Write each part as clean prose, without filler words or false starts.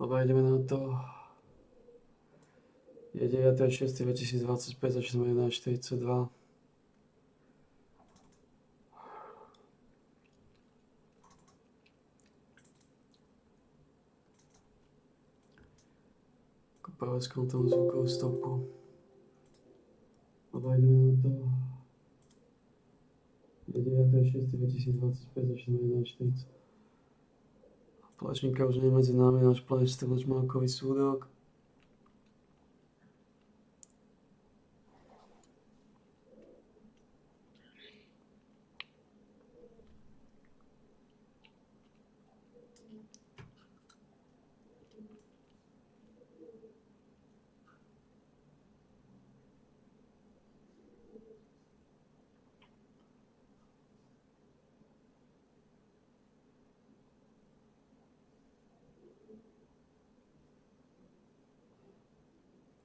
Dobre, ideme na to. Je 9.6.2025, začneme 11.42. Prvé skontrolujem zvukovú stopu. Dobre, ideme na to. Je 9.6.2025, začneme 11.40. Tlačníka už nie je medzi nami, náš plán je strieľač Malkový súdok.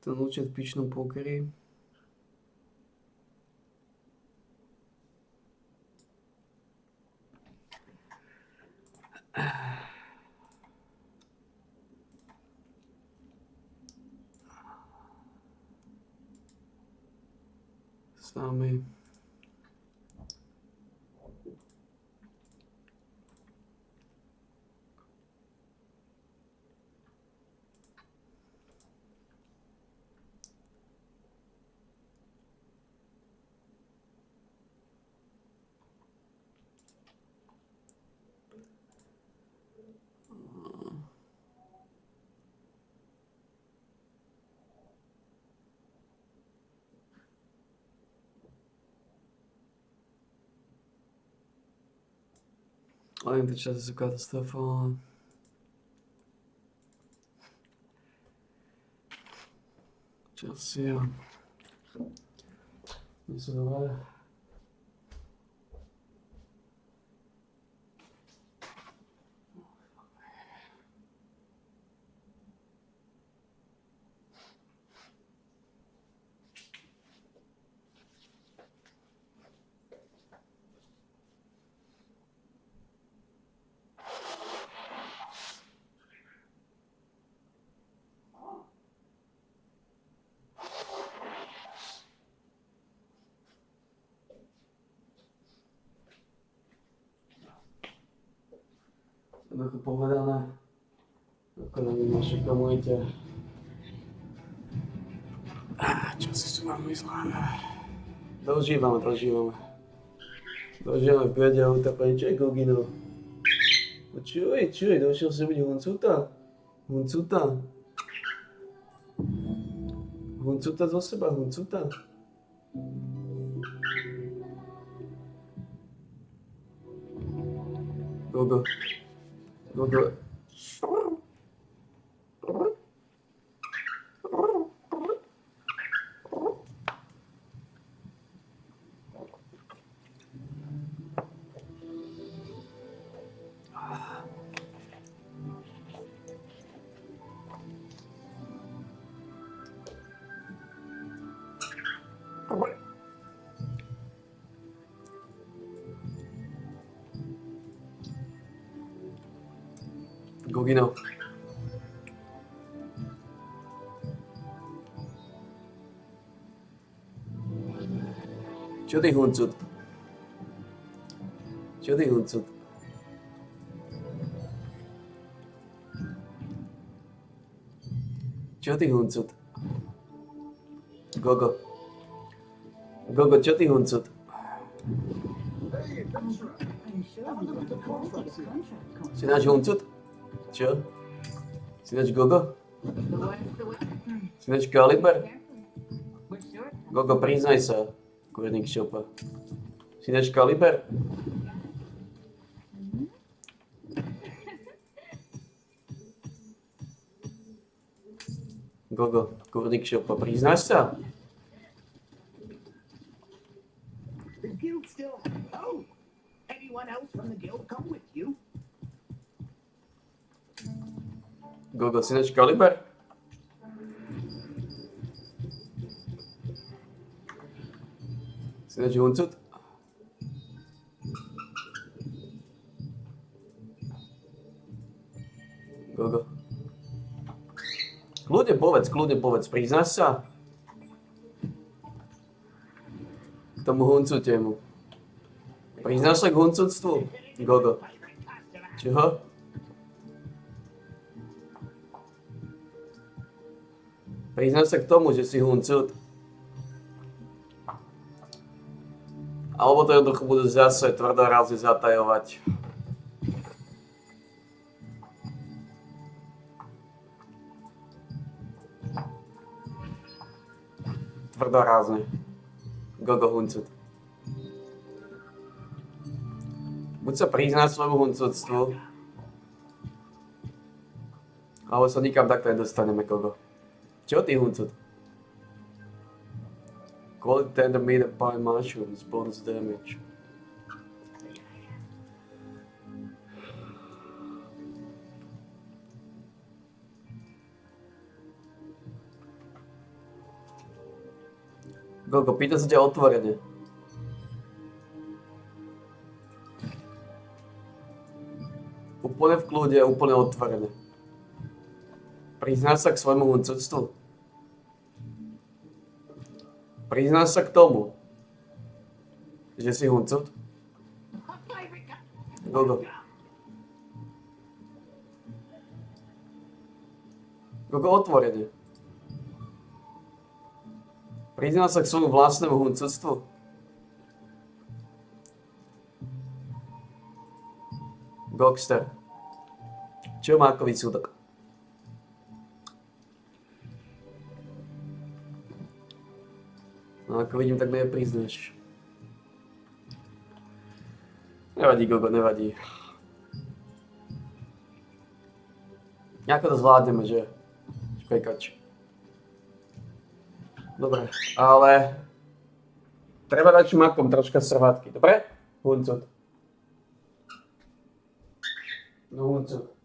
Ten účet v pičnom pokeri. Sami. Ale tie časy sú katastrofálne. Časy, jo. Nie sú dobré. Jednoducho povedané, ako na našej komunite. Časy sú veľmi zlé. Dožívame. Dožívame v biede a utapení. Čo je Gogino? Čuj, došiel si byť Huncuta. Huncuta zo seba, Huncuta. Gogo. Gogino. Čo ty Huncut? Gogo, čo ty Huncut? Si náš Huncut? Čo? Si náš Gogo? Si náš Kaliber? Gogo, priznaj sa, kurník šopa. Si náš Kaliber? Gogo, kurník šopa, priznáš sa? The guild still. Oh, anyone else from the guild come with you? Gogo, si náš Kaliber? Si náš Huncut? Gogo. Kľudne povedz, priznáš sa? K tomu huncutiemu. Priznáš sa k huncutstvu? Gogo. Čoho? Priznáš sa k tomu, že si huncut? Alebo to jednoducho budú zase tvrdorazne zatajovať. Tvrdorázne. Gogo huncut. Buď sa priznáš svojmu huncutstvu, alebo sa nikam takto nedostaneme, Gogo. Čo ty, huncut? Quality tender meat and pine mushrooms, bonus damage. Gogo, pýta sa ťa otvorene. Úplne v kľude, úplne otvorene. Priznáš sa k svojmu huncutstvu? Priznáš sa k tomu, že si huncut? Gogo. Gogo, otvorene. Priznáš sa k svojmu vlastnému huncutstvu? Gokster. Čo má ako výsudok? No ako vidím, tak nepriznáš. Nevadí, Gogo, nevadí. Nejako to zvládneme, že? Špekač. Dobre, ale... Treba dať šmakom troška srvátky, dobre? Huncut. No huncut.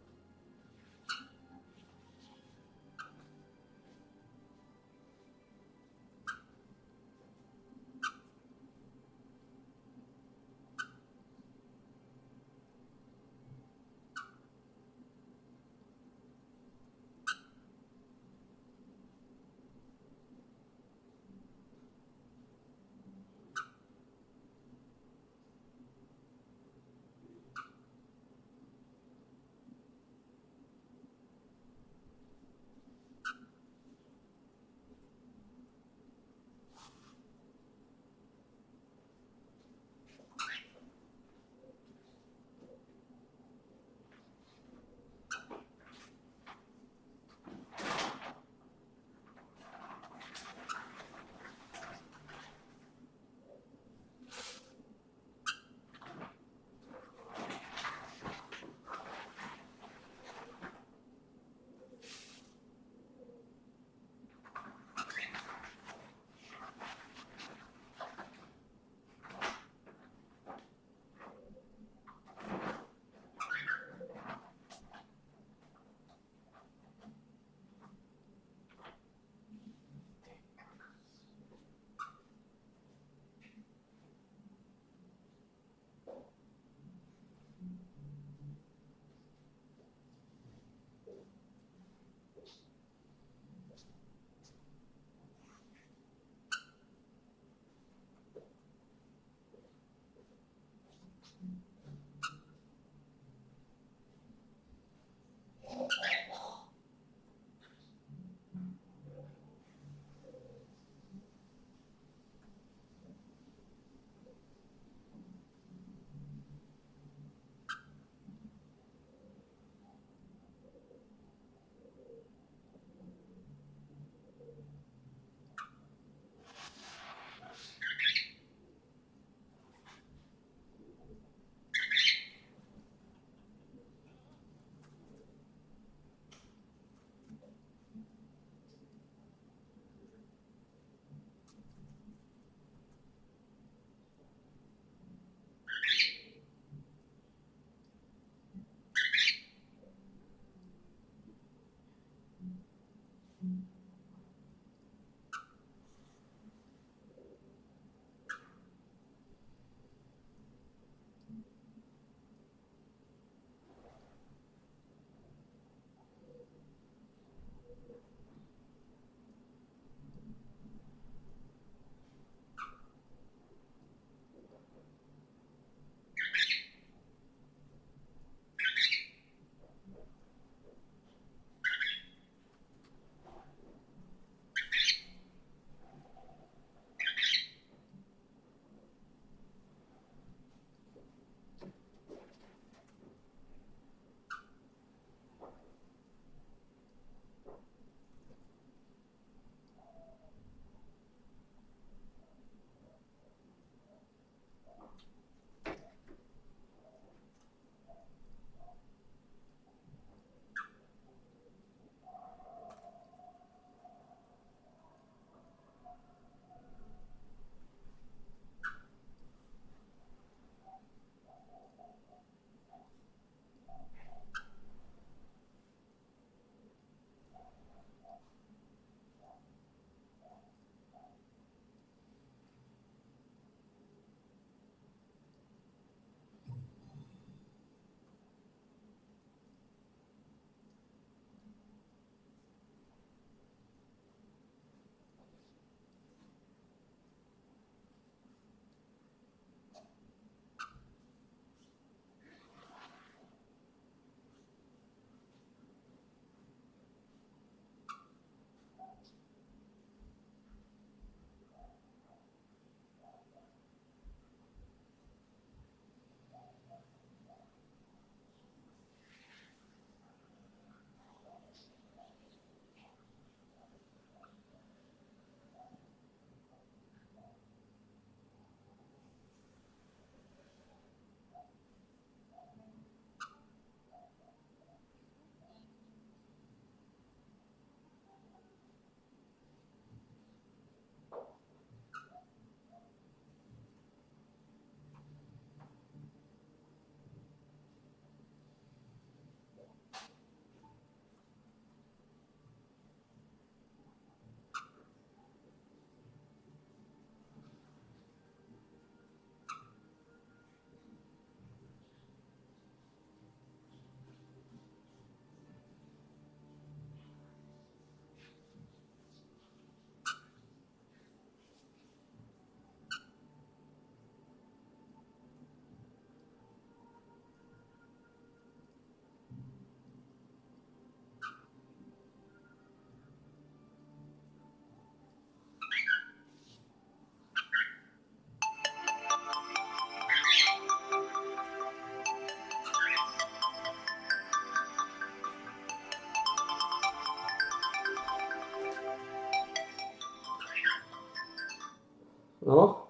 No.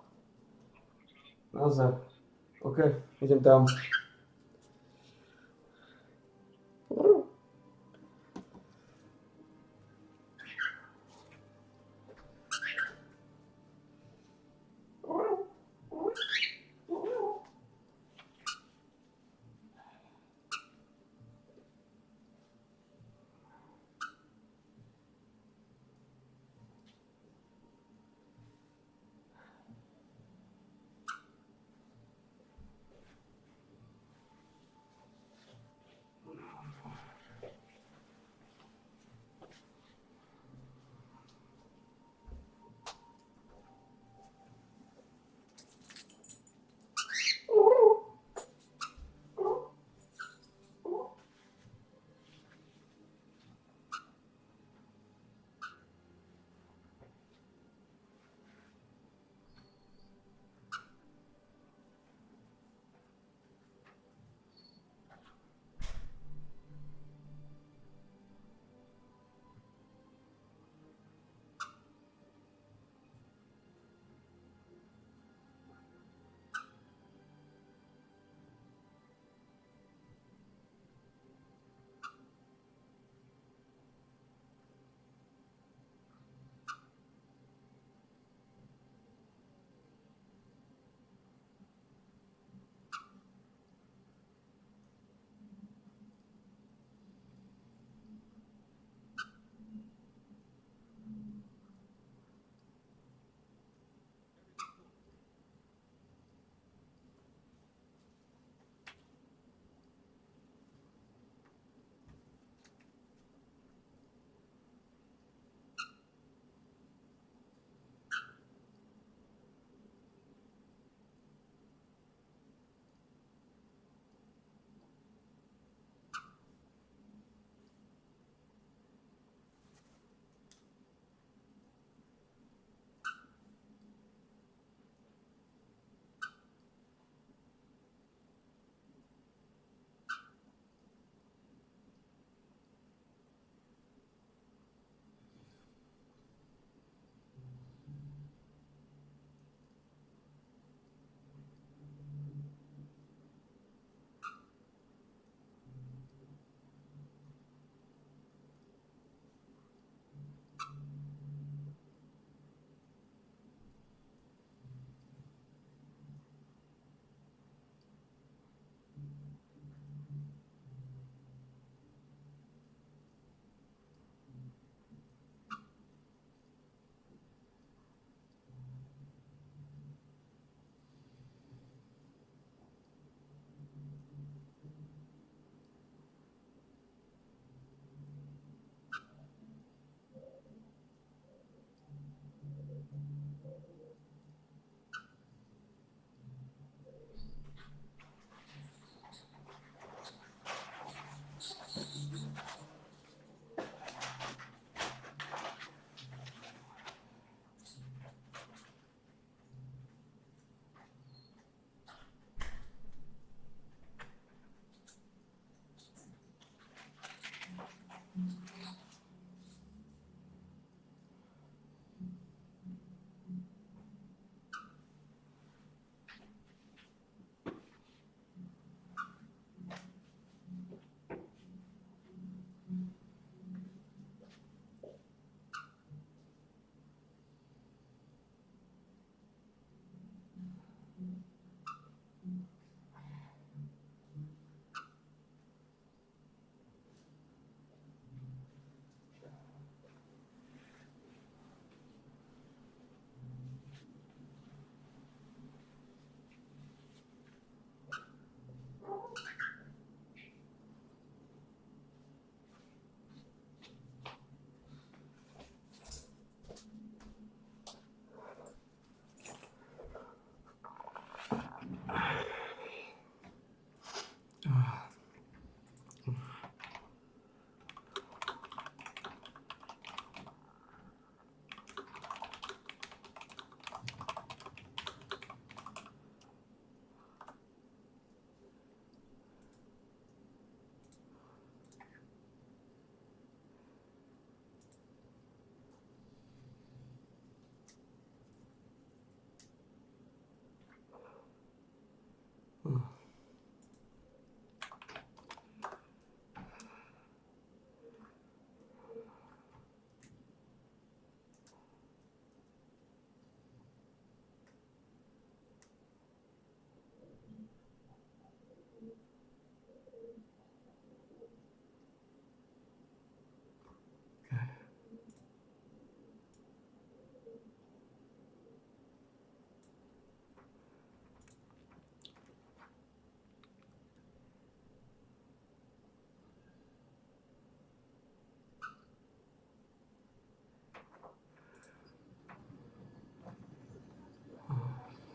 Naozaj. OK, idem tam.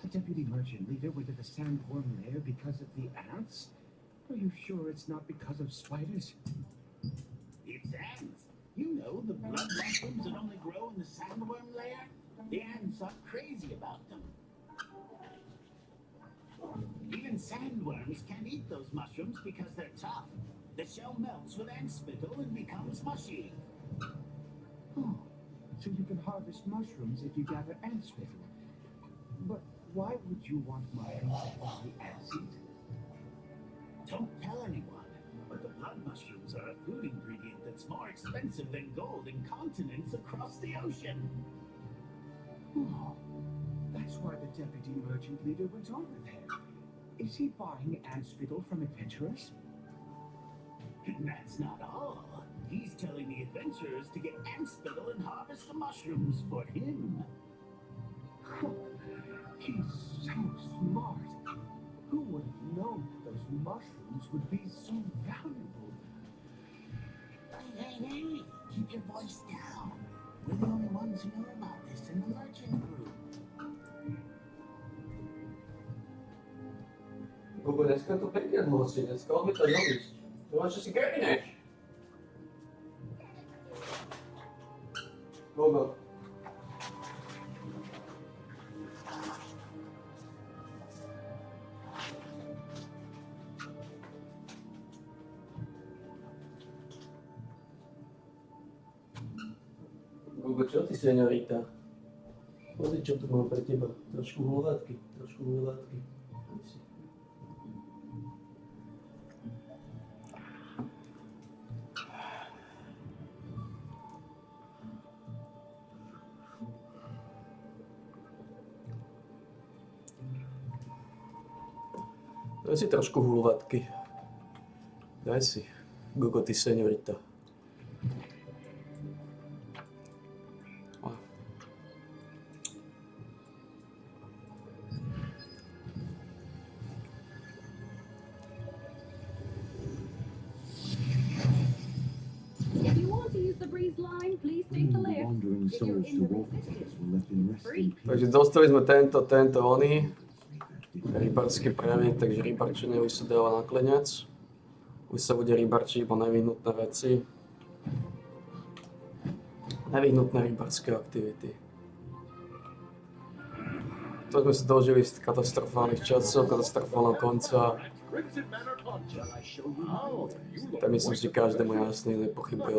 The deputy merchant leader went to the sandworm lair because of the ants? Are you sure it's not because of spiders? It's ants. You know, the blood mushrooms that only grow in the sandworm lair? The ants are crazy about them. Even sandworms can't eat those mushrooms because they're tough. The shell melts with ant spittle and becomes mushy. Oh, so you can harvest mushrooms if you gather ant spittle. But why would you want mushrooms that only ants eat? Don't tell anyone, but the blood mushrooms are a food ingredient that's more expensive than gold in continents across the ocean. Oh, that's why the deputy merchant leader went over there. Is he buying ant spittle from adventurers? And that's not all. He's telling the adventurers to get ant spittle and harvest the mushrooms for him. He's so smart. Who would have known that those mushrooms would be so valuable? Hey, keep your voice down. We're the only ones who know about this in the merchant group. Google, dneska to pěkně nosí, dneska odmítá dovíc. To máš asi kerineš. Google. Google, čo ty, seňorita? Pozri, čo tu mám pre teba. Trošku hľadky, trošku hľadky. Daj si trošku hľadky. Daj si. Gogo, ty seňorita. If you want to use the breeze line, please take the lift. Wandering If you're souls in to the walk with resistance, us will let them rest in free. peace. Takže dostali sme tento oný. Rybarský previed, takže rybarčenie už sa dáva na klinec. Už sa bude rybarčiť iba nevyhnutné veci. Nevyhnutné rybarské aktivity. To sme sa dožili z katastrofálnych časov, katastrofálneho konca. To myslím si každému jasný, nepochybuje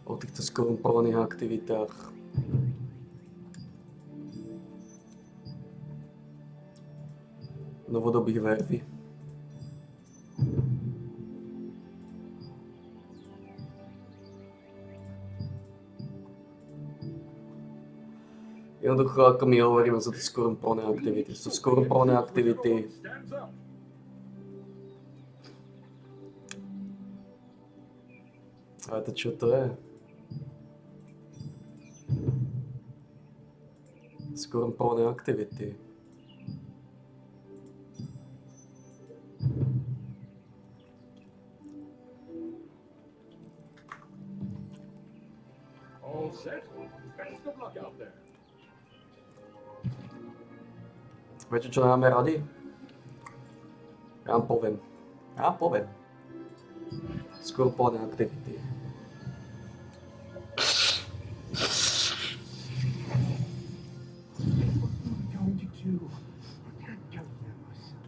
o týchto skorumpovaných aktivitách. Novodobých verví. Jednoducho, ako my hovoríme, sú to skorumpované aktivity. Sú skorumpované aktivity. Ale to čo to je? Skorumpované aktivity. All set? Best of luck out there. Viete, čo máme radi? Ja vám poviem. Skorumpované aktivity. What are we going to do? I can't go there myself.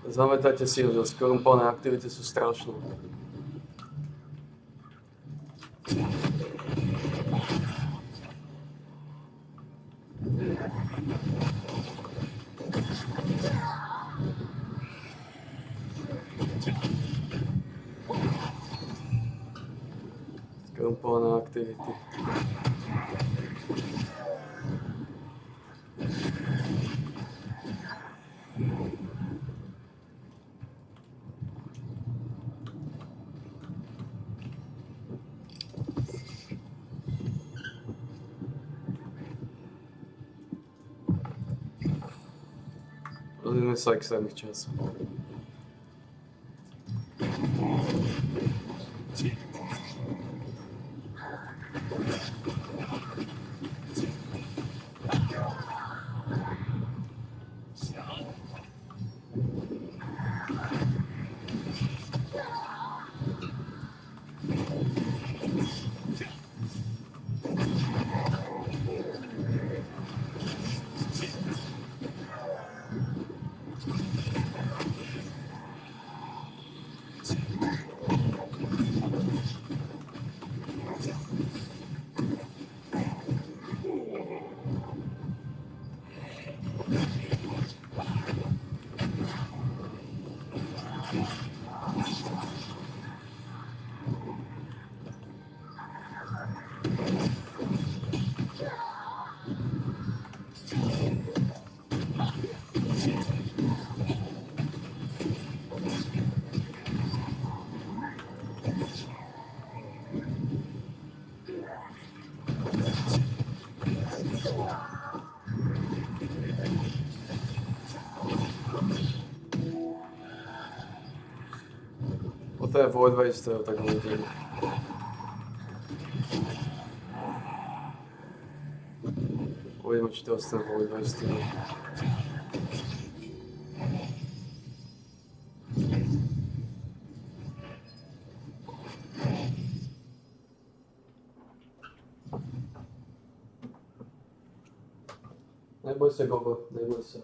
Zamätajte si, že skorumpované aktivity sú strašné. Skorumpované aktivity. Pozrieme sa externých čas. To je Void Waster, tak uvidím. Uvidíme, či to ostane Void Waster. Neboj sa, Gogo, neboj sa.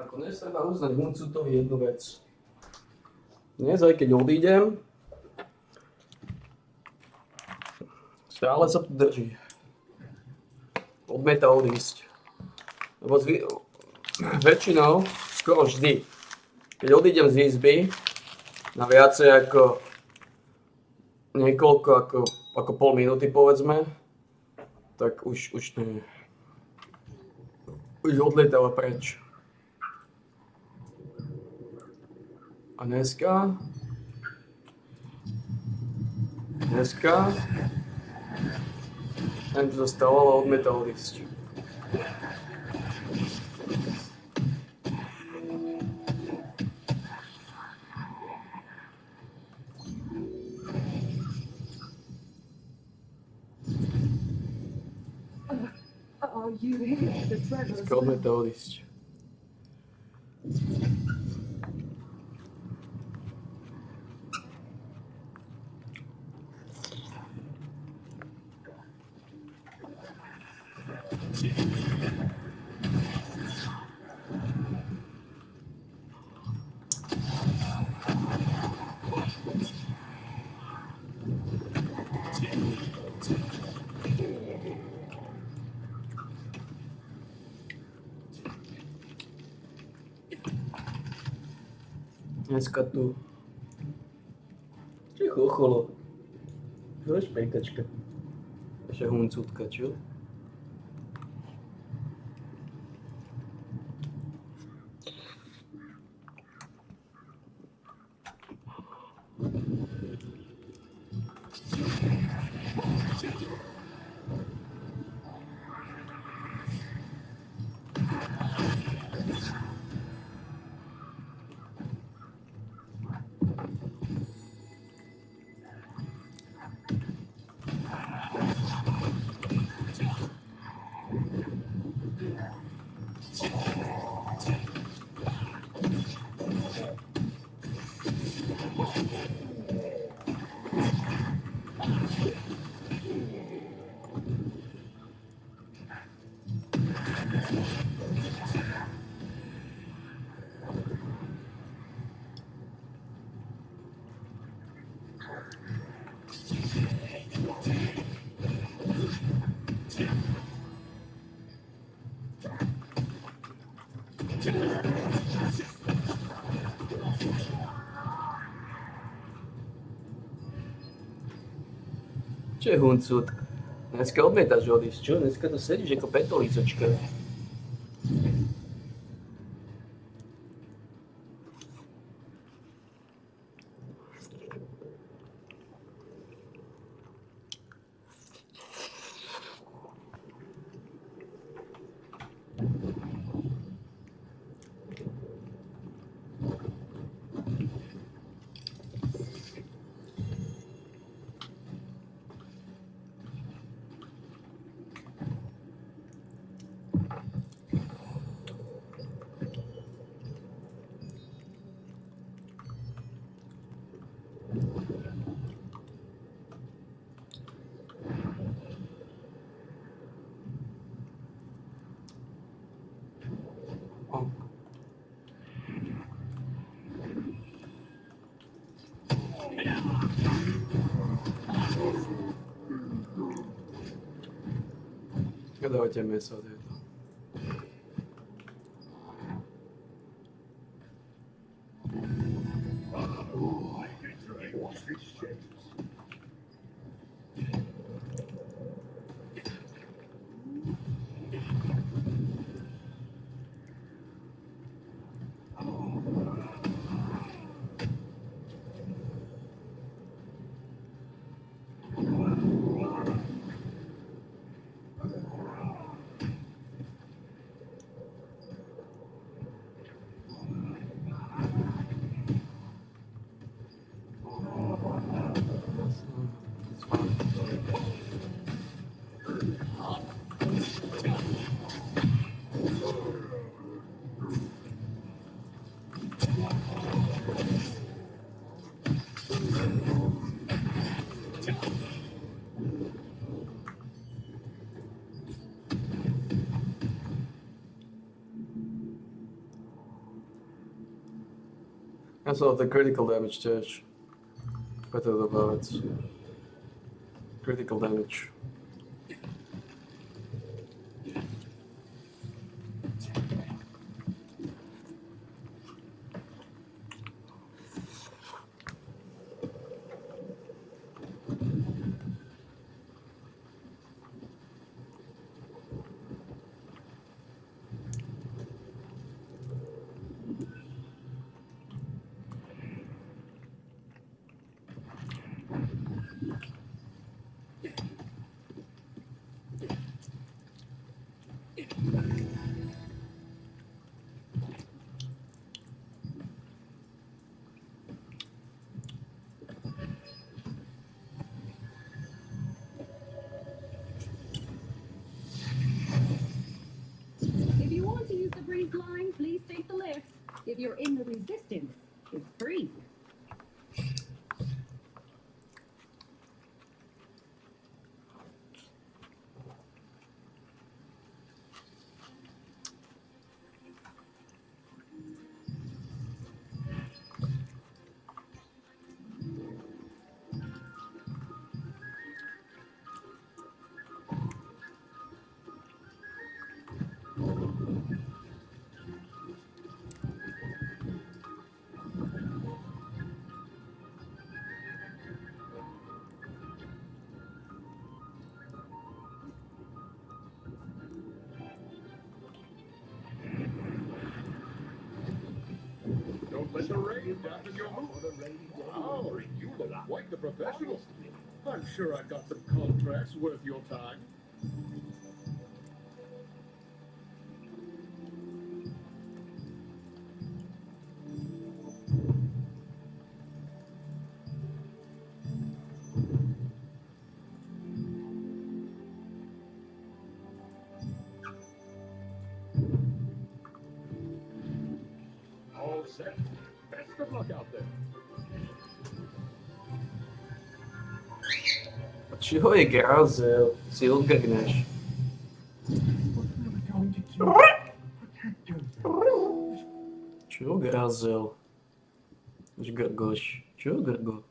Ako dnes treba uznať Huncutovi jednu vec. Dnes, aj keď odídem, stále sa tu drží. Odmieta odísť. Lebo väčšinou, skoro vždy, keď odídem z izby na viacej ako niekoľko, ako pol minúty povedzme, tak už nie. Už odlietáva preč. A dneska ten tu zastával a odmietal odísť. Are you here? The treasures. Dneska odmietal odísť. Dneska tu. Čo je chocholo? Čo je špejkačka? Naša huncutka, čo? Čo je huncut? Dneska odmietaš odísť, čo? Dneska tu sedíš ako petolízočka. Dávajte meso, to je to. Ja som ten critical damage tiež. To je dobrá vec. Critical damage. you adapted your move. Wow, you look quite the professional. I'm sure I've got some contracts worth your time. All set. Best of luck out there. A čeho je Grazel? Si odgrneš. What are we going to do? Protect her. Čeho Grazel? Už grgoš. Čeho grgo?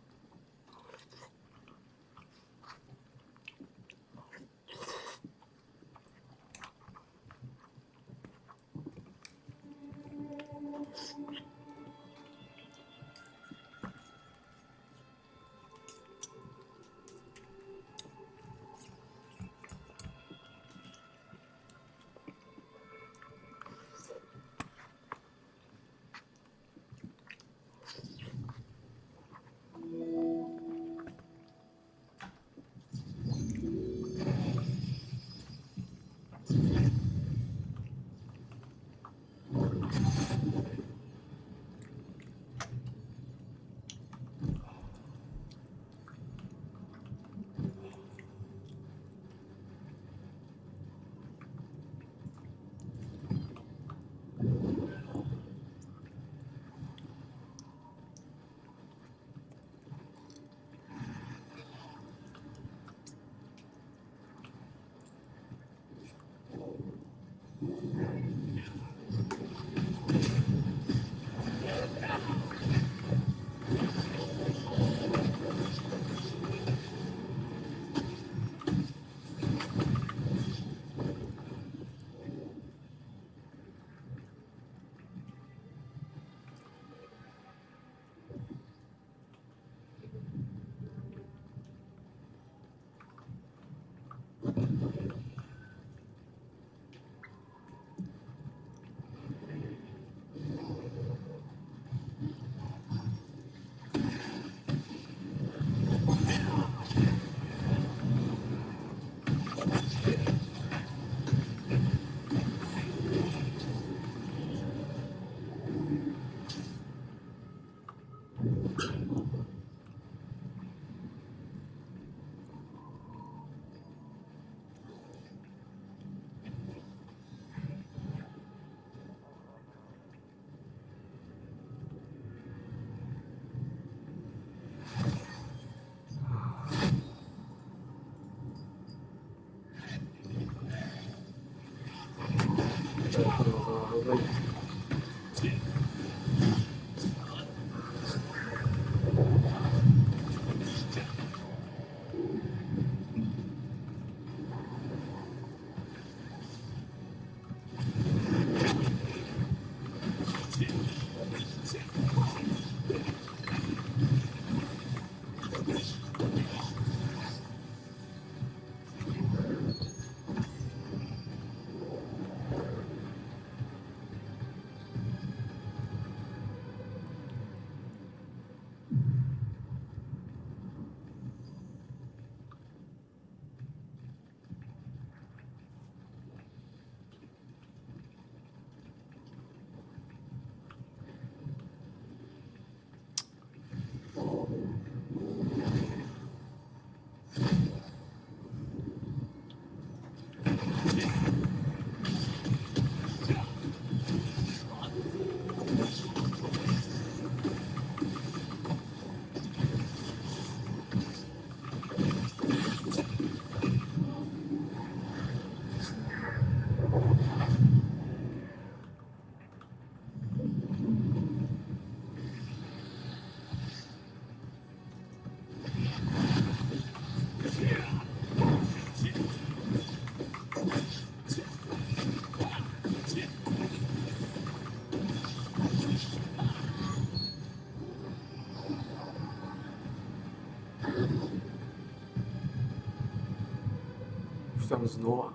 Tam znova.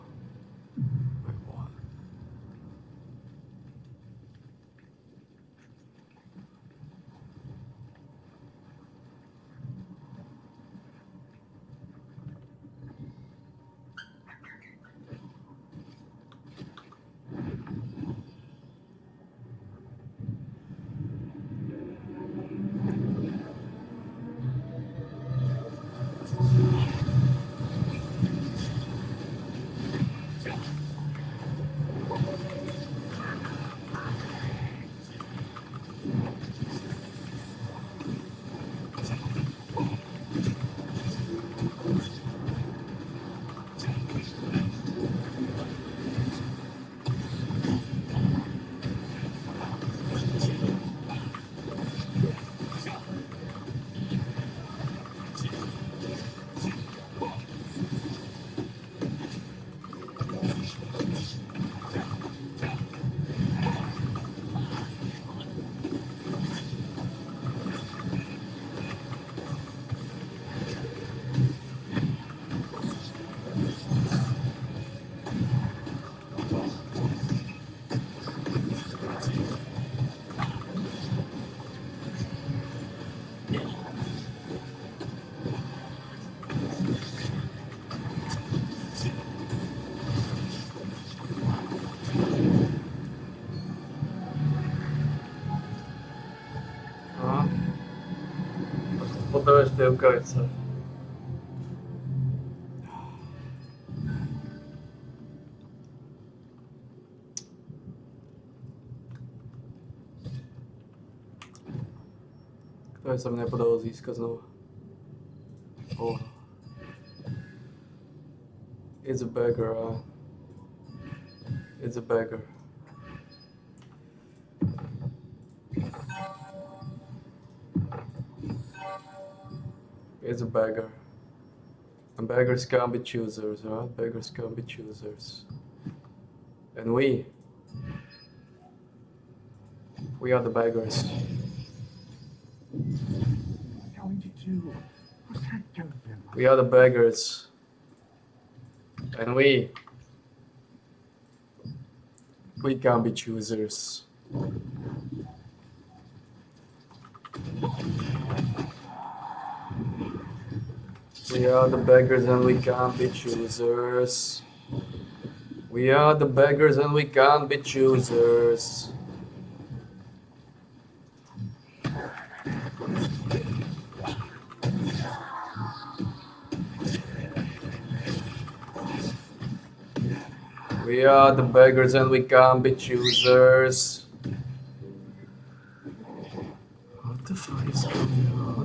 tej rukavice. Ktoré sa mi nepodalo získať znovu. Oh. It's a beggar, It's a beggar. It's a beggar. And beggars can't be choosers, right? Beggars can't be choosers. And we are the beggars. What are you going to do? What's that doing there? We are the beggars. And we can't be choosers. We are the beggars and we can't be choosers. We are the beggars and we can't be choosers. We are the beggars and we can't be choosers. What the fuck is going on?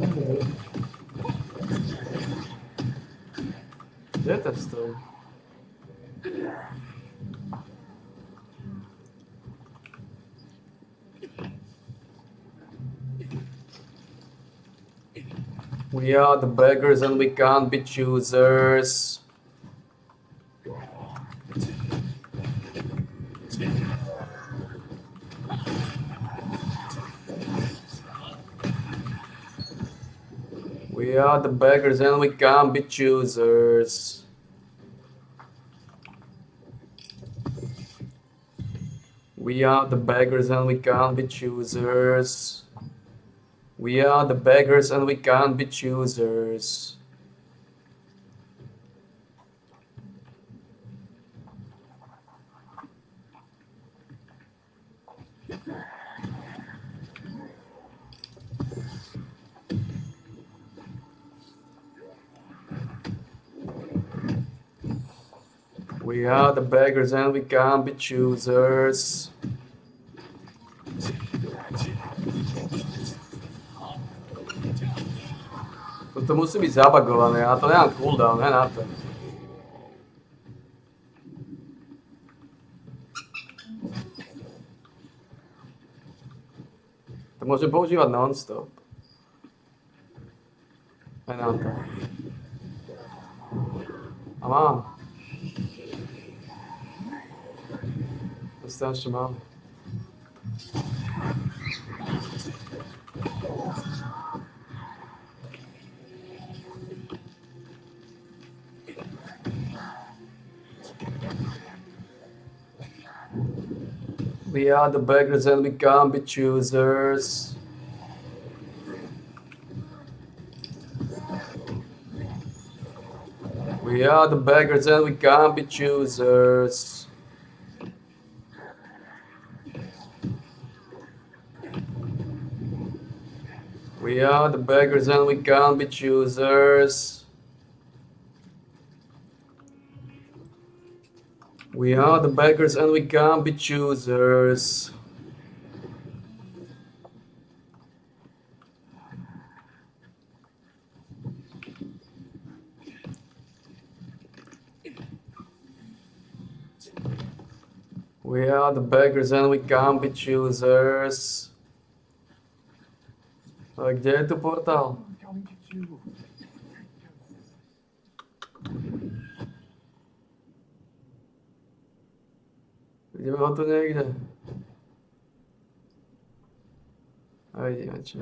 Kde je ten strom? We are the beggars and we can't be choosers. We are the beggars and we can't be choosers. We are the beggars and we can't be choosers. We are the beggars and we can't be choosers. We are the beggars and we can't be choosers. To musí byť zabagované, ja to nemám cooldown, ne na to. To môžem používať non-stop. Ne na to. A mám. To strašne mám. We are the beggars and we can't be choosers. We are the beggars and we can't be choosers. We are the beggars and we can't be choosers. We are the beggars and we can't be choosers. We are the beggars and we can't be choosers. A kde je tu portál? What are you going to do? Vidíme ho tu niekde? A vidíme čo.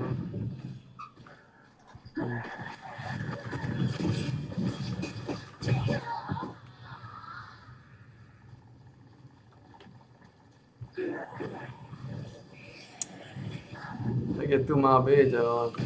Tak je tu má byť, ale...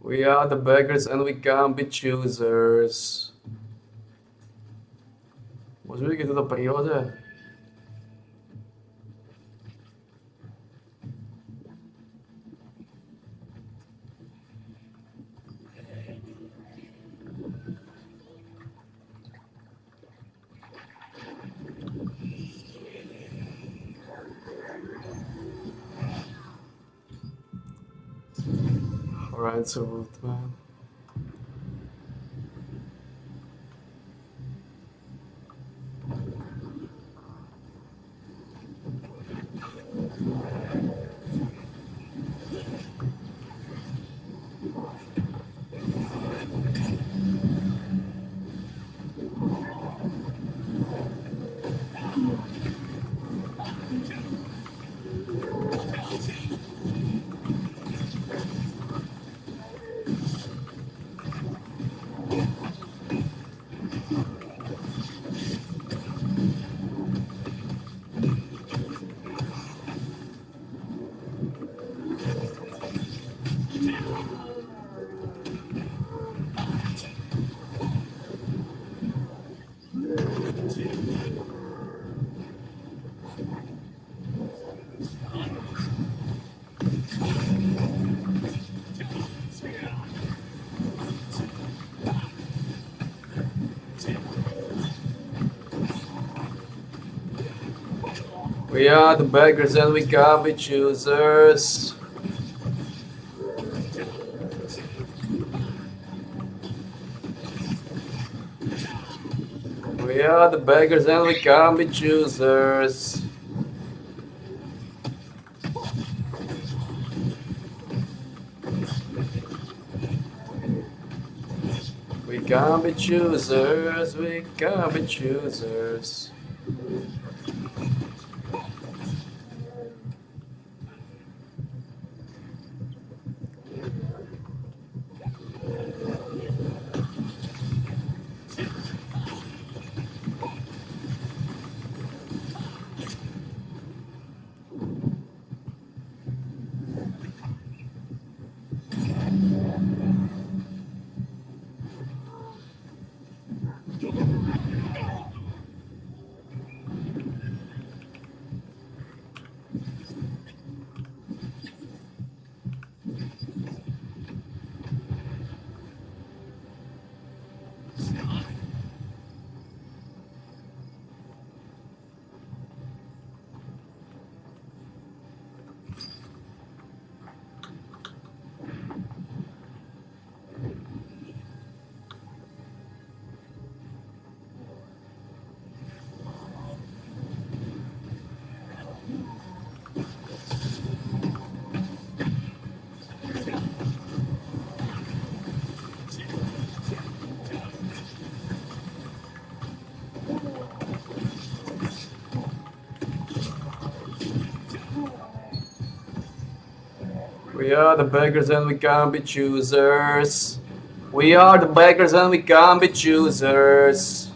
We We are the beggars and we can't be choosers. Môžu vidět to příhodě? Alright, so root, man. We are the beggars and we can't be choosers. We are the beggars and we can't be choosers. We can't be choosers, we can't be choosers. We are the beggars and we can't be choosers. We are the beggars and we can't be choosers.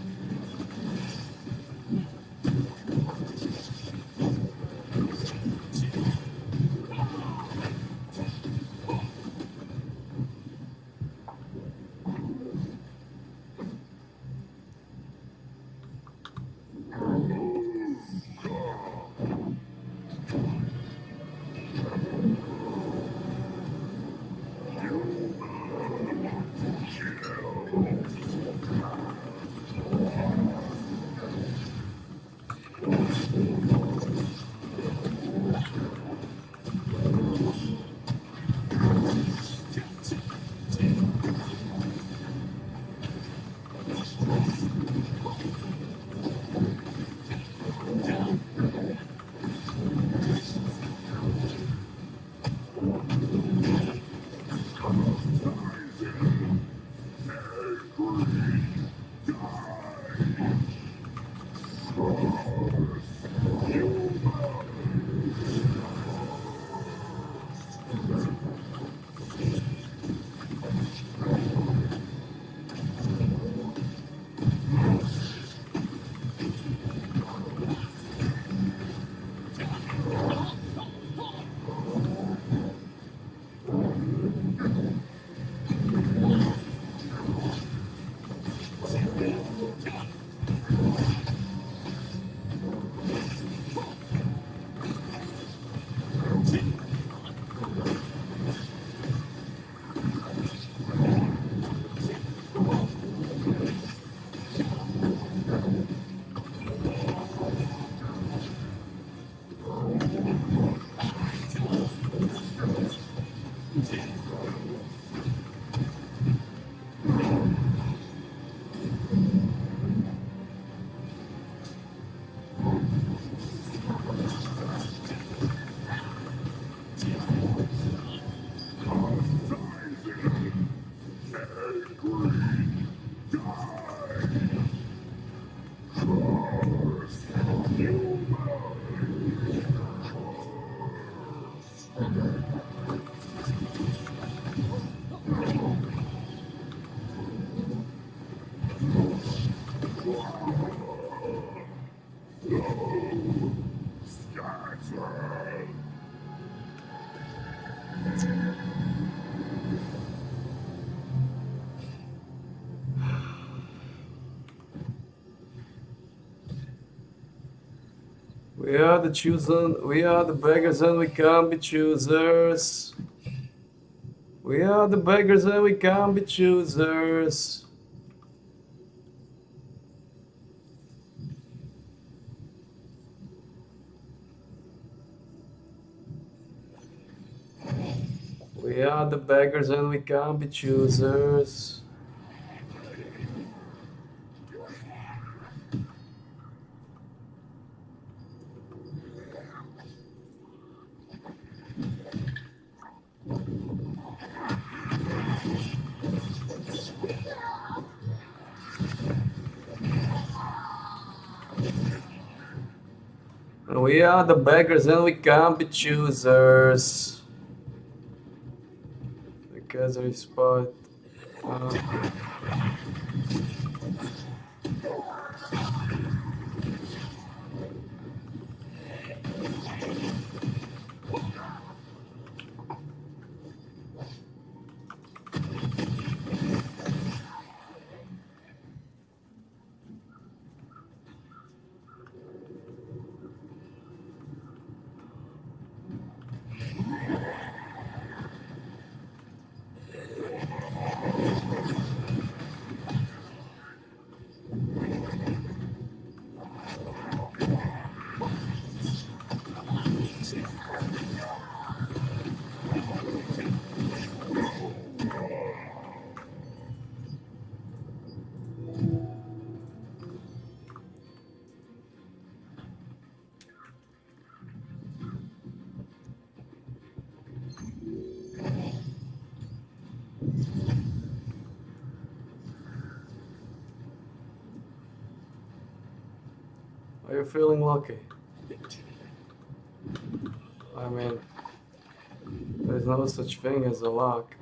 We are the chosen, we are the beggars and we can't be choosers. We are the beggars and we can't be choosers. We are the beggars and we can't be choosers. We are the beggars and we can't be choosers. Because I spot. Are you feeling lucky? I mean, there's no such thing as a luck.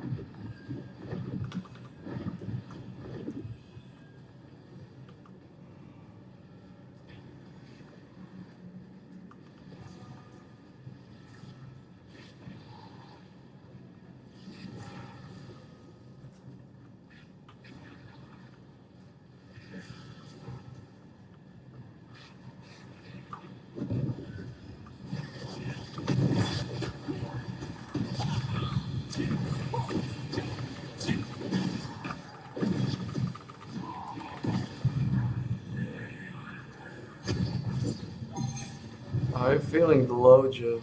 Are you feeling the low, Joe?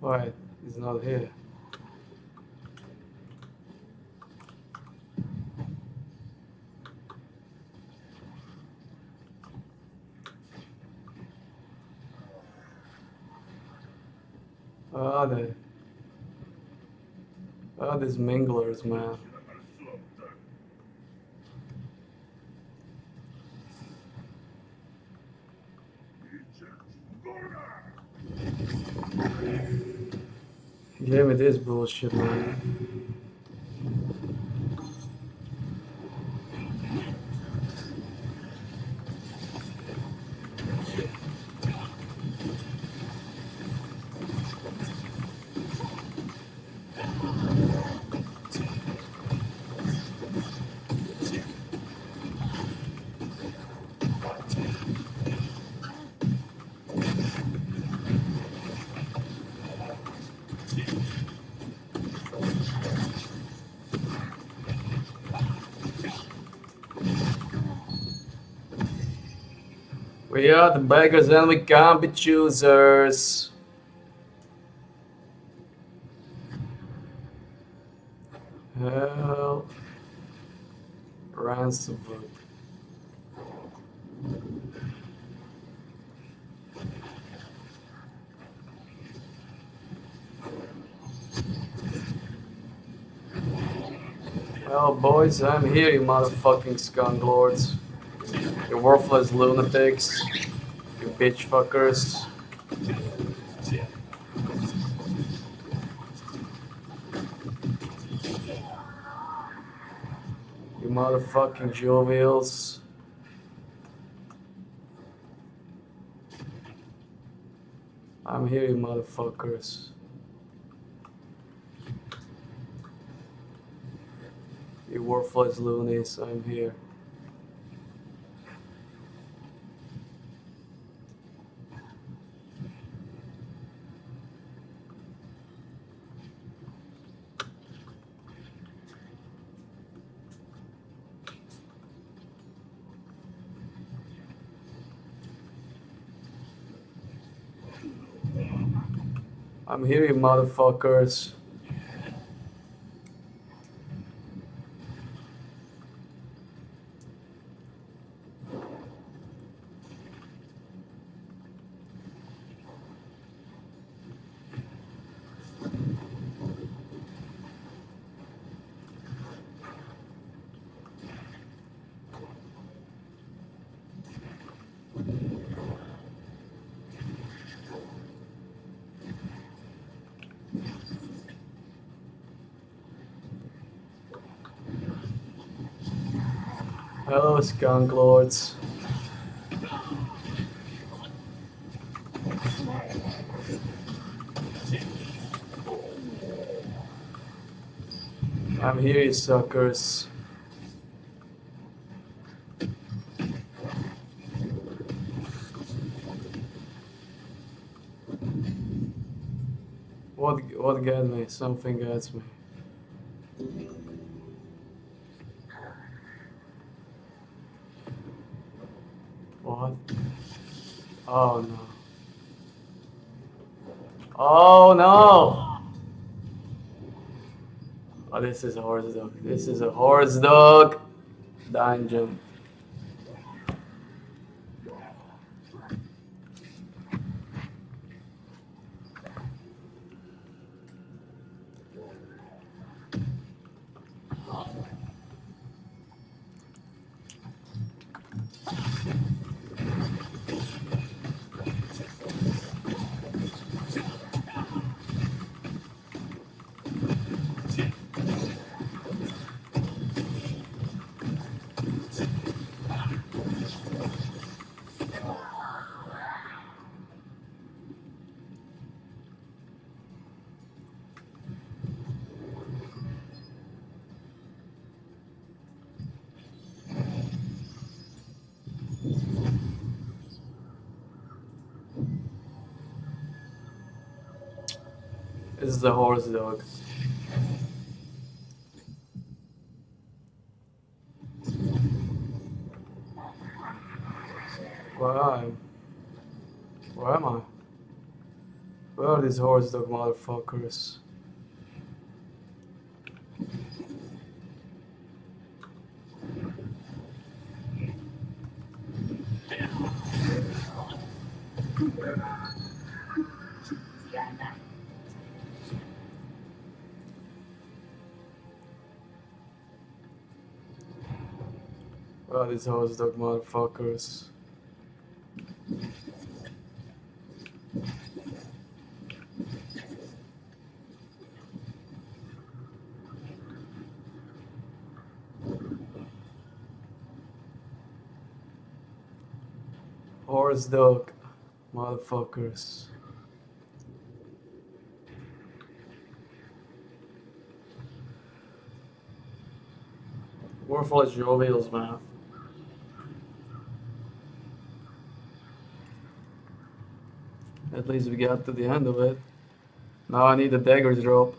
Why? He's not here. Where are they? Where are these minglers, man? Give me this bullshit, man. We are the beggars and we can't be choosers. Hell. Ransomwood. Well, boys, I'm here, you motherfucking skunk lords. You worthless lunatics. You bitch fuckers. You motherfucking jovials. I'm here, you motherfuckers. You worthless loonies, I'm here. I'm here, you motherfuckers. Hello, skunk lords. I'm here, you suckers. What got me? Something gets me. What? Oh no. Oh no! Oh, this is a horse dog. This is a horse dog dungeon. This is a horse dog. Where am I? Where are these horse dog motherfuckers? Where are these horse dog motherfuckers? Horse dog. Motherfuckers. Worthless Jovials, man. At least we got to the end of it. Now I need a dagger drop.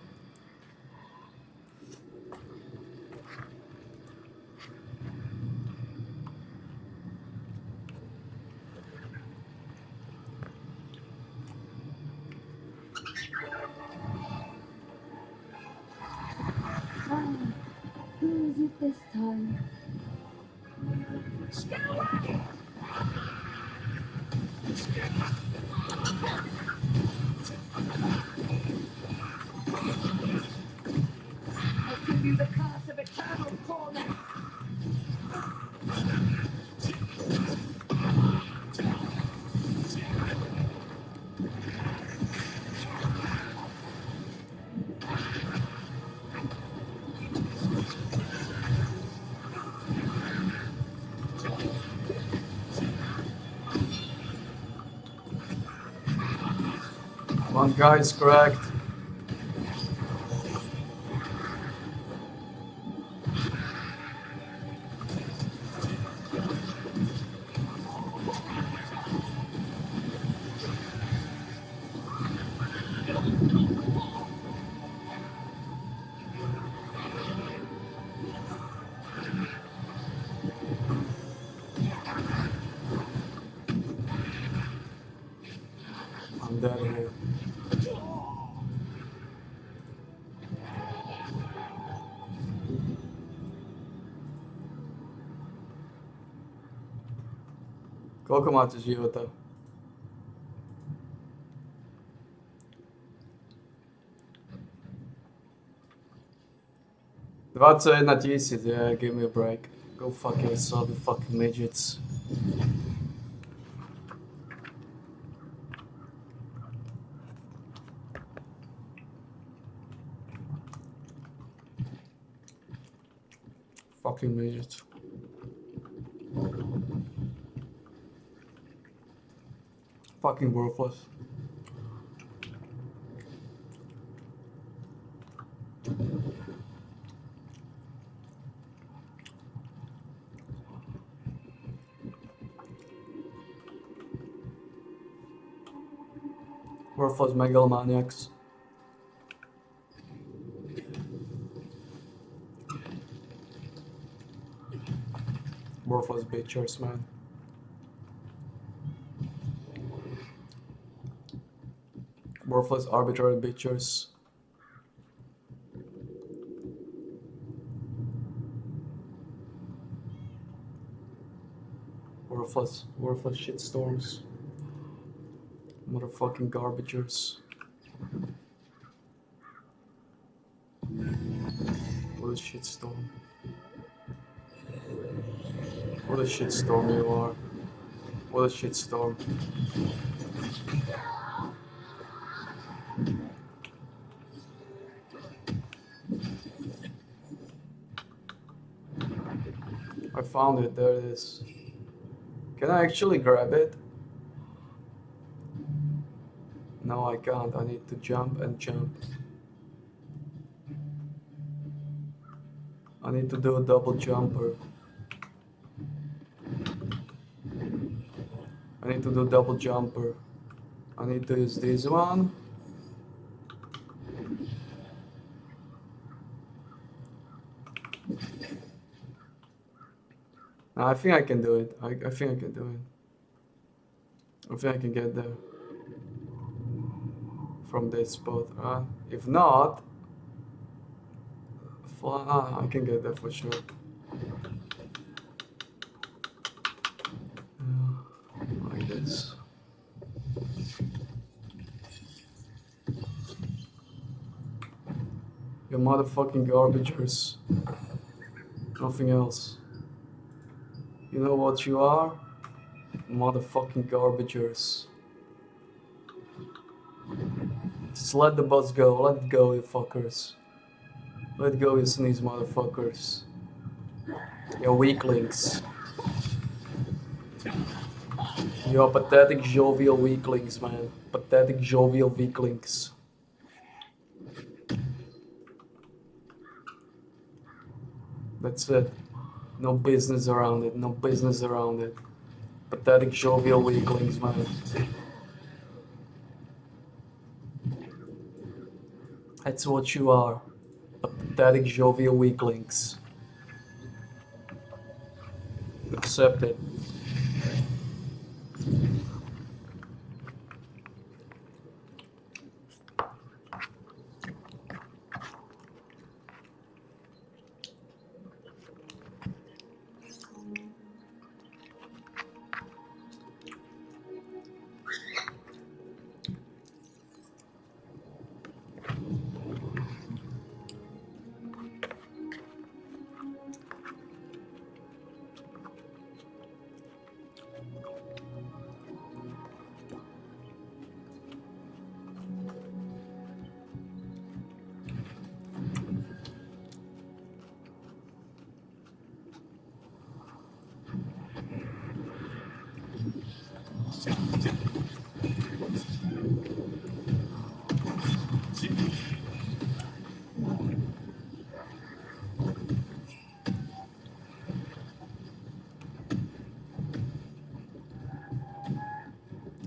Who is it this time? I'll give you the curse of eternal torment. One guy's cracked. I'm dead here. Koliko máte života? 21,000, yeah, give me a break. Go fuck yourself, you fucking midgets. Fucking midgets. Fucking worthless. Worthless megalomaniacs. Worthless bitchers, man. Worthless arbitrary bitchers. Worthless shitstorms. Motherfucking garbagers. What a shitstorm. What a shitstorm you are. What a shitstorm. I found it, there it is. Can I actually grab it? No, I can't. I need to jump and jump. I need to do a double jumper. I need to do double jumper. I need to use this one. No, I think I can do it. I think I can do it. I think I can get there. From this spot. If not, I can get there for sure. Like this. You motherfucking garbagers. Nothing else. You know what you are? Motherfucking garbagers. Just let the bus go. Let it go, you fuckers. Let go, you sneeze motherfuckers. You weaklings. You're pathetic jovial weaklings, man. Pathetic jovial weaklings. That's it. No business around it. No business around it. Pathetic jovial weaklings, man. That's what you are. A pathetic jovial weaklings. Accept it.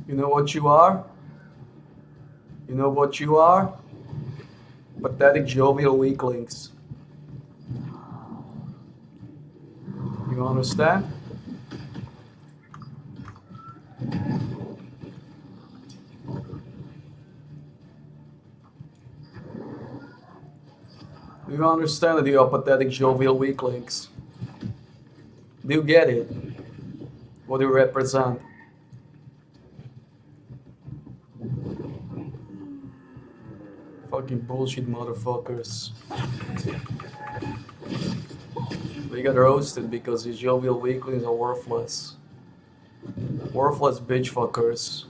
You know what you are? You know what you are? Pathetic jovial weaklings. You understand? Do you understand that you are pathetic jovial weaklings? Do you get it? What do you represent? Fucking bullshit motherfuckers. They got roasted because these jovial weaklings are worthless. Worthless bitch fuckers.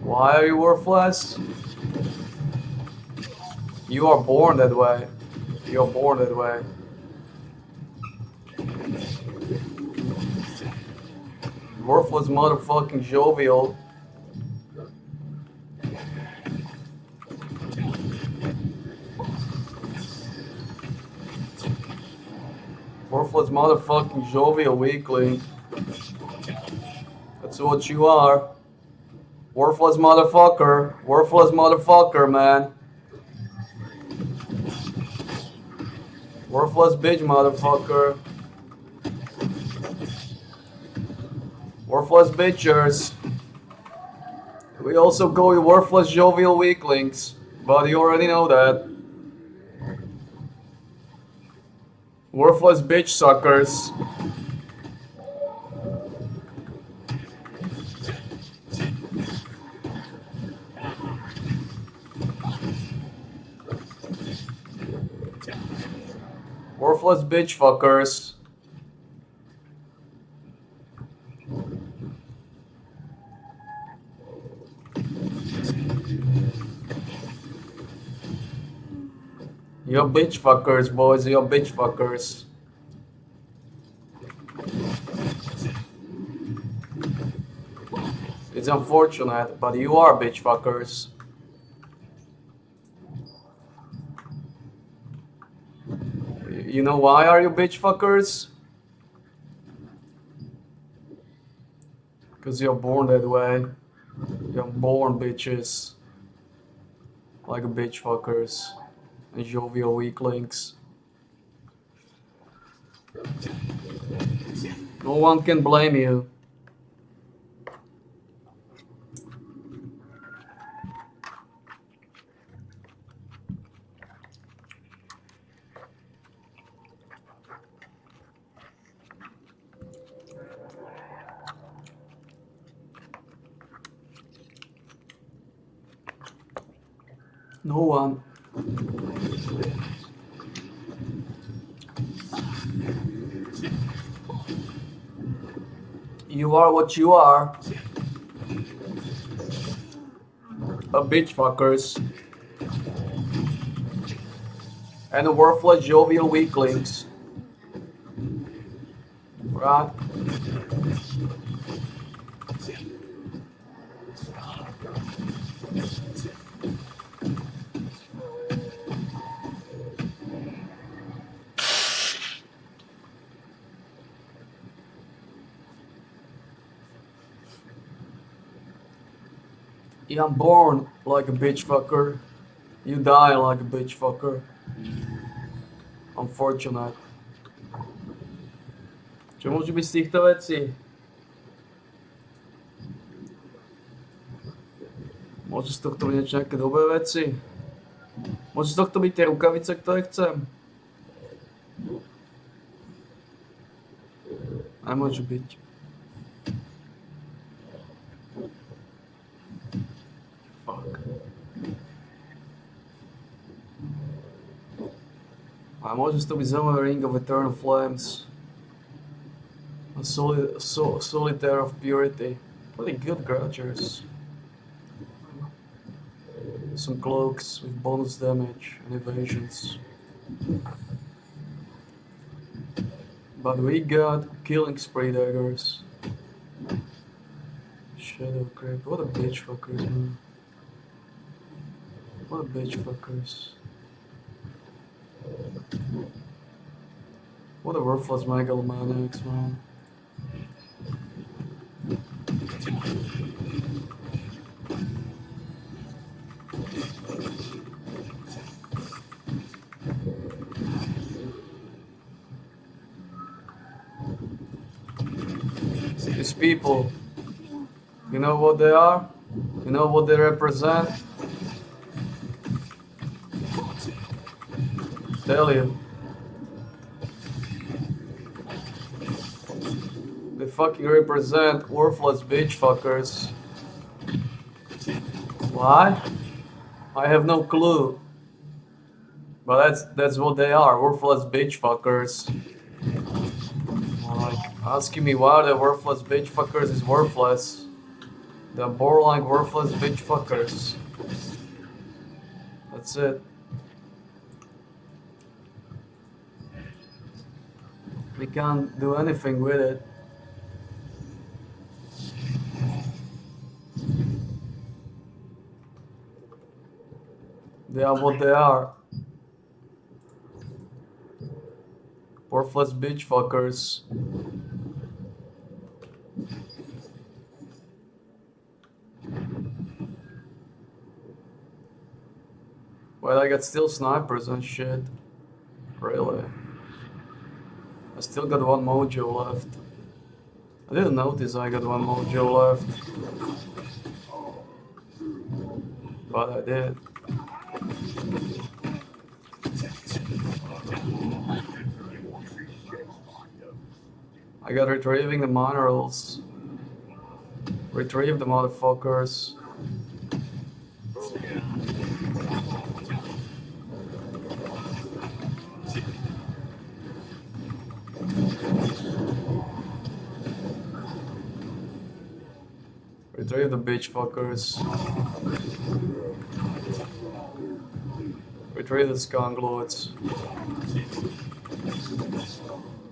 Why are you worthless? You are born that way. You're born that way. Worthless motherfucking jovial. Worthless motherfucking jovial weakling. That's what you are. Worthless motherfucker. Worthless motherfucker, man. Worthless bitch motherfucker. Worthless bitchers. We also call you worthless jovial weaklings, but you already know that. Worthless bitch suckers. Worthless bitch fuckers. You're bitch fuckers, boys. You're bitch fuckers. It's unfortunate, but you are bitch fuckers. You know why are you bitch fuckers? Because you're born that way. You're born bitches. Like bitch fuckers. And jovial weaklings. No one can blame you. No one. You are what you are. A bitch fuckers. And the worthless jovial weaklings. Right? Yeah, I'm born like a bitch fucker. You die like a bitch fucker. Unfortunate. Čo môže byť z týchto vecí? Môže z tohto byť niečo nejaké dobré veci? Môže z tohto byť tie rukavice, ktoré chcem? Nemôže byť. Fuck. A môže z toho byť zaujímavý Ring of Eternal Flames. A Solitaire of Purity. Pretty good creatures. Some cloaks with bonus damage and evasions. But we got Killing Spree daggers. Shadow Creep. What a bitch fuckers, man. What a bitch fuckers. What a worthless megalomaniacs, man. These people, you know what they are? You know what they represent? Tell you. They fucking represent worthless bitch fuckers. Why? I have no clue. But that's what they are, worthless bitch fuckers. Like, asking me why the worthless bitch fuckers is worthless. They're borderline worthless bitch fuckers. That's it. We can't do anything with it. They are what they are. Worthless bitch fuckers. Well, I got still snipers and shit. Really? I still got one mojo left. I didn't notice I got one mojo left. But I did. I got retrieving the minerals. Retrieve the motherfuckers. Retrieve the bitch fuckers. Retrieve the skunk-lords.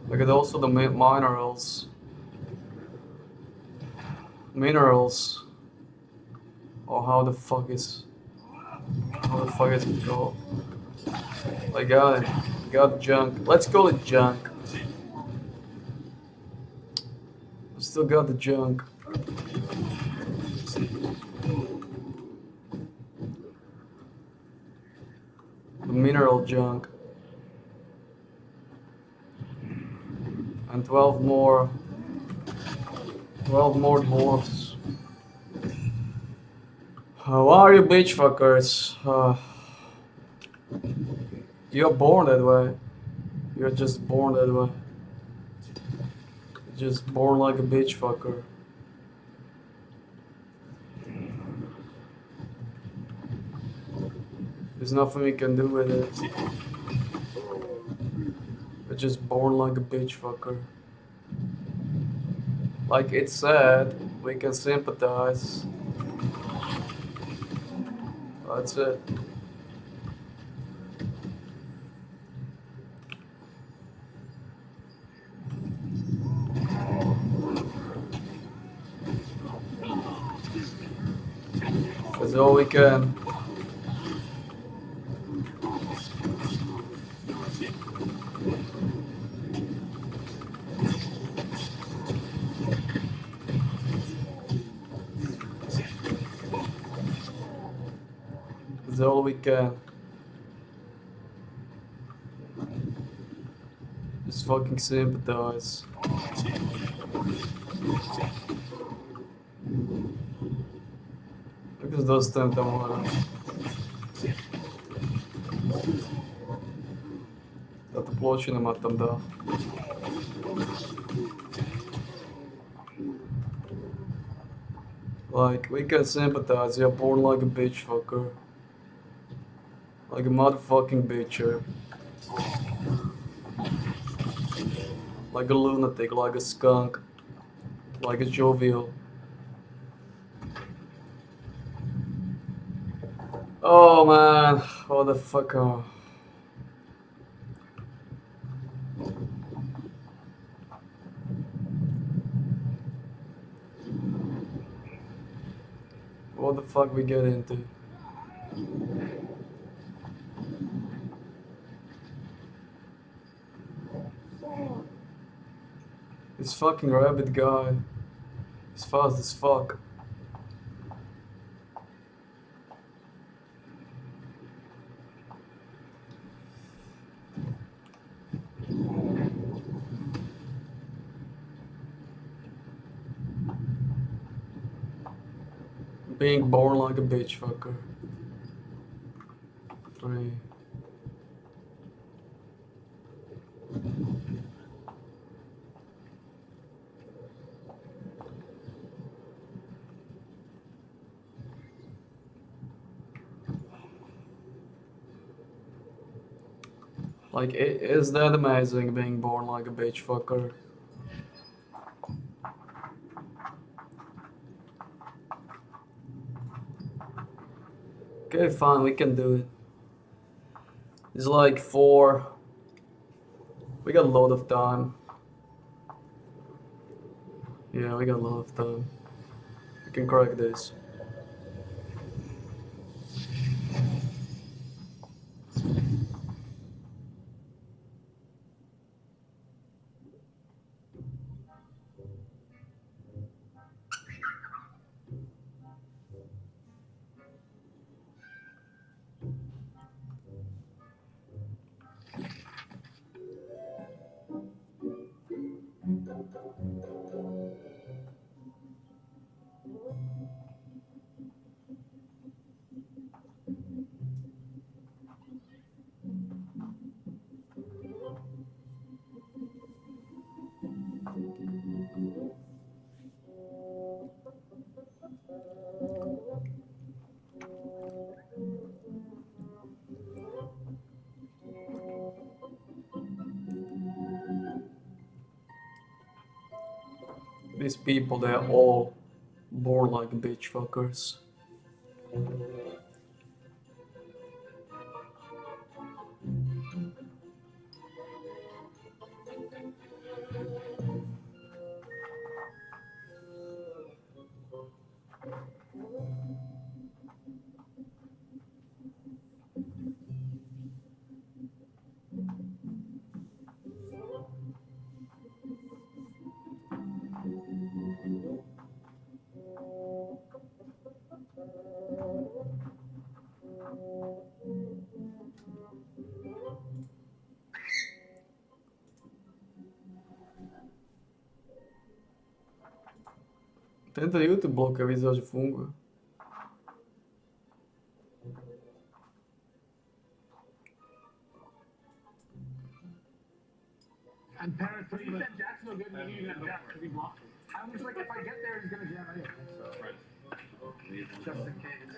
Look at also the minerals. Minerals. Oh, how the fuck is it called? I got it. Got junk. Let's call it junk. I still got the junk. The mineral junk. And 12 more dwarfs. How are you, bitch fuckers? You're born that way. You're just born that way. You're just born like a bitch fucker. There's nothing we can do with it. You're just born like a bitch fucker. Like it's sad, we can sympathize. That's it. all we can. That's all we can. Just fucking sympathize. Because dostałem tam ładnie. Tato ploči nemá tam dá. Like, we can sympathize, you're born like a bitch fucker. Like a motherfucking bitcher. Like a lunatic, like a skunk. Like a jovial. Oh man, what the fuck? What the fuck we get into? This fucking rabbit guy is fast as fuck. Being born like a bitch fucker. 3. Like, is that amazing being born like a bitch fucker? Okay, fine, we can do it. It's like 4. We got a lot of time. Yeah, we got a lot of time. We can crack this. These people, they're all born like bitch fuckers. Tenta YouTube blok, avisar de fungo. And Paris, but you said Jacksonville good and you didn't Jack because he blocked it. I was like, if I get there, he's gonna jam anyway. So, just in case.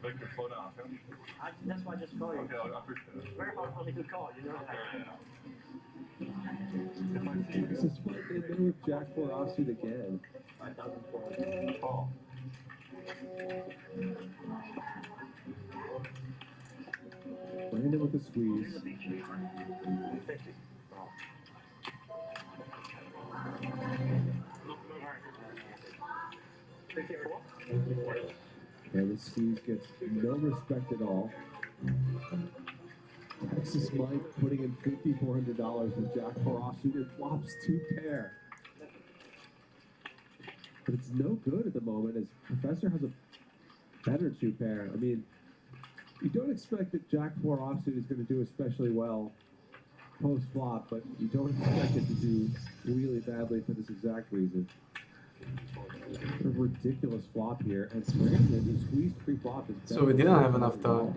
Victor, slow down, okay? That's why I just called you. Okay, I appreciate it. Very hard for me to call, you know that. If I see you, This is what they did with Jack Forrossi again. 5,400. call. Brandon with the Here's squeeze. a big shake. 50. Oh. Alright. 54? And the Steves gets no respect at all. Texas Mike putting in $5,400 with Jack 4 offsuit and flops 2 pair. But it's no good at the moment as Professor has a better 2 pair. I mean, you don't expect that Jack 4 offsuit is going to do especially well post flop, but you don't expect it to do really badly for this exact reason. A ridiculous flop here, and Brandon, who squeezed pre-flop, is So we didn't have enough time.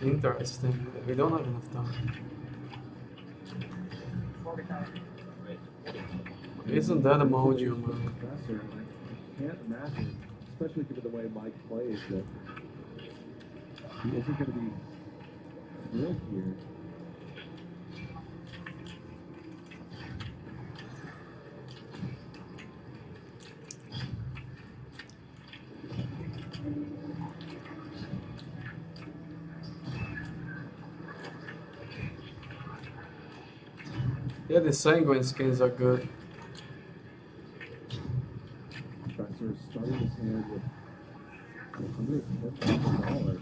Interesting. We don't have enough time. Isn't that a mojo, man? Professor, I can't imagine, especially given the way Mike plays, that he isn't going to be thrilled here. Yeah, the sanguine skins are good. Professor is starting his hand with $110,000.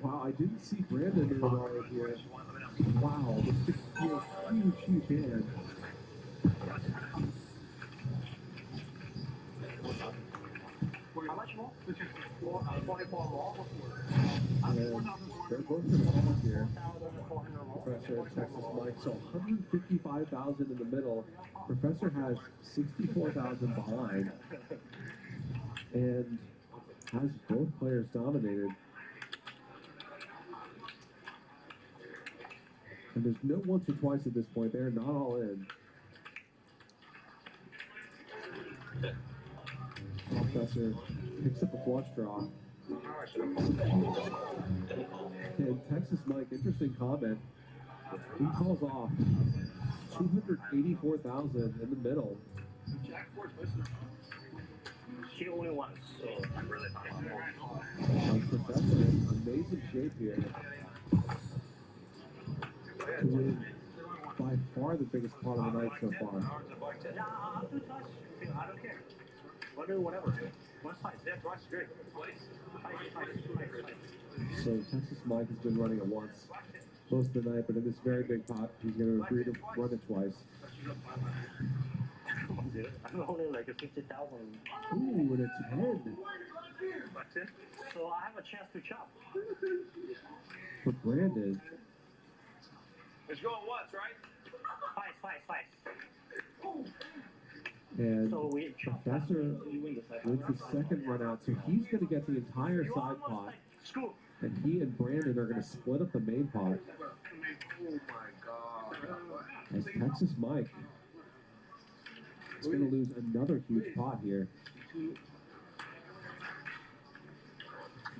Wow, I didn't see Brandon in the water here. Wow, this could be a huge, huge hand. How much more? 44 more? And they're both in the ball here. Professor and Texas Mike. So 155,000 in the middle. Professor has 64,000 behind. And has both players dominated. And there's no once or twice at this point. They're not all in. Professor picks up a flush draw. And Texas Mike, interesting comment. He calls off 284,000 in the middle. She only wants, so I'm really fine. Professor in amazing shape here. To win by far the biggest part of the night so far. Yeah, I'll do toss. I don't care. I'll do whatever. One size. Yeah, twice. Great. So Texas Mike has been running it once most of the night, but in this very big pot, he's going to agree to run it twice. I'm only like a 50,000. Ooh, and a 10 That's it. So I have a chance to chop. for Brandon. It's going once, right? Five. And So we chop. Professor You win the second. wins the second run out, so he's going to get the entire side pot, School. and he and Brandon are going to split up the main pot. Oh my God. As Texas Mike is going to lose another huge pot here.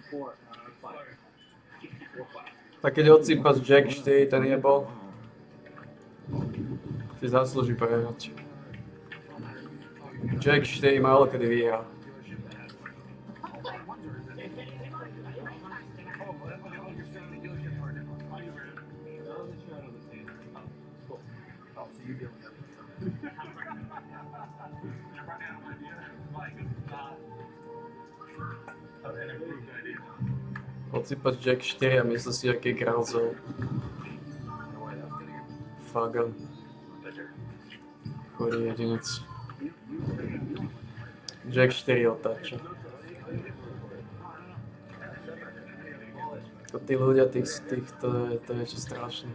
4, 5. Tak keď odsýpaš Jack 4, ten jebol, si zaslúži prehrať. Jack 4 málo kedy vyhrá. Odsýpaš Jack 4 a myslí si, aký král zol. Fagan. Chorý jedinec. Jack 4 otáča. To tí ľudia to je čo strašné.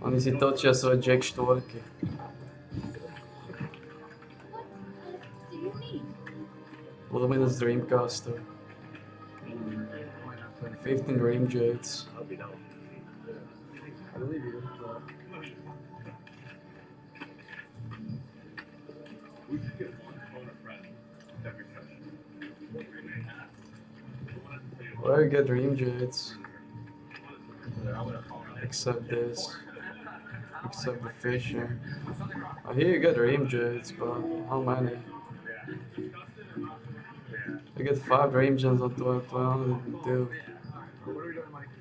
Oni si točia svoje Jack 4. Do you need? Luminous Dreamcaster. 15 Dream Jets. I believe you. We should get one phone a friend every session. Where you get Dream Jets? I would have phone Except this. Except the Fisher. I hear you get Dream Jets, but how many? You get 5 Dream Jets on 1202.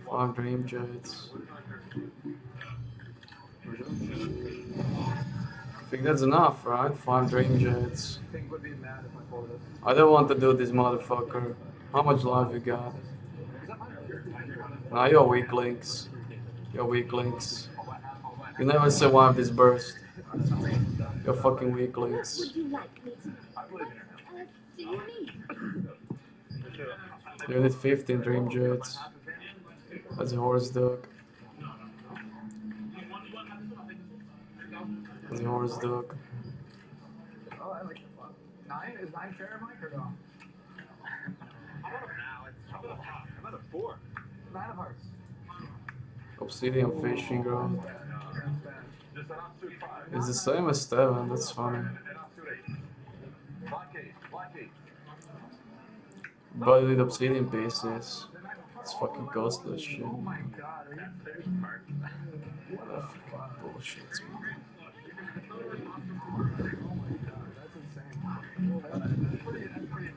5 Dream Jets. I think that's enough, right? 5 Dream Jets. I don't want to do this motherfucker. How much life you got? Nah, you're weaklings. You're weaklings. You never survive this burst. You're fucking What weaklings. would you like me to? Do you need? You need 15 Dream Jets. That's a horse dog. That's a horse dog. Oh, I like the fun. 9? Is 9 fair, Mike, or no? How about a 4? 9 of hearts. Obsidian Fishing Rod. It's the same as Steven, that's funny. But with obsidian pieces. It's fucking costless shit. Oh my god, are you serious, Mark? What a fucking bullshit, man. Oh my god, that's insane. That's pretty insane.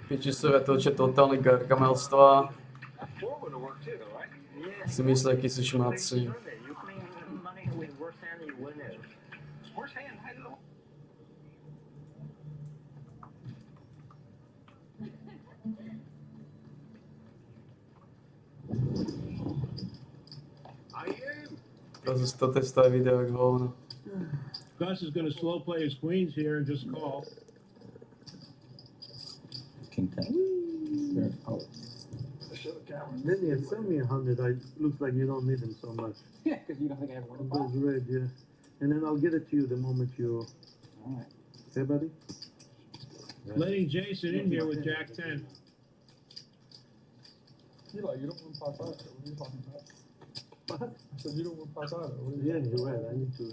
Pičisové toče totálny gargamelstva. Si myslí, aký si šmatci. To testuje video jak hovno. Gus is going to slow play his queens here and just call. King 10. Linear, send me 100. Looks like you don't need them so much. Yeah, because you don't think I have one to buy. Those red, yeah. And then I'll get it to you the moment you. Alright. Hey, buddy? Letting Jason in here with Jack 10. Eli, you don't want to pass out. What are you talking about? What? I said you don't want to pass out. What are you Yeah, talking you're about? right. I need to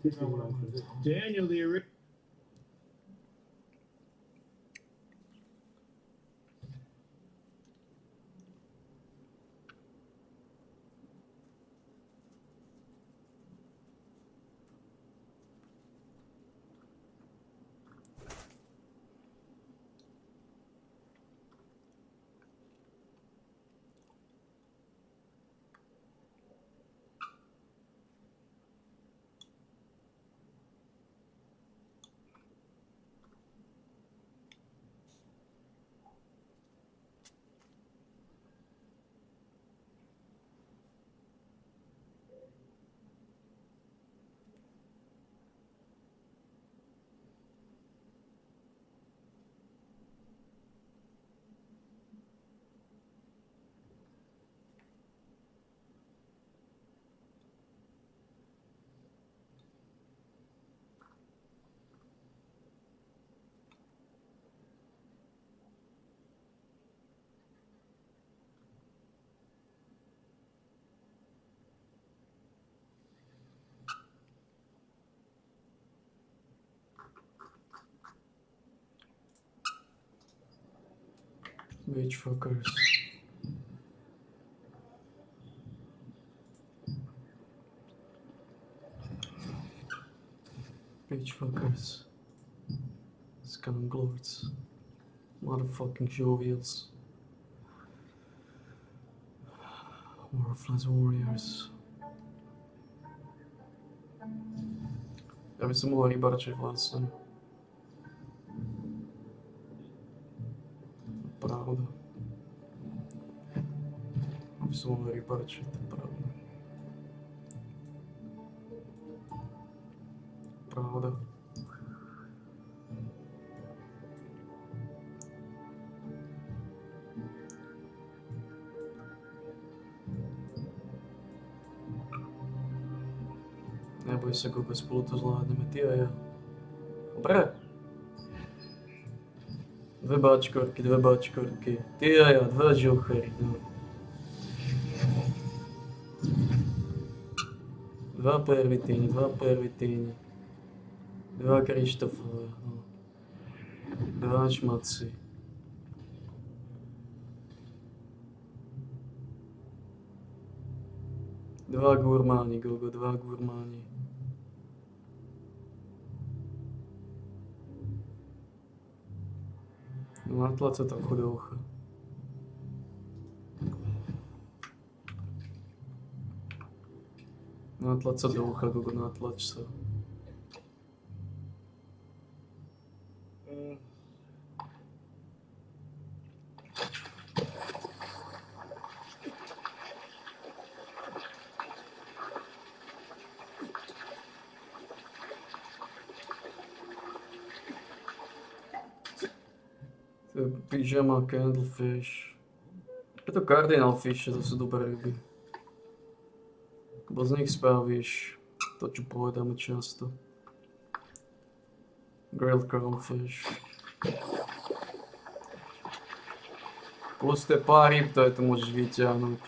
kiss you when I'm Daniel, the original. Bitch fuckers. Bitch fuckers. Skunglords. Motherfucking jovials. Worthless warriors. Ja by som mohol iba radšej vlastne. Pravda. som mohol rybarčiť, to je pravda. Pravda. Neboj sa, Gogo, spolu to zvládneme, ty a ja. Dobre. Dve bačkorky. Ty a ja, dva žuchery. No. Dva pervitíny. Dva Krištofové. No. Dva šmaci. Dva gurmáni, Gogo, dva gurmáni. No, natlač sa trochu do ucha. Natlač sa do ucha, Gogo, natlač sa. To je pyžama, candlefish. Je to cardinal fish, to sú dobré ryby. Lebo z nich spravíš to, čo povedáme často. Grilled crawfish. Plus tie pár ryb, to môžeš vyťahnuť.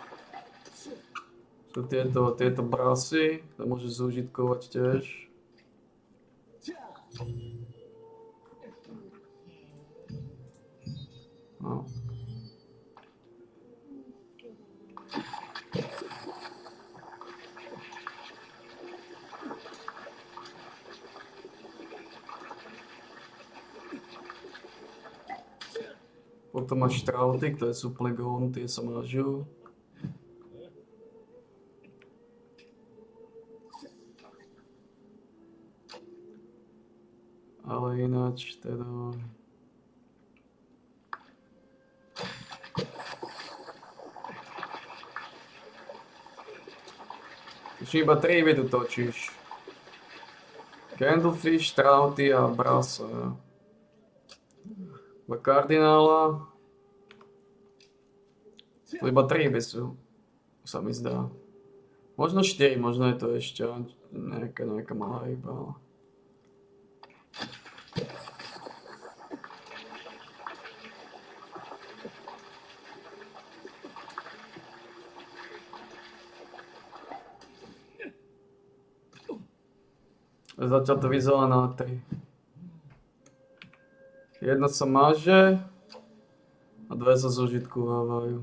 Sú tieto brasy, to môžeš zúžitkovať tiež. No. Potom máš trauty, ktoré sú úplne gone, tie sa mážu. Ale ináč teda... Už iba 3 ryby tu točíš. Candlefish, trauty a brasa. Dva kardinála. Iba 3 ryby sú. Sa mi zdá. Možno 4, možno je to ešte nejaká malá ryba. Zatiaľ to vyzerá na 3. Jedna sa máže a 2 sa zožitkovávajú.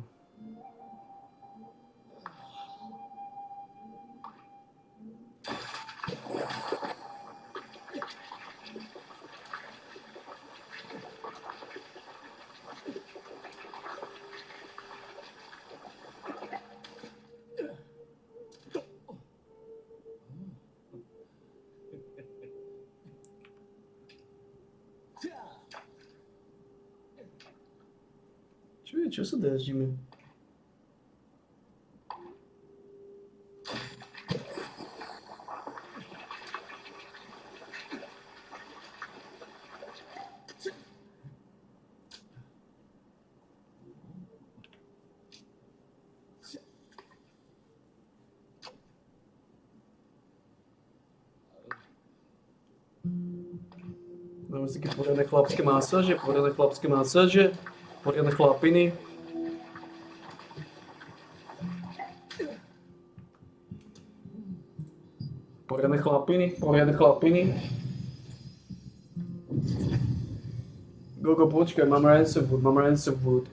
Čo sa držíme? Dáme si také poriadne chlapské masáže, poriadne chlapiny. Poriadne chlapiny. Gogo, počkaj, mám ransom wood.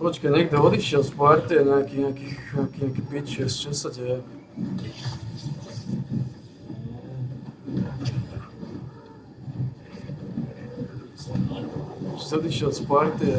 Počkaj, niekde odišiel z partie, nejaký bitches, čo sa deje? Čo odišiel z partie?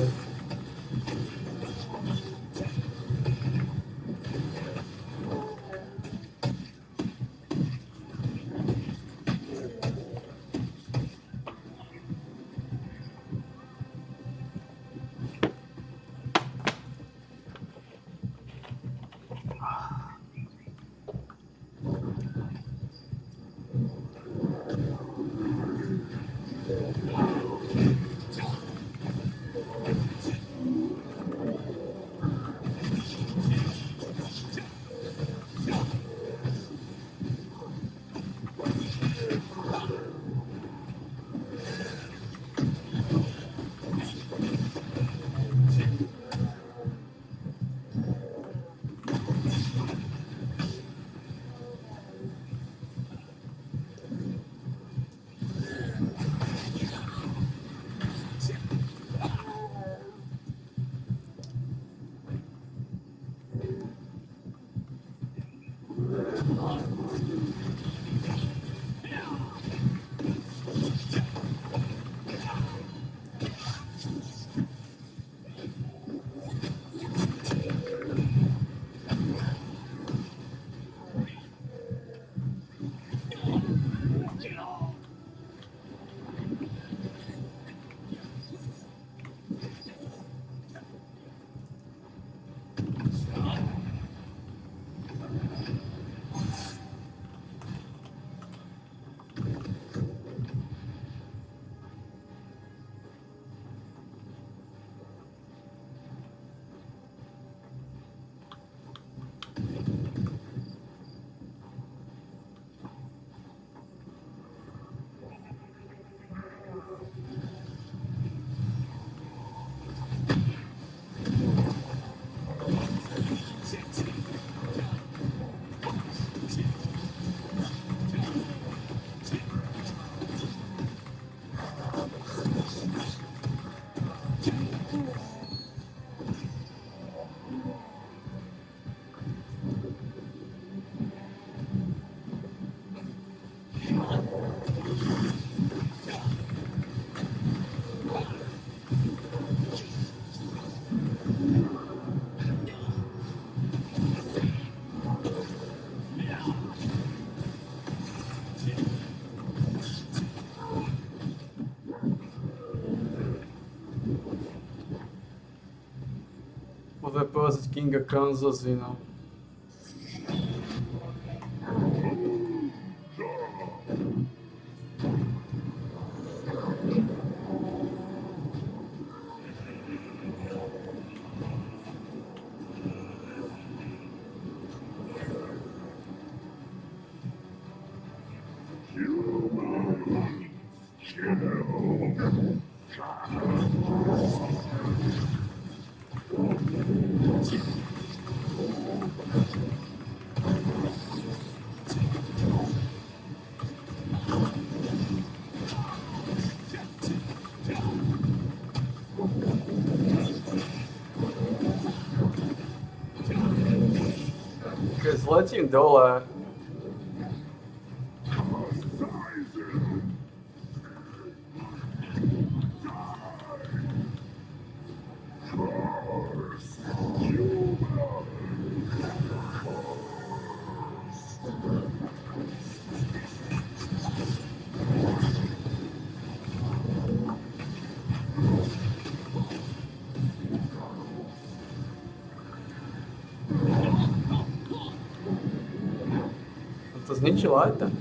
Vou deposit Kinga Kansas, you know. Zletím dole. To zničil aj tak.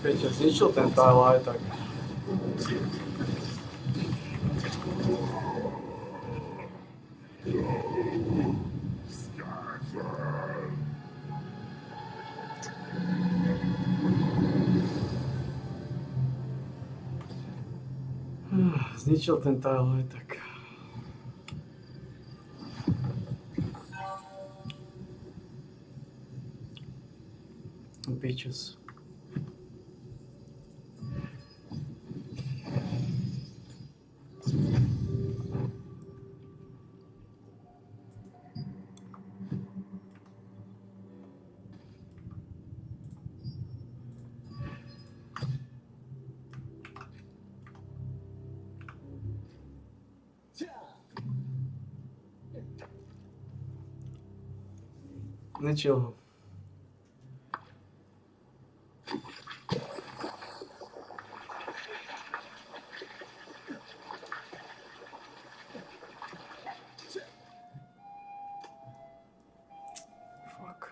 Peťa zničil ten tile aj tak. Zničil ten tile aj tak. Bitches. Zničil ho. Fuck.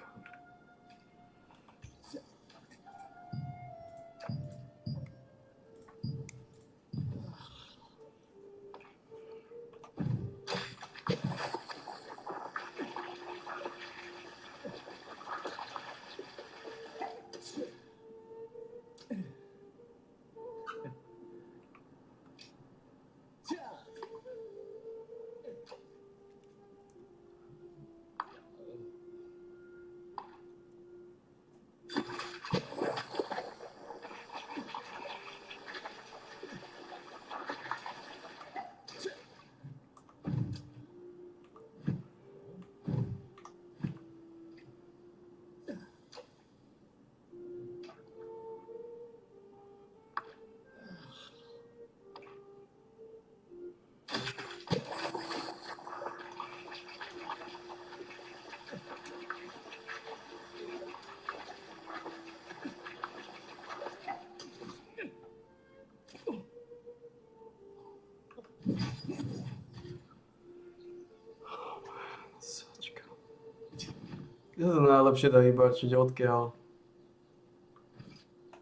Kde sa najlepšie dá vybačiť? Odkiaľ?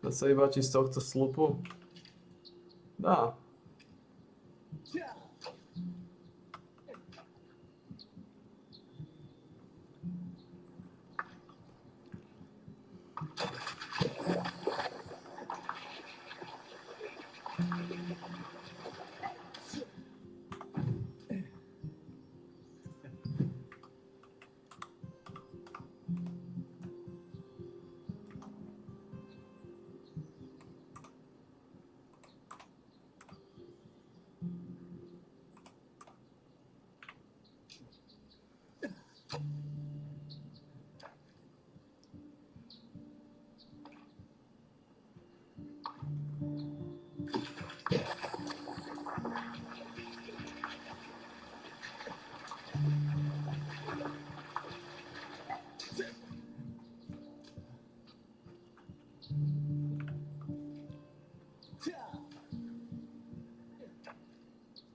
Dá sa vybačiť z tohto slupu? Dá.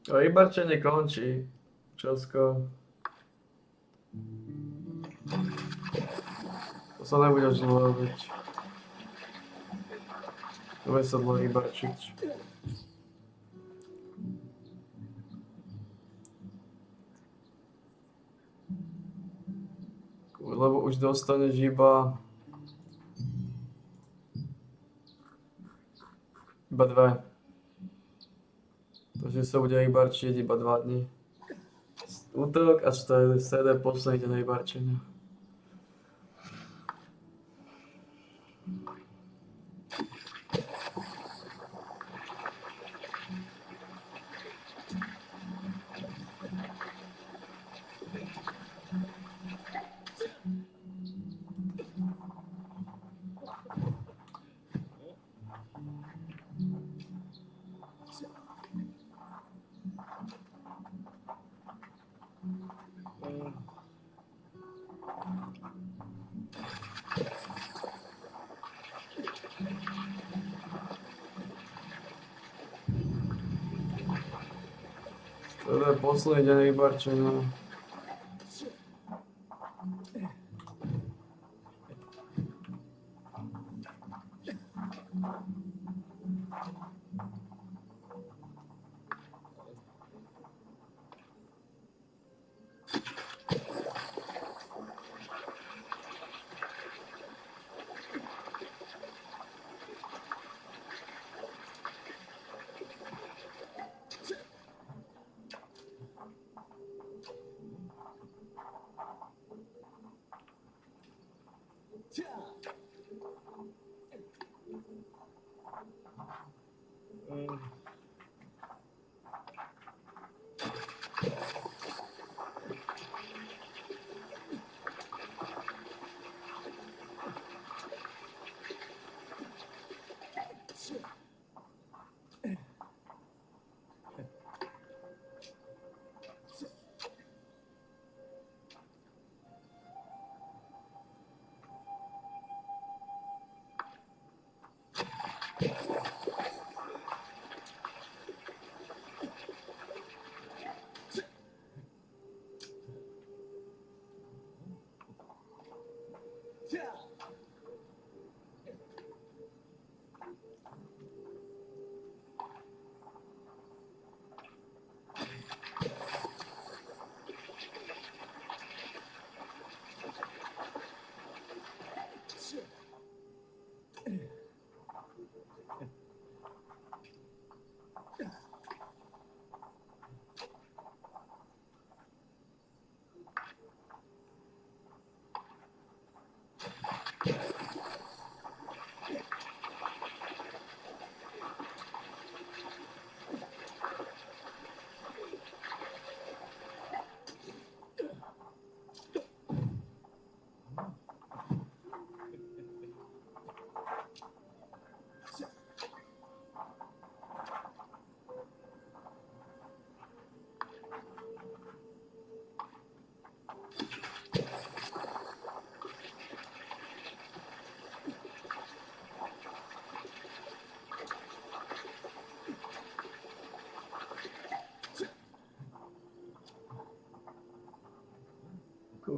A vybarčenie končí. Čosko. To sa nebude už dlho robiť. Bude sa dlho vybarčiť. Lebo už dostaneš iba dve. Takže sa bude vybarčiť iba 2 dní. Útorok a streda je posledný deň vybarčenia. To je posledný deň vybarčenia. Cool.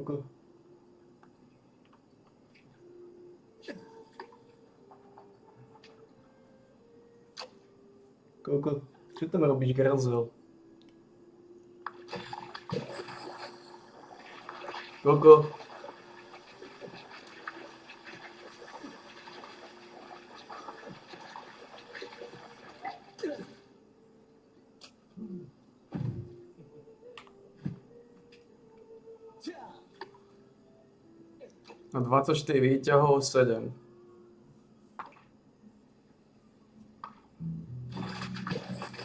Cool. Čo tam robíš, Grelzel? Koko. Na 24 výťahov 7.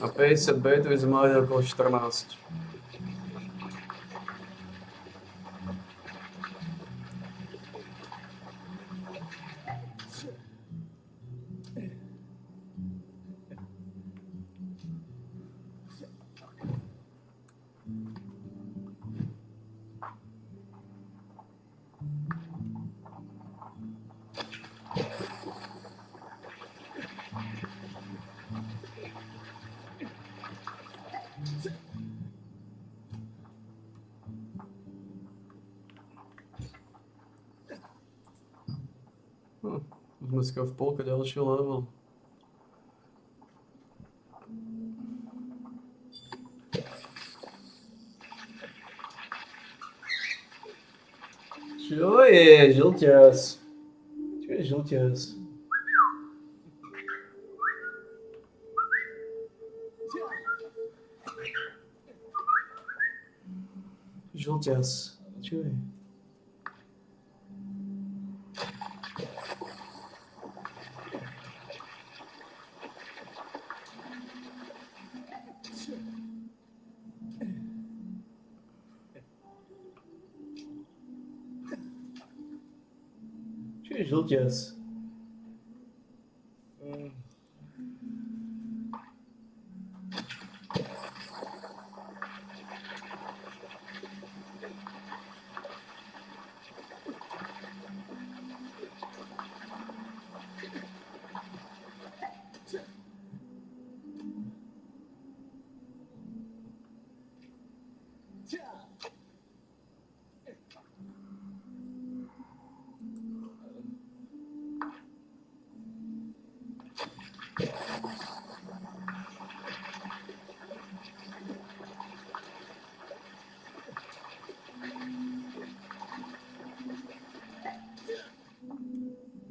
A 50 bejtov sme mali okolo 14. Dneska v polke ďalší level. Čo je, žlťas? Čo je žlťas? Žlťas. Čo je? Čo je žlťas?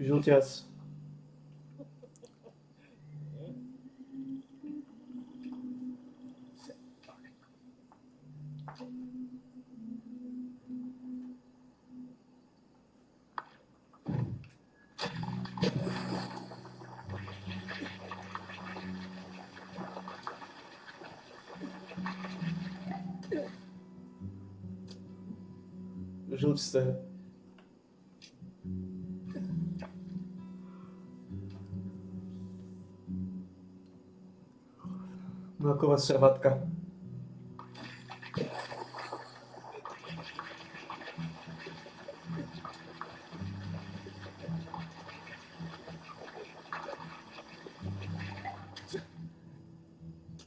Žlťas. Žlučce. Máková sravatka.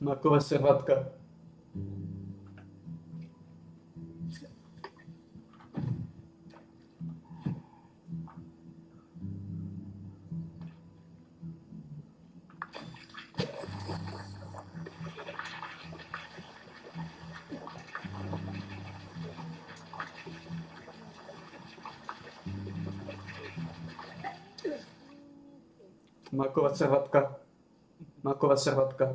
Máková sravatka. Máková srvatka. Máková srvatka.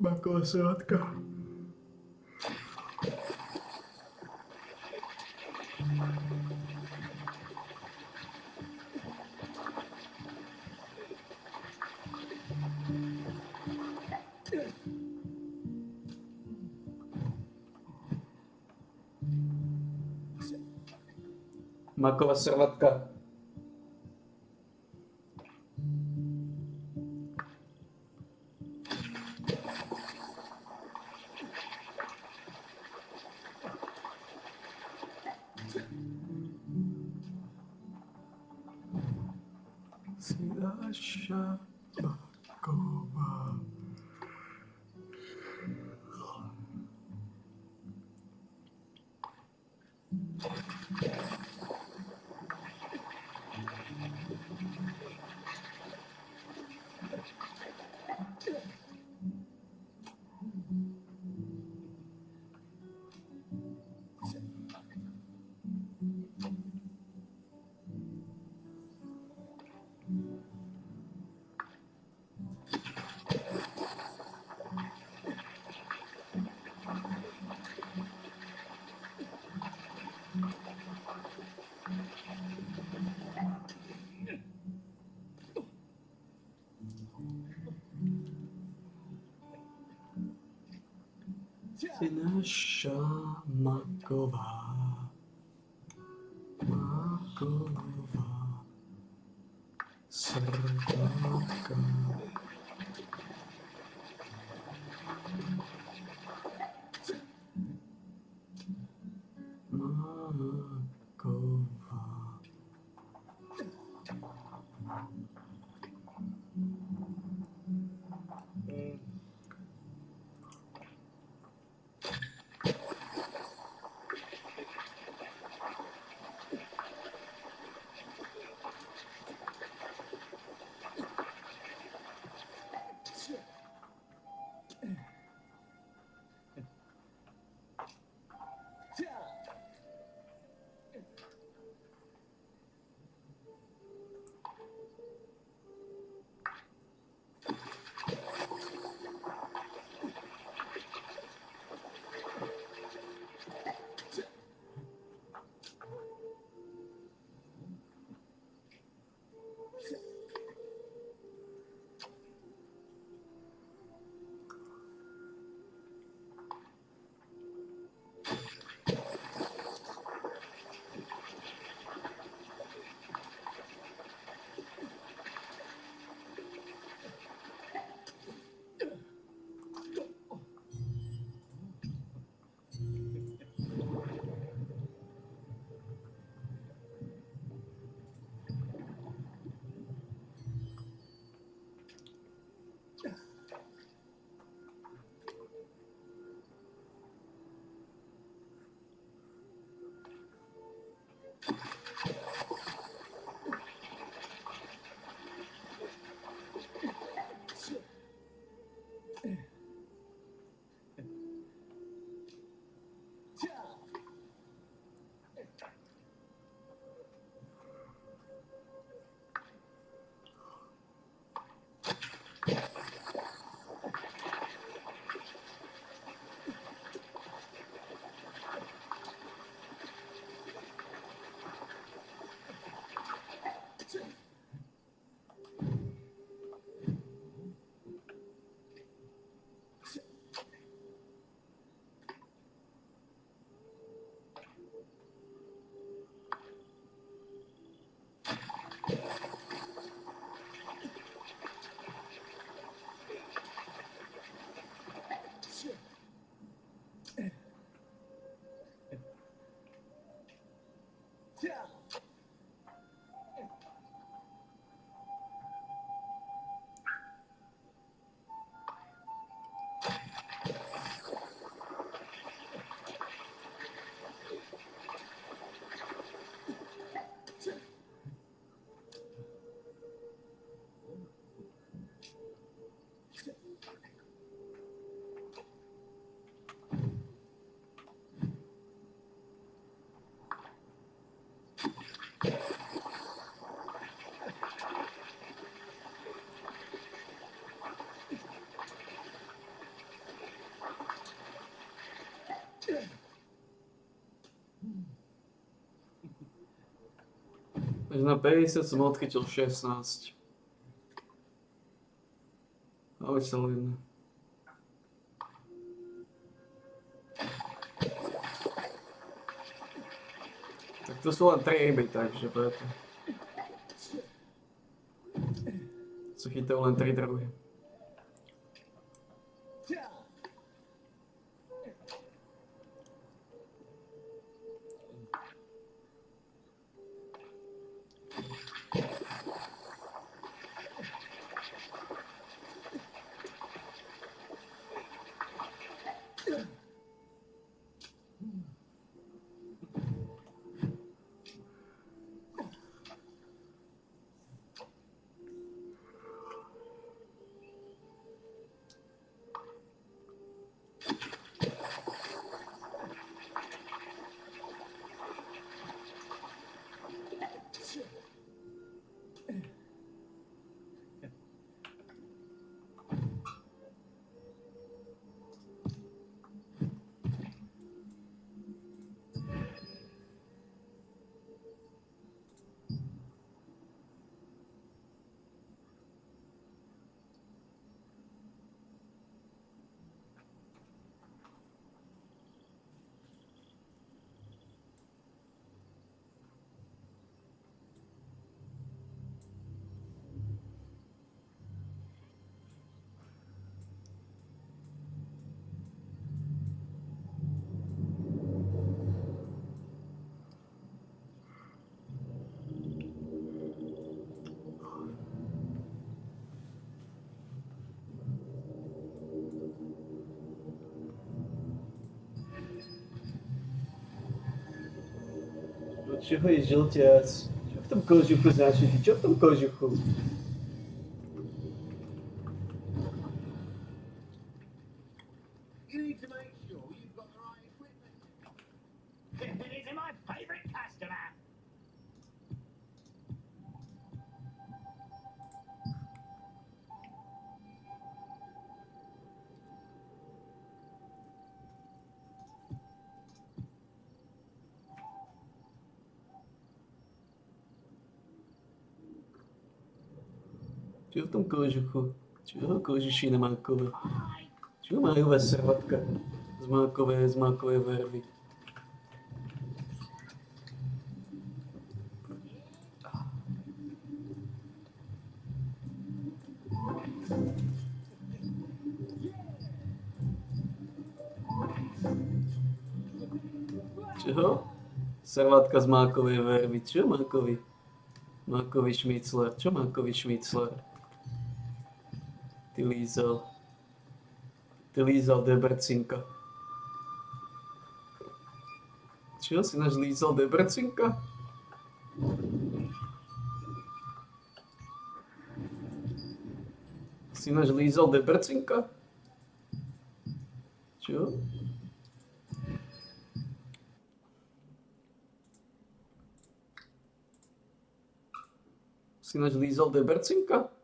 Máková srvatka. Máková srvatka. Si naša máková. Si naša máková. Máková srvatka. Máková. Takže na 50 som odchytil 16. A už sa len... Tak to sú len 3 ryby, takže preto. Sú chytajú len 3 druhy. Do čeho je žlťac? Čo v tom kožuchu zašitý? Čo v tom kožuchu? You need to make sure you've got the right equipment. These are my favourite customer. Čo v tom kožuchu? Čo kožuši na mákové? Čo majú vás srvatka z mákové vervy? Čoho? Servátka z mákovej vervy. Čo mákový? Mákový šmicler. Čo mákový šmicler? Ty lízal Debrcinka. Čo si náš lízal Debrcinka? Si náš lízal Debrcinka? Čo? Si náš lízal Debrcinka?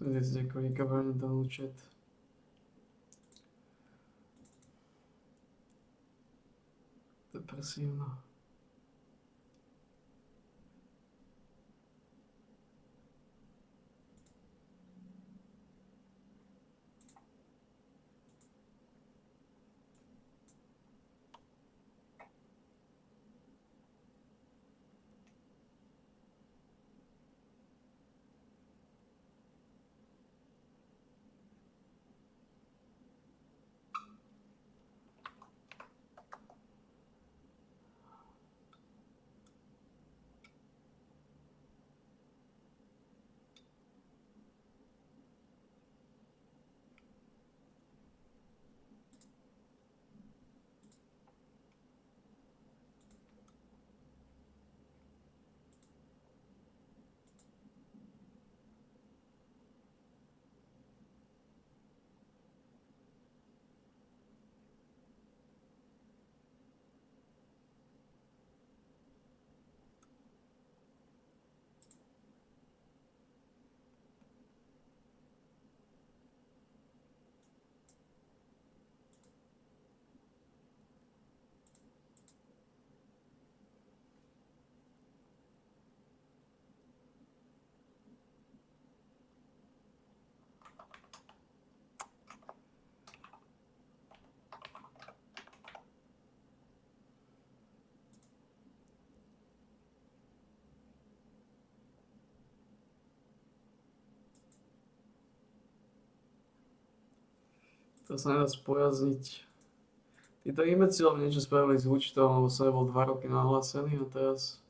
This is jako governmental chat. Depresívno. To sa nedá spojazniť. Títo imbecilov niečo spravili s účtom, lebo som nebol 2 roky nahlásený a teraz...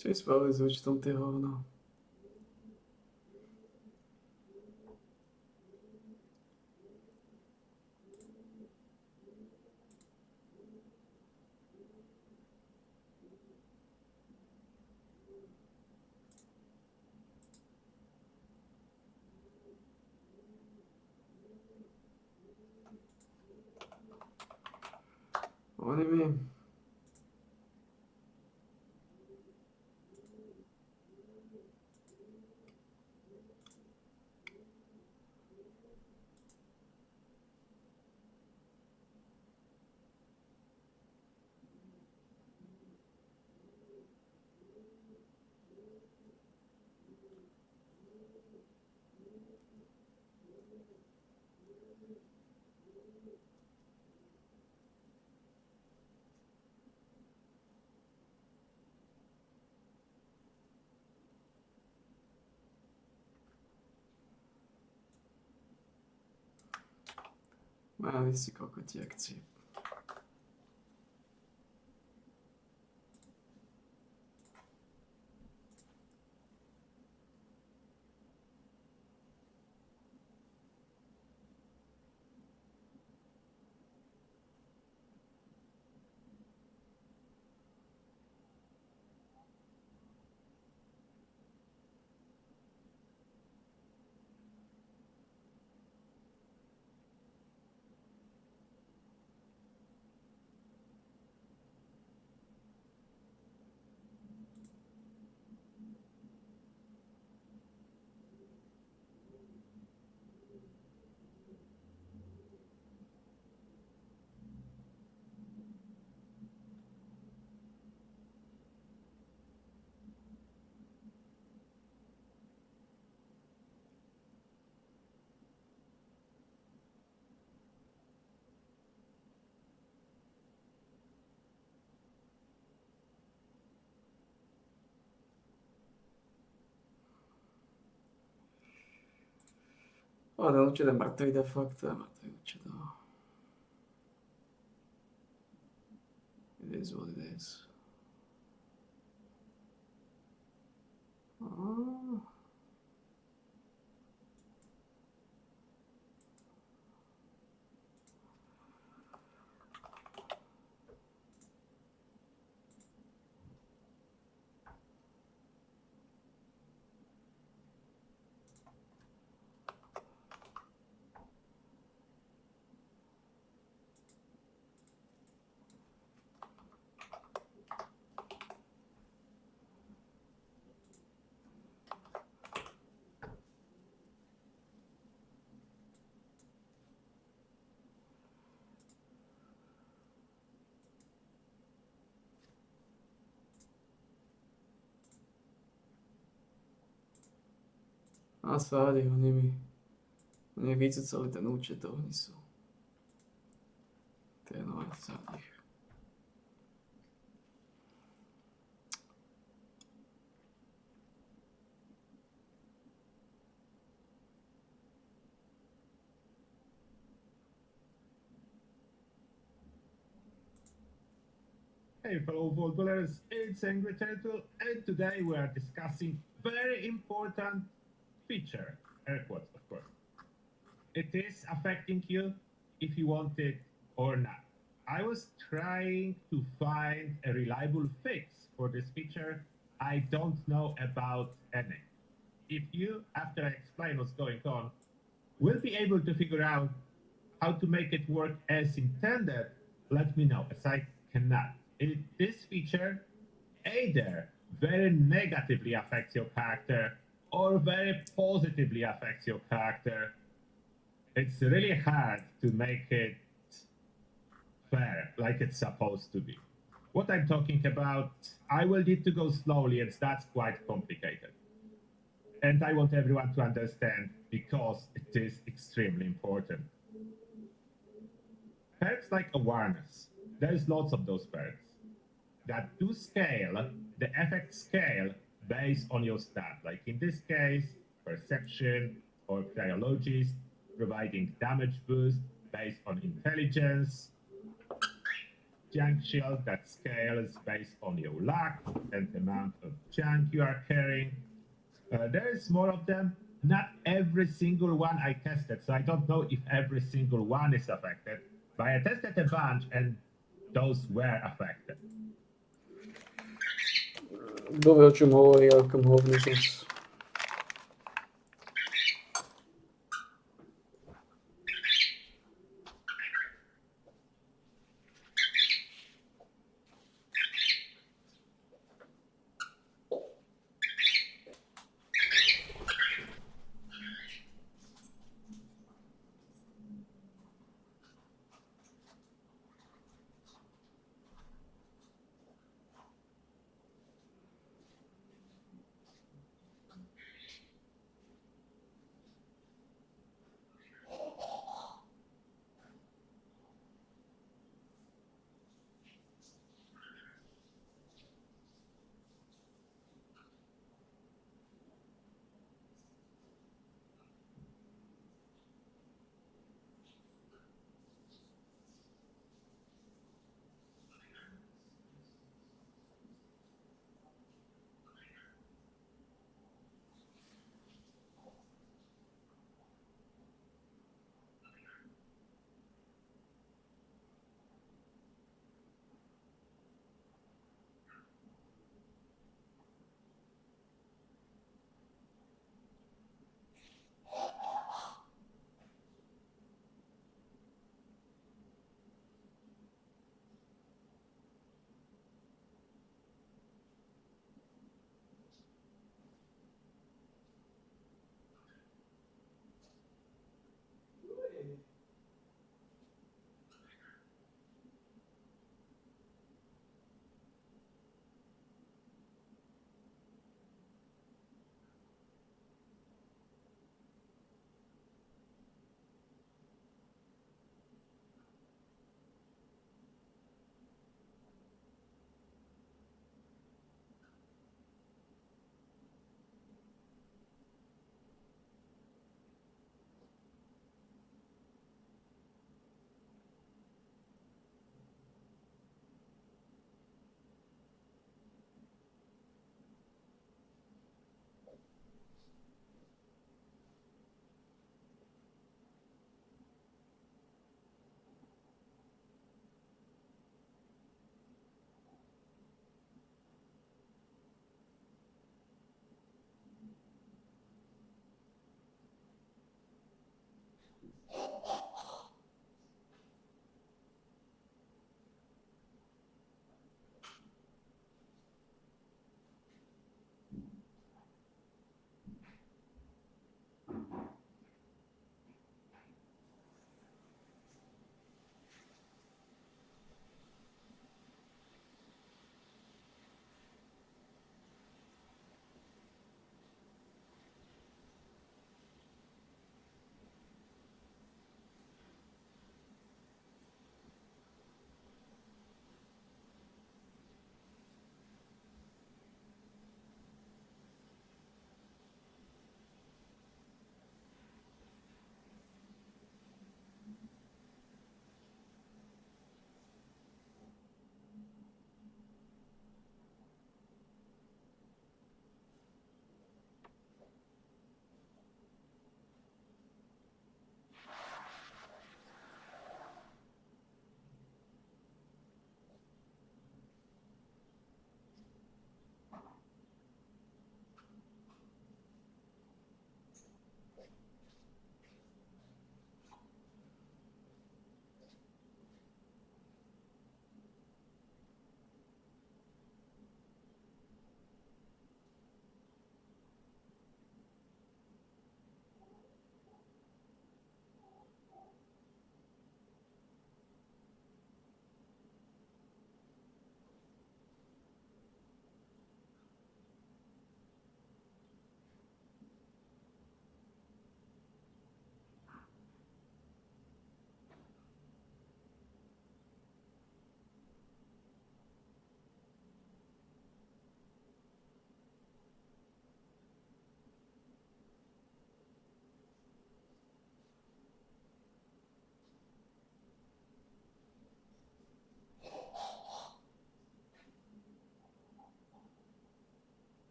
Čo je spravili s účtom tie hovno? Oni mi... Mali si kokoti akcie. O, ten účet je mrtvý de facto, je mrtvý účet, no. It is what it is. Oh. A sorry, oni vycucali ten účet, to oni sú. Trénovať sa od nich. Hey fellow footballers, it's Angry Turtle, and today we are discussing very important feature, air quotes of course. It is affecting you if you want it or not. I was trying to find a reliable fix for this feature. I don't know about any. If you, after I explain what's going on, will be able to figure out how to make it work as intended, let me know, as I cannot. This feature either very negatively affects your character or very positively affects your character. It's really hard to make it fair, like it's supposed to be. What I'm talking about, I will need to go slowly, and that's quite complicated. And I want everyone to understand because it is extremely important. Perks like awareness, there's lots of those perks that do scale the effect scale based on your stat. Like in this case, perception or cryologist, providing damage boost based on intelligence. Junk shield that scales based on your luck and the amount of junk you are carrying. There is more of them. Not every single one I tested, so I don't know if every single one is affected, but I tested a bunch and those were affected. Kto vie, o čom hovorí, akom hovnu zas.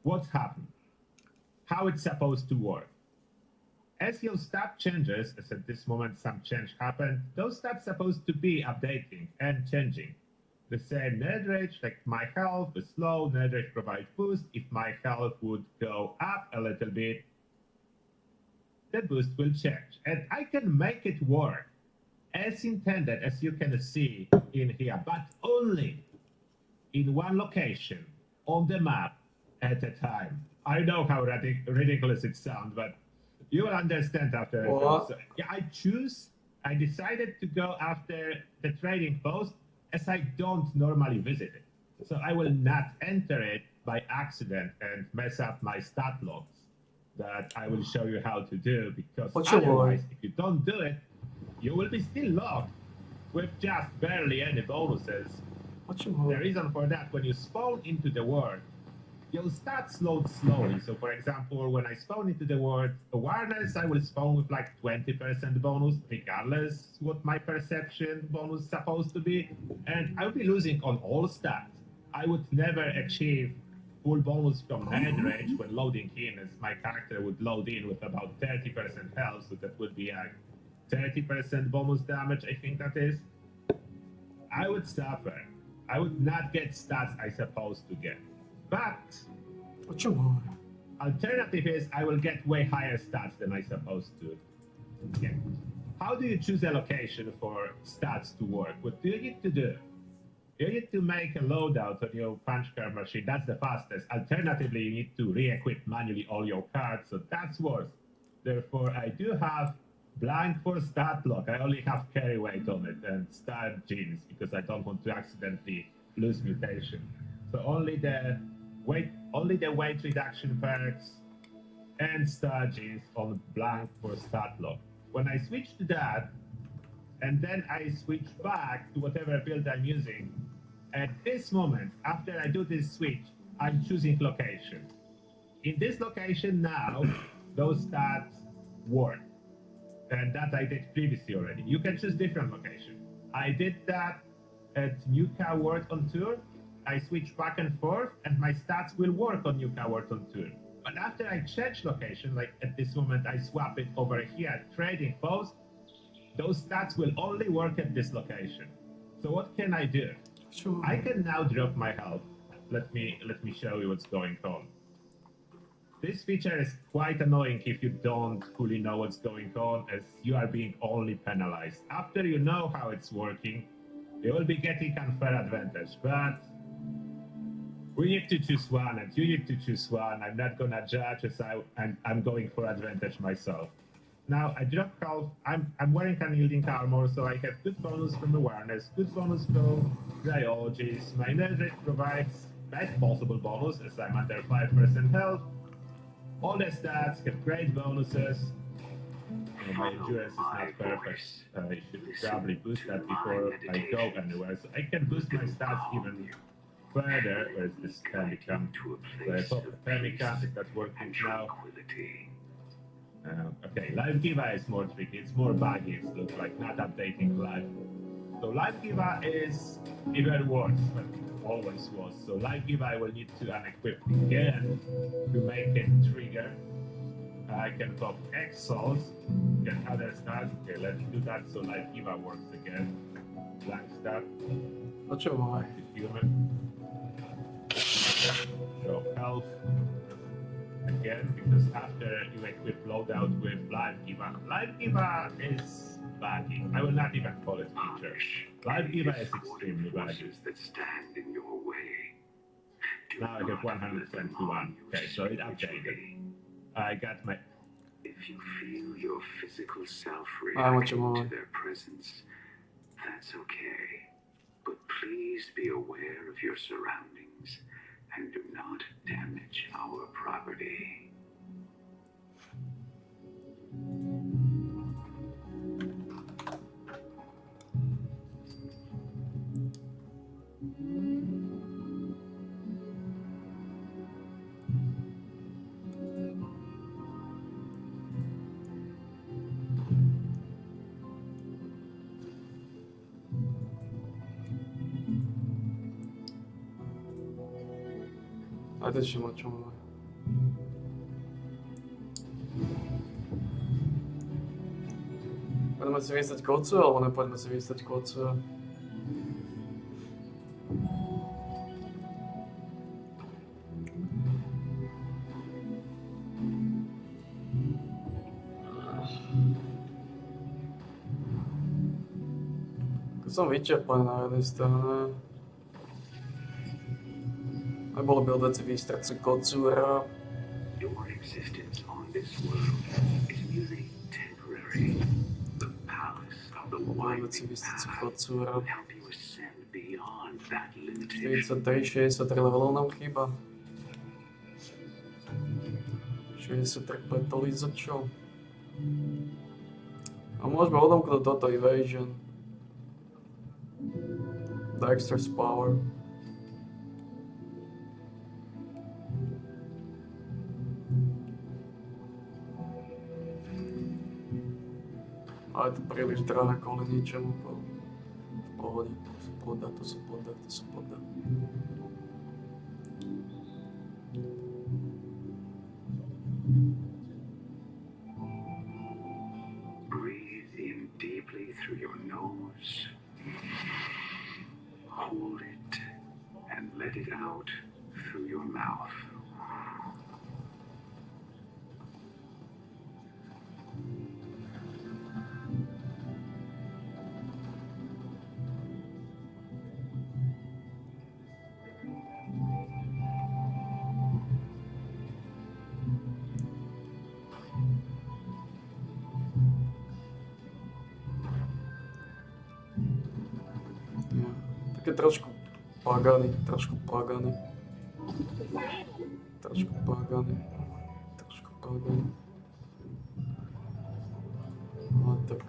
what's happened, how it's supposed to work. As your stat changes, as at this moment some change happened, those stats supposed to be updating and changing. The same nerd rage, like my health is low, nerd rage provides boost. If my health would go up a little bit, the boost will change. And I can make it work as intended, as you can see in here, but only in one location on the map at a time. I know how ridiculous it sounds, but you will understand after. What? So, yeah, I decided to go after the trading post as I don't normally visit it. So I will not enter it by accident and mess up my stat logs that I will show you how to do, because What's your otherwise, word? if you don't do it, you will be still logged with just barely any bonuses. What's your The word? reason for that, when you spawn into the world, your stats load slowly. So for example, when I spawn into the world awareness, I will spawn with like 20% bonus, regardless what my perception bonus is supposed to be. And I'll be losing on all stats. I would never achieve full bonus from head range when loading in, as my character would load in with about 30% health, so that would be a 30% bonus damage, I think that is. I would suffer. I would not get stats I supposed to get. But What's your word? alternative is I will get way higher stats than I supposed to get. How do you choose a location for stats to work? What do you need to do? You need to make a loadout on your punch card machine. That's the fastest. Alternatively, you need to re-equip manually all your cards, so that's worse. Therefore, I do have blind for stat block. I only have carry weight on it and star genes because I don't want to accidentally lose mutation. So only the weight reduction perks and star genes on blank for stat lock. When I switch to that, and then I switch back to whatever build I'm using, at this moment, after I do this switch, I'm choosing location. In this location now, those stats work. And that I did previously already. You can choose different location. I did that at Nuka World on Tour. I switch back and forth, and my stats will work on Nuka World on Tour. But after I change location, like at this moment I swap it over here at Trading Post, those stats will only work at this location. So what can I do? Sure. I can now drop my health. Let me show you what's going on. This feature is quite annoying if you don't fully know what's going on, as you are being only penalized. After you know how it's working, you will be getting unfair advantage, but we need to choose one, and you need to choose one. I'm not gonna judge, as I'm going for advantage myself. Now, I drop health. I'm wearing unyielding armor, so I have good bonus from awareness, good bonus from biologies. My nerd rate provides best possible bonus, as I'm under 5% health. All the stats have great bonuses. My endurance is not perfect. I should probably boost that before I go anywhere. So I can boost my stats even further. Where's this Pemmican? So I pop the Pemmican. Is that working now? Okay, Life Giver is more tricky. It's more buggy. It looks like not updating life. So Life Giver is even worse, but always was. So Life Giver I will need to unequip again to make it trigger. I can pop X-Souls, get other stars. Okay, let's do that so Life Giver works again. Blank star. What's your word? Human. Show health. Again, because after you equip loadout with Life Giver is buggy. I will not even call it feature. Life Giver is extremely buggy. That stand in your way. Now I have 121. Okay, so it updated. I got my... If you feel your physical self I want you reacting more. to their presence, that's okay. But please be aware of your surroundings and do not damage our property. I did too much on Poďme si vystať kocu, alebo nepoďme si vystať kocu? Som vyčerpaný na jednej strane. Nebolo by od veci vystrať si kocúra. Your existence on this world is merely temporary. The palace of the Nebolo od veci winding vystrať si path kocúra. will help you ascend beyond that limitation. 43, 63 levelov nám chýba. 63 petolí za čo? A môžeme odomknúť toto evasion. Dexter's power. Ale to príliš drahé kvôli ničemu. V pohode, to sa podá, to sa podá, to sa podá. Breathe in deeply through your nose. Hold it and let it out through your mouth. Také trošku pagany, trošku pagany. Trošku pagany. Trošku pagany. No tak.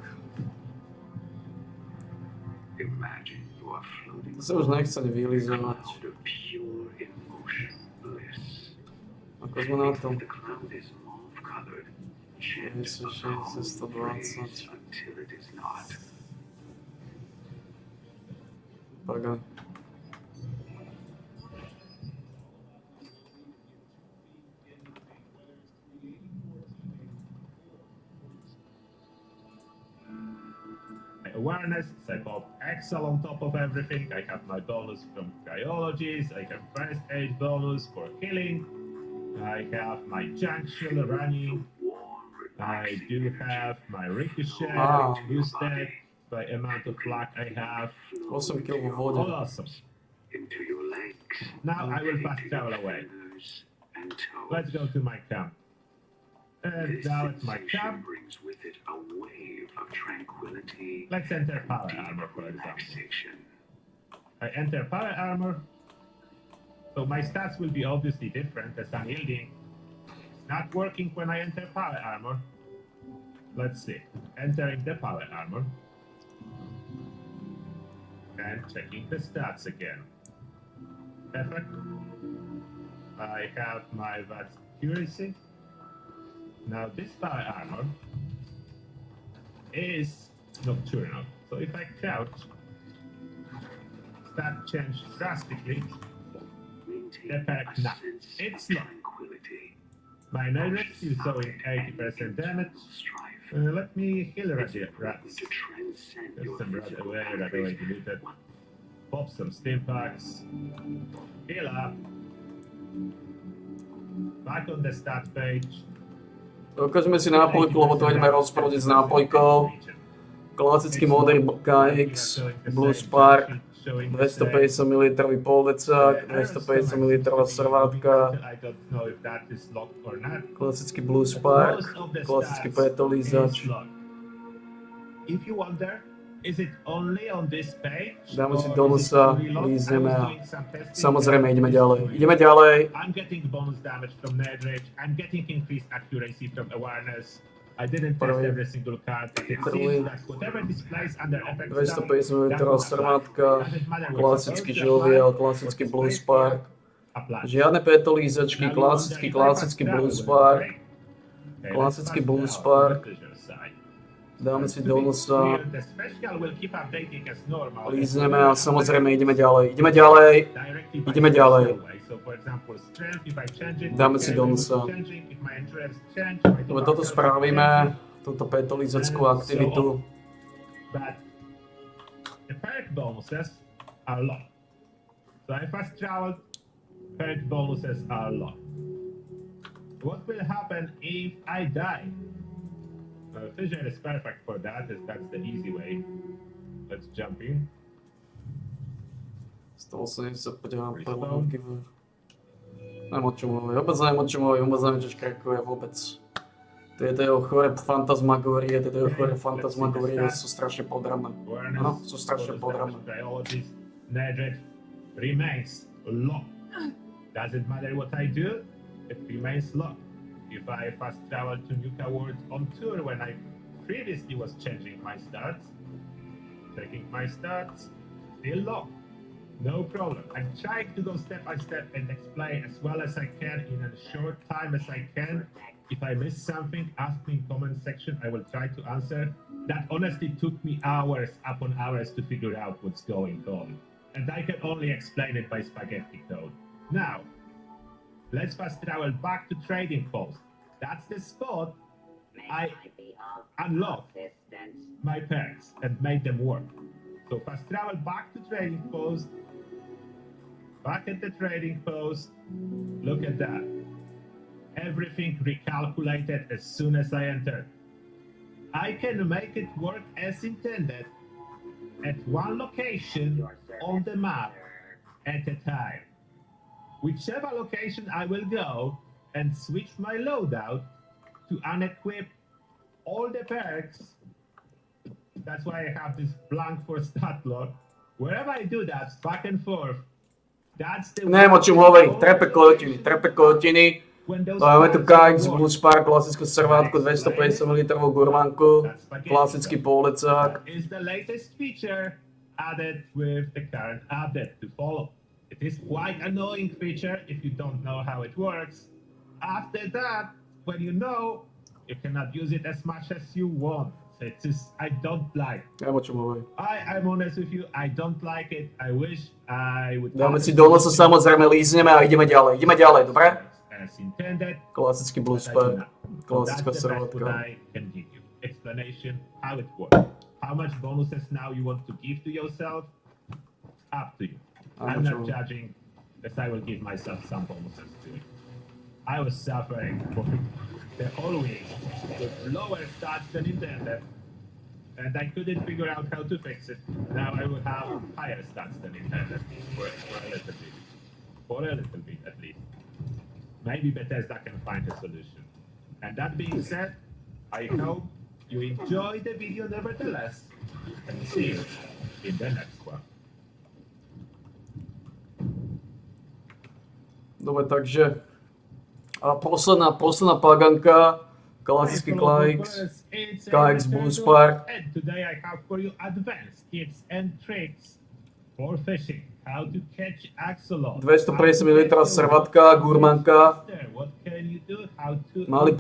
Imagine you are floating To sa už nechce vylizovať. out of pure emotion bliss. Ako sme na tom? The cloud is mauve colored. Chant 66, a calm 120. praise until it is not. Pagany. Awareness, so I got Excel on top of everything. I have my bonus from Cryologies. I have first aid bonus for healing. I have my junction running. I do have my ricochet Wow. boosted by amount of luck I have. 8 kg vo All vode. awesome. Into your legs. Now I will fast travel away. Fingers and toes. Let's go to my camp. And This now at my sensation camp, brings with it a wave of tranquility let's enter power deep armor, for example. relaxation. I enter power armor. So my stats will be obviously different as I'm yielding. It's not working when I enter power armor. Let's see. Entering the power armor. And checking the stats again. Perfect. I have my VAT accuracy. Now this power armor is nocturnal. So if I crouch, stat change drastically. Maintain The perk a now. sense It's of locked. tranquility. My Nidrix is showing 80% damage. Strife. Let me heal radiant rats. To transcend Get your some rat physical away, rat away deleted. Pop some stim packs. Heal up. Back on the stat page. Ukážeme si nápojku, lebo to ideme rozprodiť s nápojkou. Klasický modrý KX, Blue Spark, 250 ml pol decák, 250 ml servátka, I don't know if that is locked or not. klasický Blue Spark, Most of the klasický stats petolízač. is locked. If you wonder, is it only on this page? Dáme si or do is it nosa, fully locked? lízneme I a was doing some testing. samozrejme ideme ďalej. Ideme ďalej. I'm getting bonus damage from Nidrich. I'm getting increased accuracy from awareness. I didn't test Prvý. every single card, but it Prvý. seems that whatever displays under effect 250 ml servátka, klasický Jovial, klasický Blue Spark. Žiadne petolízačky, klasický Blue Spark. Klasický Blue Spark. Dáme si do nosa, The special will keep updating as normal. lízneme a samozrejme ideme ďalej. Ideme ďalej, Directly by ideme ďalej. special way. So for example, strength, if I change it, Dáme si do carry nosa. was changing, if my interests change, my Dobre, toto tobacco spravíme, changes, túto petolizeckú aktivitu. but the perk bonuses are locked. So if I travel, perk bonuses are locked. What will happen if I die? Fissure is perfect for that, as that's the easy way. Let's jump in. 180 podívám prvovky. Neviem o čom hovorí, vôbec neviem čo škrekuje, vôbec. Tieto jeho chore fantasmagórie sú strašne podramné. Áno, sú strašne podramné. Priorities, Nedred remains locked. Doesn't matter what I do, it remains locked. If I fast travel to Nuka World on tour when I previously was changing my starts, taking my starts, still locked. No problem. I'm trying to go step by step and explain as well as I can in a short time as I can. If I miss something, ask me in comment section. I will try to answer. That honestly took me hours upon hours to figure out what's going on. And I can only explain it by spaghetti code. Now, let's fast travel back to Trading Post. That's the spot I unlocked my perks and made them work. So fast travel back to Trading Post. Back at the Trading Post. Look at that. Everything recalculated as soon as I entered. I can make it work as intended at one location on the map at a time. Whichever location I will go and switch my loadout to unequip all the perks. That's why I have this blank for stat log. Wherever I do that, back and forth, that's the... Neviem o čom hovorí, trepe kotiny. Máme tu KX Blue Spark, klasickú servátku, 250 ml gurmanku, klasický polecák. Is the latest feature added with the current update to follow. It is quite annoying feature if you don't know how it works. After that, when you know, you cannot use it as much as you want. So it's just, I don't like. Neviem o čom hovorí. I'm honest with you, I don't like it. I wish I would... Dáme si do nosa, samozrejme lízneme a ideme ďalej. Ideme ďalej, dobre? As intended. Klasický Blue Spark, klasická servátka. Explanation how it works. How much bonuses now you want to give to yourself? Up to you. I'm not judging, as I will give myself some bonuses too. I was suffering for the whole week with lower stats than intended, and I couldn't figure out how to fix it. Now I will have higher stats than intended for a little bit. For a little bit at least. Maybe Bethesda can find a solution. And that being said, I hope you enjoy the video nevertheless, and see you in the next one. Dobre, takže a posledná paganka, klasický KX Blue Spark. And today I have for you advanced tips and tricks for fishing. How to catch axolotl. 250 ml servátka, gurmanka. What can you do? How to... Malý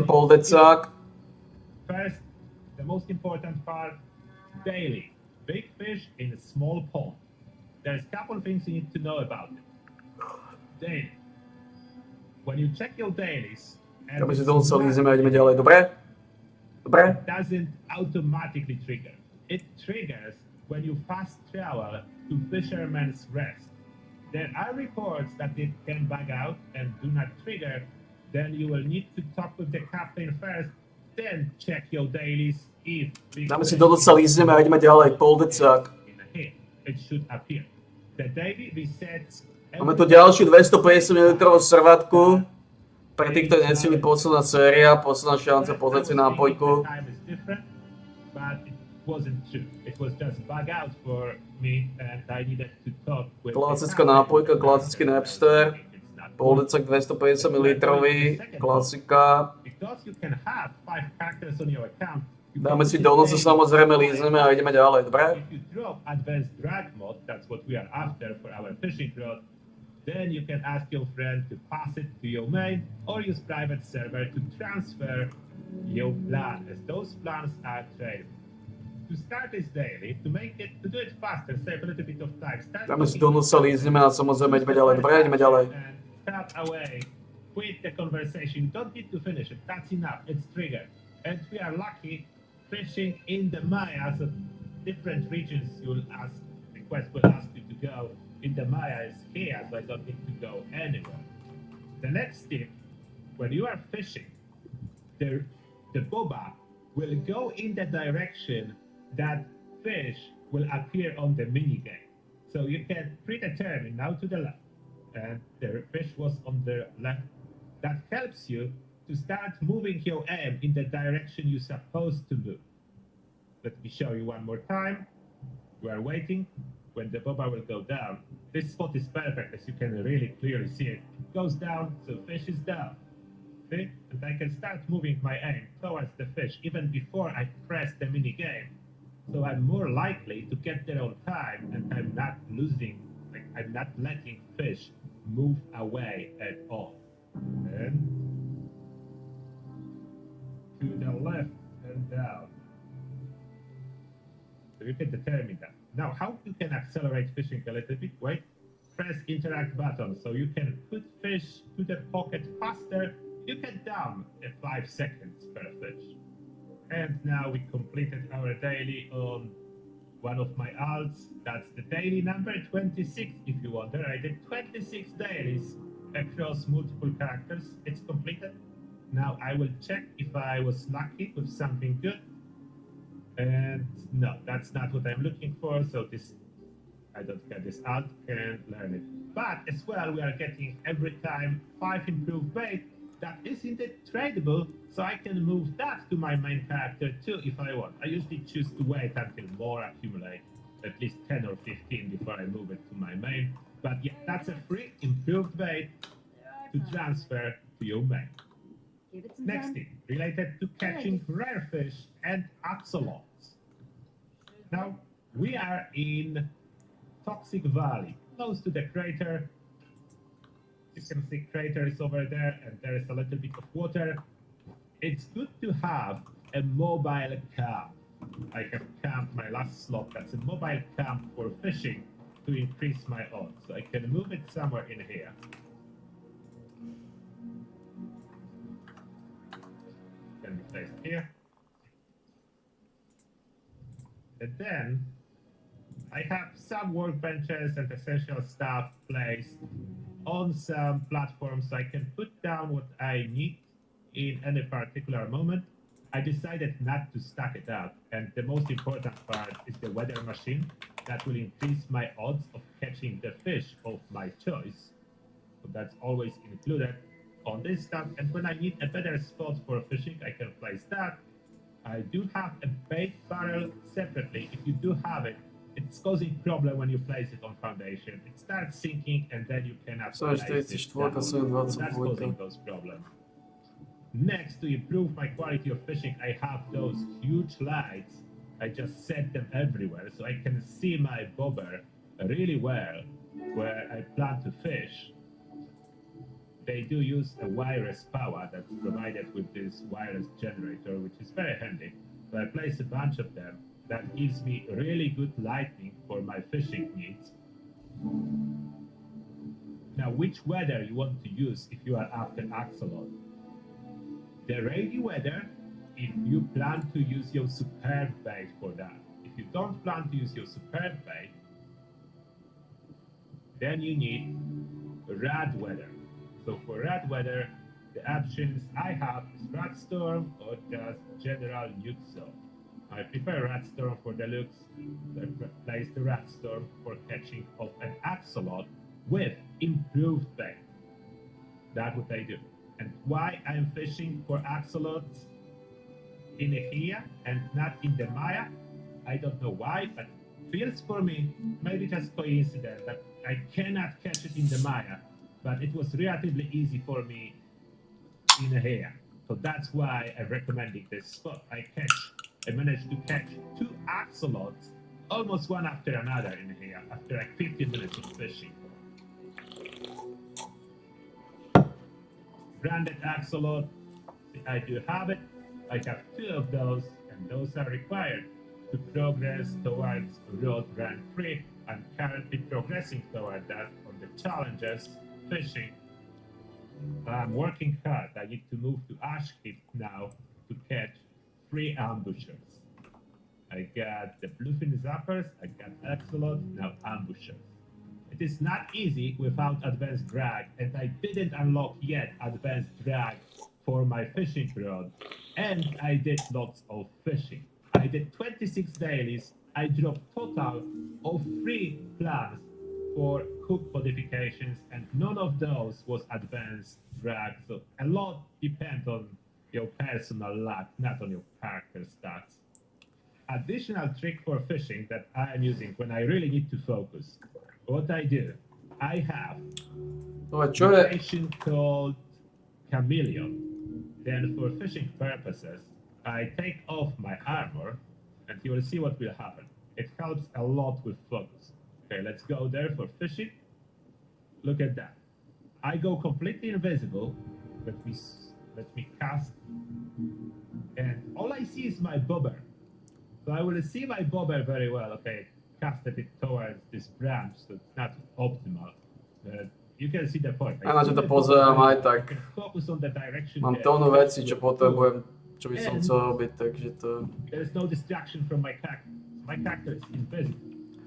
poldecák. First, the most important part, daily. Big fish in a small pond. There's a couple of things you need to know about it. Daily. When you check your dailies, and Aby si to lízeme a ideme ďalej, dobre? Dobre? it doesn't automatically trigger. It triggers when you fast travel to Fisherman's Rest. There are reports that it can bug out and do not trigger. Then you will need to talk with the captain first, then check your dailies if... Dáme si do nosa, lízneme a ideme ďalej, poldecák. It should appear. The daily resets... Máme tu ďalšiu 250 ml servátku. Pre tých, ktorí necili posledná séria, posledná šanca pozrieť si nápojku. Klasická nápojka, klasický Napster. Poldecák 250 ml, klasika. Dáme si do nosa, samozrejme lízneme a ideme ďalej, dobre? Then you can ask your friend to pass it to your main or use private server to transfer your plan, as those plans are tradable. To start this daily, to do it faster, save a little bit of time. Dáme si dolnú sa lízneme a samozrejme ideme ďalej. Dobre, ideme ďalej. And cut away. Quit the conversation. You don't need to finish it. That's enough. It's triggered. And we are lucky fishing in the Maya, so different regions you'll ask, the quest will ask you to go. In the Maya is here, so I don't need to go anywhere. The next tip, when you are fishing, the boba will go in the direction that fish will appear on the minigame. So you can predetermine now to the left, and the fish was on the left. That helps you to start moving your aim in the direction you're supposed to move. Let me show you one more time. We are waiting. When the boba will go down, this spot is perfect, as you can really clearly see it. It goes down, so fish is down. See? And I can start moving my aim towards the fish even before I press the mini game. So I'm more likely to get there on time, and I'm not I'm not letting fish move away at all. And to the left and down. So you can determine that. Now, how you can accelerate fishing a little bit? Wait, press interact button, so you can put fish to the pocket faster. You can down 5 seconds per fish. And now we completed our daily on one of my alts. That's the daily number 26, if you wonder. I did 26 dailies across multiple characters. It's completed. Now I will check if I was lucky with something good. And no, that's not what I'm looking for. So this, I don't get this alt, can learn it. But as well, we are getting every time 5 improved bait. That is indeed tradable, so I can move that to my main character too if I want. I usually choose to wait until more accumulate, at least 10 or 15 before I move it to my main. But yeah, that's a free improved bait to transfer to your main. Next thing, related to catching rare fish and axolotls. Now, we are in Toxic Valley, close to the crater. You can see crater is over there, and there is a little bit of water. It's good to have a mobile camp. I have camped my last slot. That's a mobile camp for fishing to increase my odds. So I can move it somewhere in here. Can be placed here. And then I have some workbenches and essential stuff placed on some platforms, so I can put down what I need in any particular moment. I decided not to stack it up, and the most important part is the weather machine that will increase my odds of catching the fish of my choice. So that's always included on this stuff, and when I need a better spot for fishing, I can place that. I do have a bait barrel separately. If you do have it, it's causing problem when you place it on foundation. It starts sinking, and then you cannot place it down. So that's causing those problems. Next, to improve my quality of fishing, I have those huge lights. I just set them everywhere, so I can see my bobber really well where I plan to fish. They do use a wireless power that's provided with this wireless generator, which is very handy. So I place a bunch of them. That gives me really good lighting for my fishing needs. Now, which weather you want to use if you are after axolotl? The rainy weather, if you plan to use your superb bait for that. If you don't plan to use your superb bait, then you need rad weather. So for rad weather, the options I have is Radstorm or just general nuke zone. I prefer Radstorm for the looks. I place the Radstorm for catching of an axolotl with improved bait. That's what I do. And why I'm fishing for axolotls in here and not in the Maya, I don't know why, but feels for me, maybe just coincidence that I cannot catch it in the Maya, but it was relatively easy for me in here. So that's why I'm recommending this spot. I managed to catch 2 axolotls, almost one after another in here, after like 15 minutes of fishing. branded axolot. I do have it. I have 2 of those, and those are required to progress towards Road Rank 3. I'm currently progressing toward that on the challenges, fishing. I'm working hard. I need to move to Ashkeep now to catch 3 ambushers. I got the bluefin zappers, I got axolot, now ambushers. It is not easy without advanced drag, and I didn't unlock yet advanced drag for my fishing rod, and I did lots of fishing. I did 26 dailies. I dropped total of 3 plans for hook modifications, and none of those was advanced drag. So a lot depends on your personal luck, not on your character stats. Additional trick for fishing that I am using when I really need to focus. What I do, I have mutation called Chameleon. Then for fishing purposes, I take off my armor, and you will see what will happen. It helps a lot with focus. Okay, let's go there for fishing. Look at that. I go completely invisible. Let me cast, and all I see is my bobber. So I will see my bobber very well. Okay, casted it towards this branch, so it's not optimal. You can see the point. Ja na to pozerám aj tak. Mám tónu veci, čo potrebujem, čo by som chcel robiť, takže to... There's no distraction from my character. My character is invisible.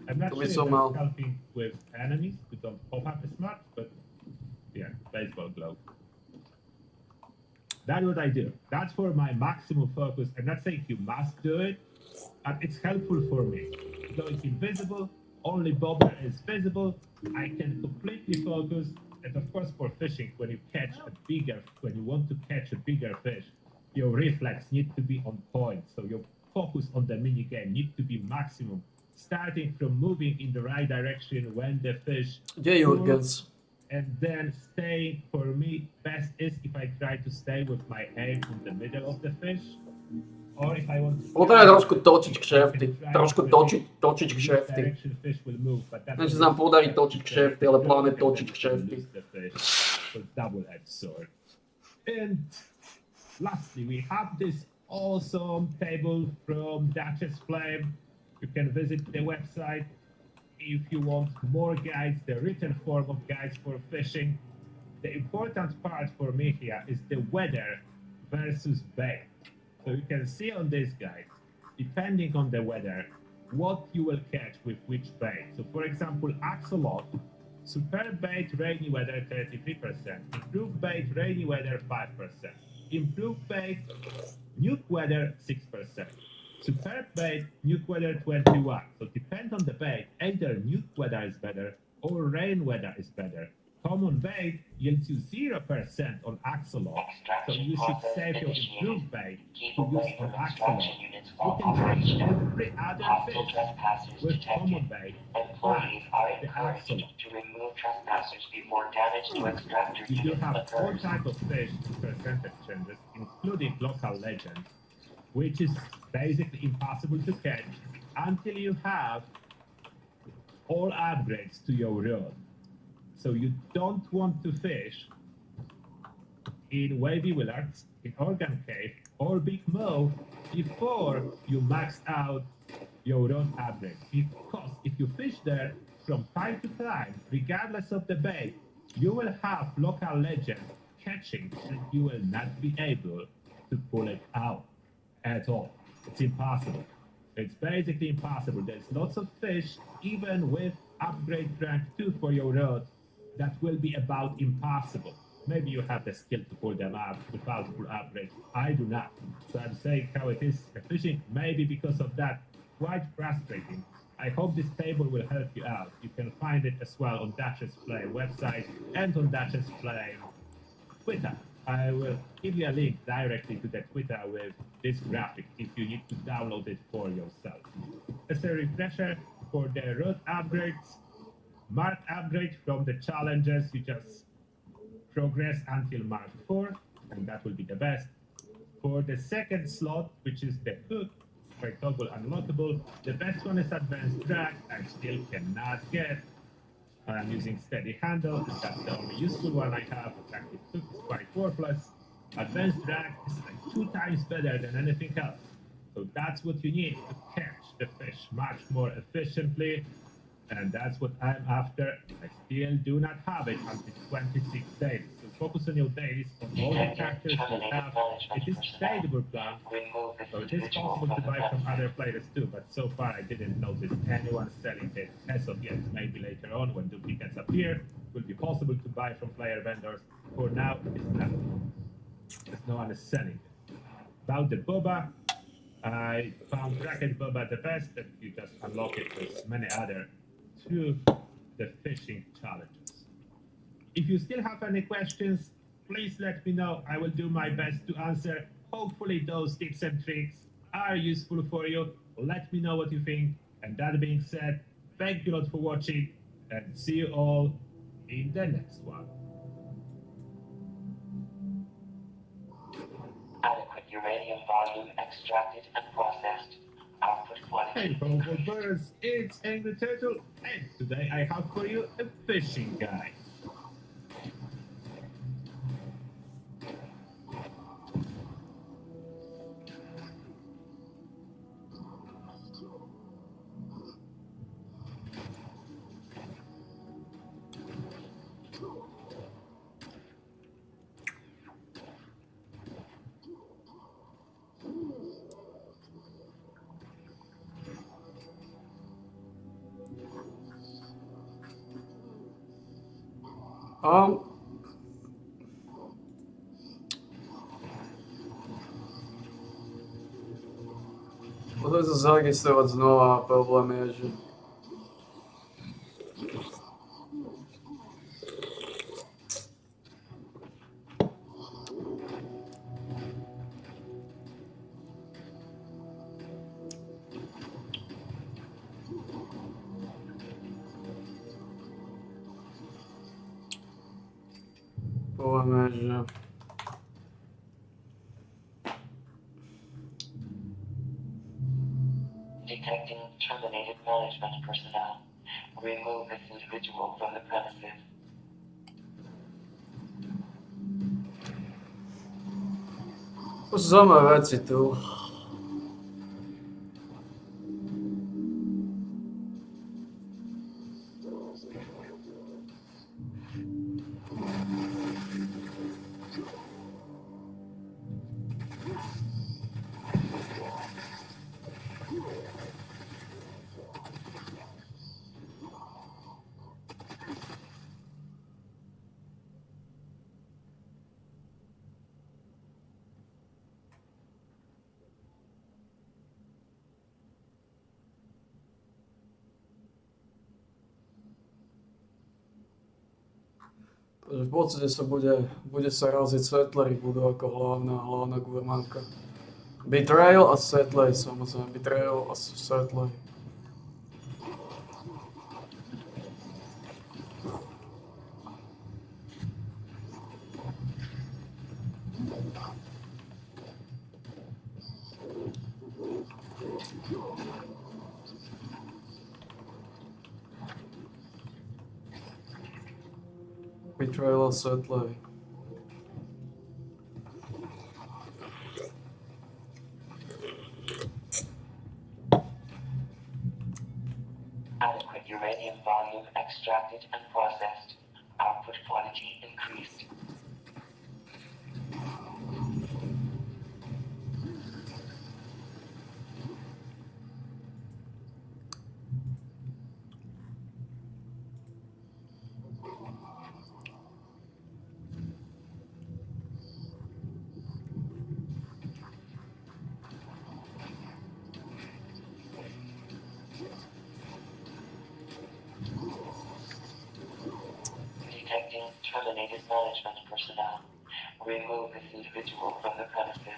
I'm not To sure by if som I'm mal. helping with enemies who don't pop up as much, but yeah, baseball glove. That's what I do. That's for my maximum focus. I'm not saying you must do it, but it's helpful for me. Going invisible, only bobber is visible. I can completely focus. And of course, for fishing, when you want to catch a bigger fish, your reflex needs to be on point. So your focus on the mini game needs to be maximum. Starting from moving in the right direction when the fish moves, and then stay, for me, best is if I try to stay with my aim in the middle of the fish. Or if I want to... Potrebujem trošku točiť kšefty. Trošku točiť kšefty. Neviem, či sa nám podarí točiť kšefty, ale pláne točiť kšefty. Double-edged sword. And lastly, we have this awesome table from Duchess Flame. You can visit the website if you want more guides, the written form of guides for fishing. The important part for me here is the weather versus bait. So you can see on this guide, depending on the weather, what you will catch with which bait. So for example, axolot, superb bait, rainy weather 33%, improved bait, rainy weather 5%, improved bait, nuke weather 6%, superb bait, nuke weather 21%. So depend on the bait, either nuke weather is better or rain weather is better. Common bait yields you 0% on axolot, so you should save your improved bait to use on axolot. You can catch every other fish with common bait, but the axolot. You do have all types of fish with percentage changes, including local legends, which is basically impossible to catch until you have all upgrades to your rod. So you don't want to fish in Wavy Willards, in Organ Cave, or Big Mo before you max out your rod upgrade. Because if you fish there from time to time, regardless of the bait, you will have local legend catching and you will not be able to pull it out at all. It's impossible. It's basically impossible. There's lots of fish, even with upgrade rank 2 for your rod, that will be about impossible. Maybe you have the skill to pull them up without full upgrade. I do not. So I'm saying how it is fishing. Maybe because of that, quite frustrating. I hope this table will help you out. You can find it as well on Duchess Flame website and on Duchess Flame Twitter. I will give you a link directly to the Twitter with this graphic if you need to download it for yourself. As a refresher for the rod upgrades, Mark upgrade from the challenges, you just progress until Mark 4, and that will be the best. For the second slot, which is the hook, by toggle unlockable, the best one is advanced drag. I still cannot get. I'm using steady handle. That's the only useful one I have. Active hook is quite 4 plus advanced drag is like 2 times better than anything else. So that's what you need to catch the fish much more efficiently, and that's what I'm after. I still do not have it until 26 days. So focus on your days, on all the characters you have. It is a tradable plan, so it is possible to buy from other players too, but so far I didn't notice anyone selling it as of yet. Maybe later on when duplicates appear, it will be possible to buy from player vendors. For now, it's not. Because no one is selling it. About the boba, I found Racket Boba the best, and you just unlock it with many other through the fishing challenges. If you still have any questions, please let me know. I will do my best to answer. Hopefully those tips and tricks are useful for you. Let me know what you think. And that being said, thank you a lot for watching, and see you all in the next one. Adequate uranium volume extracted and processed. Output quality. Hey, powerful birds, it's Angry Turtle, and today I have for you a fishing guide. Možno sa zaregistrovať znova, problém je, že Detecting terminated management personnel. Remove this individual from the premises. to sú zaujímavé veci tu. Takže v podstate sa bude sa raziť Settlery, budú ako hlavná gurmanka. Betrayal a Settler, samozrejme. Betrayal a Settler. Betrayal a Settler. Adequate uranium volume extracted and processed. Output quality increased. Detecting terminated management personnel. Remove this individual from the premises.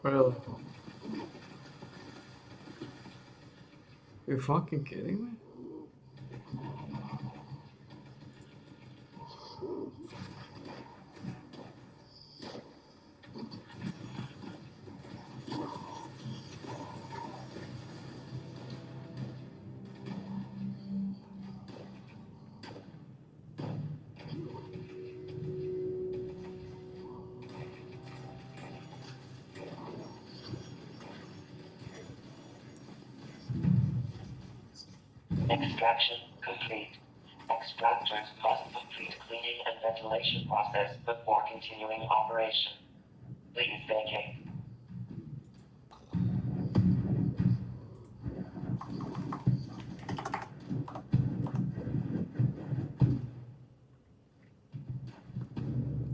Really? You're fucking kidding me? Extraction complete. Extractors must complete cleaning and ventilation process before continuing operation. Please vacate.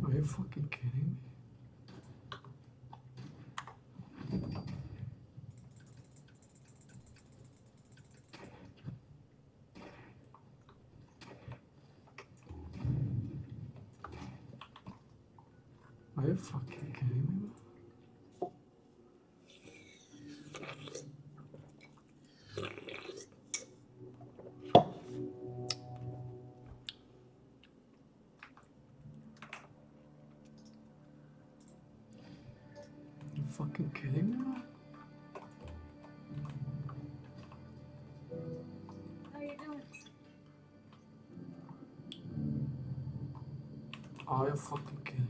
Are you fucking kidding me? Are you fucking kidding me? You fucking kidding me, man? How you doing? Are you fucking kidding me?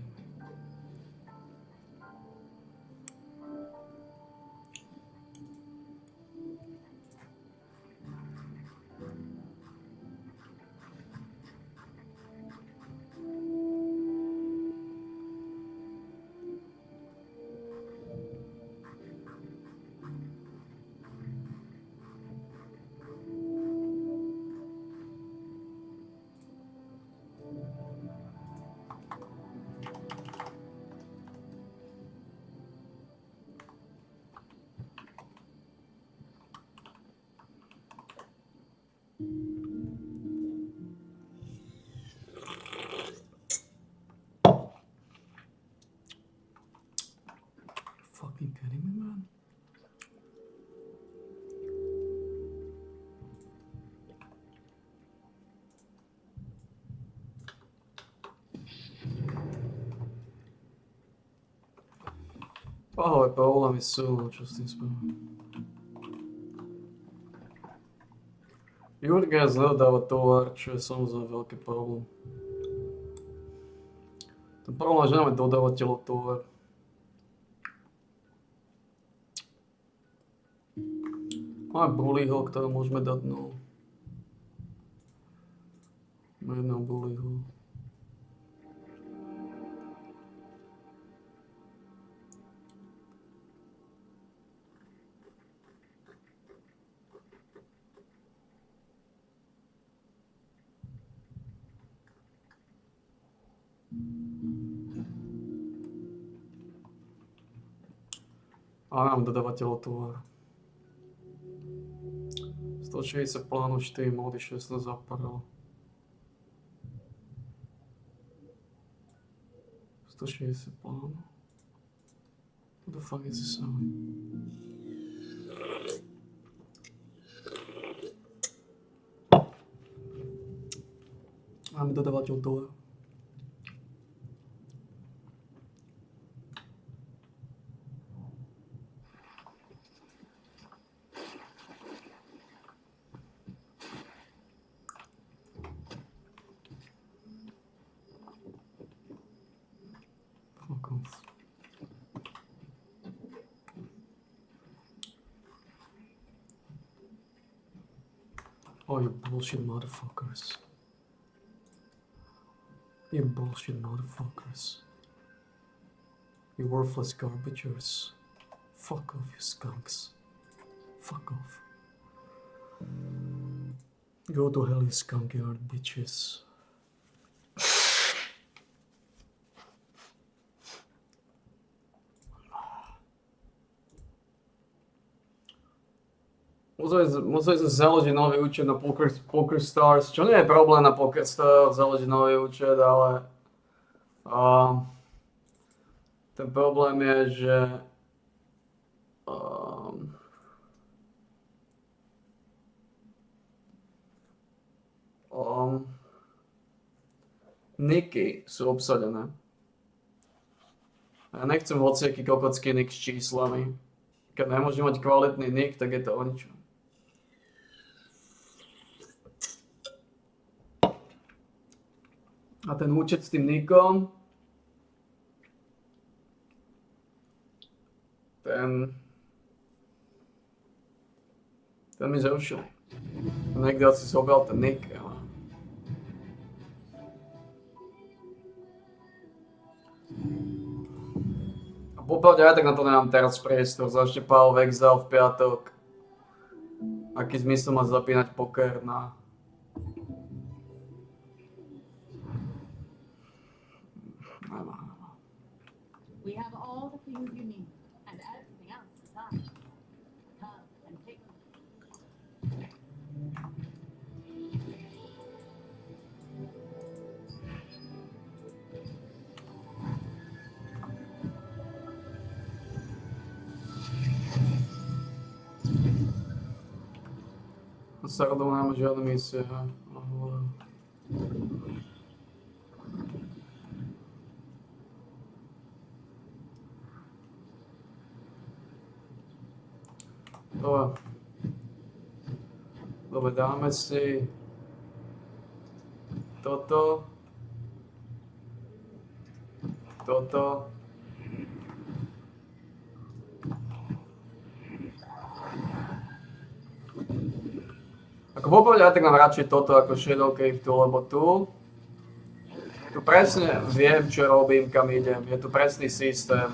Fucking kidding me, man? Ahoj, Paula, mi sú, čo s tým spravím? Jurgen zhľadáva tovar, čo je samozrejme veľký problém. Ten problém, že nemáme dodávateľov tovar. Máme bullyho, ktorého môžeme dať, no. Jedného bullyho. A mám dodávateľov tovar. 160 plánov, 4 módy, 16 apparel. 160 plánov. What the fuck is this selling? Máme dodávateľ tovar. Oh, you bullshit motherfuckers. You bullshit motherfuckers. You worthless garbagers. Fuck off, you skunks. Fuck off. Go to hell, you skunk yard bitches. Museli sme založiť nový účet na PokerStars, čo nie je problém na PokerStars založiť nový účet, ale ten problém je, že Niky sú obsadené. Ja nechcem hociaký kokocký nick s číslami. Keď nemôžem mať kvalitný nick, tak je to o ničom. A ten účet s tým nickom, ten mi zrušil. Niekto si zobral ten nick, ale... A popravde aj tak na to nemám teraz priestor, začne Paul v Exile v piatok. Aký zmysel má zapínať poker na... We have all the things you need, and everything else besides. Come and take a look. Sa rodom nemá žiadne misie, ha? Dobre, dáme si toto. Ako popravde aj tak mám radšej toto ako Shadow Cave tu, lebo tu presne viem, čo robím, kam idem. Je tu presný systém.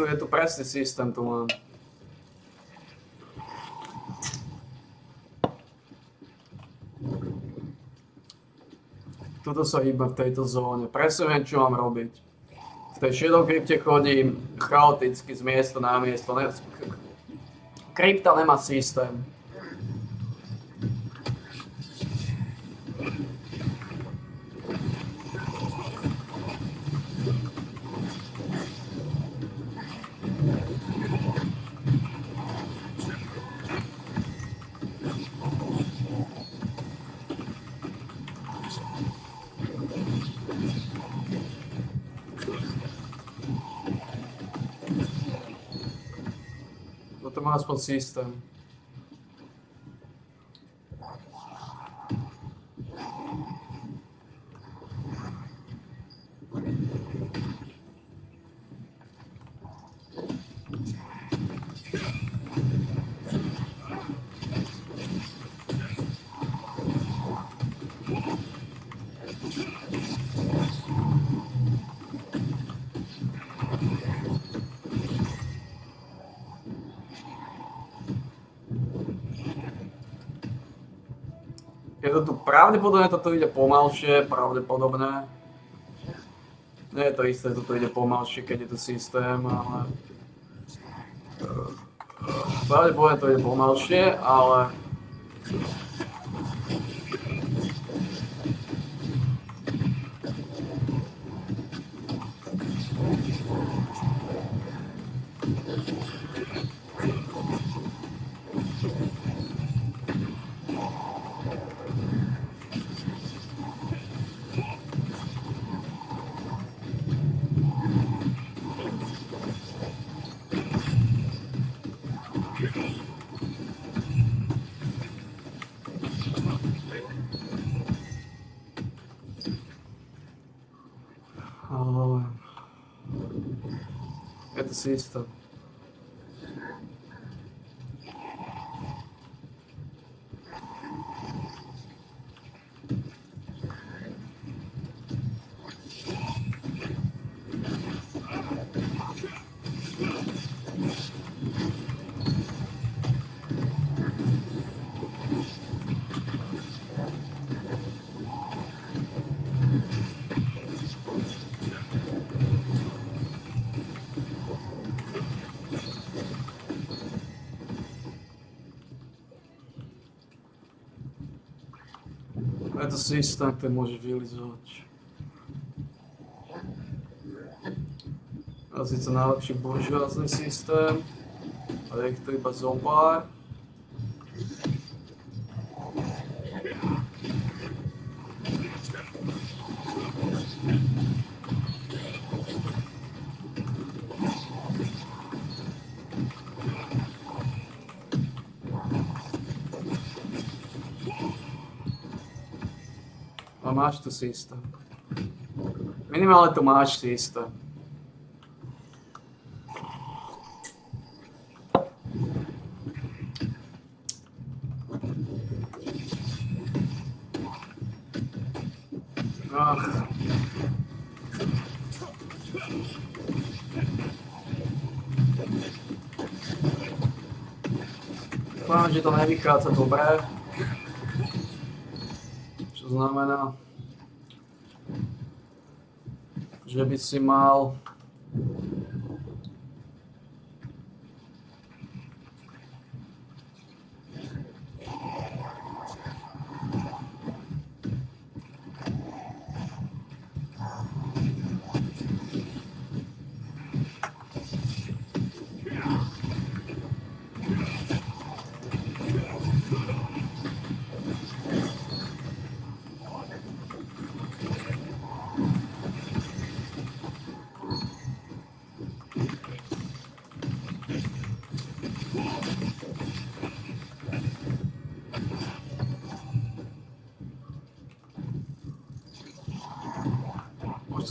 Je tu presný systém, tu mám. Tuto sa hýbem v tejto zóne. Presne viem, čo mám robiť. V tej Shadow Crypte chodím chaoticky z miesta na miesto. Krypta nemá systém. To má aspoň systém. Je to tu pravdepodobne, toto ide pomalšie, pravdepodobne. Nie je to isté, toto ide pomalšie, keď je tu systém, ale... Pravdepodobne to ide pomalšie, ale... Je to systém. Je to systém, ktorý môže vylizovať. A síce najlepší buržoázny systém, ale ich to iba zopár. A máš tu systém. Minimálne tu máš systém. Ach. Dúfam, že to nevychádza dobre. Čo znamená, že by si mal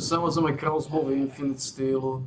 samozrejme crossbow v Infinite stylu.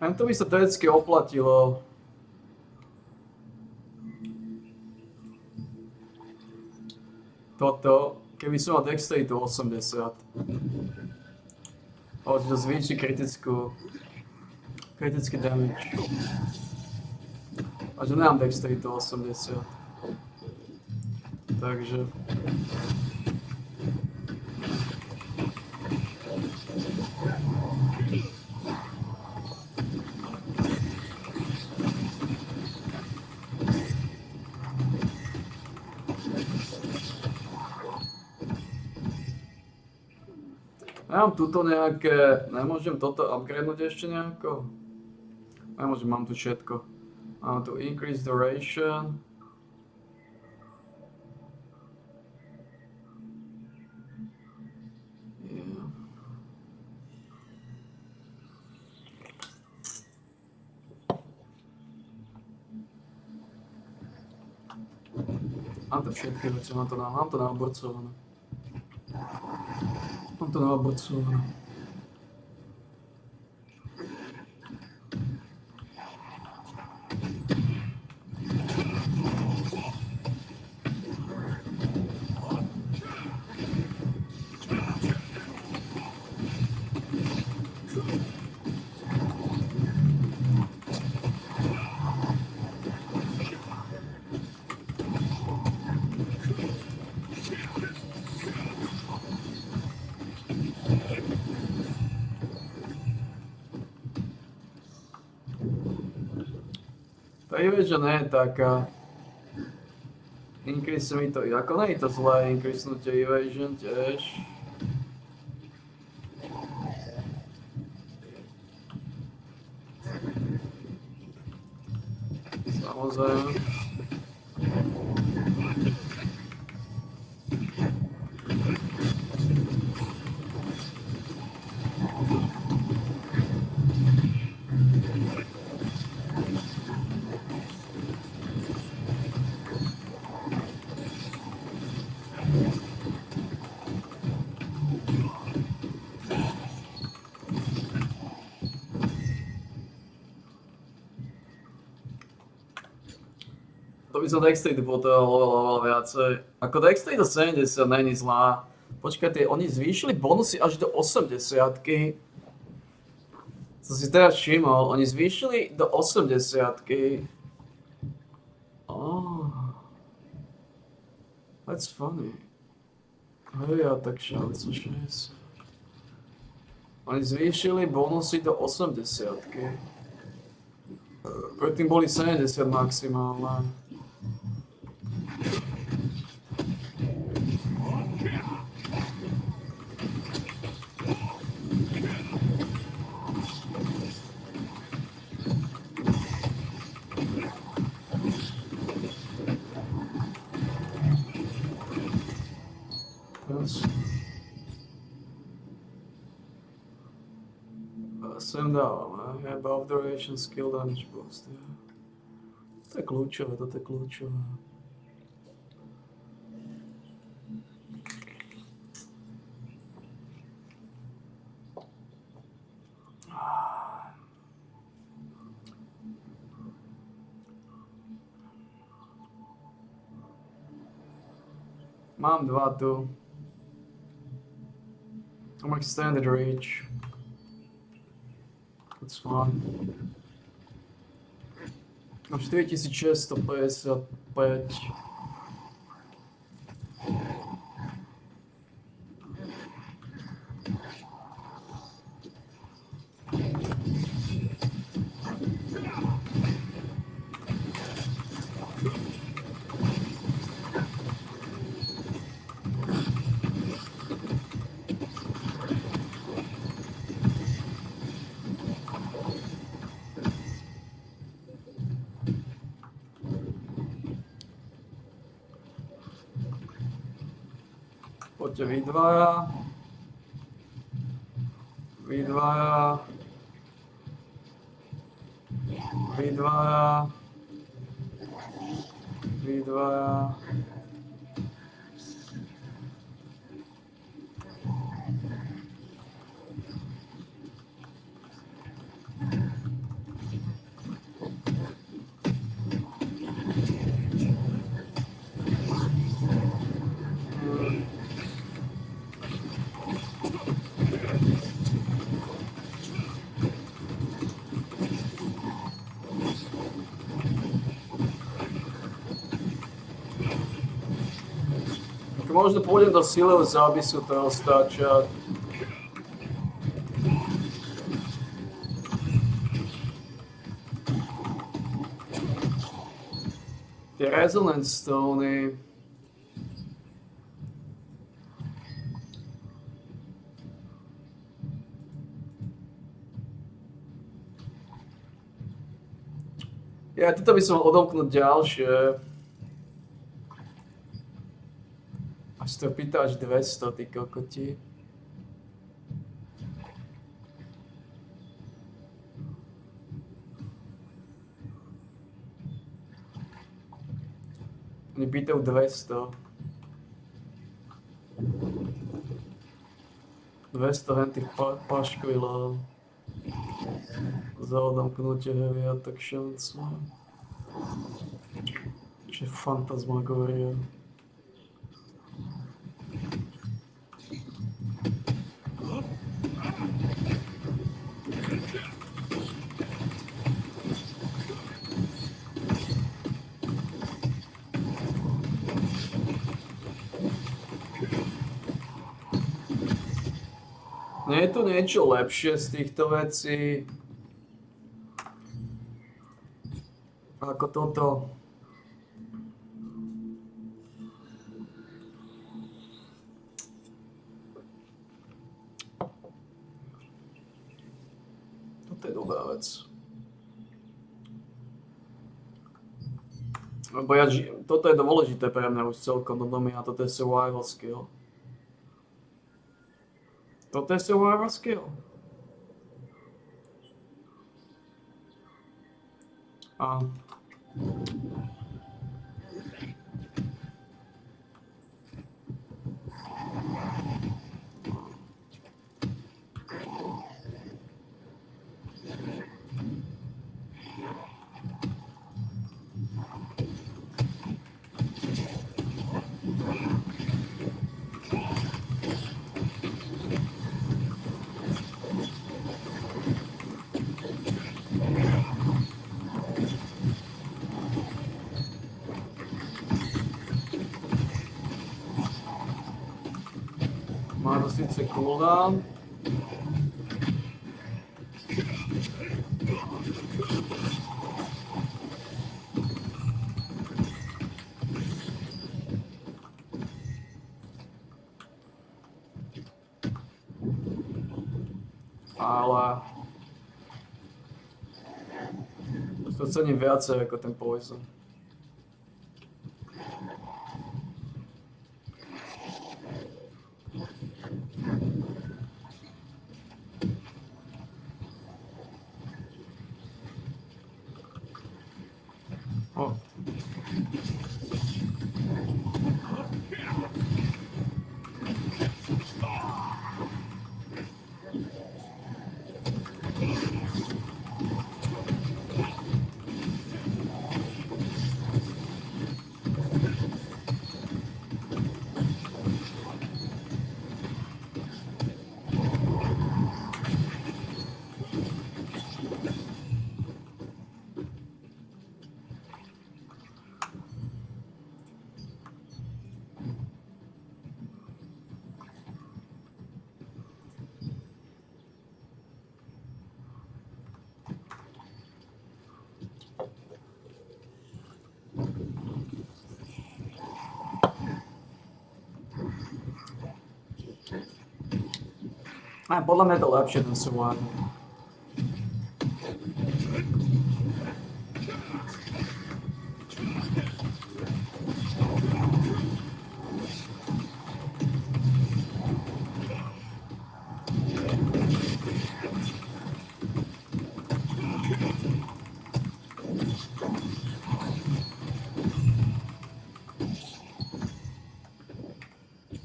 Len to by sa teoreticky oplatilo. Toto, keby som mal dexteritu 80. Ale to zvýši kritický damage. A že nemám dexteritu 80. Takže... Mám tuto nejaké, nemôžem toto upgradenúť ešte nejako? Nemôžem, mám tu všetko. Mám tu increase duration. Yeah. Mám to všetky veci, mám to naoborcované. Mám to naoborcované. Evasion nie je taká. Increase mi to, ako nie je to zlé, increasenutie Evasion tiež. Samozrejme. To by som Dexterity potreboval oveľa viacej. Ako Dexterity do 70 není zlá. Počkajte, oni zvýšili bonusy až do 80-ky. Som si teraz všimol, oni zvýšili do 80-ky. Oh. That's funny. Hej, a tak šancu 60. Oni zvýšili bonusy do 80-ky. Predtým boli 70 maximálne. Sem dávame, above duration skill damage boost. To je kľúčové, toto je kľúčové. Mám dva tu. I'm extended reach. That's fine. Mám 4655. Poďte vy dvaja. Vy dvaja. Vy dvaja. Vy dvaja. Možno pôjdem do síleho zápisu toho stáča. Tie Resonance Stony. Ja, toto by som mal odomknúť ďalšie. Až to pýtaš 200, ty kokoti. Oni pýtajú 200. 200 hentých paškvilov. Za odomknutie heavy attack šancu. Čiže fantasmagoria. Nie je tu niečo lepšie z týchto vecí? Ako toto. Toto je dobrá vec. Lebo toto je dôležité pre mňa už celkom do domy a toto je survival skill. Toto je survival skill. A má to síce cooldown. Ale to cením viacej ako ten poison. Oh. A podľa mňa je to lepšie ten survival.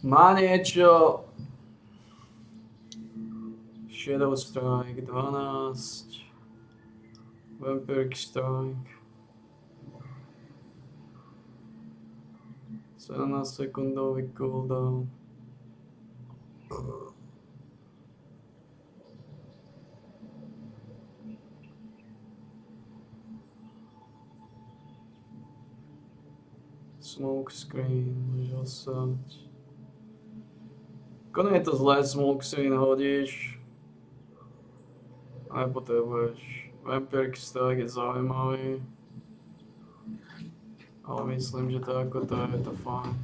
Má niečo... Shadow Strike 12, Vampiric Strike, 17 sekundový cooldown. Smoke screen, môžeš osať. Ako nie je to zlé, smoke screen hodíš. Nepotrebuješ. Vampiric Strike je zaujímavý. Ale myslím, že to ako to je to fajn.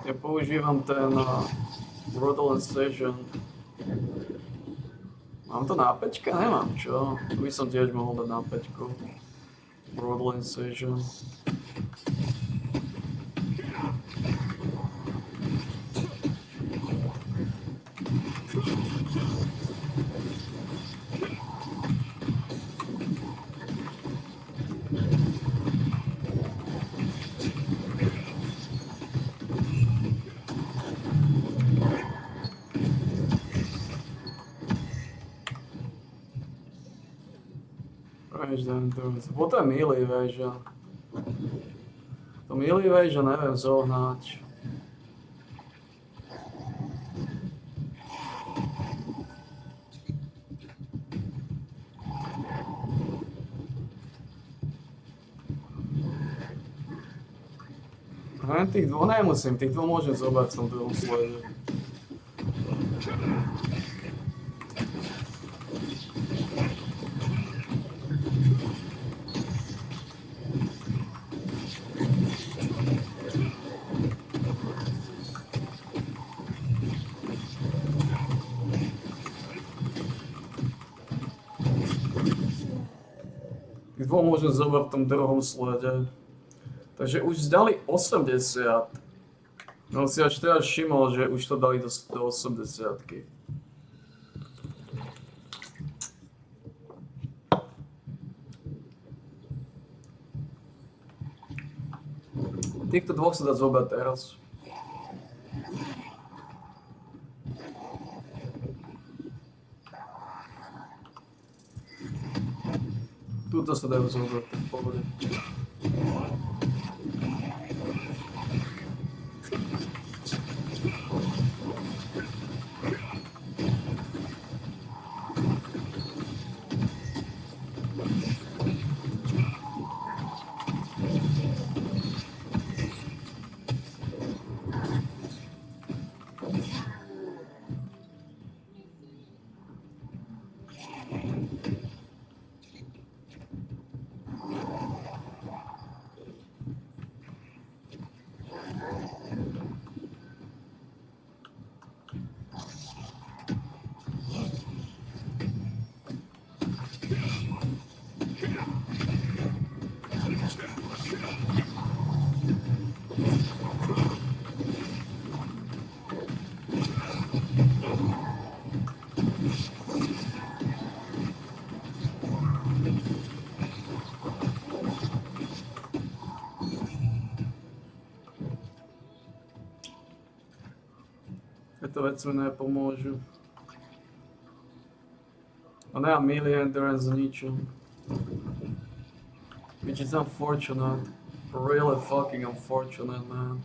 Ja používam ten Brutal Incision. Mám to na 5? Nemám, čo? Tu by som tiež mohol dať na 5. Brutal Incision. Potom je melee evasion. To melee evasion neviem zohnať. Tých dvoch nemusím, tých dvoch môžem zobrať v tom druhom slede. Pivo môžem zobrať v tom druhom slede. Takže už dali 80. No si až teraz všimol, že už to dali do 80. Týchto dvoch sa dá zobrať teraz. Tuto sa dajú zobrať, v pohode. Tieto veci mi nepomôžu. A nemám melee endurance ničom. Which is unfortunate. Really fucking unfortunate, man.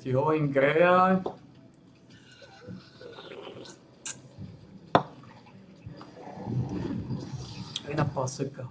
Ti hovorím Greja. Aj na paseka.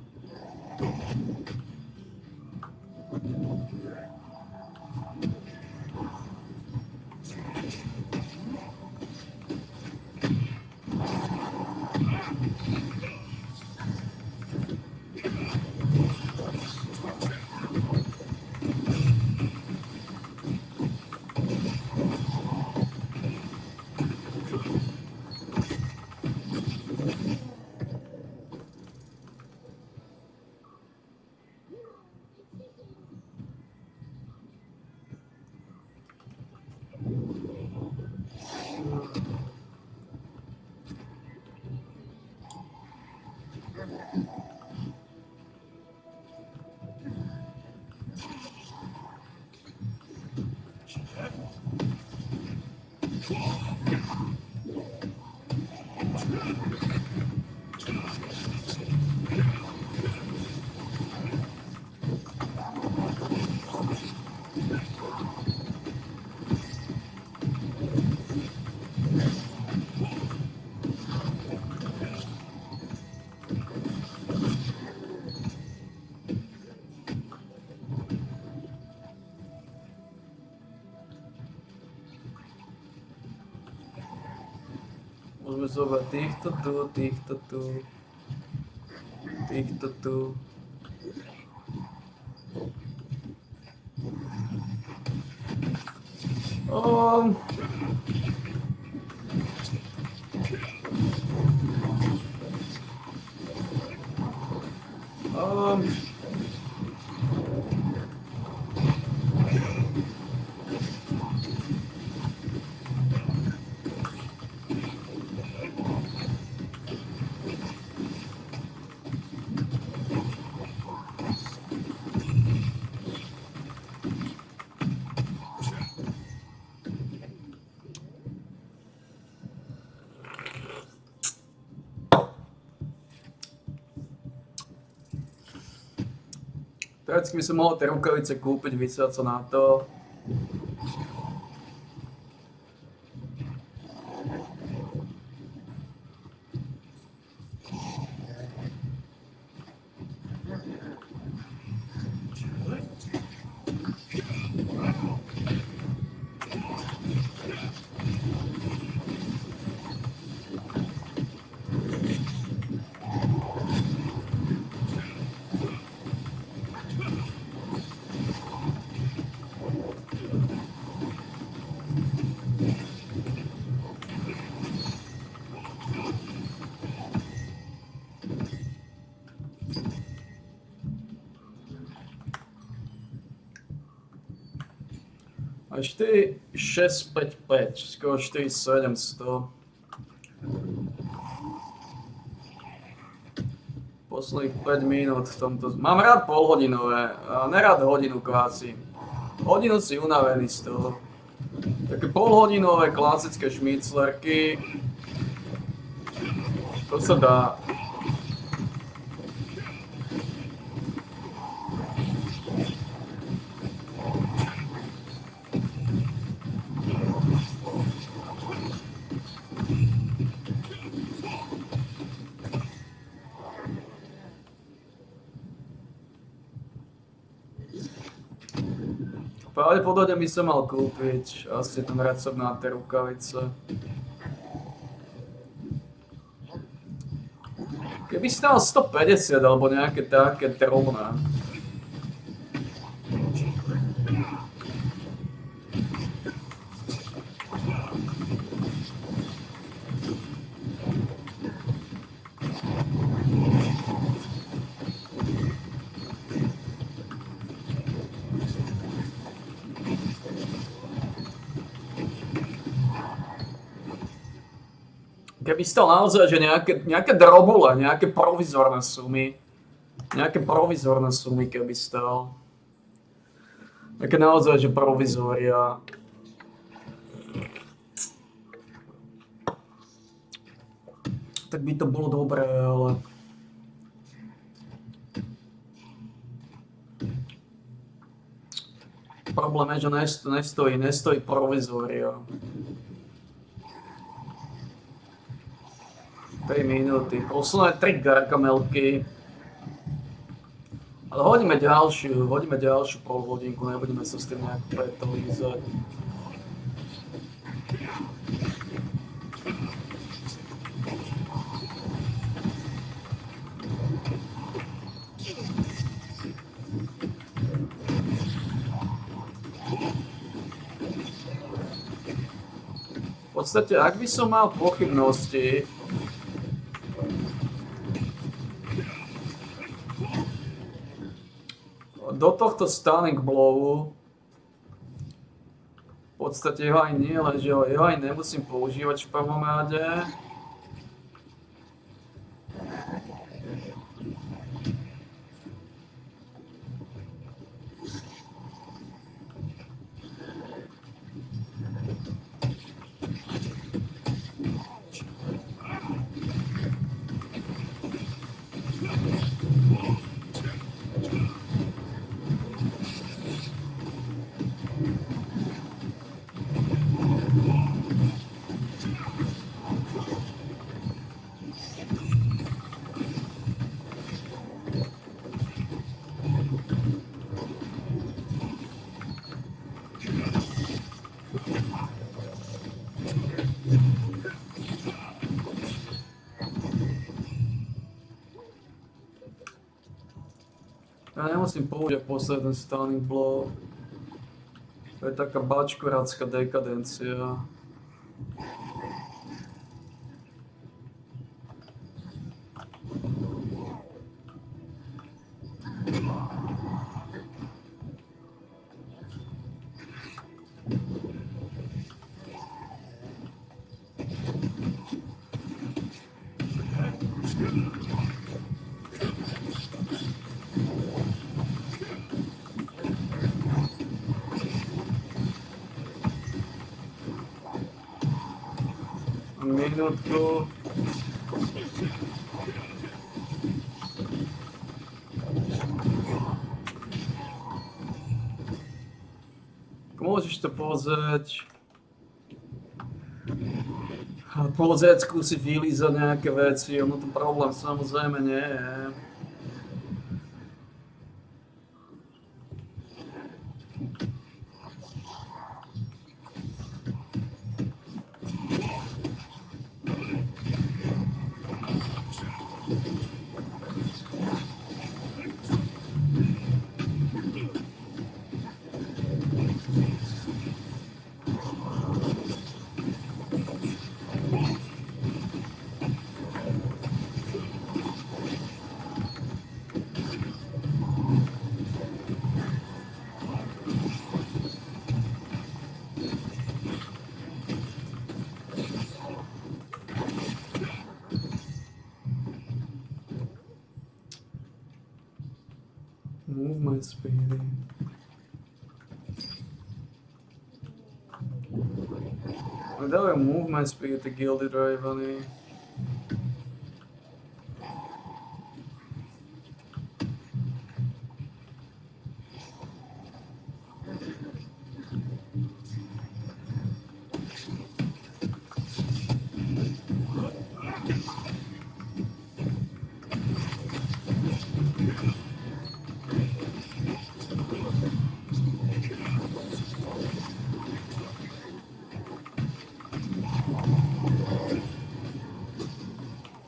Môžeme zobrať týchto tu, týchto tu, týchto tu. Teoreticky by som mohol tie rukavice kúpiť, vysiať sa na to. A 4,655, skoro 4,700. Posledných 5 minút v tomto... Mám rád polhodinové, a nerád hodinu kváci. Hodinu si unavený z toho. Také polhodinové klasické šmíclerky. To sa dá. Pravdepodobne by som mal kúpiť asi ten recept na tie rukavice. Keby stal 150 alebo nejaké také drobné. Keby stal naozaj, že nejaké drobule, nejaké provizorné sumy. Nejaké provizorné sumy keby stal. Také naozaj, že provizória. Tak by to bolo dobré, ale... Problém je, že nestojí provizória. 3 minúty, posledné 3 gargamelky. Ale hodíme ďalšiu polhodinku, nebudeme sa s tým nejak preto lízať. V podstate, ak by som mal pochybnosti, do tohto stunning blowu v podstate jeho aj nie, lenže jeho aj nemusím používať v prvom rade. Ja nemusím použiť posledný stunning blow. To je taká bačkuracká dekadencia. Minútku. Môžeš to pozrieť. Pozrieť, skúsiť vylízať nejaké veci, ono to problém samozrejme nie je. Movement speedy. Dávajú movement speed, ty Gilded Raveny.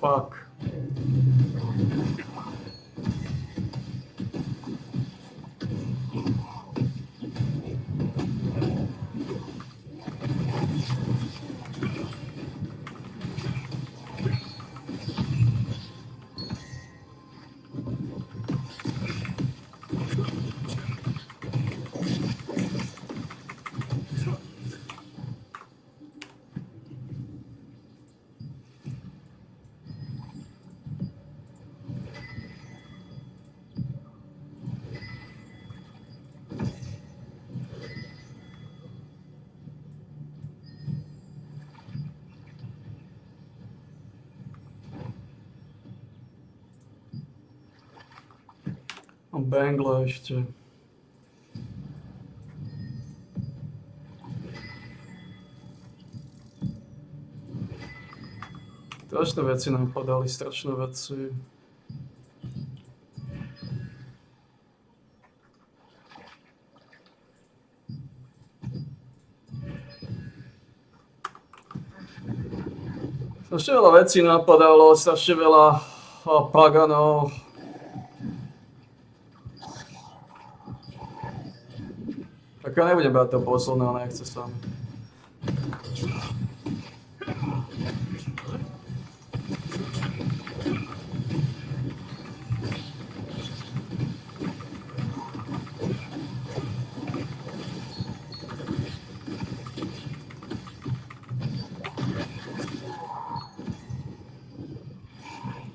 Fuck. Mám Bangla ešte. Strašné veci nám padali, strašné veci. Strašne veľa vecí napadalo, strašne veľa paganov. Tak ja nebudem brať toho posledného, nechce sa mi.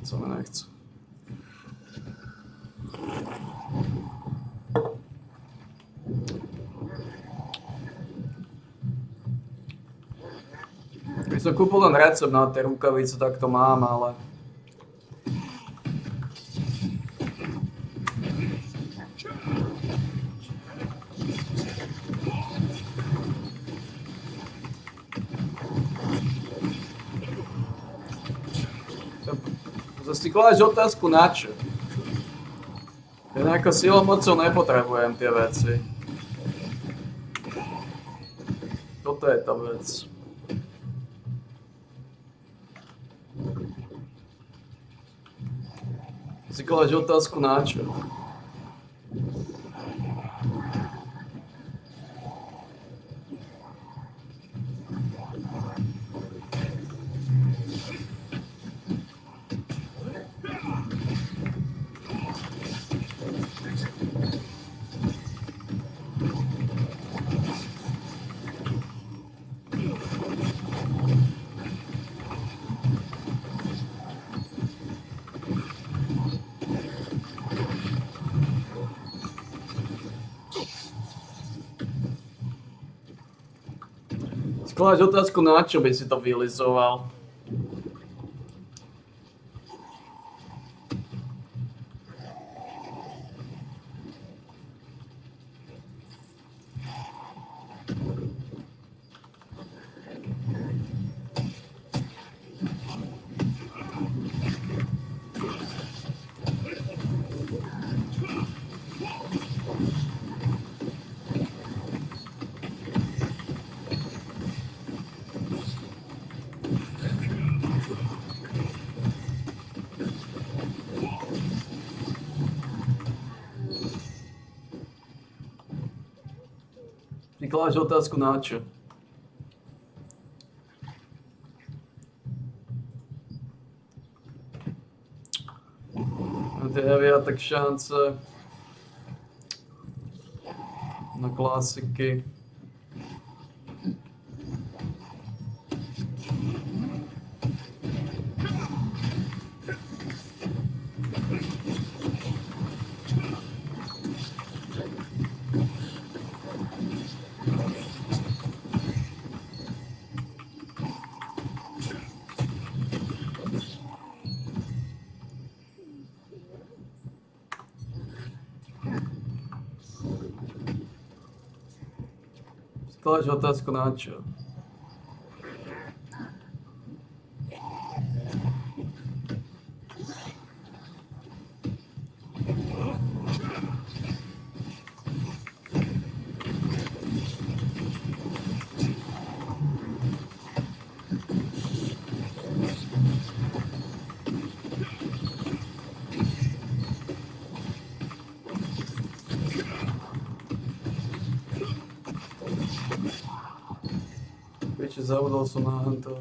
Co mi nechce. Keď som kúpil len recept na tie rukavice, tak to mám, ale... Zase si kladeš otázku na čo? Ja nejako silou mocou nepotrebujem tie veci. Toto je tá vec. Si kladeš otázku na čo? Kladeš otázku, na čo by si to vylizoval? Kladeš otázku na čo? Na tie tak šance na klasiky. Kláš otázku na čo? Viete, zabudol som na to.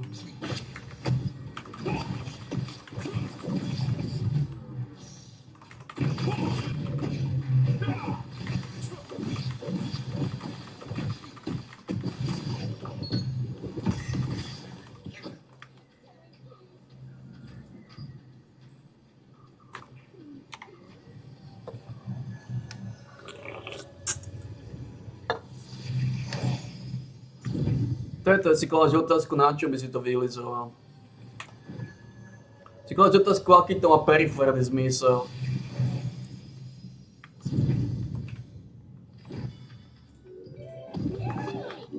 To si kláš otázku, na čo by si to vylizoval. Si kláš otázku, aký to má periférny zmysel.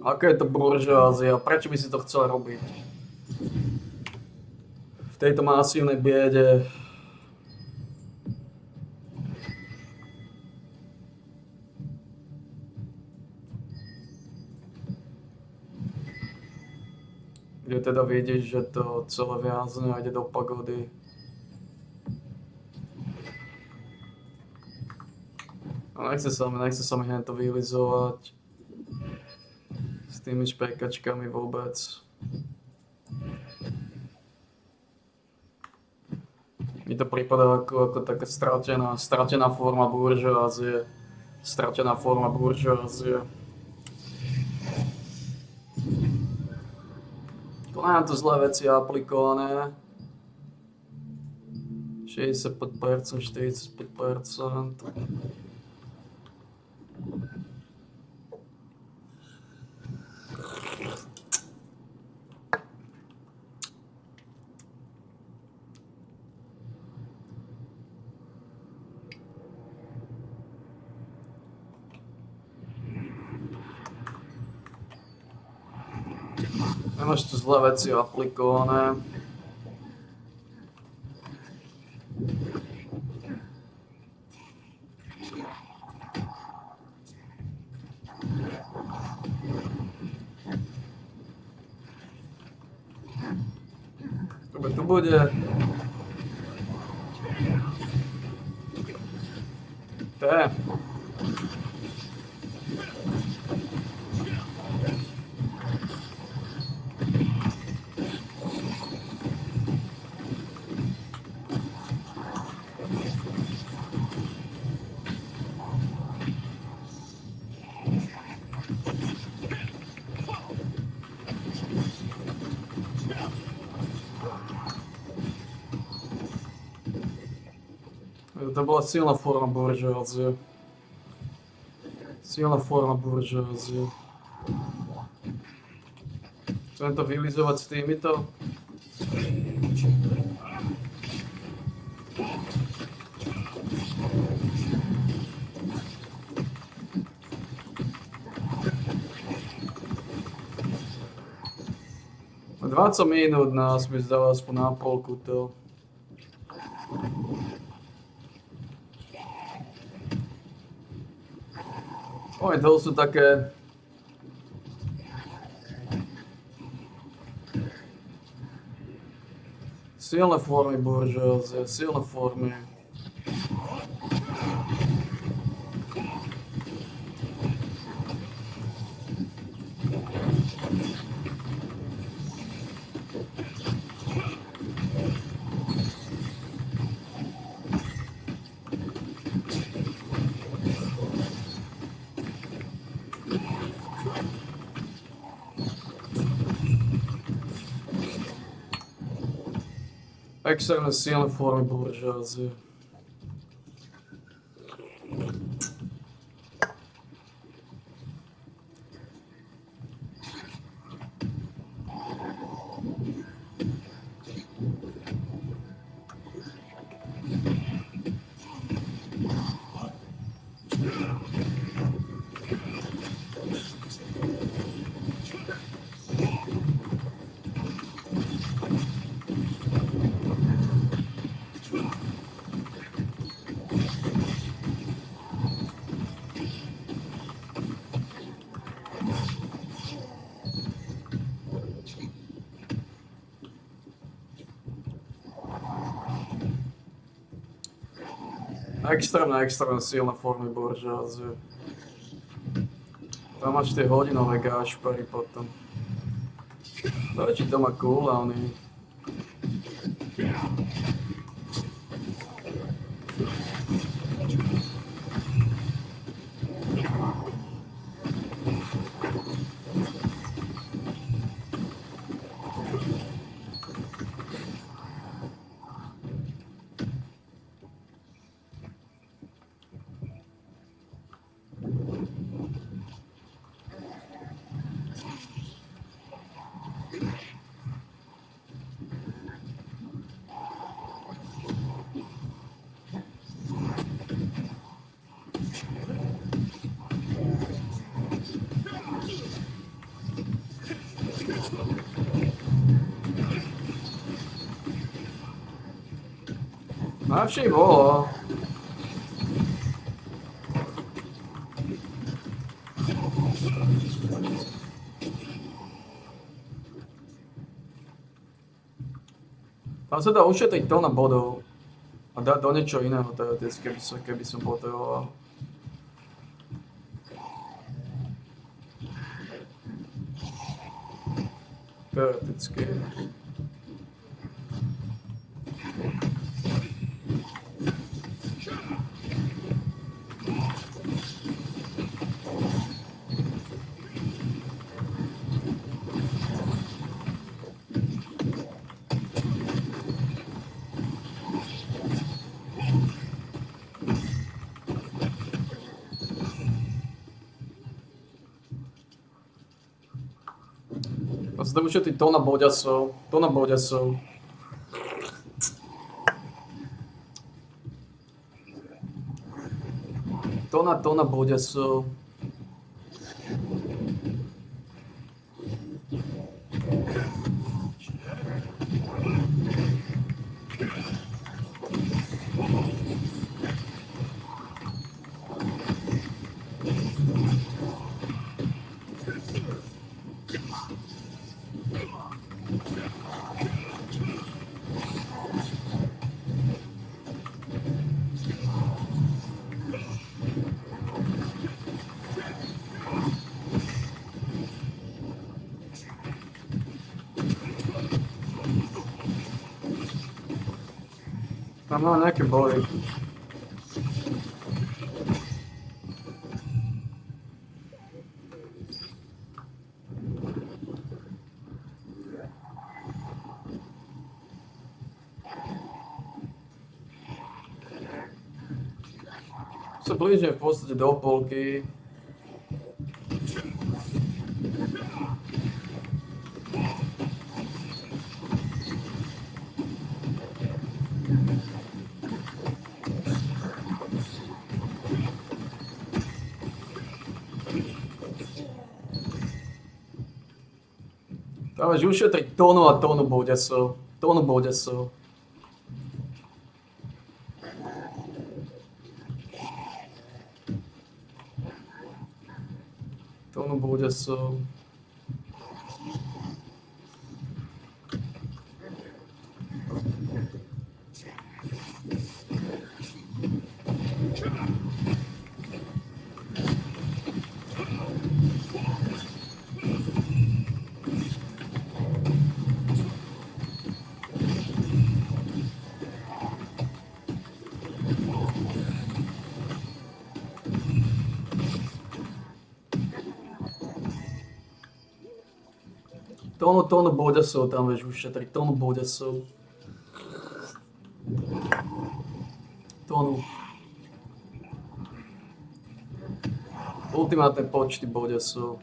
Aká je to buržoázia? Prečo by si to chcel robiť? V tejto masívnej biede. Kde teda vidíš, že to celé viazne ide do pagody. A nechce sa mi hneď to vylizovať s tými špekačkami vôbec. Mi to prípada ako taká stratená forma buržoázie. Stratená forma buržoázie. Mám tu zlé veci aplikované. 65%, 45%. Nemáš tu zlé veci aplikované. Tu bude. To je. To bola silná forma buržoázie. Silná forma buržoázie. Chcem to vylizovať s týmito. Na 20 minút nás mi zdalo aspoň na polku to. Oj, to sú také... silné formy buržoázie, silné formy. Extrémne silné formy buržoázie. extrémne silné formy buržoázie. Tam máš tie hodinové gašpary potom. Dajte to má cooldowny. Najlepšie bolo. Tam sa dá ušetriť tona bodov a dať do niečo iného teoreticky, keby som potreboval. Teoreticky. Zda ušetriť tona boďasov. Tona boďasov. Tam má nejaké boje. Sa blížim v podstate do polky. Tam máš ušetriť tónu a tónu boďasov. Tónu boďasov. Tónu boďasov. Tónu boďasov tam vieš ušetriť, tónu boďasov. Tónu. Ultimátne počty boďasov.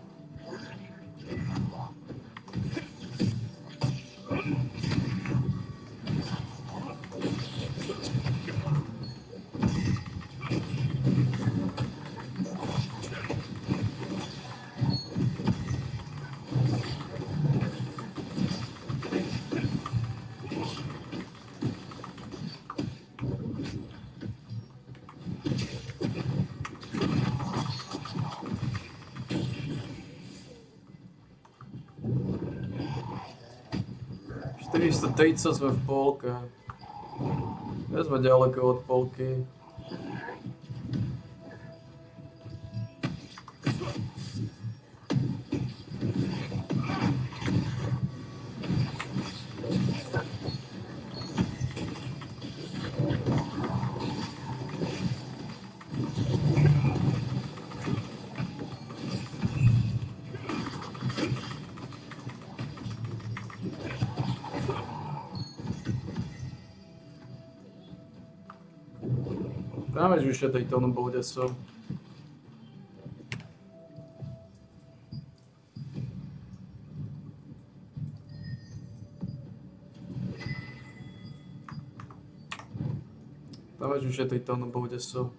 Sme v polke. Nie sme ďaleko od polky. Damage ušetriteľnom bode sú. Damage ušetriteľnom bode sú.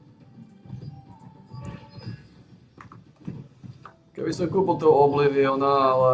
Keby som kúpil toho Obliviona, ale...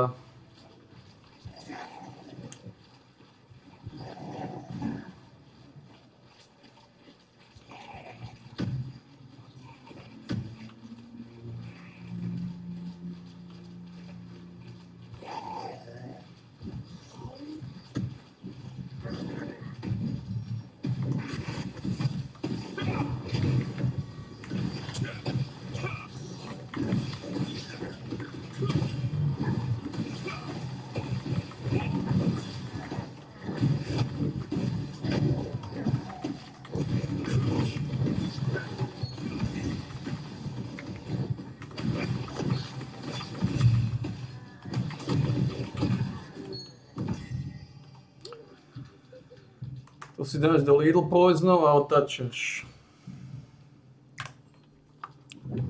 To si dáš do Lidl Poisonov a otáčaš.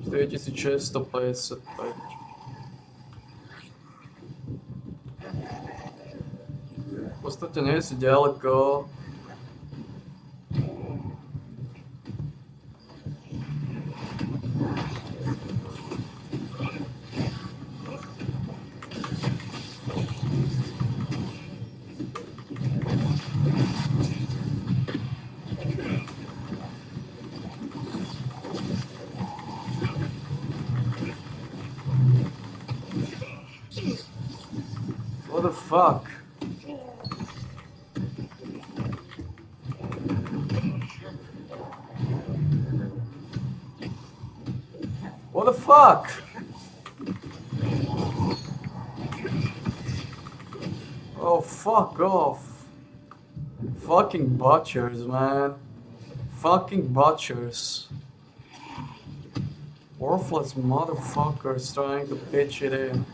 4655. V podstate nie si ďaleko. What the fuck? What the fuck? Oh, fuck off. Fucking butchers, man. Fucking butchers. Worthless motherfuckers trying to pitch it in.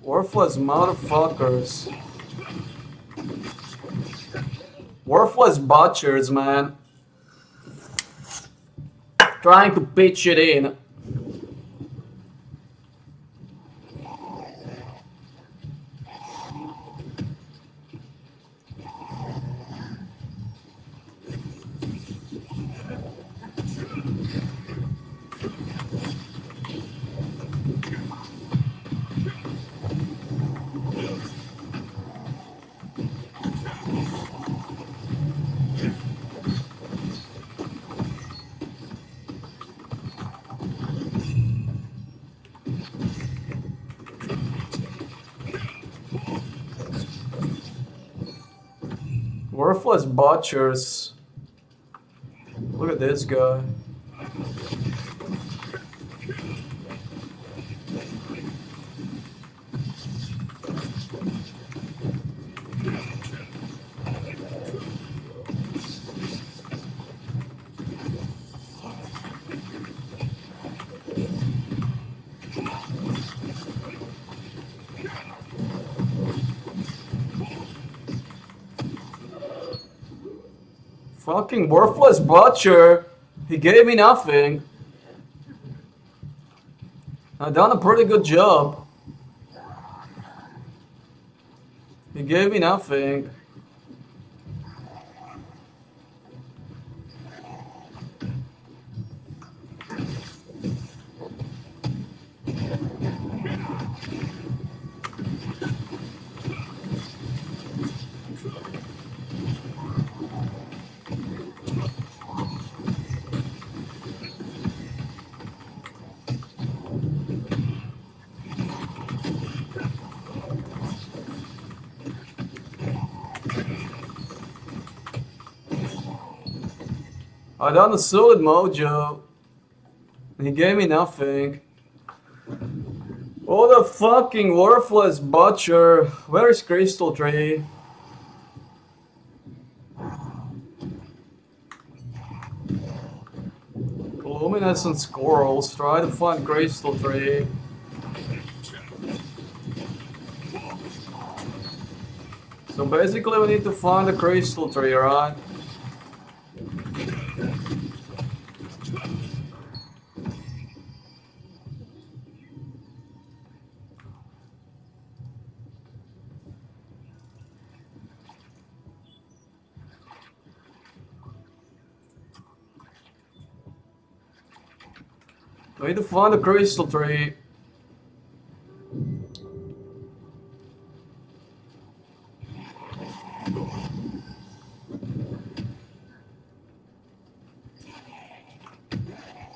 Worthless motherfuckers. Worthless butchers, man. Trying to pitch it in. Worthless butchers. Look at this guy. Fucking worthless butcher. He gave me nothing. I've done a pretty good job. He gave me nothing. I done a solid mojo. He gave me nothing. What a fucking worthless butcher. Where's Crystal Tree? Luminescent squirrels. Try to find Crystal Tree. So basically we need to find the Crystal Tree, right? We need to find the Crystal Tree.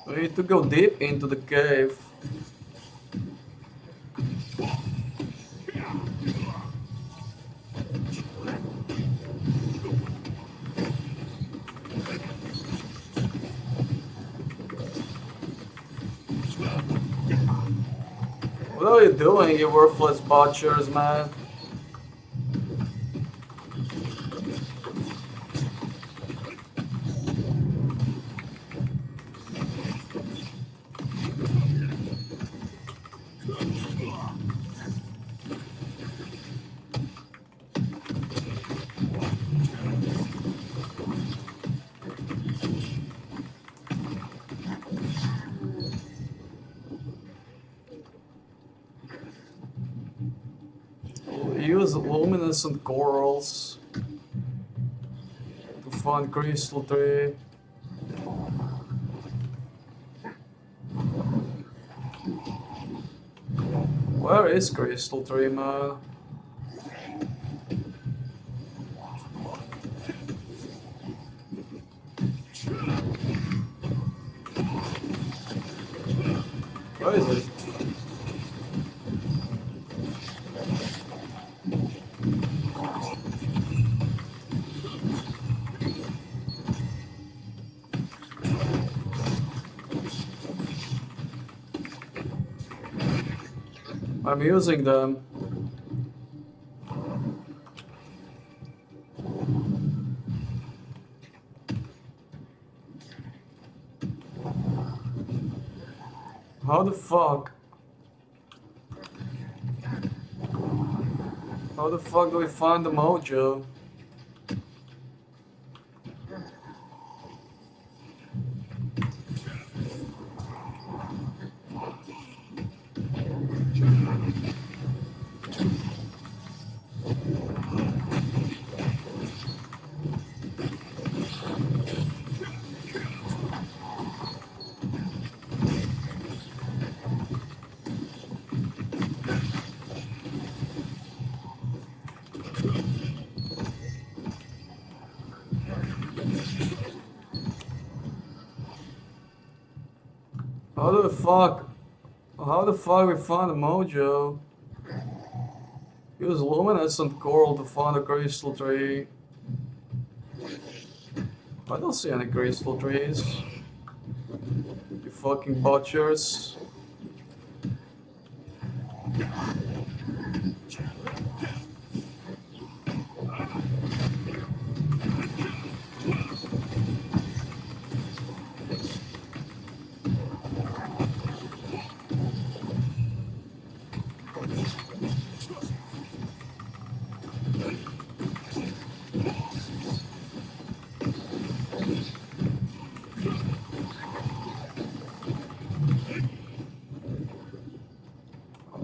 We need to go deep into the cave. What are you doing, you worthless butchers, man? Use luminescent corals to find Crystal Tree. Where is Crystal Tree, man? Where is it? I'm using them. How the fuck? How the fuck do we find the mojo? How the fuck we find a mojo? Use luminescent coral to find a Crystal Tree. I don't see any Crystal Trees. You fucking butchers.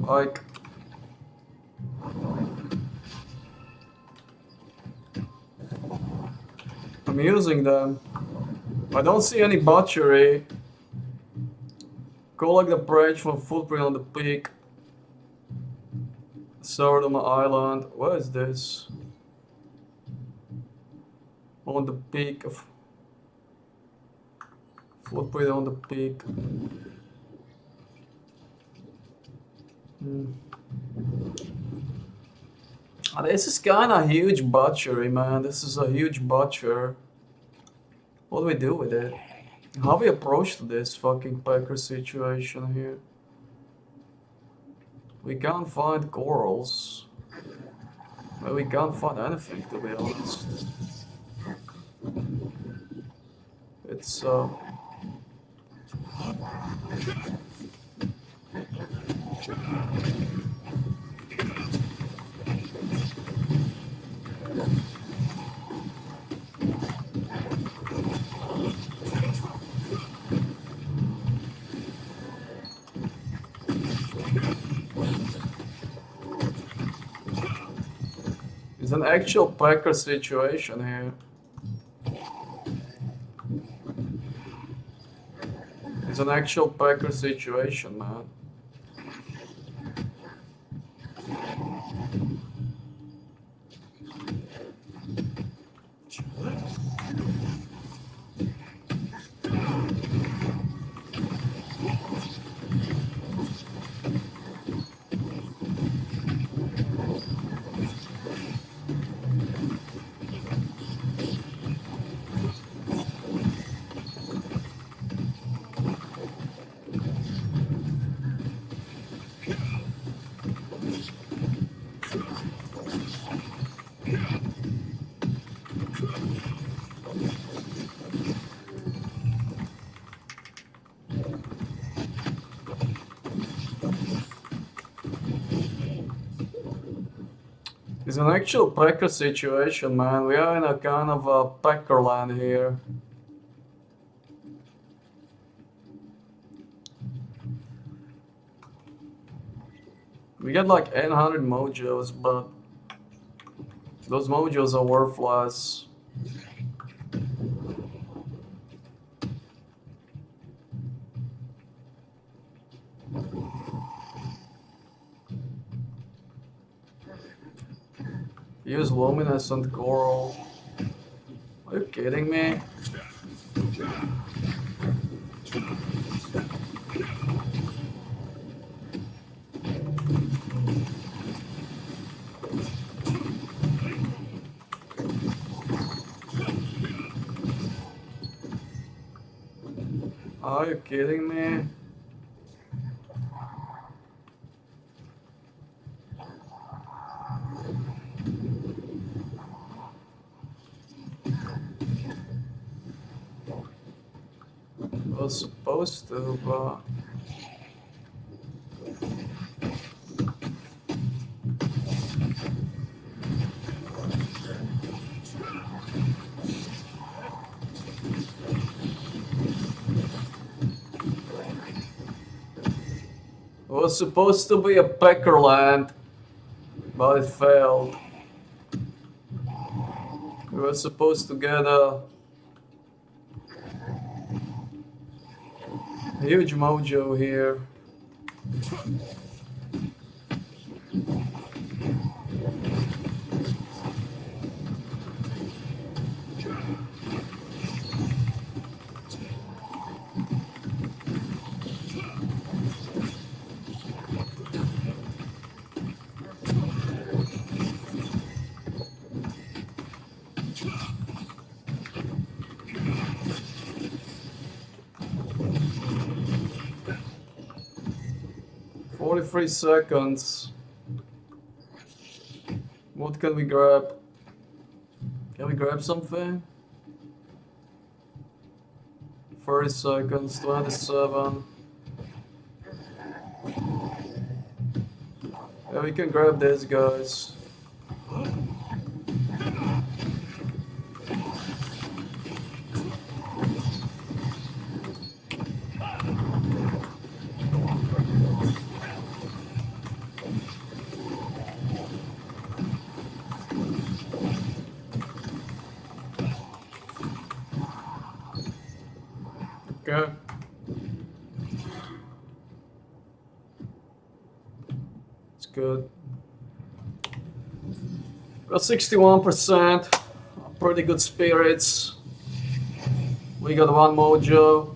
Like, I'm using them. I don't see any butchery. Collect the branch from footprint on the peak. Sodoma Island. What is this? On the peak of footprint on the peak. This is kinda huge butchery, man. This is a huge butcher. What do we do with it? How we approach this fucking Packer situation here? We can't find corals. Well, we can't find anything, to be honest. It's it's an actual Packer situation here. It's an actual Packer situation, man. It's an actual Packer situation, man. We are in a kind of a Packer land here. We get like 800 mojos, but those mojos are worthless. Use luminescent coral. Are you kidding me? Are you kidding me? Was supposed to, but it was supposed to be a Packer land, but it failed. We were supposed to get a huge mojo here. Forty-three seconds. What can we grab? Can we grab something? 30 seconds, 27. Yeah, we can grab this, guys. Okay. It's good. Got 61%. Pretty good spirits. We got one mojo.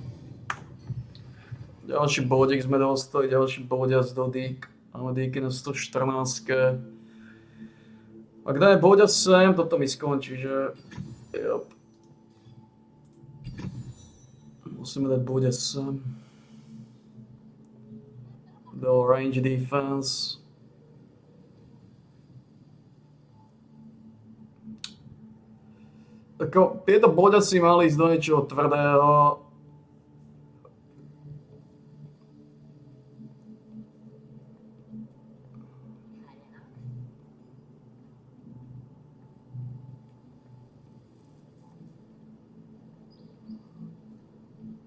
Ďalší bodík sme dostali, ďalší bodík. Máme díky na 114. Ak dáme bodia sem, toto mi skončí, že? Yep. Musíme dať bude sem. Do range defense. Tako, tieto boďaci mali ísť do niečoho tvrdého.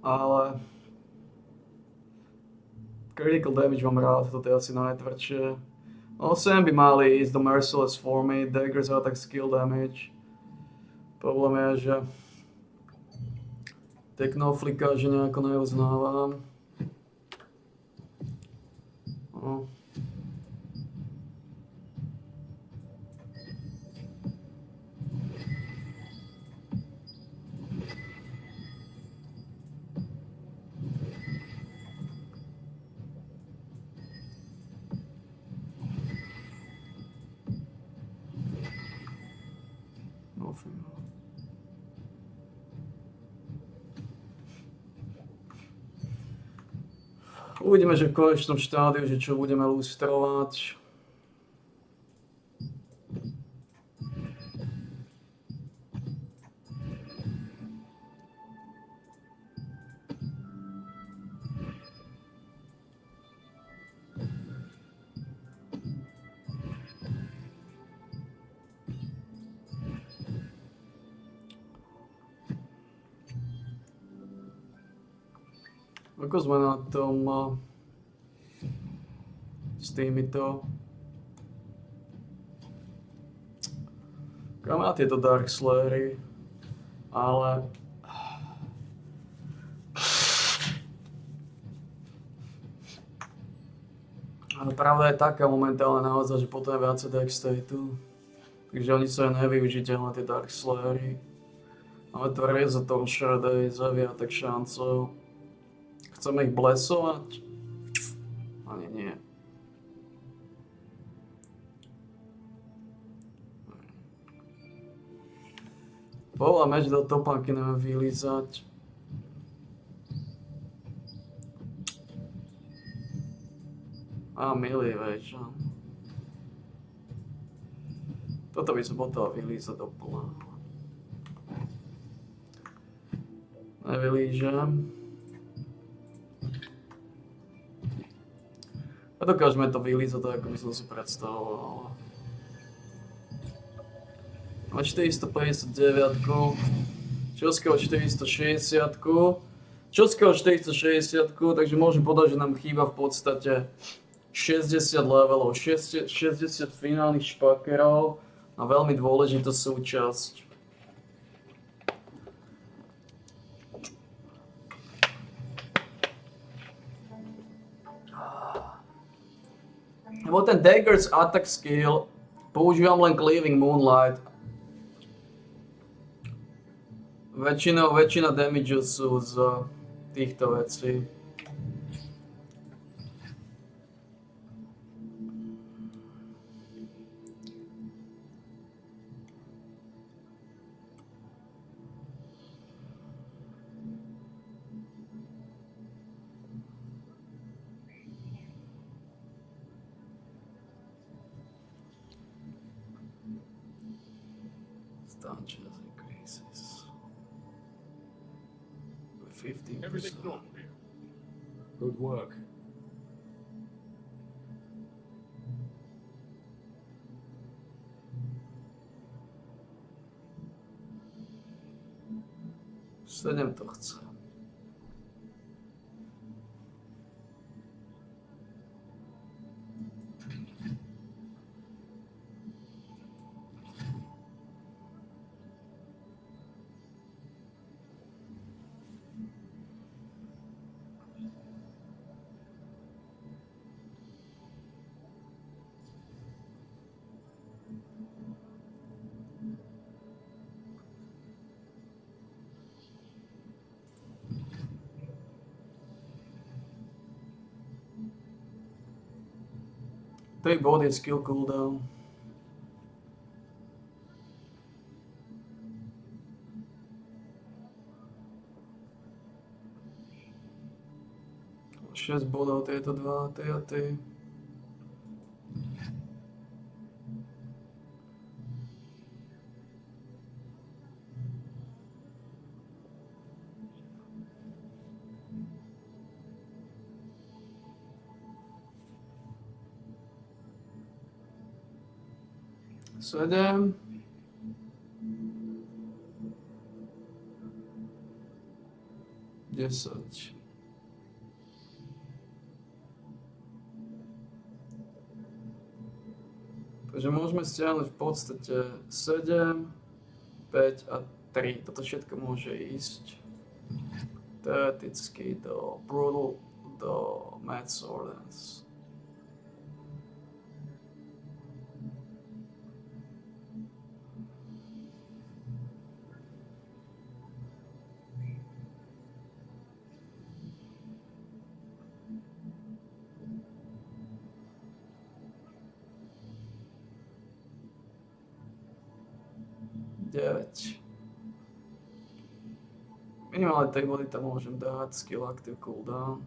Ale critical damage mám rád, toto je asi najtvrdšie. 8 by mali ísť do Merciless formy, Daggers attack skill damage. Problém je, že Technoflika, že nejako neuznávam. No. Uvidíme, že v konečnom štádiu, že čo budeme lustrovať. Ako sme na tom s týmito? Kam má tieto Dark Slayery? Ale pravda je taká momentálne naozaj, že potom je viacej Deck Stateu. Takže oni sú aj nevyužiteľné tie Dark Slayery. Ale to Razor Torture Days a viac šancov. Chceme ich blesovať? Ani nie. Bola meč do topánky neviem vylízať. A milý večer. Toto by som potreboval vylízať doplná. Nevylížem. A dokážeme to vylízať tak, ako by som si predstavoval. Máme 459, Čoského 460, Čoského 460, takže môžem povedať, že nám chýba v podstate 60 levelov, 60 finálnych špakerov a veľmi dôležitá súčasť. Lebo ten Dagger's attack skill používam len Cleaving Moonlight. Väčšina damage sú z týchto vecí. Everything's normal here. Good work. Sedem to chce. Take body skill cooldown. 6 bodov tieto dva, ty a ty. Sedem. Desať. Takže môžeme stiahnuť v podstate 7, 5 a 3. Toto všetko môže ísť teoreticky do Brutal, do Mad Swords. Minimálne tej body tam môžem dať, skill active cooldown.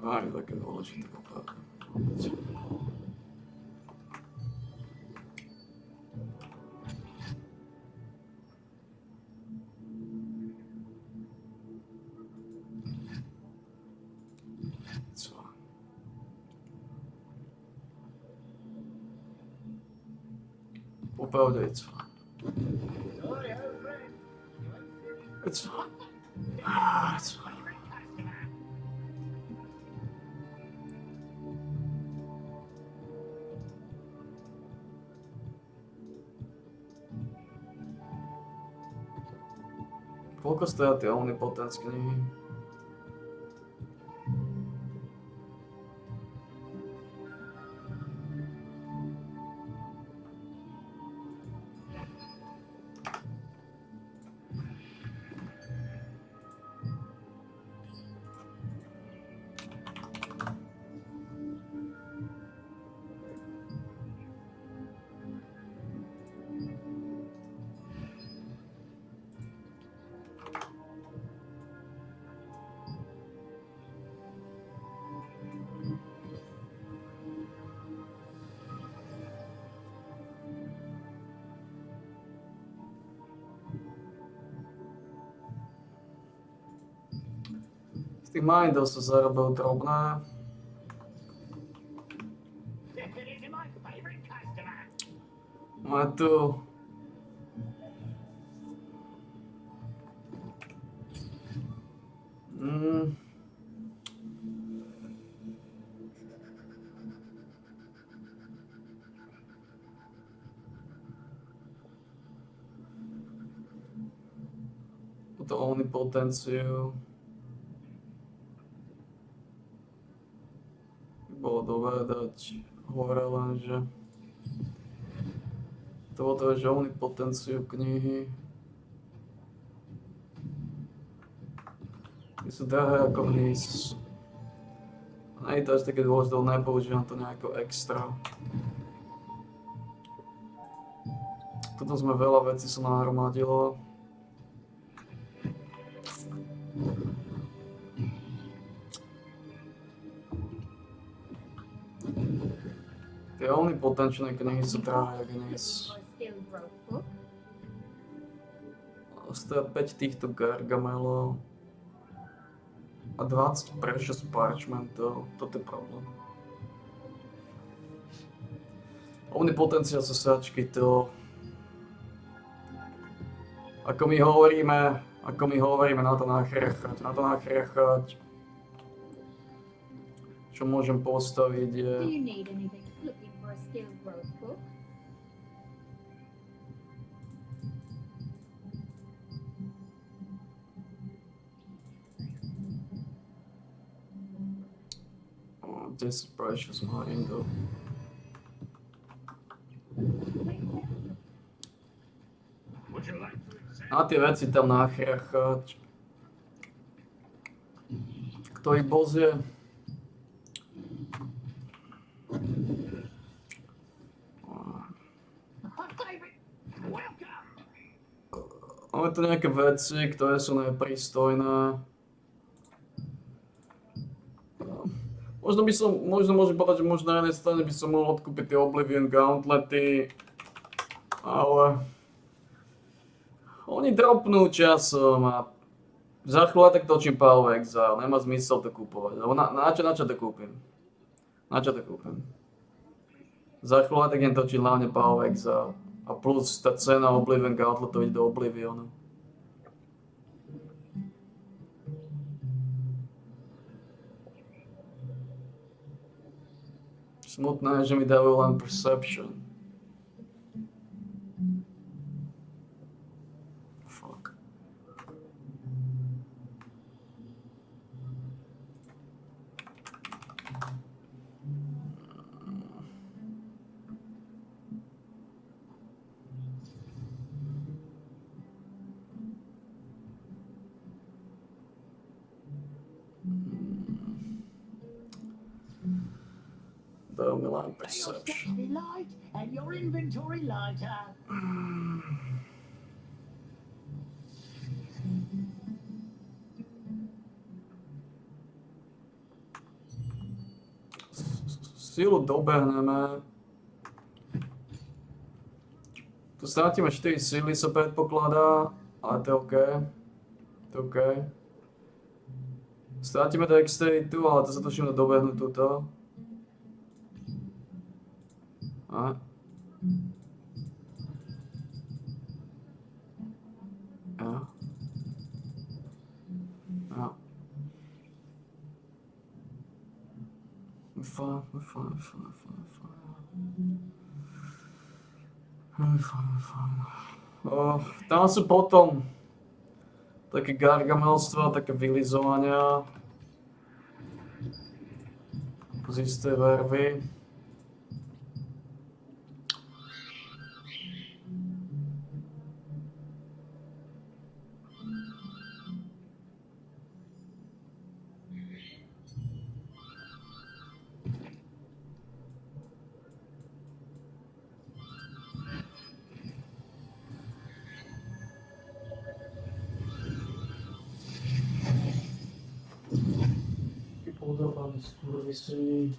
Aj, také dôležité popravka. Co? Popravde, co? Co? Co? Koľko stoja tie Omnipotence knihy? Z tých mindov sa zarobil drobné. Máme tu túto omnipotenciu. Bolo dobré dať hore, lenže to bolo to, že omnipotenciu knihy sú drahé ako hníz. Nie je to až také dôležité, nepoužívam to nejako extra. Toto sme veľa vecí sa nahromadilo. Tie omnipotenčné knihy sú drahé, ak hníz. Stoja 5 týchto gargamelov a 20 precious parchmentov. Toto je problém. Omnipotencia sa sáčky to... Ako my hovoríme na to nachrechať. Čo môžem postaviť je... Do you need anything looking for a skill growth book? 10 precious mining though. A tie veci tam nachriachať. Kto ich bozie? Máme tu nejaké veci, ktoré sú neprístojné. Možno môžem povedať, že možno na jednej strane by som mohol odkúpiť tie Oblivion Gauntlety, ale oni dropnú časom a za chvíľu tak točím Path of Exile, nemá zmysel to kúpovať, lebo na čo to kúpim? Na čo to kúpim? Za chvíľu tak jen točiť hlavne Path of Exile a plus tá cena Oblivion Gauntletu ide do Oblivionu. Smutné, že mi dávajú len Perception. Fuck. Dajú mi len Perception. Light and your inventory lighter. Silu dobehneme. Tu strátime 4 síly, sa predpokladá, ale to je OK. To je OK. Strátime Dexteritu, ale to sa točíme dobehnúť túto. A. A. A. Fajn. Tam sú potom také gargamelstva, také vylizovania z istej vervy. Podobány skurvysy.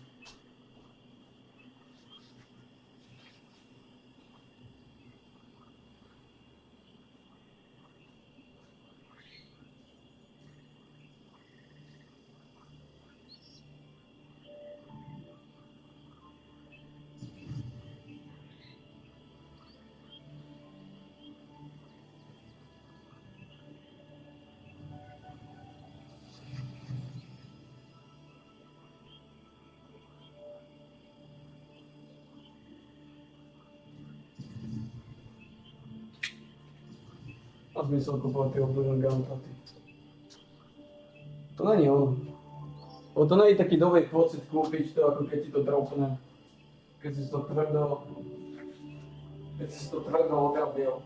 Má zmysel kúpovať tie Oblivion Gauntlety. To není ono. Lebo to není taký dobrý pocit kúpiť to, ako keď ti to dropne. Keď si to tvrdo odrabil.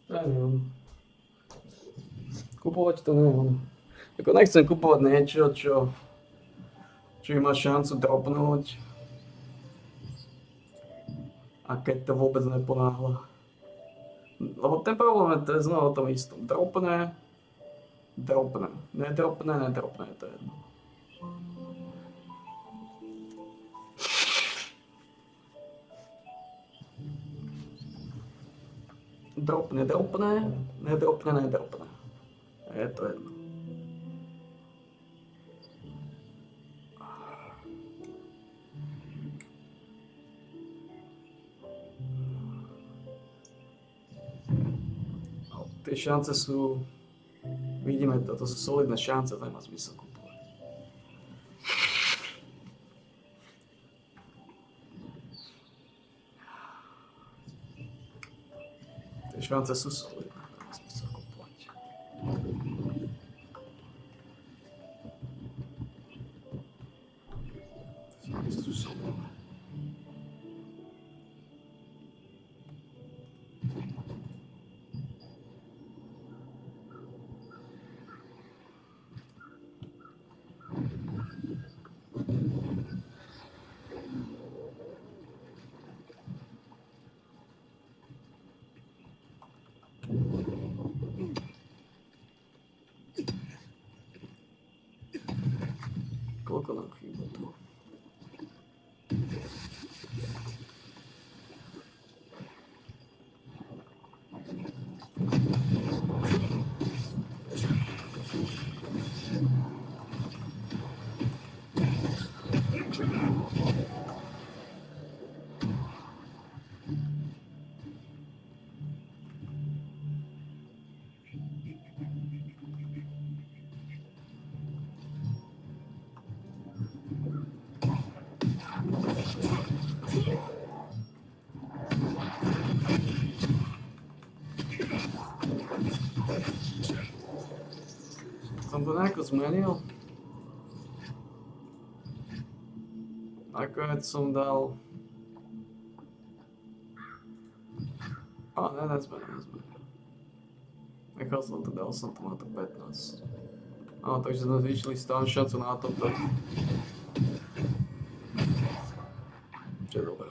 Neviem. Kupovať to neviem. Ako nechcem kupovať niečo, čo má šancu dropnúť. A keď to vôbec neponáhla. Lebo ten problém je znova o tom istom. Nedropne, to je jedno. Dropne. Je to jedno. Tie šance sú, vidíme to sú solidné šance, to nemá zmysel kúpovať. Tie šance sú solidné, nemá zmysel kúpovať. Šance sú solidné. Koľko nám chýba tu? Som to nejako zmenil. Nakoniec som dal... nezmenil. Nechal som to, dal som to na to 15. Takže sme zvýšili stále šancu na toto. Čo je dobré.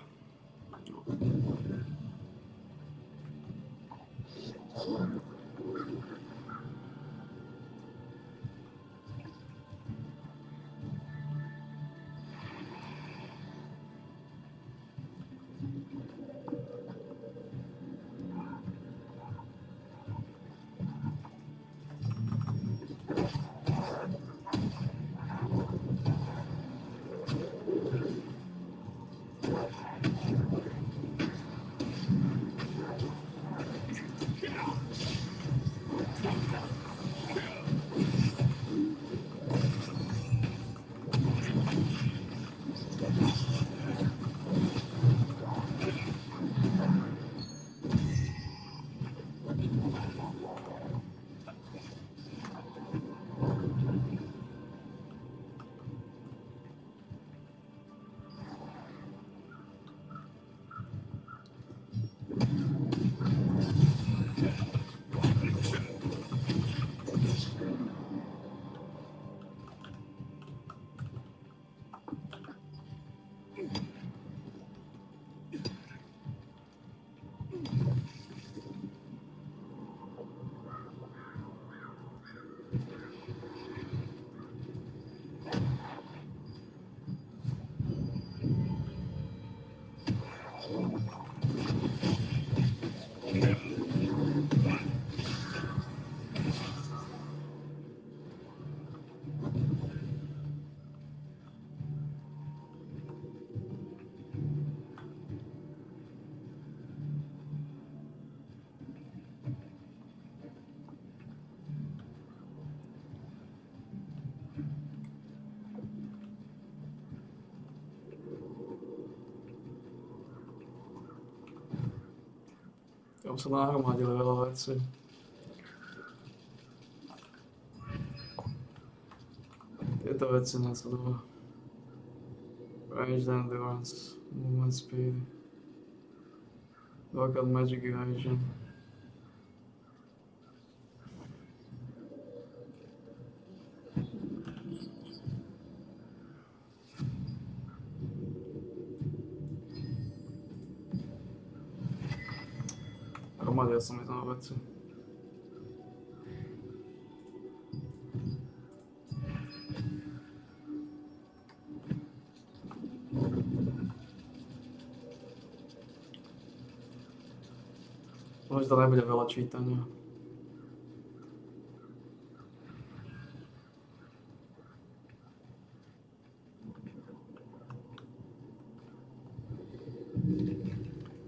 Tam sa nahromadili veľa vecí. Tieto veci nasledujú. Range endurance, movement speed, dvakrát magic evasion. Hromadia sa mi tam veci. Možno to nebude veľa čítania.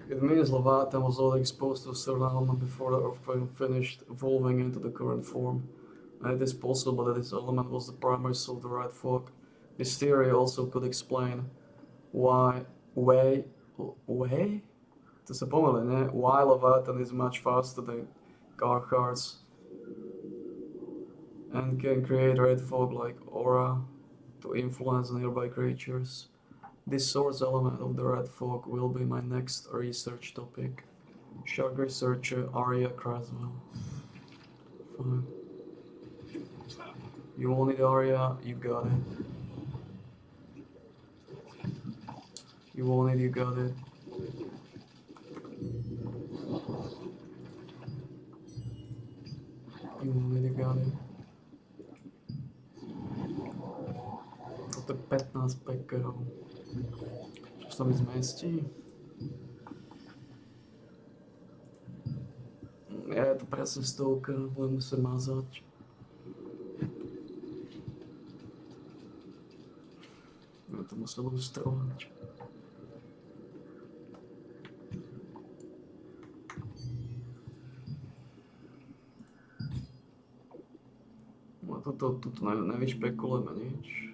It means Leviathan was already exposed to a certain element before the Earthplane finished evolving into the current form. And it is possible that this element was the primary soul of the Red Folk. This theory also could explain why to sa pomýli, ne? Why Leviathan is much faster than Garchars and can create red fog like aura to influence nearby creatures. This source element of the red fog will be my next research topic. Shark researcher Arya Craswell. Fine. You want it, Arya? You got it. You want it? You got it. You want it? You got it. Toto je 15 pekerov. Čo sa mi zmestí? Je to presne stovka, budem musieť mazať. Ja to musel lustrovať. No toto nevyšpekulujeme nič.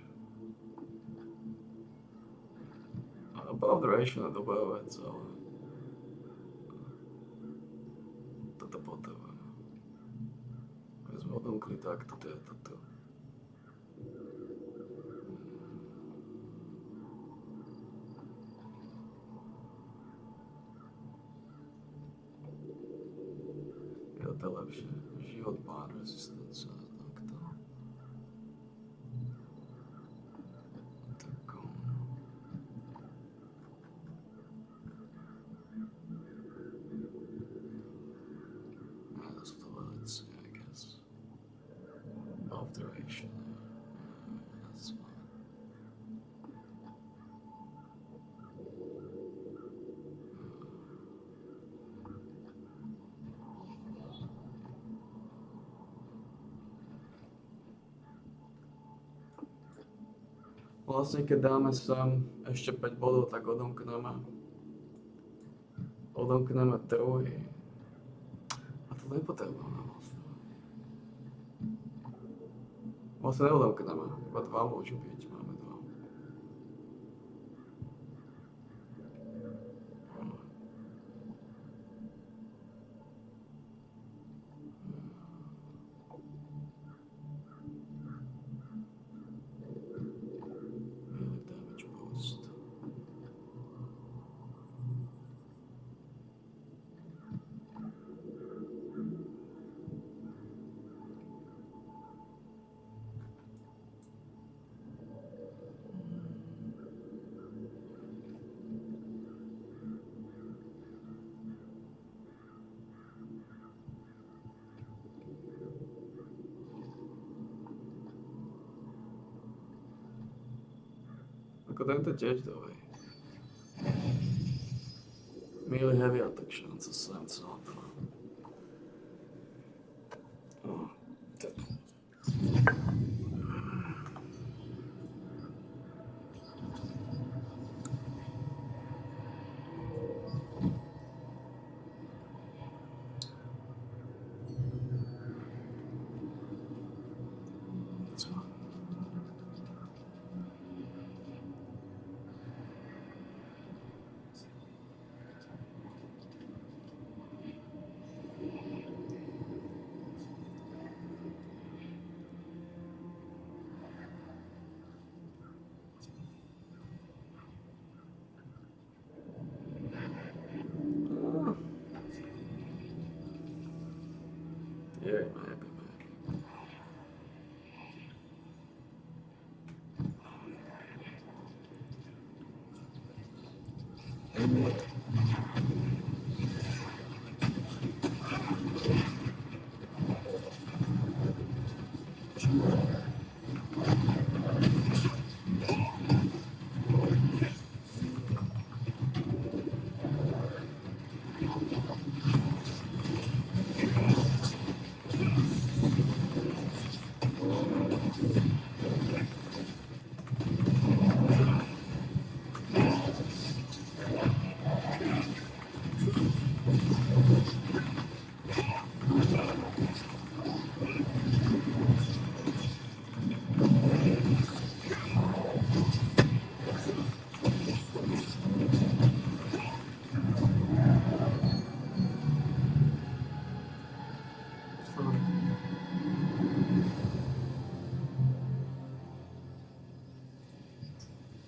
Above duration je dobrá vec, ale toto potrebujem. My sme odomkli takto, to je toto. Je to lepšie. Život má resistance. Takto. Tako. To sú to veci, I guess. Above duration. That's fine. Vlastne keď dáme sem ešte 5 bodov, tak odomkneme druhý. A to nepotrebujeme vlastne. Vlastne neodomkneme, iba 2 môžu byť, máme 2. Damage boost. Ako tento tiež dobrý. Melee heavy attack chance, sem celá to.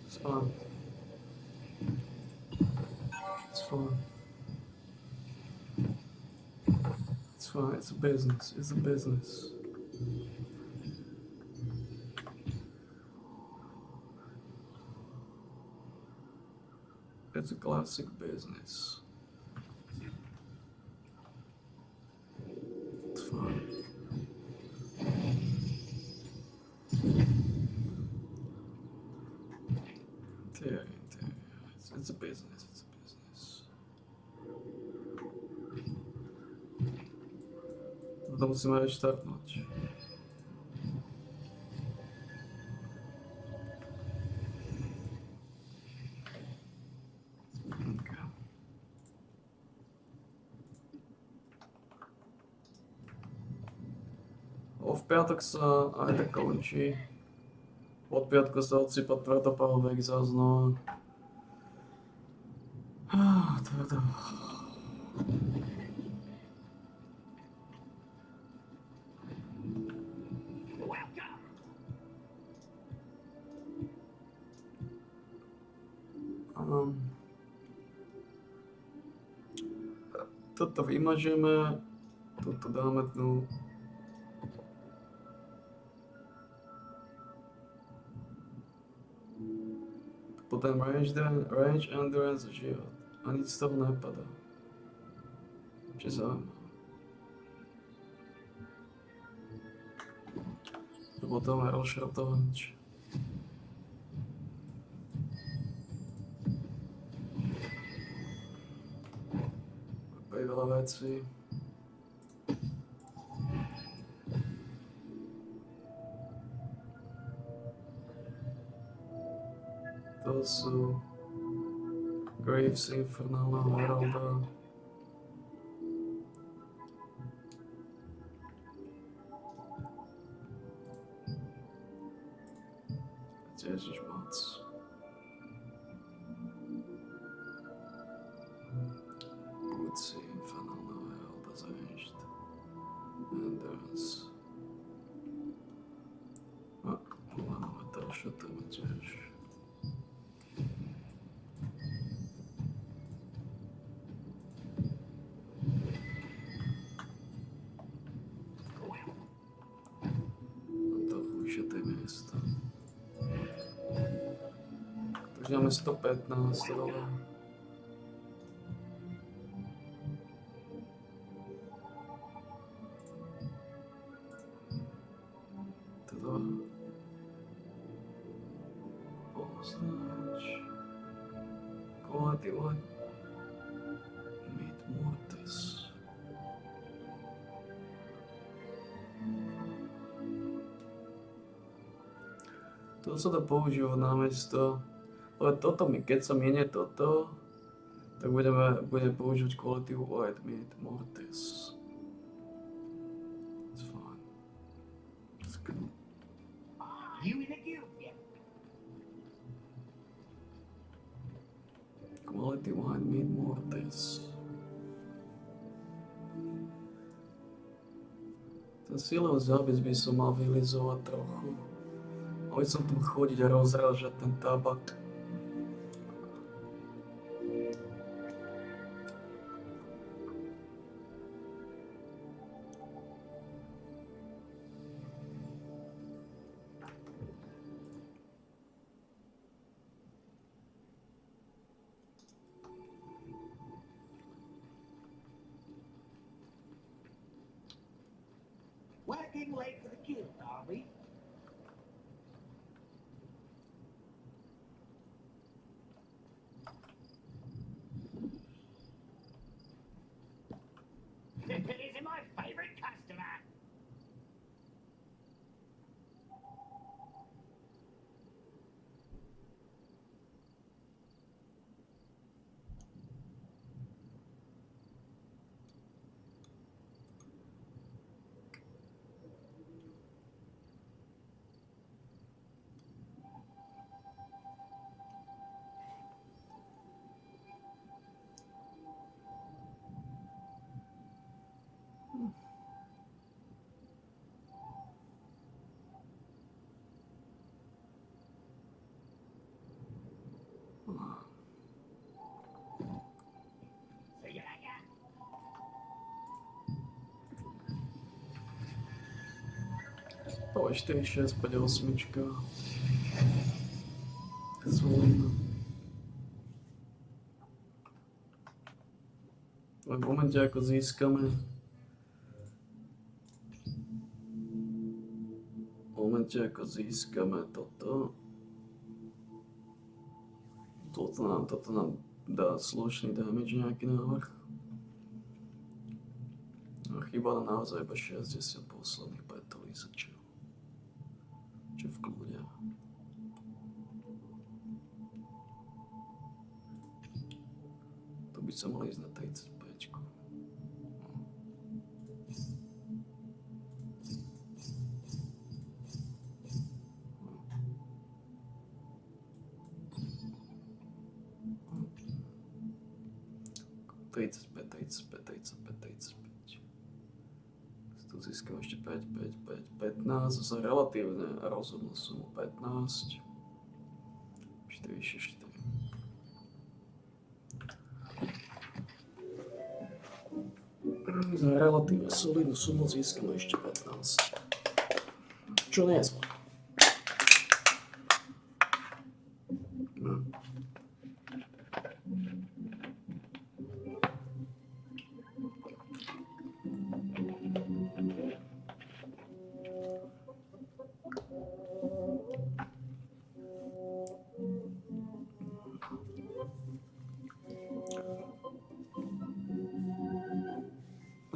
It's fine. It's fine. It's fine. It's a business. It's a business. It's a classic business. It's fine. It's a business. It's a business. To musíme reštartnúť. V piatok sa aj tak končí. Od piatku sa odsýpa tvrdopahovek záznova. Tvrdo. Toto vymažeme, toto dáme dnu. Potom range endurance život. A nic z toho nepadá. Čo zaujímavé. Potom je rozšrotovač. Opäť veľa vecí. To sú Graves Infernálneho Heralda. Ježišmoc. Bootsy Infernálneho Heralda Zranged. Endurance. A, máme to šetrme tiež. Takže máme 115 dole. Teda označ quality one meat mortis. To sa dá používať namiesto. Ale toto, keď sa minie toto, tak budeme používať quality white meat mortis. It's fine. It's good. You in a guild yet? Quality white meat mortis. Ten silový zápis by som mal vylizovať trochu. Mohol som tam chodiť a rozrážať ten tabak. Welcome getting late for the guild, are we? Isn't my favorite customer? See you later. To 4, 6, 5, 8. Solidno. V momente ako získame toto nám dá slušný damage nejaký návrh. A chýba nám naozaj iba 60 posledných petolísačov. Čo v kľude. To by sa mali ísť na 35. Tu získam ešte 15 za relatívne rozumnú sumu 15. 4 vyššie 4. Za relatívne solidnú sumu získam ešte 15. Čo nie je zle.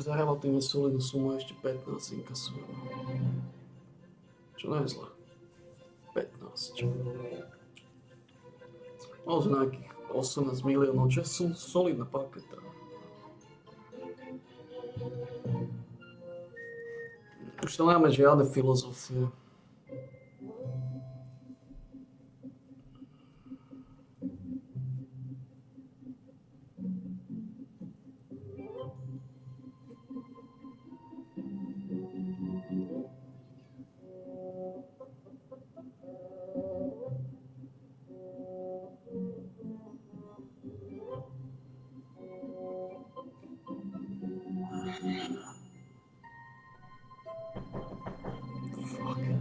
Za relatívne solidnú sumu ešte 15 inkasujem. Čo nie je zle. 15. Z nejakých 18 miliónov, čo sú solidná paketa. Už to máme žiadne filozofie. Fuck.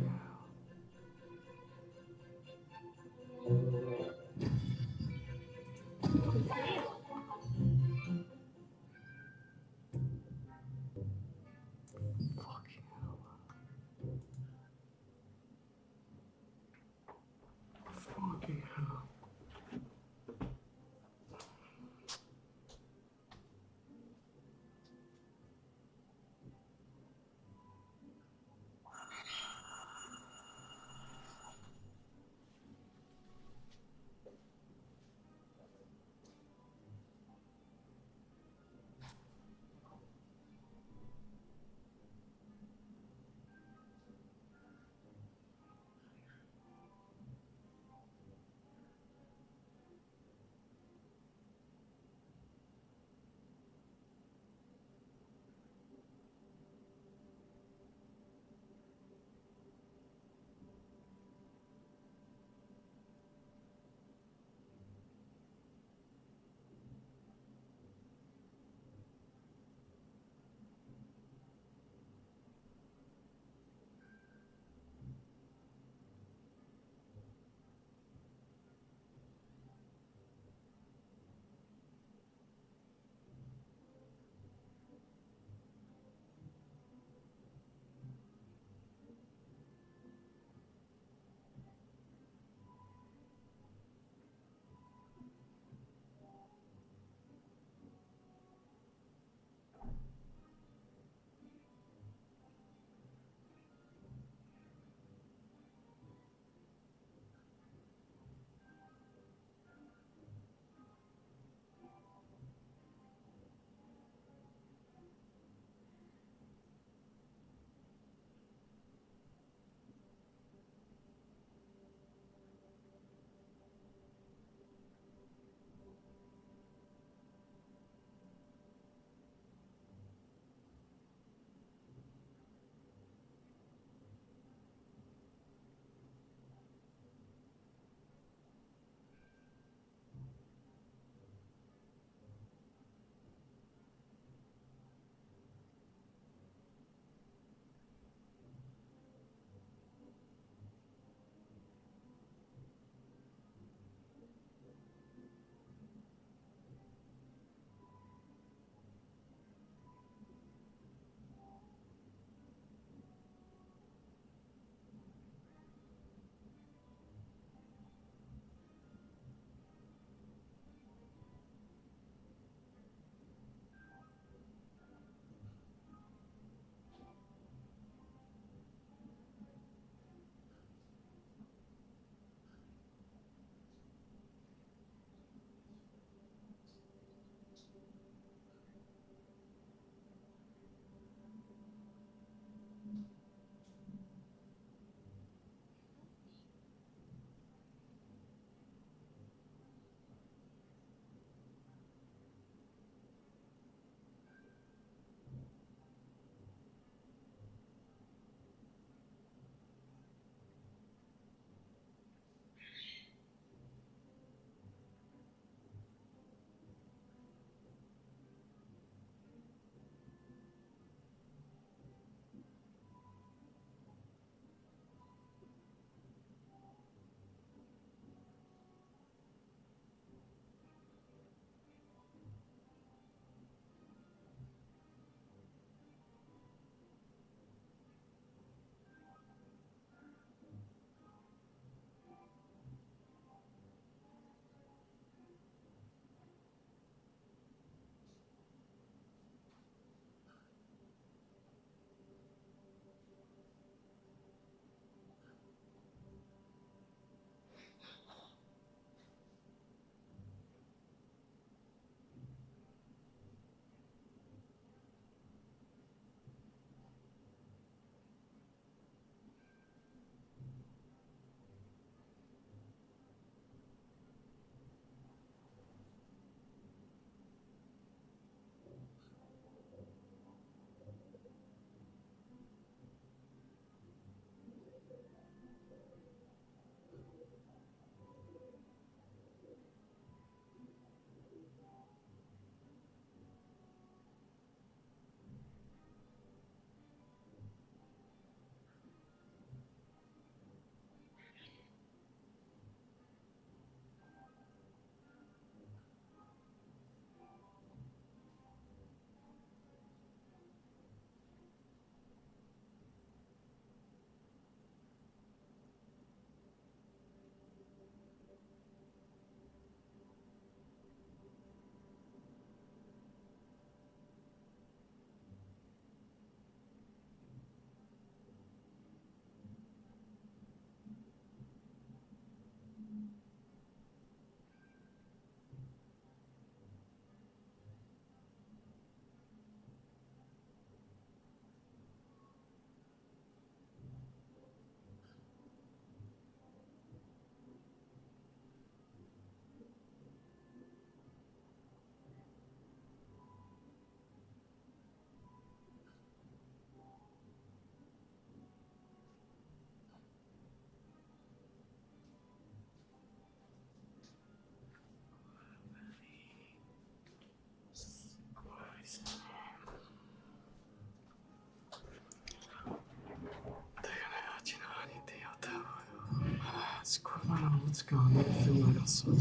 Skurva, ľudská, neefilná rasa.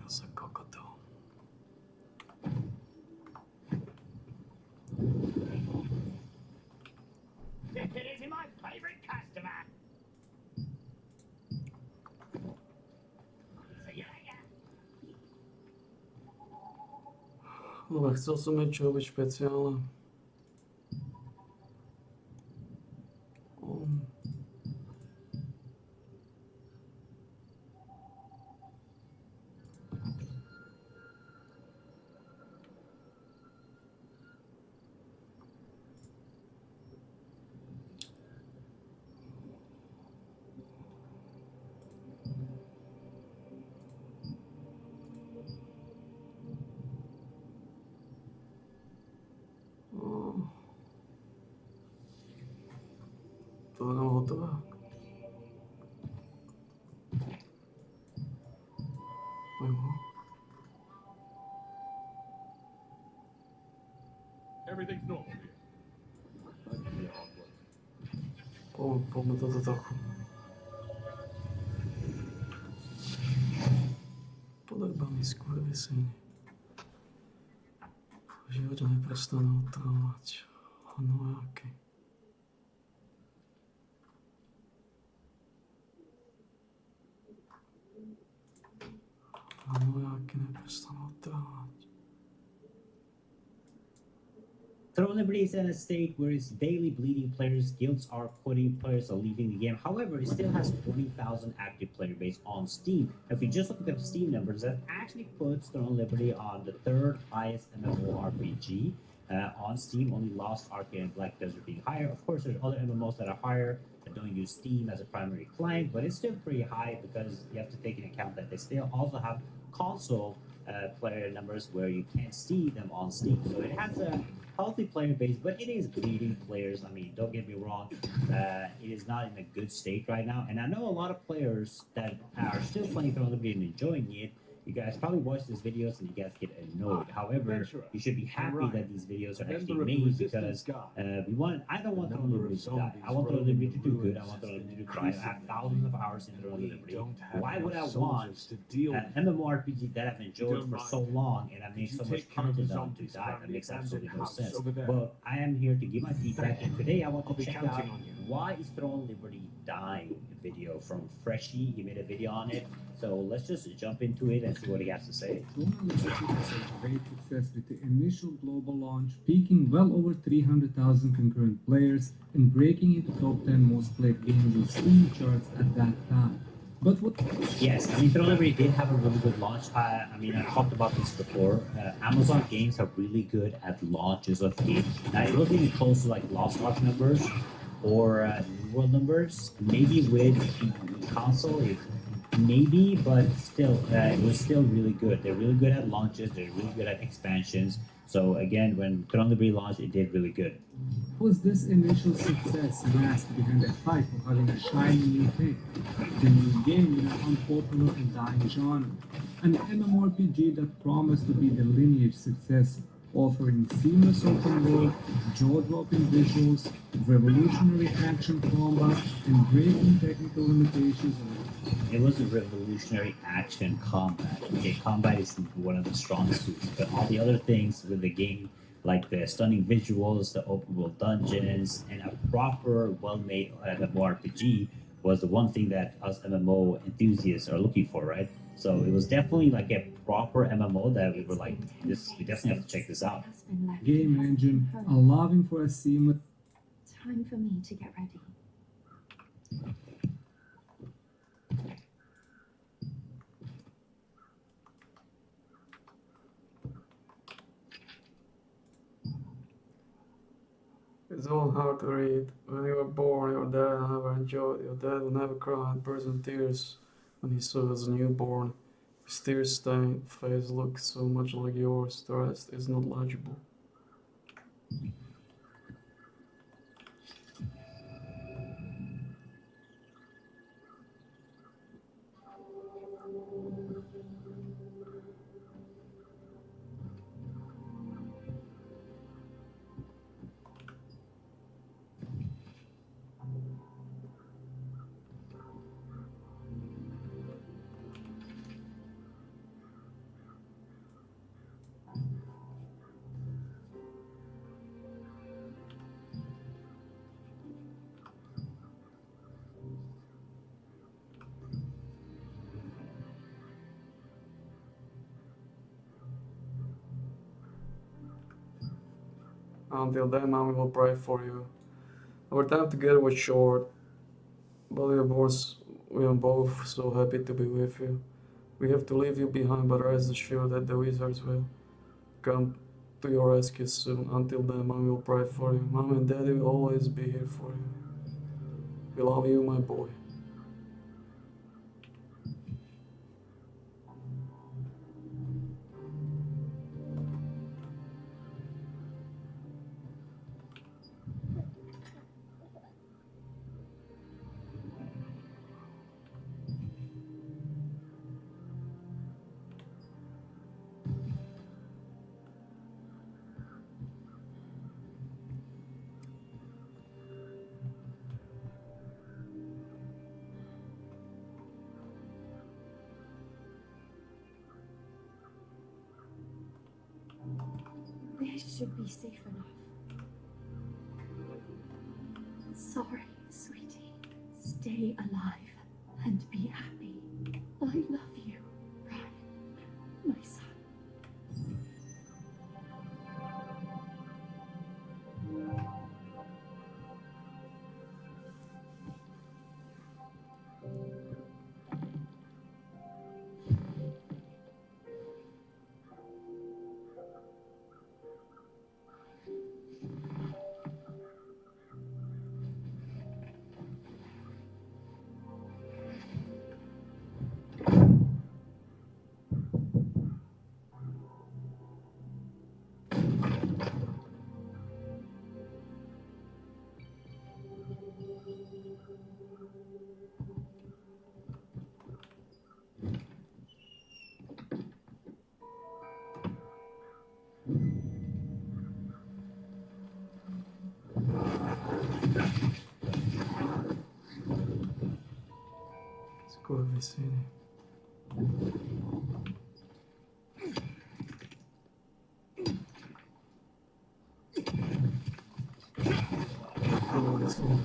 Rasa kokotov. It is my favorite customer. See you later. Ale chcel som niečo robiť špeciálne. To je hotové. Everything's normal here. Poďme toto trochu. Podrbami skurvysiny. V živote neprestanú otravovať hnojáky. Hnojáky neprestanú otravovať. Throne Liberty is in a state where its daily bleeding players guilds are quitting, players are leaving the game. However, it still has 20,000 active player base on Steam. If you just look at the Steam numbers, that actually puts Throne Liberty on the 3rd highest MMORPG on Steam. Only Lost Ark and Black Desert being higher. Of course, there's other MMOs that are higher that don't use Steam as a primary client, but it's still pretty high because you have to take into account that they still also have console player numbers where you can't see them on Steam. So it has a healthy player base, but it is bleeding players. I mean, don't get me wrong, it is not in a good state right now. And I know a lot of players that are still playing Throne Liberty and enjoying it. You guys probably watch these videos and you guys get annoyed. However, you should be happy that these videos are actually made because I don't want Throne Liberty to die. I want Throne Liberty to do good. I want Throne Liberty to thrive. I have thousands of hours in Throne Liberty. Why would I want an MMORPG that I've enjoyed for so long and I've made so much content on to die? That makes absolutely no sense. But I am here to give my feedback, and today I want to check out why is Throne Liberty dying video from Freshie. He made a video on it. So let's just jump into it and see what he has to say. Throne Liberty was a great success with the initial global launch, peaking well over 300,000 concurrent players and breaking into top 10 most played games in Steam charts at that time. But what? Yes, I mean, Throne Liberty did have a really good launch. I talked about this before. Amazon games are really good at launches of games. Now, it wasn't even close to like Lost Ark numbers or New World numbers. Maybe with the console, maybe, but still, it was still really good. They're really good at launches. They're really good at expansions. So again, when Throne Liberty launched, it did really good. Was this initial success masked behind the hype of having a shiny new thing? The new game in an unpopular and dying genre. An MMORPG that promised to be the lineage successor, offering seamless open world, jaw-dropping visuals, revolutionary action combat, and breaking technical limitations. It was a revolutionary action combat. Okay, combat is one of the strong suits, but all the other things with the game, like the stunning visuals, the open world dungeons, and a proper, well-made MMORPG was the one thing that us MMO enthusiasts are looking for, right? So it was definitely like a proper MMO that we were like, we definitely have to check this out. Game engine, allowing for a seamless. Time for me to get ready. It's all hard to read. When you were born, your dad never enjoyed. Your dad would never cry and burst in tears when he saw his newborn. His tear-stained face looked so much like yours. The rest is not legible. Until then, Mommy will pray for you. Our time together was short, but we are both so happy to be with you. We have to leave you behind, but rest assured that the wizards will come to your rescue soon. Until then, Mommy will pray for you. Mom and Daddy will always be here for you. We love you, my boy. This should be safe enough. Sorry, sweetie. Stay alive and be happy. I love you, Ryan, my son. Skurwysyny. Skurwysyny.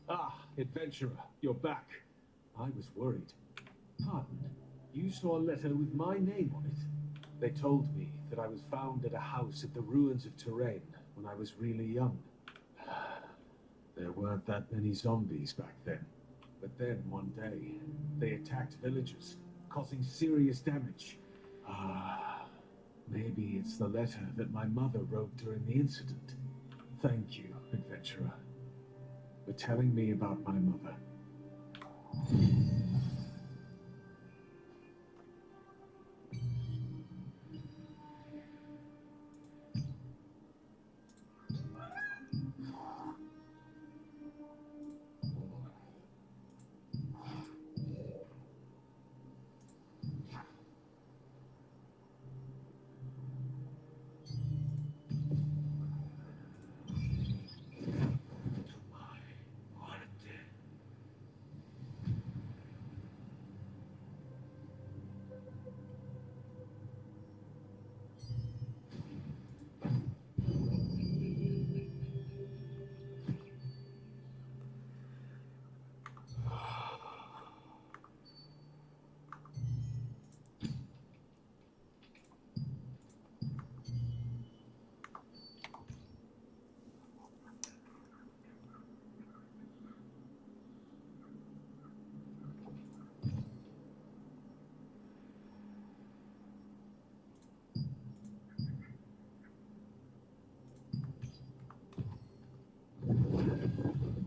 Ah, adventurer, you're back. I was worried. Pardon, you saw a letter with my name on it. They told me that I was found at a house at the ruins of Touraine when I was really young. There weren't that many zombies back then. But then one day, they attacked villagers, causing serious damage. Maybe it's the letter that my mother wrote during the incident. Thank you, adventurer, for telling me about my mother.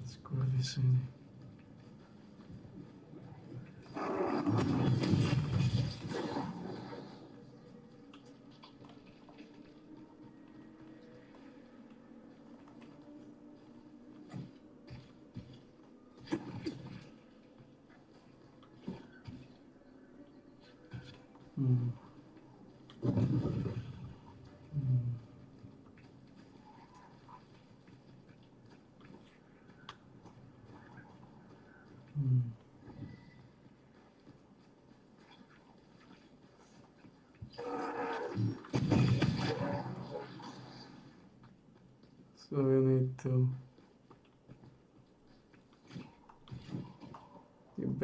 Skurwysyny. So we need to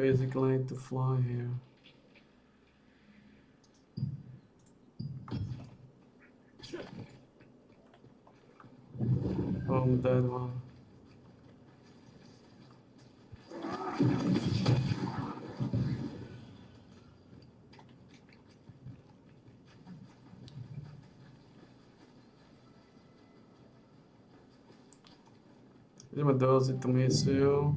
basically need to fly here. That one. Ideme dolaziti u misiju.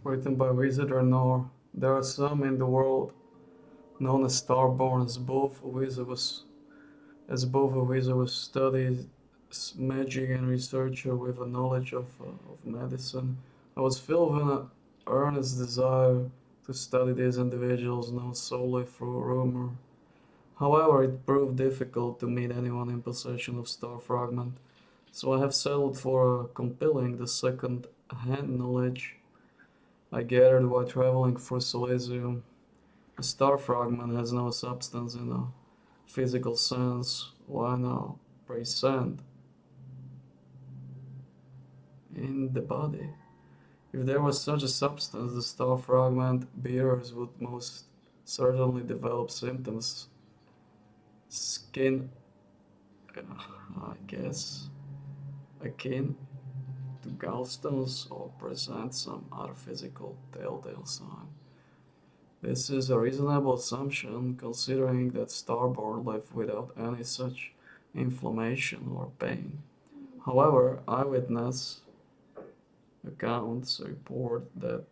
Written by Wizard Renor. There are some in the world known as Starborn, as both a wizard was studies magic and researcher with a knowledge of medicine. I was filled with an earnest desire to study these individuals known solely through rumor. However, it proved difficult to meet anyone in possession of Star Fragment, so I have settled for compiling the second-hand knowledge I gathered while traveling through Silesia. A star fragment has no substance in a physical sense, while now present in the body. If there was such a substance, the star fragment bearers would most certainly develop symptoms. Skin, I guess, akin to gallstones or present some other physical telltale sign. This is a reasonable assumption considering that Starborn lived without any such inflammation or pain. However, eyewitness accounts report that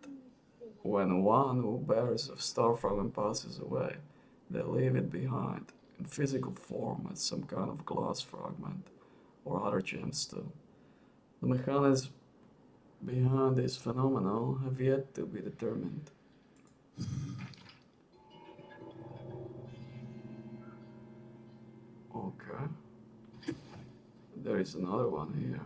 when one who bears a star fragment passes away, they leave it behind in physical form as some kind of glass fragment or other gemstone. The mechanisms behind this phenomenon have yet to be determined. Okay. There is another one here.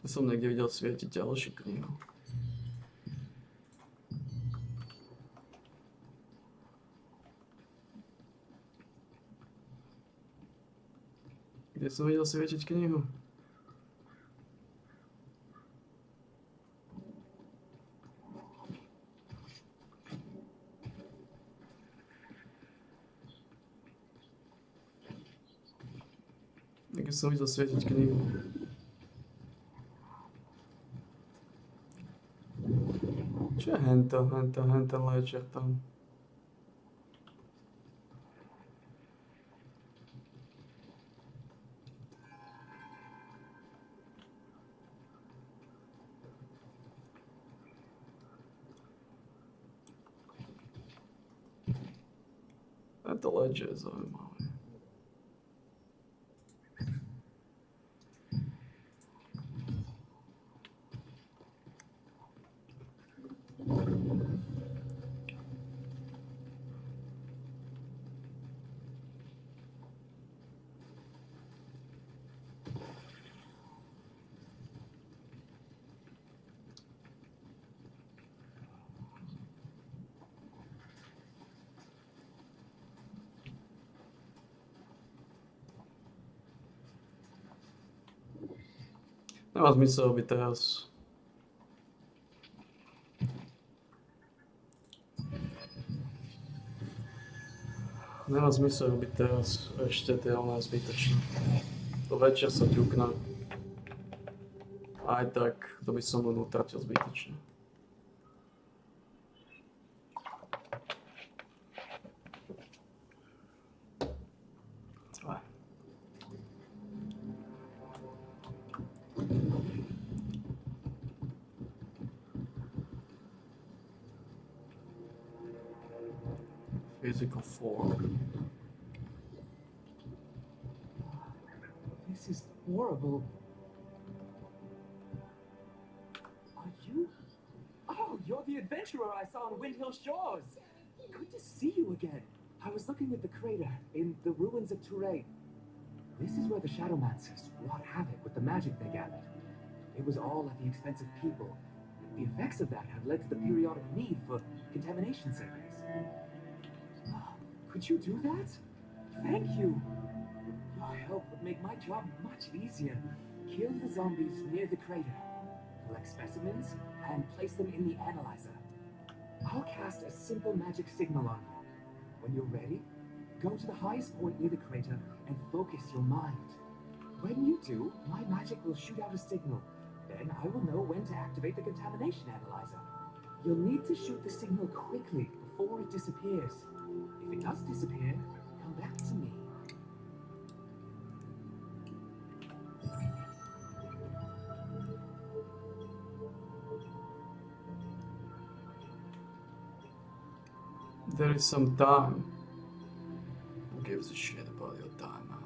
Ja som niekde videl svietiť ďalšiu knihu. Kde som videl svietiť knihu? Kde som videl svietiť knihu? Čo je hento léčer tam? Tento léčer je zaujímavý. Nemá zmysel byť teraz. Nemá zmysel byť teraz ešte tie oné zbytočné. To večer sa ťukná. Aj tak, to by som len utratil zbytočne. Physical 4. This is horrible. Are you? Oh, you're the adventurer I saw on Windhill Shores. Good to see you again. I was looking at the crater in the ruins of Touré. This is where the Shadowmancers wrought havoc with the magic they gathered. It was all at the expense of people. The effects of that had led to the periodic need for contamination surveys. Could you do that? Thank you. Your help would make my job much easier. Kill the zombies near the crater, collect specimens, and place them in the analyzer. I'll cast a simple magic signal on you. When you're ready, go to the highest point near the crater and focus your mind. When you do, my magic will shoot out a signal. Then I will know when to activate the contamination analyzer. You'll need to shoot the signal quickly before it disappears. If it does disappear, come back to me. There is some time. Who gives a shit about your time, man?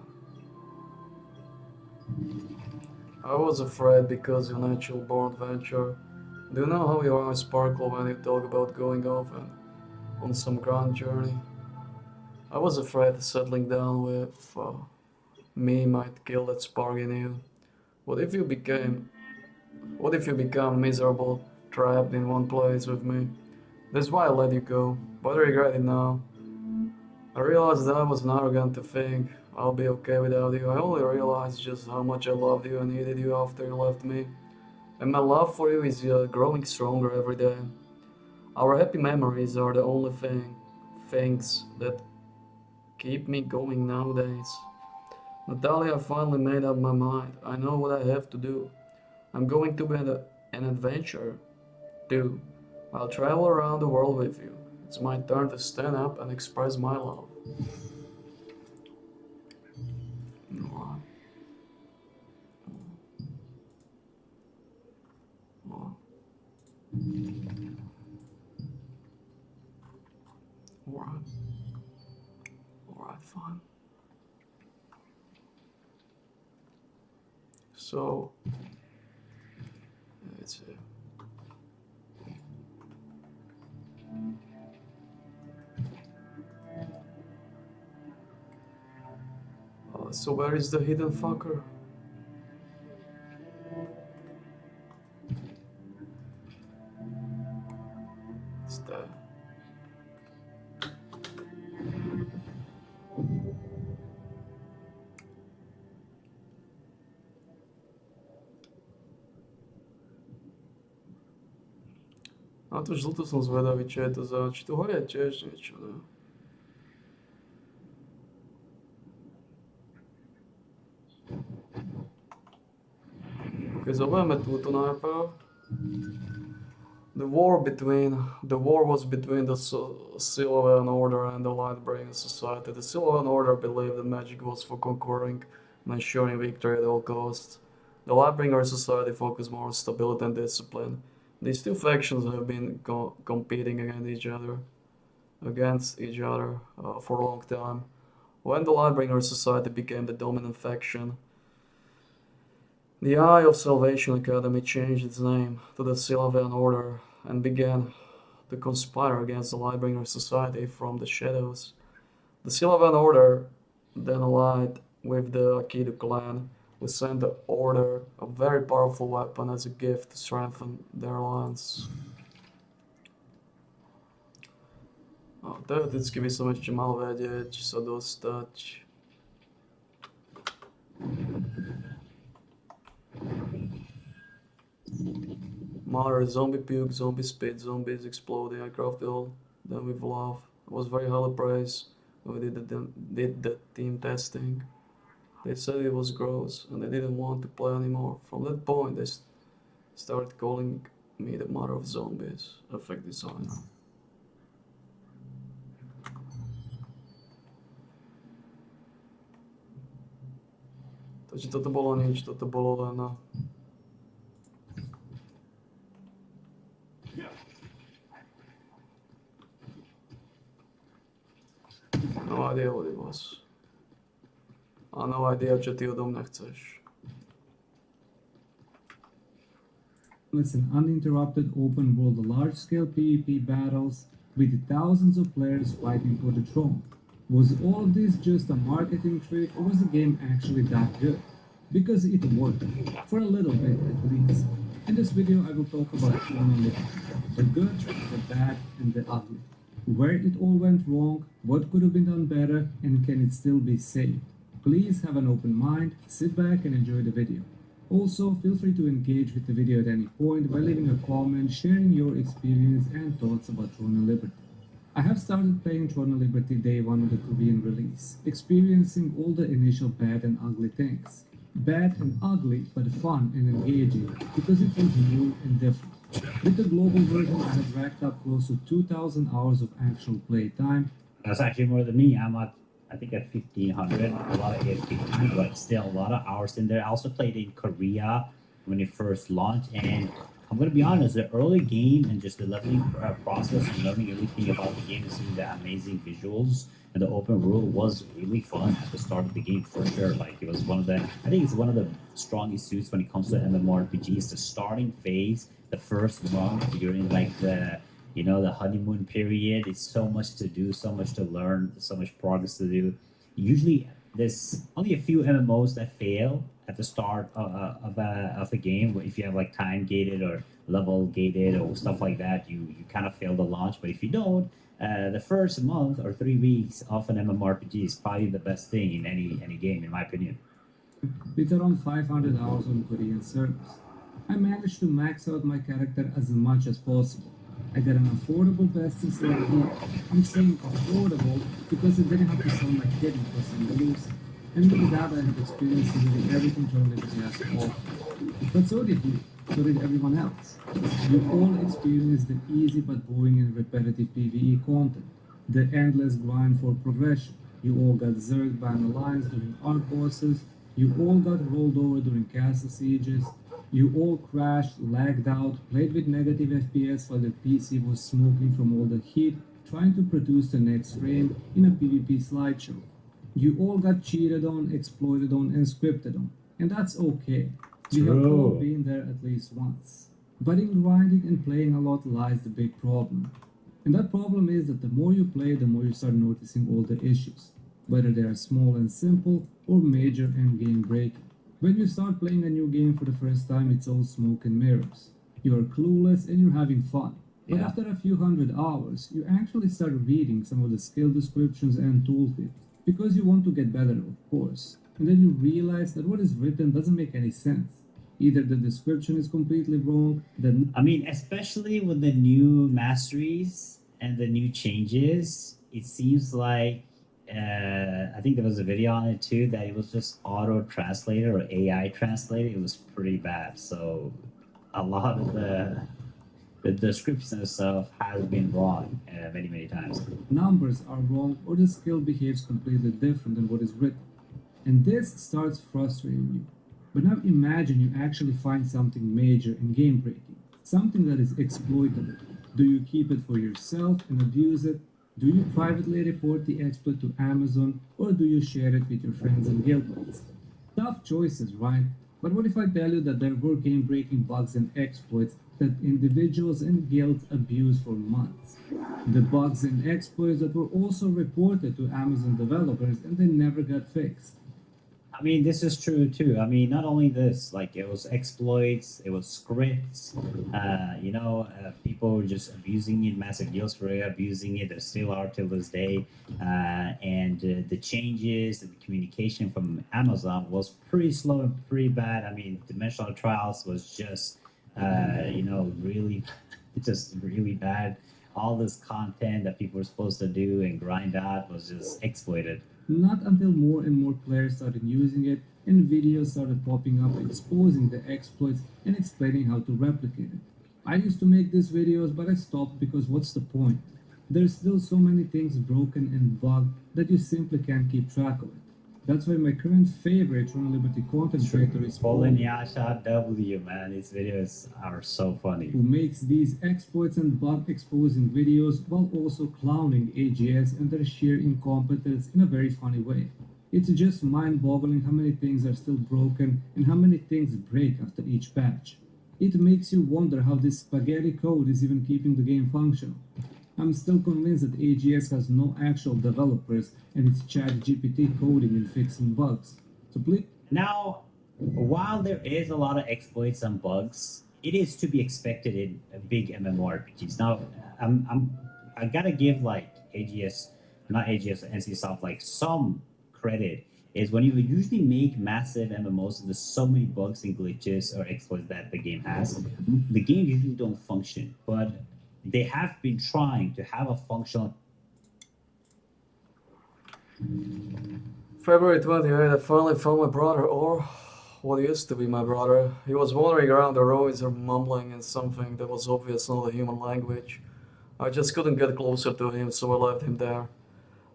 I was afraid because you're natural born adventurer. Do you know how your eyes sparkle when you talk about going off and on some grand journey? I was afraid settling down with me might kill that spark in you. What if you become miserable, trapped in one place with me? That's why I let you go, but I regret it now. I realized that was an arrogant to think I'll be okay without you. I only realized just how much I loved you and needed you after you left me. And my love for you is growing stronger every day. Our happy memories are the only things that keep me going nowadays. Natalia, I finally made up my mind. I know what I have to do. I'm going to be an adventurer, too. I'll travel around the world with you. It's my turn to stand up and express my love. Alright. Alright, fine. So, it's so where is the hidden fucker? It's there. Na tú žltú som zvedavý, čo je to za... Či tu horia tiež niečo, ne? Okay, zobajme túto najprv. The war was between the Sylvan Order and the Lightbringer Society. The Sylvan Order believed that magic was for conquering and ensuring victory at all costs. The Lightbringer Society focused more on stability and discipline. These two factions have been competing against each other for a long time. When the Lightbringer Society became the dominant faction, the Eye of Salvation Academy changed its name to the Sylvan Order and began to conspire against the Lightbringer Society from the shadows. The Sylvan Order then allied with the Akidu clan, who sent the Order a very powerful weapon as a gift to strengthen their alliance. Teoreticky by som ešte mal vedieť sa dostať. Mother, zombie puke, zombie spit, zombies exploding. I crafted all them with love. I was very highly praised when we did the team testing. They said it was gross and they didn't want to play anymore. From that point, they started calling me the mother of zombies, effect designer. Takže toto bolo nič, toto bolo len No idea what it was. A no idea, čo ty odo mňa chceš. An uninterrupted open world large-scale PvP battles with thousands of players fighting for the throne. Was all of this just a marketing trick, or was the game actually that good? Because it worked, for a little bit at least. In this video I will talk about Throne of Liberty, the good, the bad, and the ugly. Where it all went wrong, what could have been done better, and can it still be saved? Please have an open mind, sit back and enjoy the video. Also, feel free to engage with the video at any point by leaving a comment, sharing your experience and thoughts about Throne of Liberty. I have started playing Throne of Liberty day one of the Korean release, experiencing all the initial bad and ugly things. Bad and ugly, but fun and engaging, because it was new and different. With the global version, I have racked up close to 2,000 hours of actual play time. That's actually more than me. I'm at, I think, at 1,500. A lot of AFK time, but still a lot of hours in there. I also played in Korea when it first launched, and I'm gonna be honest, the early game and just the leveling process and learning everything about the game and seeing the amazing visuals and the open world was really fun at the start of the game for sure. Like it was one of the, I think it's one of the strongest suits when it comes to MMORPGs. The starting phase, the first month, you're in like the, you know, the honeymoon period. It's so much to do, so much to learn, so much progress to do. Usually there's only a few MMOs that fail at the start of a game. If you have like time gated or level gated or stuff like that, you kind of fail the launch. But if you don't, the first month or 3 weeks of an MMORPG is probably the best thing in any game, in my opinion. With around 500 hours on Korean servers, I managed to max out my character as much as possible. I got an affordable besting slot here. I'm saying affordable because it didn't have to sound like getting for some use. And with that, I have experienced nearly everything Throne of Liberty has to offer. But so did you. So did everyone else. You all experienced the easy but boring and repetitive PvE content, the endless grind for progression. You all got zerged by an alliance during arc bosses. You all got rolled over during castle sieges. You all crashed, lagged out, played with negative FPS while the PC was smoking from all the heat, trying to produce the next frame in a PvP slideshow. You all got cheated on, exploited on, and scripted on. And that's okay. We have all been there at least once. But in grinding and playing a lot lies the big problem. And that problem is that the more you play, the more you start noticing all the issues, whether they are small and simple or major and game breaking. When you start playing a new game for the first time, it's all smoke and mirrors. You are clueless and you're having fun. But after a few hundred hours, you actually start reading some of the skill descriptions and tooltips, because you want to get better, of course. And then you realize that what is written doesn't make any sense. Either the description is completely wrong, then... I mean, especially with the new masteries and the new changes, it seems like, I think there was a video on it too, that it was just auto-translated or AI translated. It was pretty bad. So a lot of the description and stuff has been wrong many times. Numbers are wrong or the skill behaves completely different than what is written. And this starts frustrating you. But now imagine you actually find something major and game-breaking, something that is exploitable. Do you keep it for yourself and abuse it? Do you privately report the exploit to Amazon, or do you share it with your friends and guildmates? Tough choices, right? But what if I tell you that there were game-breaking bugs and exploits that individuals and guilds abused for months? The bugs and exploits that were also reported to Amazon developers and they never got fixed. I mean, this is true too. I mean, not only this, like it was exploits, it was scripts, people just abusing it, massive guilds for abusing it, there still are till this day. And the changes, the communication from Amazon was pretty slow and pretty bad. I mean, Dimensional Trials was just, really, just really bad. All this content that people were supposed to do and grind out was just exploited. Not until more and more players started using it and videos started popping up exposing the exploits and explaining how to replicate it. I used to make these videos, but I stopped because what's the point? There's still so many things broken and bugged that you simply can't keep track of it. That's why my current favorite Tron Liberty content creator is Fallen Yasha W, man. These videos are so funny. who makes these exploits and bug exposing videos while also clowning AGS and their sheer incompetence in a very funny way. It's just mind-boggling how many things are still broken and how many things break after each patch. It makes you wonder how this spaghetti code is even keeping the game functional. I'm still convinced that AGS has no actual developers and it's ChatGPT coding and fixing bugs. So please. Now, while there is a lot of exploits and bugs, it is to be expected in big MMORPGs. Now, I gotta give like AGS, not AGS, NCSoft like some credit. Is when you usually make massive MMOs and there's so many bugs and glitches or exploits that the game has, the game usually don't function. But they have been trying to have a functional. February 28th, I finally found my brother, or what used to be my brother. He was wandering around the ruins and mumbling in something that was obviously not a human language. I just couldn't get closer to him, so I left him there.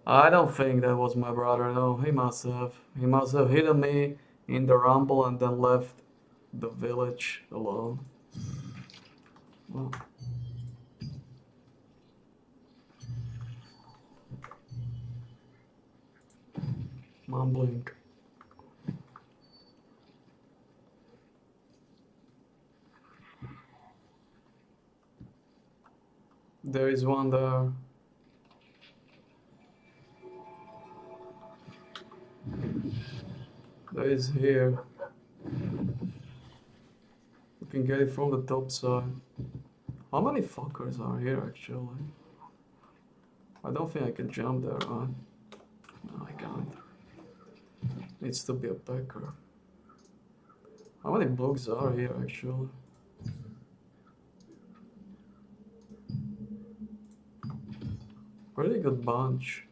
I don't think that was my brother, no, he must have. He must have hidden me in the rumble and then left the village alone. Well. Mumbling. There is one there. There is here. You can get it from the top side. How many fuckers are here actually? I don't think I can jump there, right? No, I can't. Needs to be a packer. How many bugs are here actually? Pretty good bunch.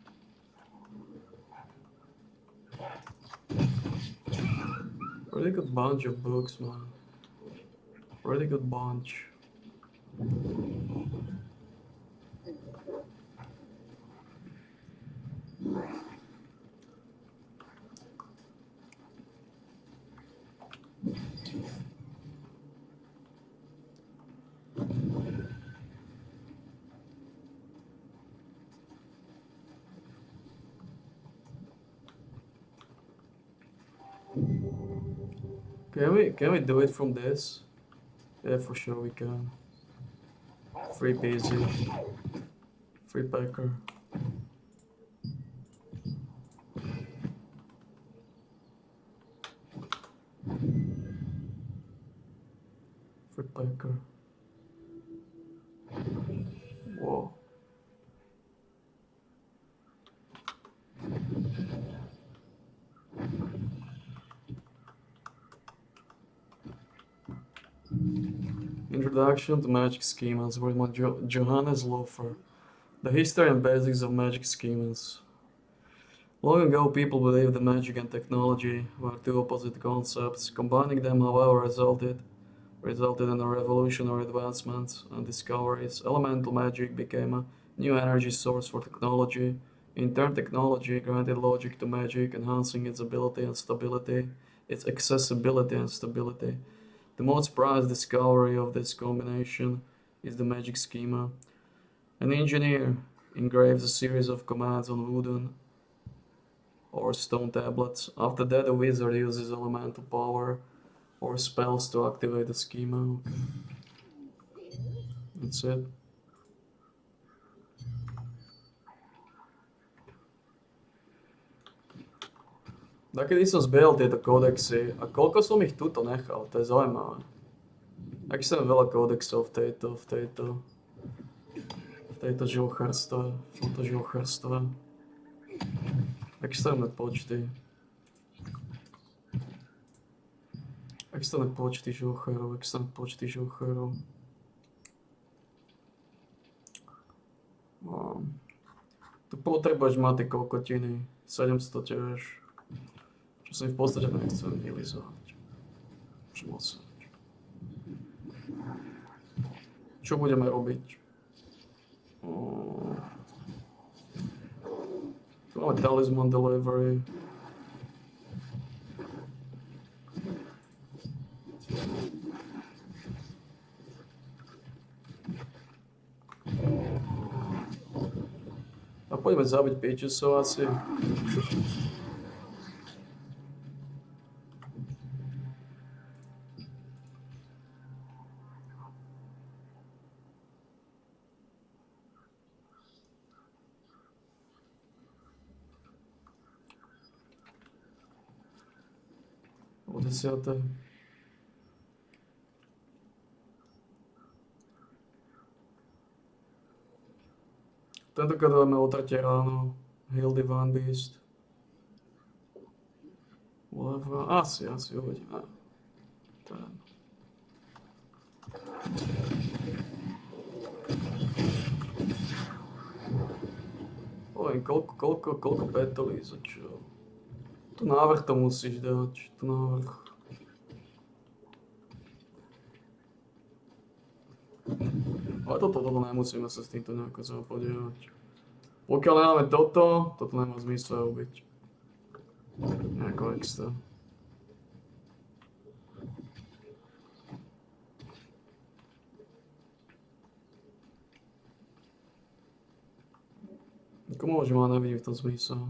Really good bunch of books, man. Really good bunch. Can we do it from this? Yeah, for sure we can. Free busy. Free packer. Free packer. Whoa. Introduction to Magic Schemas by Johannes Lofer. The history and basics of magic schemas. Long ago, people believed that magic and technology were two opposite concepts. Combining them, however, resulted in a revolutionary advancements and discoveries. Elemental magic became a new energy source for technology. In turn, technology granted logic to magic, enhancing its ability and stability, its accessibility and stability. The most prized discovery of this combination is the magic schema. An engineer engraves a series of commands on wooden or stone tablets. After that, a wizard uses elemental power or spells to activate the schema. Okay. That's it. Takedy som zbehal tieto kódexy a koľko som ich tuto nechal, to je zaujímavé. Aký som veľa kódexov v tejto žilcharstve, v tomto žilcharstve. Extrémne počty. Extrémne počty žilcharov. No. Tu potrebuješ mať tie kokotiny, 700 tiež. Čo sa mi v podstate nechcem vylizovať. Čo budeme robiť? Tu máme Talisman Delivery. A poďme zabiť Peachesov asi. O 10. Tentokrát dáme o 3 ráno. Hill Divine Beast. Leva. Asi uvidíme. Ten. Oj, koľko petolí za čo? Tu návrh to musíš dať. Tu návrh. Ale toto nemusíme sa s týmto nejako zapodievať. Pokiaľ nemáme toto nemá zmysel ubiť. Nejako extra. Ako môžem, ale nevidím v tom zmysel.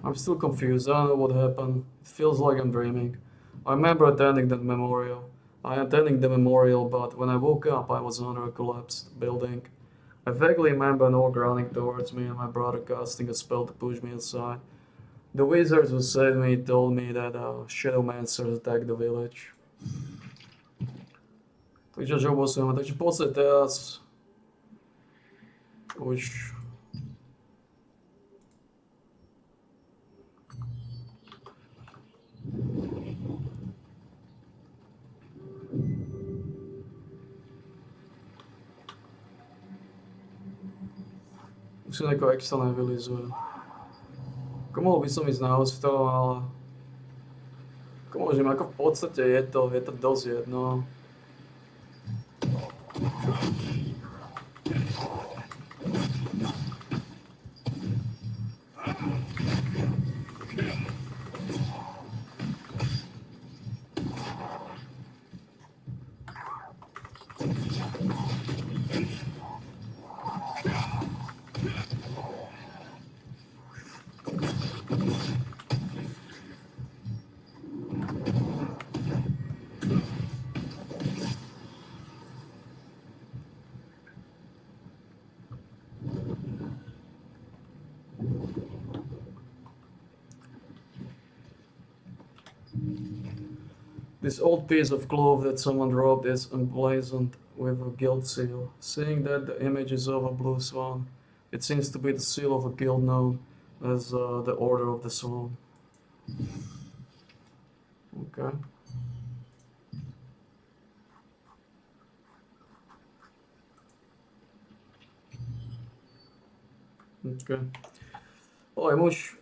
I'm still confused. I don't know what happened. It feels like I'm dreaming. I remember attending the memorial, but when I woke up, I was under a collapsed building. I vaguely remember an orc running towards me and my brother casting a spell to push me aside. The wizards who saved me told me that Shadowmancers attacked the village. Takže v podstate teraz už si nejako extra nevylizuje. Ako mohol by som ísť na hospital, ale ako môžem, ako v podstate je to dosť jedno. This old piece of cloth that someone dropped is emblazoned with a guild seal. Seeing that the image is of a blue swan, it seems to be the seal of a guild known as the Order of the Swan. Okay. Okay. Oj, muž.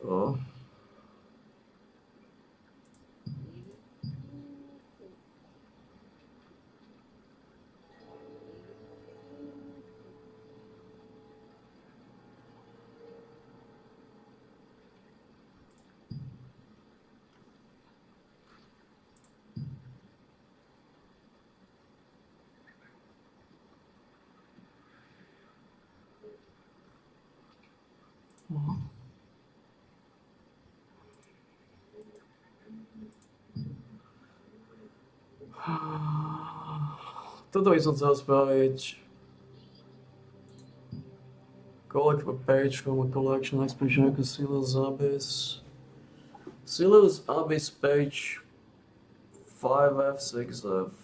Toto by som chcel spraviť. Collect a page from a collection expression like Silas Abyss. Silas Abyss page 5F, 6F.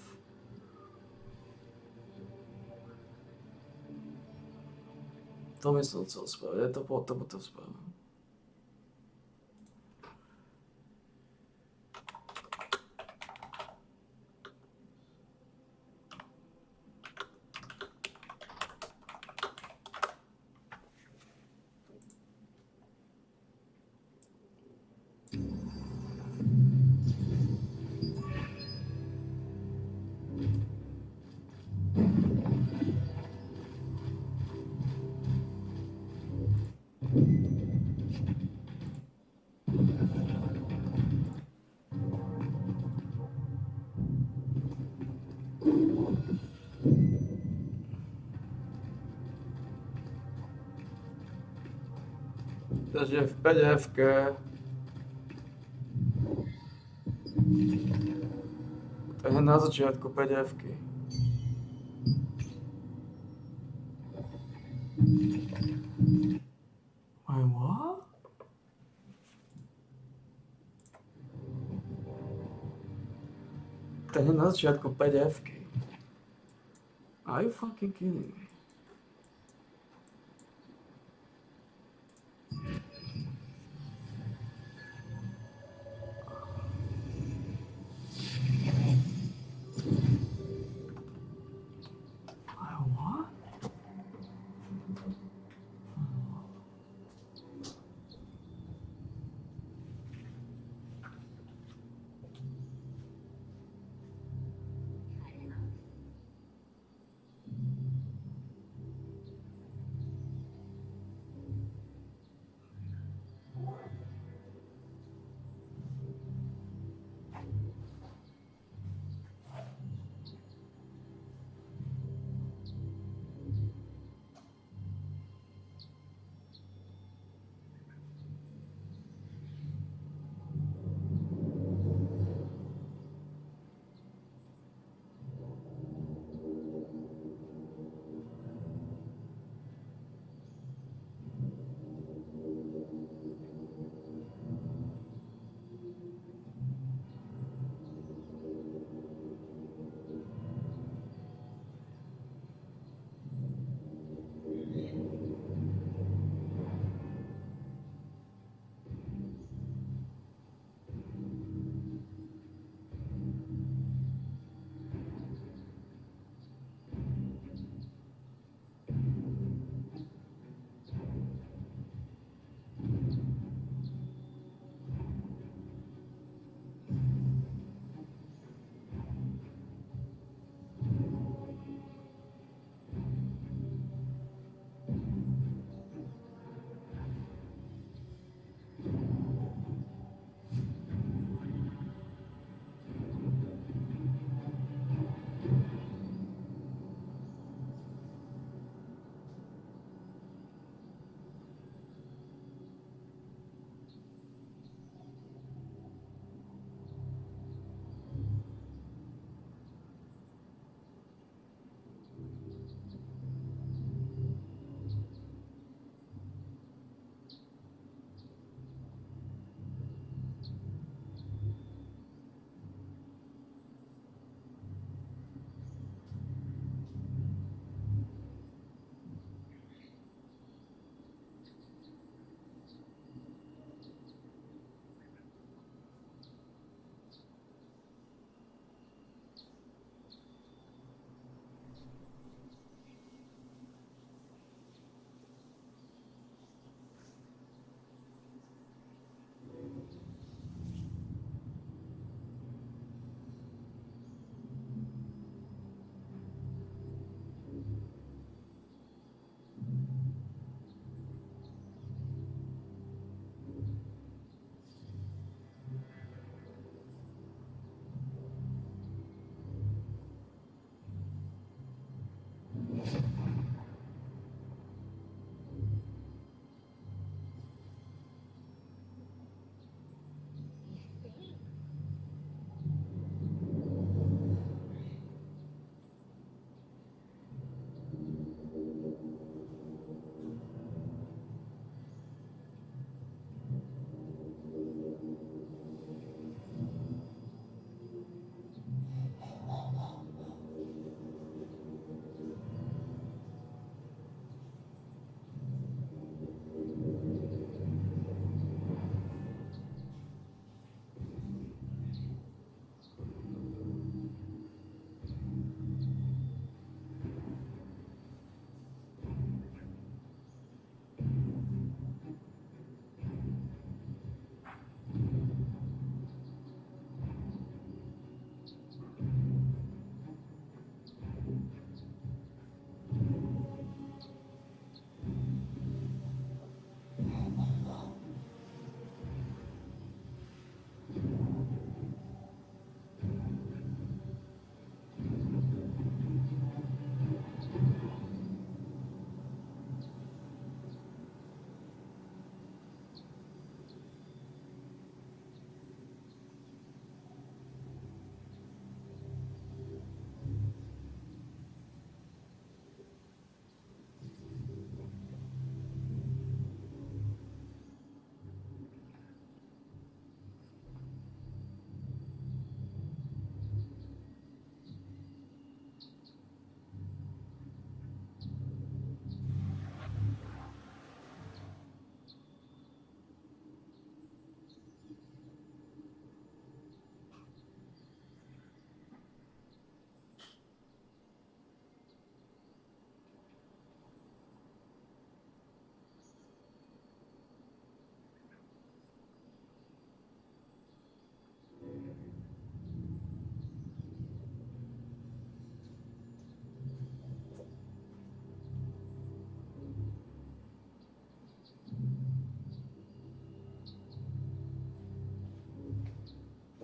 To by som chcel spraviť, je to potom spravím. Takže v PDF-ke to je na začiatku PDF-ky. Wait, what? To je na začiatku PDF-ky. Are you fucking kidding me?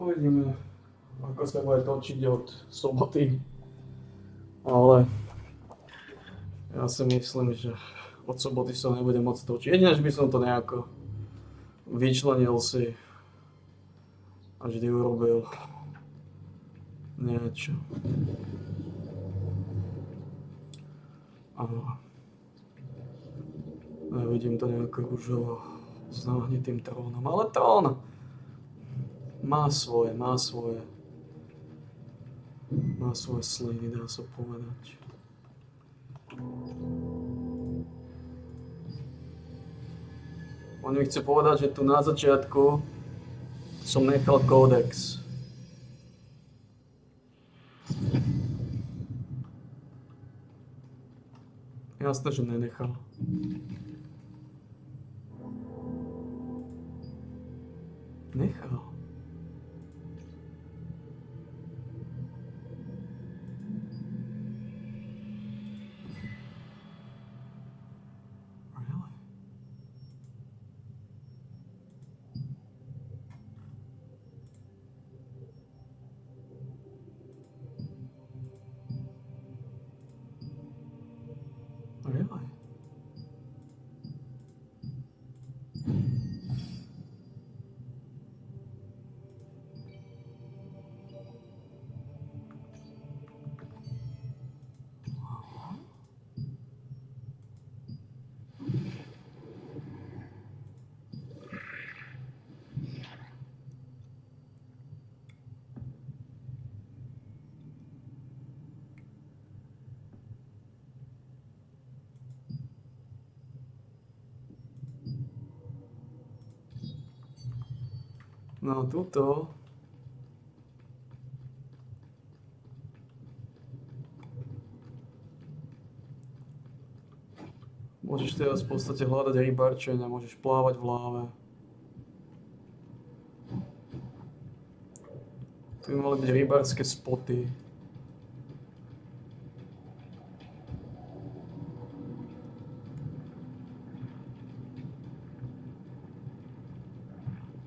Uvidíme, ako sa bude točiť od soboty. Ale ja si myslím, že od soboty sa nebude môcť točiť. Jedine, že by som to nejako vyčlenil si a vždy urobil niečo. Áno. Nevidím to nejako rúžovo s nahnitým trónom, ale trón má svoje sliny, dá sa povedať. On mi chce povedať, že tu na začiatku som nechal kódex. Jasné, že nenechal. Nechal. Really? No tuto môžeš teraz v podstate hľadať rybarčenia, môžeš plávať v láve. Tu by mali byť rybárske spoty.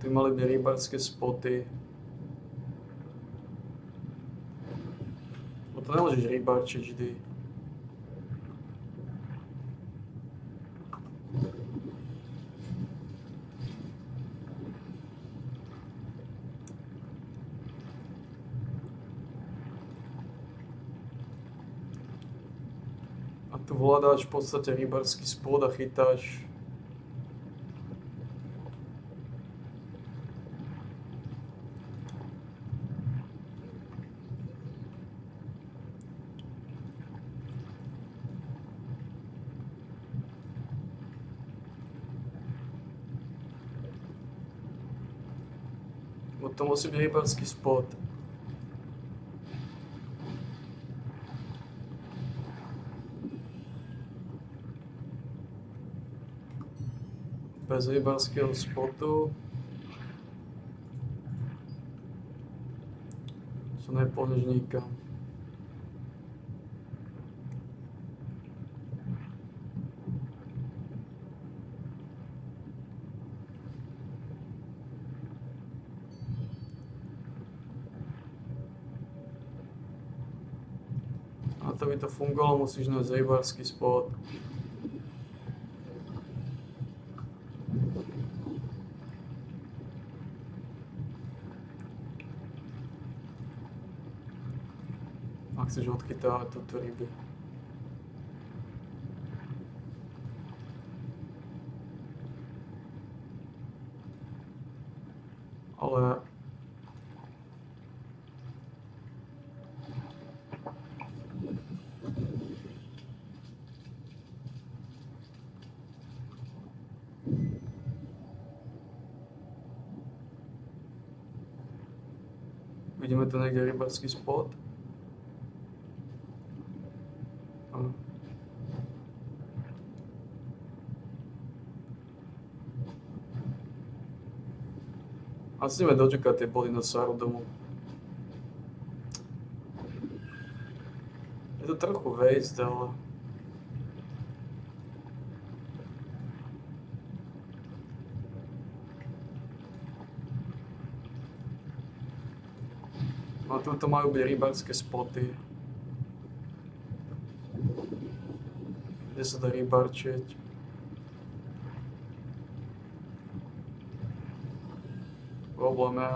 Tu mali byť rybárske spoty. No to nemôžeš rybárčiť vždy. A tu hľadáš v podstate rybársky spod a chytáš to musí byť rybársky spot. Bez rybárskeho spotu sa nepohneš nikam. A to by to fungovalo, musíš nájsť rybársky spot. Ak chceš odchytávať túto ryby. Ale vidíme tu niekde rybársky spot. Asi ideme dočekať tie body na Sarudomu. Je to trochu waste, ale No tuto majú byť rybárske spoty. Kde sa dá rybarčiť. Problém je...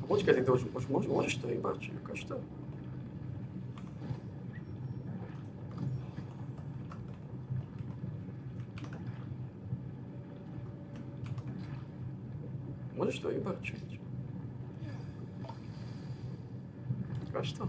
Počkaj, ty to už môžeš to rybarčiť, ukáž to. Môžeš to rybarčiť. Ukáž to.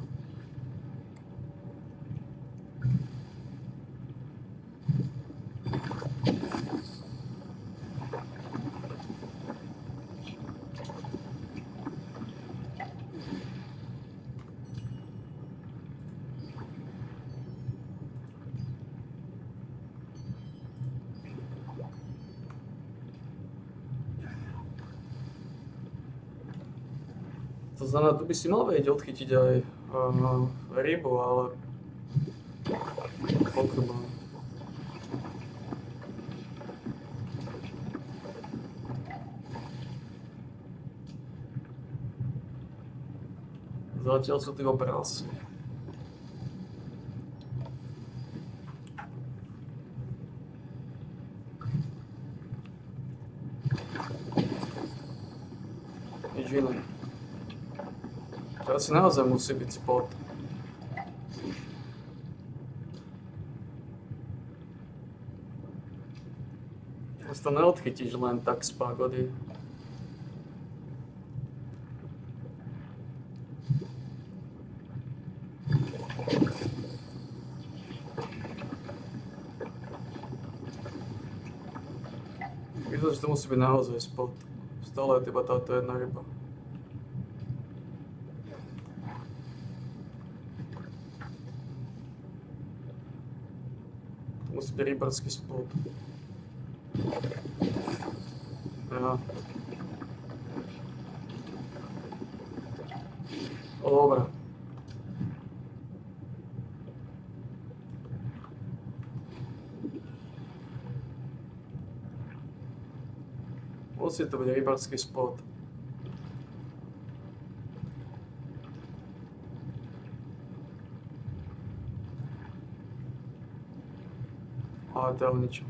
To znamená, tu by si mal vedieť odchytiť aj rybu, ale... Koľko má? Zatiaľ sú tí obrázky. Nič iné. To asi naozaj musí byť spot. Asi to neodchytíš len tak z pagody. Vyzerá, že to musí byť naozaj spot. Stále je iba táto jedna ryba. Musí byť rybársky spot. Ja. Dobre. Musí to byť rybársky spot. Ale to je o ničom.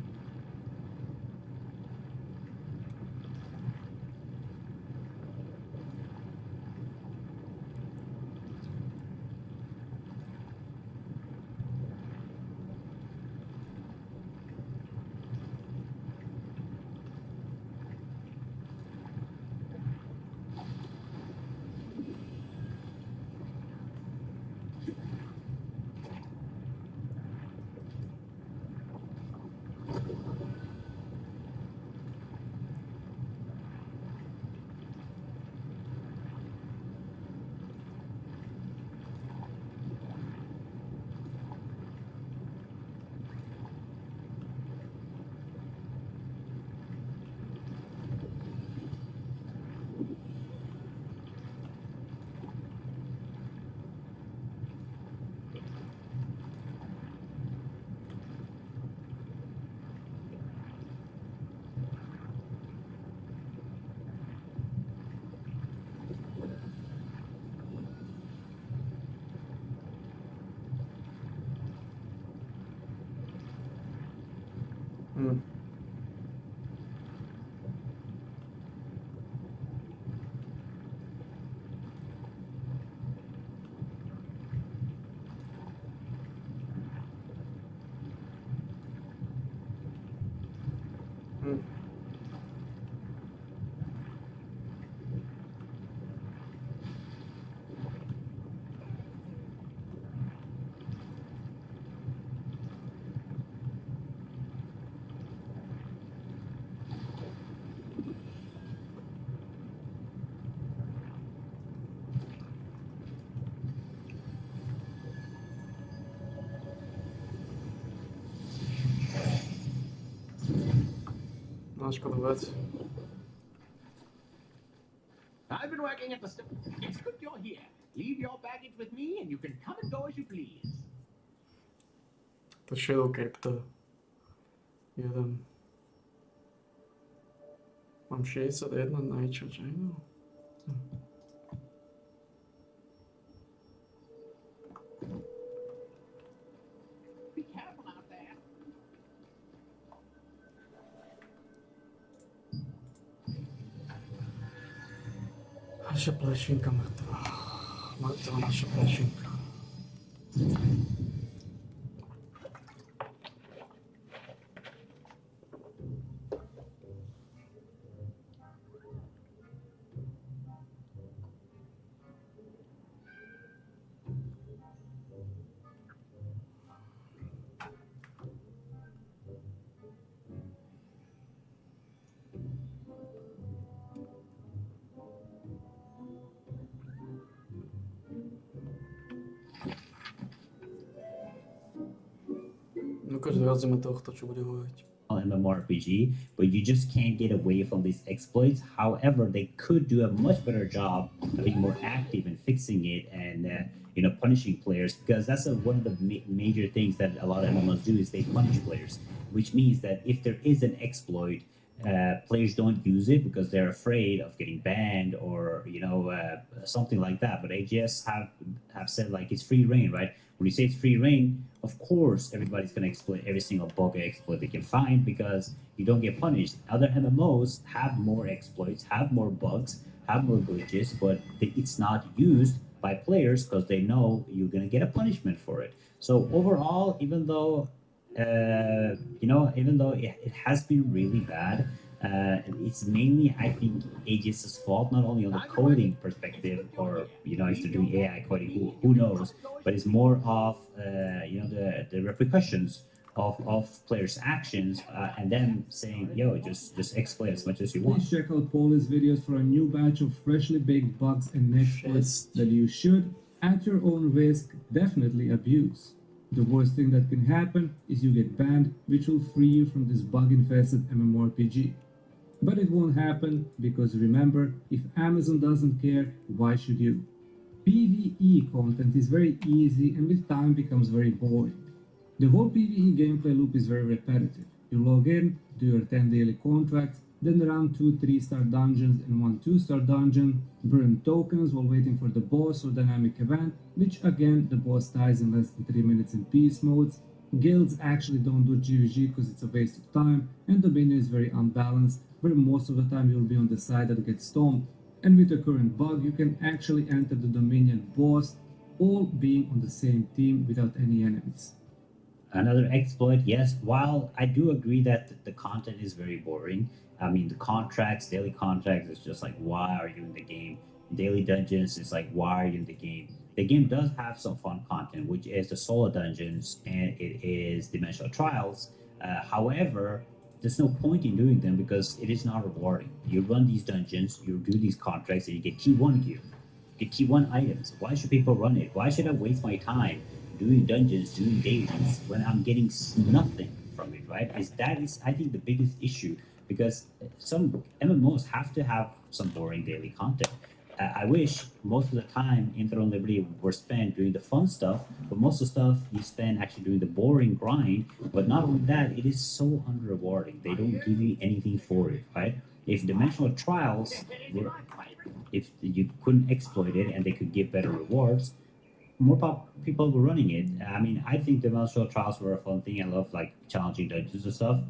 Škoda vec. I've been working at the It's good you're here. Leave your baggage with me and you can come and go as you please. To Shadow Crypto. Jeden. Mám 61 najčo, že no? Be careful out there. Naša plešinka mŕtva. Mŕtva naša plešinka. Ukáž vyrazíme tohto, čo bude hovoriť. MMORPG, but you just can't get away from these exploits. However, they could do a much better job of being more active and fixing it and punishing players, because that's one of the major things that a lot of MMOs do is they punish players, which means that if there is an exploit, players don't use it because they're afraid of getting banned or something like that. But AGS have said like it's free reign, right? When you say it's free reign, of course everybody's going to exploit every single bug exploit they can find because you don't get punished. Other MMOs have more exploits, have more bugs, have more glitches, but it's not used by players because they know you're going to get a punishment for it. So overall, even though it has been really bad, it's mainly, I think, AGS's fault, not only on the coding perspective or, if they're doing AI coding, who knows, but it's more of, the repercussions of players' actions and them saying, yo, just exploit as much as you want. Please check out Paul's videos for a new batch of freshly baked bugs and exploits that you should, at your own risk, definitely abuse. The worst thing that can happen is you get banned, which will free you from this bug-infested MMORPG. But it won't happen because remember, if Amazon doesn't care, why should you? PvE content is very easy and with time becomes very boring. The whole PvE gameplay loop is very repetitive. You log in, do your 10 daily contracts, then run 2 3-star dungeons and 1 2-star dungeon, burn tokens while waiting for the boss or dynamic event, which again the boss dies in less than 3 minutes in peace modes. Guilds actually don't do GVG because it's a waste of time, and Dominion is very unbalanced, where most of the time you'll be on the side that gets stomped, and with the current bug you can actually enter the Dominion boss, all being on the same team without any enemies. Another exploit, yes, while I do agree that the content is very boring, I mean, the contracts, daily contracts, is just like, why are you in the game? Daily dungeons is like, why are you in the game? The game does have some fun content, which is the solo dungeons and it is Dimensional Trials. However, there's no point in doing them because it is not rewarding. You run these dungeons, you do these contracts, and you get T1 gear, you get T1 items. Why should people run it? Why should I waste my time doing dungeons, doing dailies, when I'm getting nothing from it, right? That is, I think, the biggest issue, because some MMOs have to have some boring daily content. I wish most of the time in Throne Liberty were spent doing the fun stuff, but most of the stuff you spend actually doing the boring grind. But not only that, it is so unrewarding. They don't give you anything for it, right? If Dimensional Trials were, if you couldn't exploit it and they could give better rewards, more people were running it. I mean, I think Dimensional Trials were a fun thing. I love like challenging dungeons and stuff,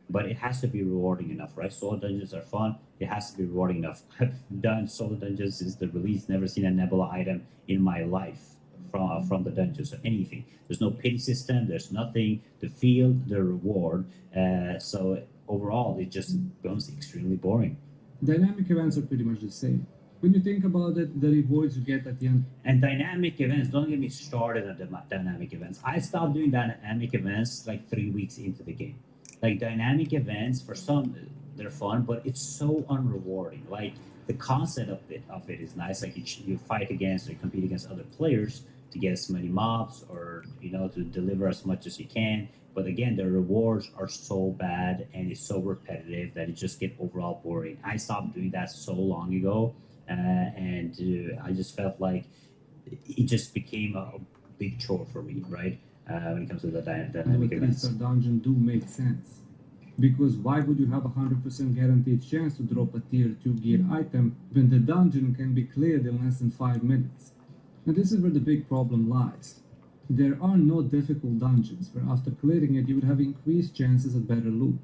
but it has to be rewarding enough, right? Solo dungeons are fun. It has to be rewarding enough. I've done solo dungeons since the release. Never seen a Nebula item in my life from the dungeons or anything. There's no pity system. There's nothing. The field, the reward. So overall, it just becomes extremely boring. Dynamic events are pretty much the same. When you think about it, the rewards you get at the end. And dynamic events, don't get me started on the dynamic events. I stopped doing dynamic events like 3 weeks into the game. Like dynamic events, for some, they're fun, but it's so unrewarding. Like the concept of it is nice. Like you fight against or you compete against other players to get as many mobs or, to deliver as much as you can. But again, the rewards are so bad and it's so repetitive that it just gets overall boring. I stopped doing that so long ago. And I just felt like it just became a big chore for me, right? When it comes to the dynamic events. The dungeon do make sense. Because why would you have a 100% guaranteed chance to drop a tier 2 gear item when the dungeon can be cleared in less than 5 minutes? And this is where the big problem lies. There are no difficult dungeons where after clearing it you would have increased chances at better loot.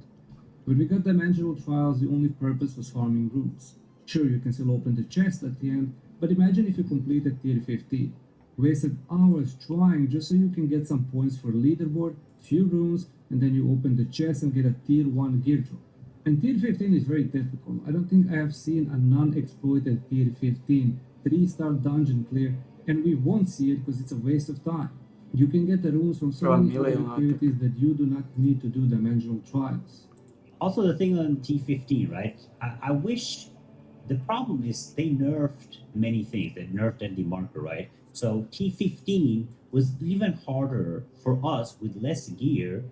When we got Dimensional Trials, the only purpose was farming runes. Sure, you can still open the chest at the end, but imagine if you completed tier 15. Wasted hours trying just so you can get some points for leaderboard, few runes, and then you open the chest and get a tier 1 gear drop. And tier 15 is very difficult. I don't think I have seen a non-exploited tier 15 3-star dungeon clear, and we won't see it because it's a waste of time. You can get the runes from so many other activities that you do not need to do Dimensional Trials. Also, the thing on T15, right? I wish the problem is they nerfed many things. They nerfed Andy Marker, right? So T15 was even harder for us with less gear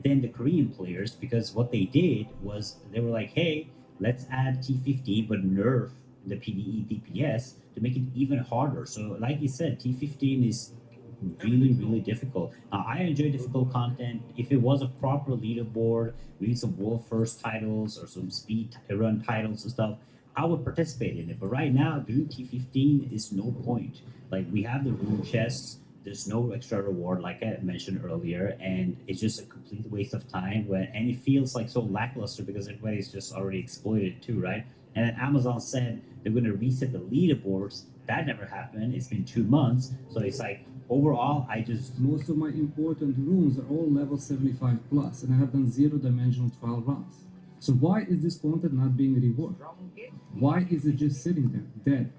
than the Korean players, because what they did was they were like, hey, let's add T15 but nerf the PvE DPS to make it even harder. So like you said, T15 is really difficult. I enjoy difficult content. If it was a proper leaderboard, maybe some world first titles or some speed run titles and stuff, I would participate in it. But right now, doing T15 is no point. Like, we have the rune chests, there's no extra reward like I mentioned earlier, and it's just a complete waste of time and it feels like so lackluster because everybody's just already exploited too, right? And then Amazon said they're going to reset the leaderboards. That never happened. It's been 2 months, so it's like, overall, Most of my important runes are all level 75 plus, and I have done 0 Dimensional Trial runs. So why is this content not being rewarded? Why is it just sitting there, dead?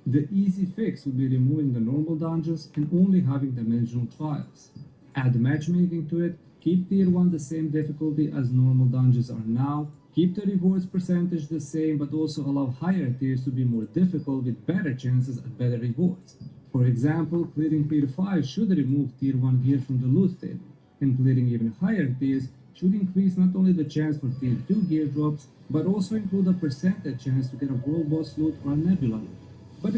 The easy fix would be removing the normal dungeons and only having Dimensional Trials. Add matchmaking to it, keep tier 1 the same difficulty as normal dungeons are now, keep the rewards percentage the same, but also allow higher tiers to be more difficult with better chances at better rewards. For example, clearing tier 5 should remove tier 1 gear from the loot table, and clearing even higher tiers should increase not only the chance for tier 2 gear drops, but also include a percentage chance to get a world boss loot or a nebula loot. But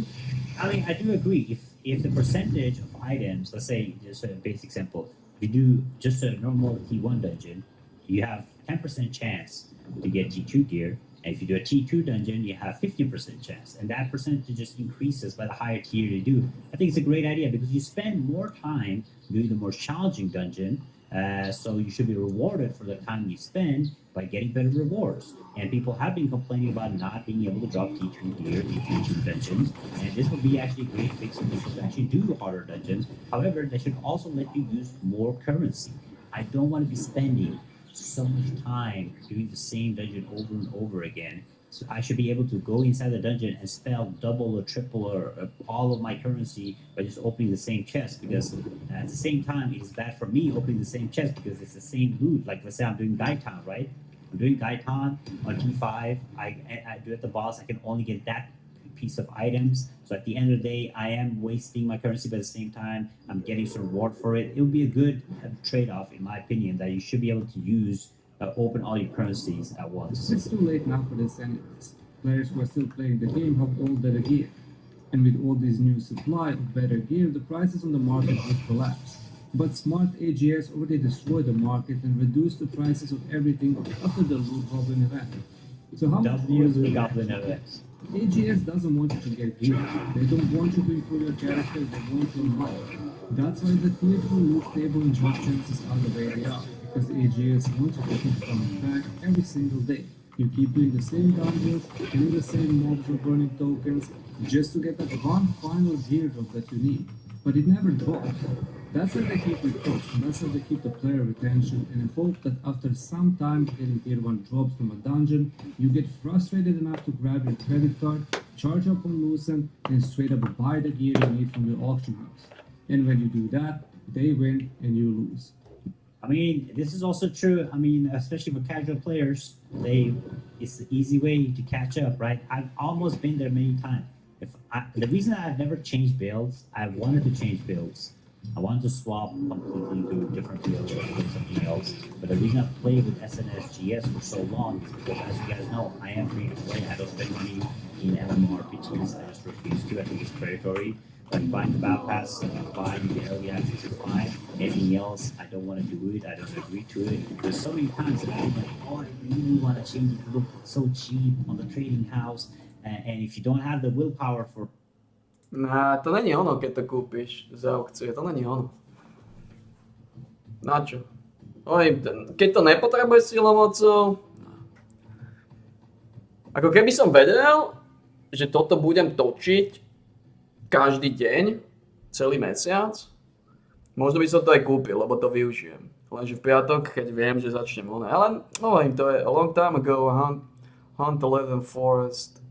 I mean, I do agree. If the percentage of items, let's say, just a basic example, if you do just a normal T1 dungeon, you have 10% chance to get T2 gear, and if you do a T2 dungeon, you have 15% chance, and that percentage just increases by the higher tier you do. I think it's a great idea because you spend more time doing the more challenging dungeon, so you should be rewarded for the time you spend by getting better rewards. And people have been complaining about not being able to drop T2 gear in T2 dungeons, and this would be actually a great fix for people to actually do harder dungeons. However, they should also let you use more currency. I don't want to be spending so much time doing the same dungeon over and over again. So I should be able to go inside the dungeon and spell double or triple or all of my currency by just opening the same chest, because at the same time, it is bad for me opening the same chest because it's the same loot. Like, let's say I'm doing Gaitan, right? I'm doing Gaitan on T5. I do at the boss, I can only get that piece of items. So at the end of the day, I am wasting my currency, but at the same time, I'm getting some reward for it. It would be a good trade-off, in my opinion, that you should be able to use open all your currencies at once. It's too late now for this anyways. Players who are still playing the game have all better gear. And with all this new supply of better gear, the prices on the market would collapse. But smart AGS already destroyed the market and reduced the prices of everything after the Loot Goblin event. So how much more is it? Goblin event. AGS doesn't want you to get gear. They don't want you to improve your character, they want your money. That's why the tier 2 loot table and drop chances are the way they are. Because AGS wants you to keep coming back every single day. You keep doing the same dungeons, killing the same mobs or burning tokens, just to get that one final gear drop that you need. But it never drops. That's how they keep it close, and that's how they keep the player retention, and I hope that after some time getting tier 1 drops from a dungeon, you get frustrated enough to grab your credit card, charge up on Lucent, and straight up buy the gear you need from the auction house. And when you do that, they win and you lose. I mean, this is also true. I mean, especially for casual players, it's the easy way to catch up, right? I've almost been there many times. The reason I've never changed builds, I wanted to change builds. I wanted to swap completely to a different build or do something else. But the reason I've played with SNSGS for so long is because, as you guys know, I am free to play. I don't spend money in MMORPGs. I just refuse to. I think it's predatory. Like buying the battle pass, buying the early access is fine. Anything else, I don't want to do it. I don't agree to it. There's so many times that I'm like, oh, I really want to change it to look so cheap on the trading house. And if you don't have the willpower for... Nah, to není ono, keď to kúpiš z aukcie, to není ono. Na čo? Keď to nepotrebuješ silomocou, ako keby som vedel, že toto budem točiť každý deň, celý mesiac, možno by som to aj kúpil, lebo to využijem. Lenže v piatok, keď viem, že začnem ono. Ale hovorím, to je a long time ago, hunt the leaden forest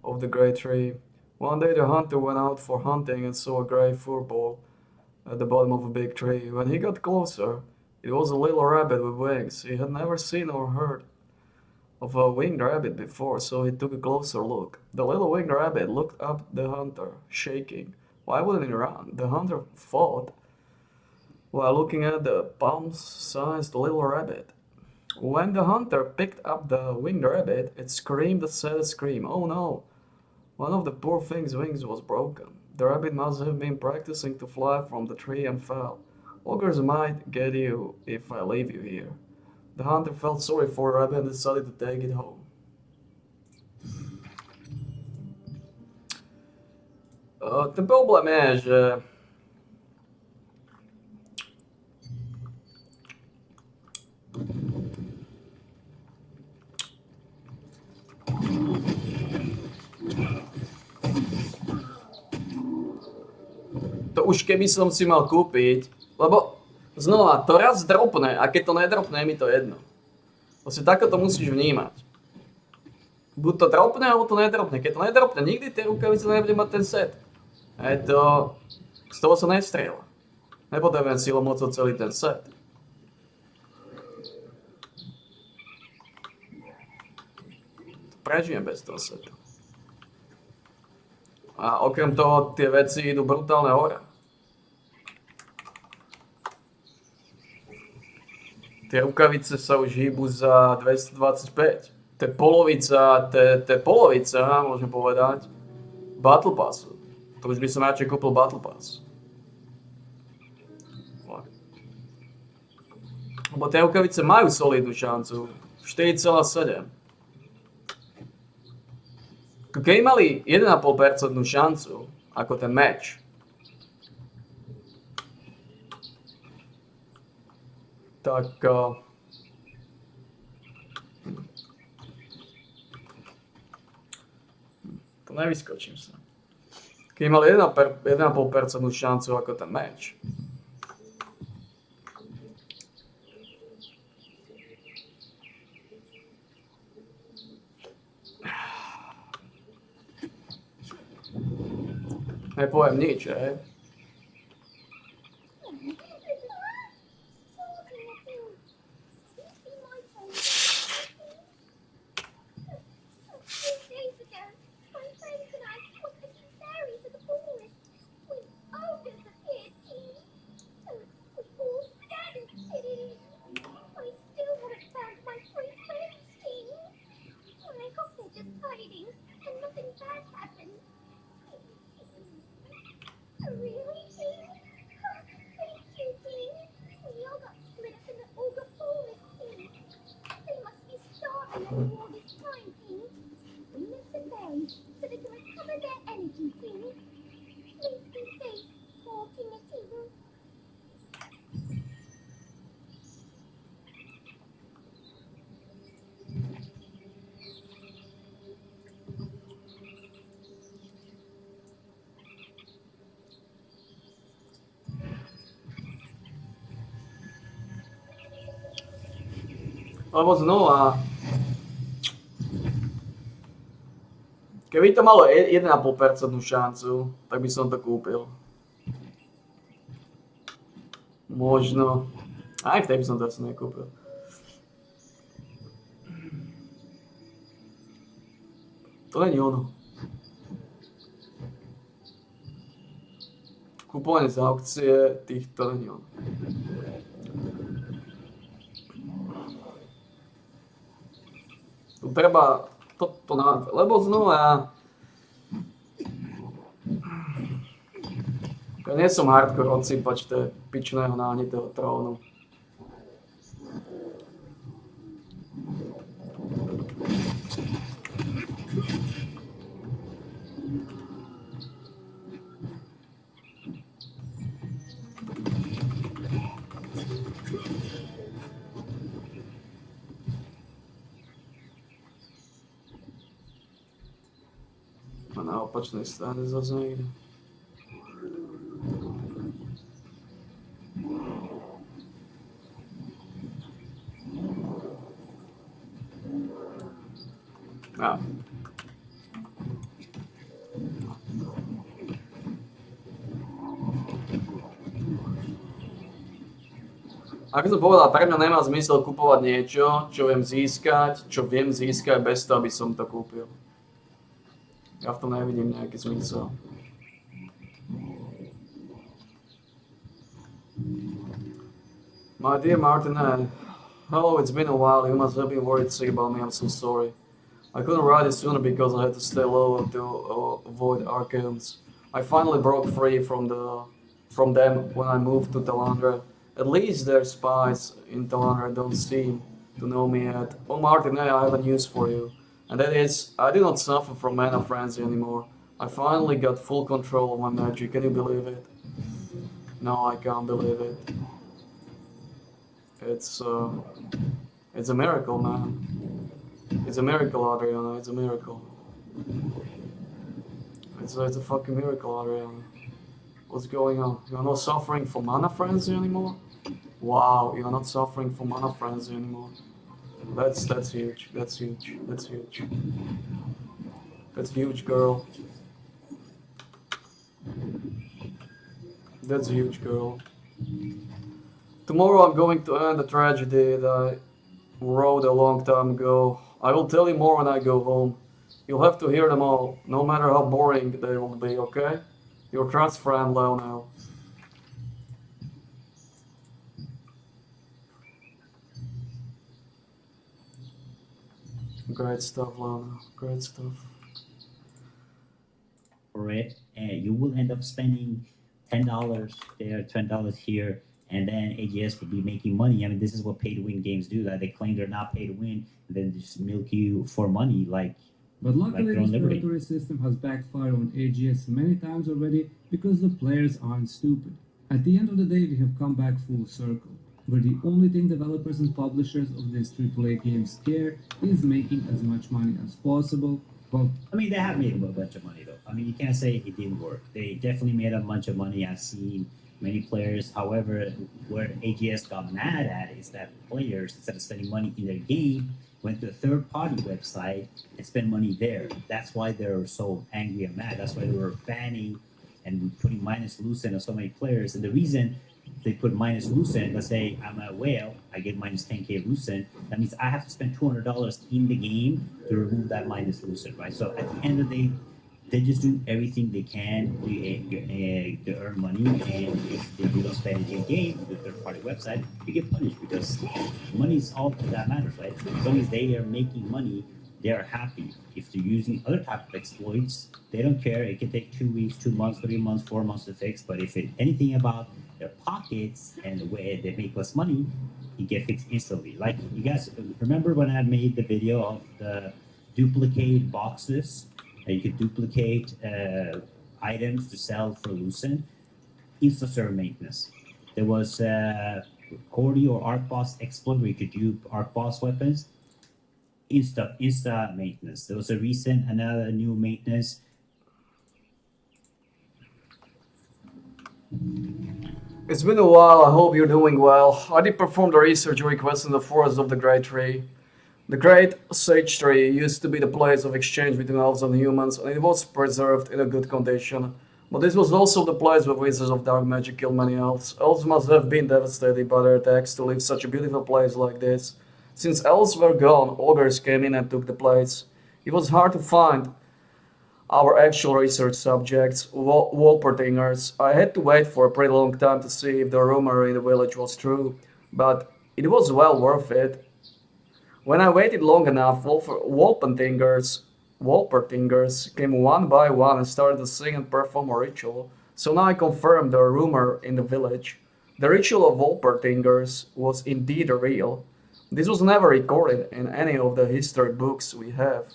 of the great tree. One day the hunter went out for hunting and saw a grey fur ball at the bottom of a big tree. When he got closer, it was a little rabbit with wings. He had never seen or heard of a winged rabbit before, so he took a closer look. The little winged rabbit looked up at the hunter, shaking. Why wouldn't he run? The hunter thought, while looking at the palm-sized little rabbit. When the hunter picked up the winged rabbit, it screamed a sad scream. Oh no! One of the poor thing's wings was broken. The rabbit must have been practicing to fly from the tree and fell. Ogres might get you if I leave you here. The hunter felt sorry for the rabbit and decided to take it home. Ten problém je, že to už keby som si mal kúpiť, lebo znova, to raz dropne a keď to nedropne, je mi to jedno. Vlastne takto to musíš vnímať. Buď to dropne, alebo to nedropne. Keď to nedropne, nikdy tie rukavice nebude mať ten set. Z toho sa nestrieľa. Nepotrebujem silomocou celý ten set. Prežijem bez toho setu. A okrem toho tie veci idú brutálne hore. Tie rukavice sa už hýbu za 225. To je polovica, môžem povedať, Battle Passu. To už by som radšej kúpil Battle Pass. Lebo tie rukavice majú solidnú šancu. 4,7. Keby mali 1,5% šancu, ako ten meč, tak to nevyskočím sa. Keby mali 1,5% šancu ako ten meč, nepoviem nič, hej? Lebo znova, keby to malo 1,5% šancu, tak by som to kúpil. Možno, aj vtedy by som to asi nekúpil. To není ono. Kúpovanie z aukcie, týchto není ono. Tu treba toto lebo znova Ja nie som hardcore odsypač toho pičného náhnitého trónu. A na opačnej strane zase niekde. A. Ako som povedal, pre mňa nemá zmysel kupovať niečo, čo viem získať bez toho, aby som to kúpil. Ja v tom nevidím nejaký zmysel. My dear Martin, hello, it's been a while. You must have been worried sick about me. I'm so sorry. I couldn't write it sooner because I had to stay low to avoid arcanes. I finally broke free from them when I moved to Talandra. At least their spies in Talandra don't seem to know me yet. Oh Martin, I have a news for you. And that is, I do not suffer from mana frenzy anymore. I finally got full control of my magic. Can you believe it? No, I can't believe it. It's a miracle, man. It's a miracle, Adriana. It's a miracle. It's a fucking miracle, Adriana. What's going on? You're not suffering from mana frenzy anymore? Wow, you're not suffering from mana frenzy anymore. That's huge. That's huge. That's huge. That's huge, girl. That's huge, girl. Tomorrow I'm going to end a tragedy that I wrote a long time ago. I will tell you more when I go home. You'll have to hear them all, no matter how boring they will be, okay? Your trust friend, Leonel. Great stuff, Leonel. Great stuff. For it, and you will end up spending $10 there, $20 here, and then AGS will be making money. I mean, this is what pay-to-win games do. That they claim they're not pay-to-win, and then just milk you for money, like. But luckily, like this predatory system has backfired on AGS many times already because the players aren't stupid. At the end of the day, we have come back full circle, where the only thing developers and publishers of these AAA games care is making as much money as possible. Well, I mean, they have made a bunch of money, though. I mean, you can't say it didn't work. They definitely made a bunch of money. I've seen many players. However, where AGS got mad at is that players, instead of spending money in their game, went to a third-party website and spent money there. That's why they're so angry and mad. That's why they were banning and putting minus Lucent on so many players. And the reason they put minus Lucent, let's say I'm a whale, I get minus 10k Lucent, that means I have to spend $200 in the game to remove that minus Lucent, right? So at the end of the day, they just do everything they can to earn money, and if they don't spend it in game with the third-party website, you get punished because money is all that matters, right? As long as they are making money, they are happy. If they're using other type of exploits, they don't care. It can take 2 weeks, 2 months, 3 months, 4 months to fix. But if it's anything about their pockets and the way they make less money, it gets fixed instantly. Like, you guys remember when I made the video of the duplicate boxes? You could duplicate items to sell for Lucent. Insta-server maintenance. There was Cordy or Arc Boss exploit where you could dupe Arc Boss weapons. Insta maintenance. There was another new maintenance. It's been a while. I hope you're doing well. I did perform the research request in the Forest of the Great Tree. The Great Sage Tree used to be the place of exchange between elves and humans, and it was preserved in a good condition. But this was also the place where wizards of dark magic killed many elves. Elves must have been devastated by their attacks to leave such a beautiful place like this. Since elves were gone, ogres came in and took the place. It was hard to find our actual research subjects, Wolpertingers. I had to wait for a pretty long time to see if the rumor in the village was true, but it was well worth it. When I waited long enough, Wolpertingers came one by one and started to sing and perform a ritual. So now I confirm the rumor in the village. The ritual of Wolpertingers was indeed real. This was never recorded in any of the history books we have.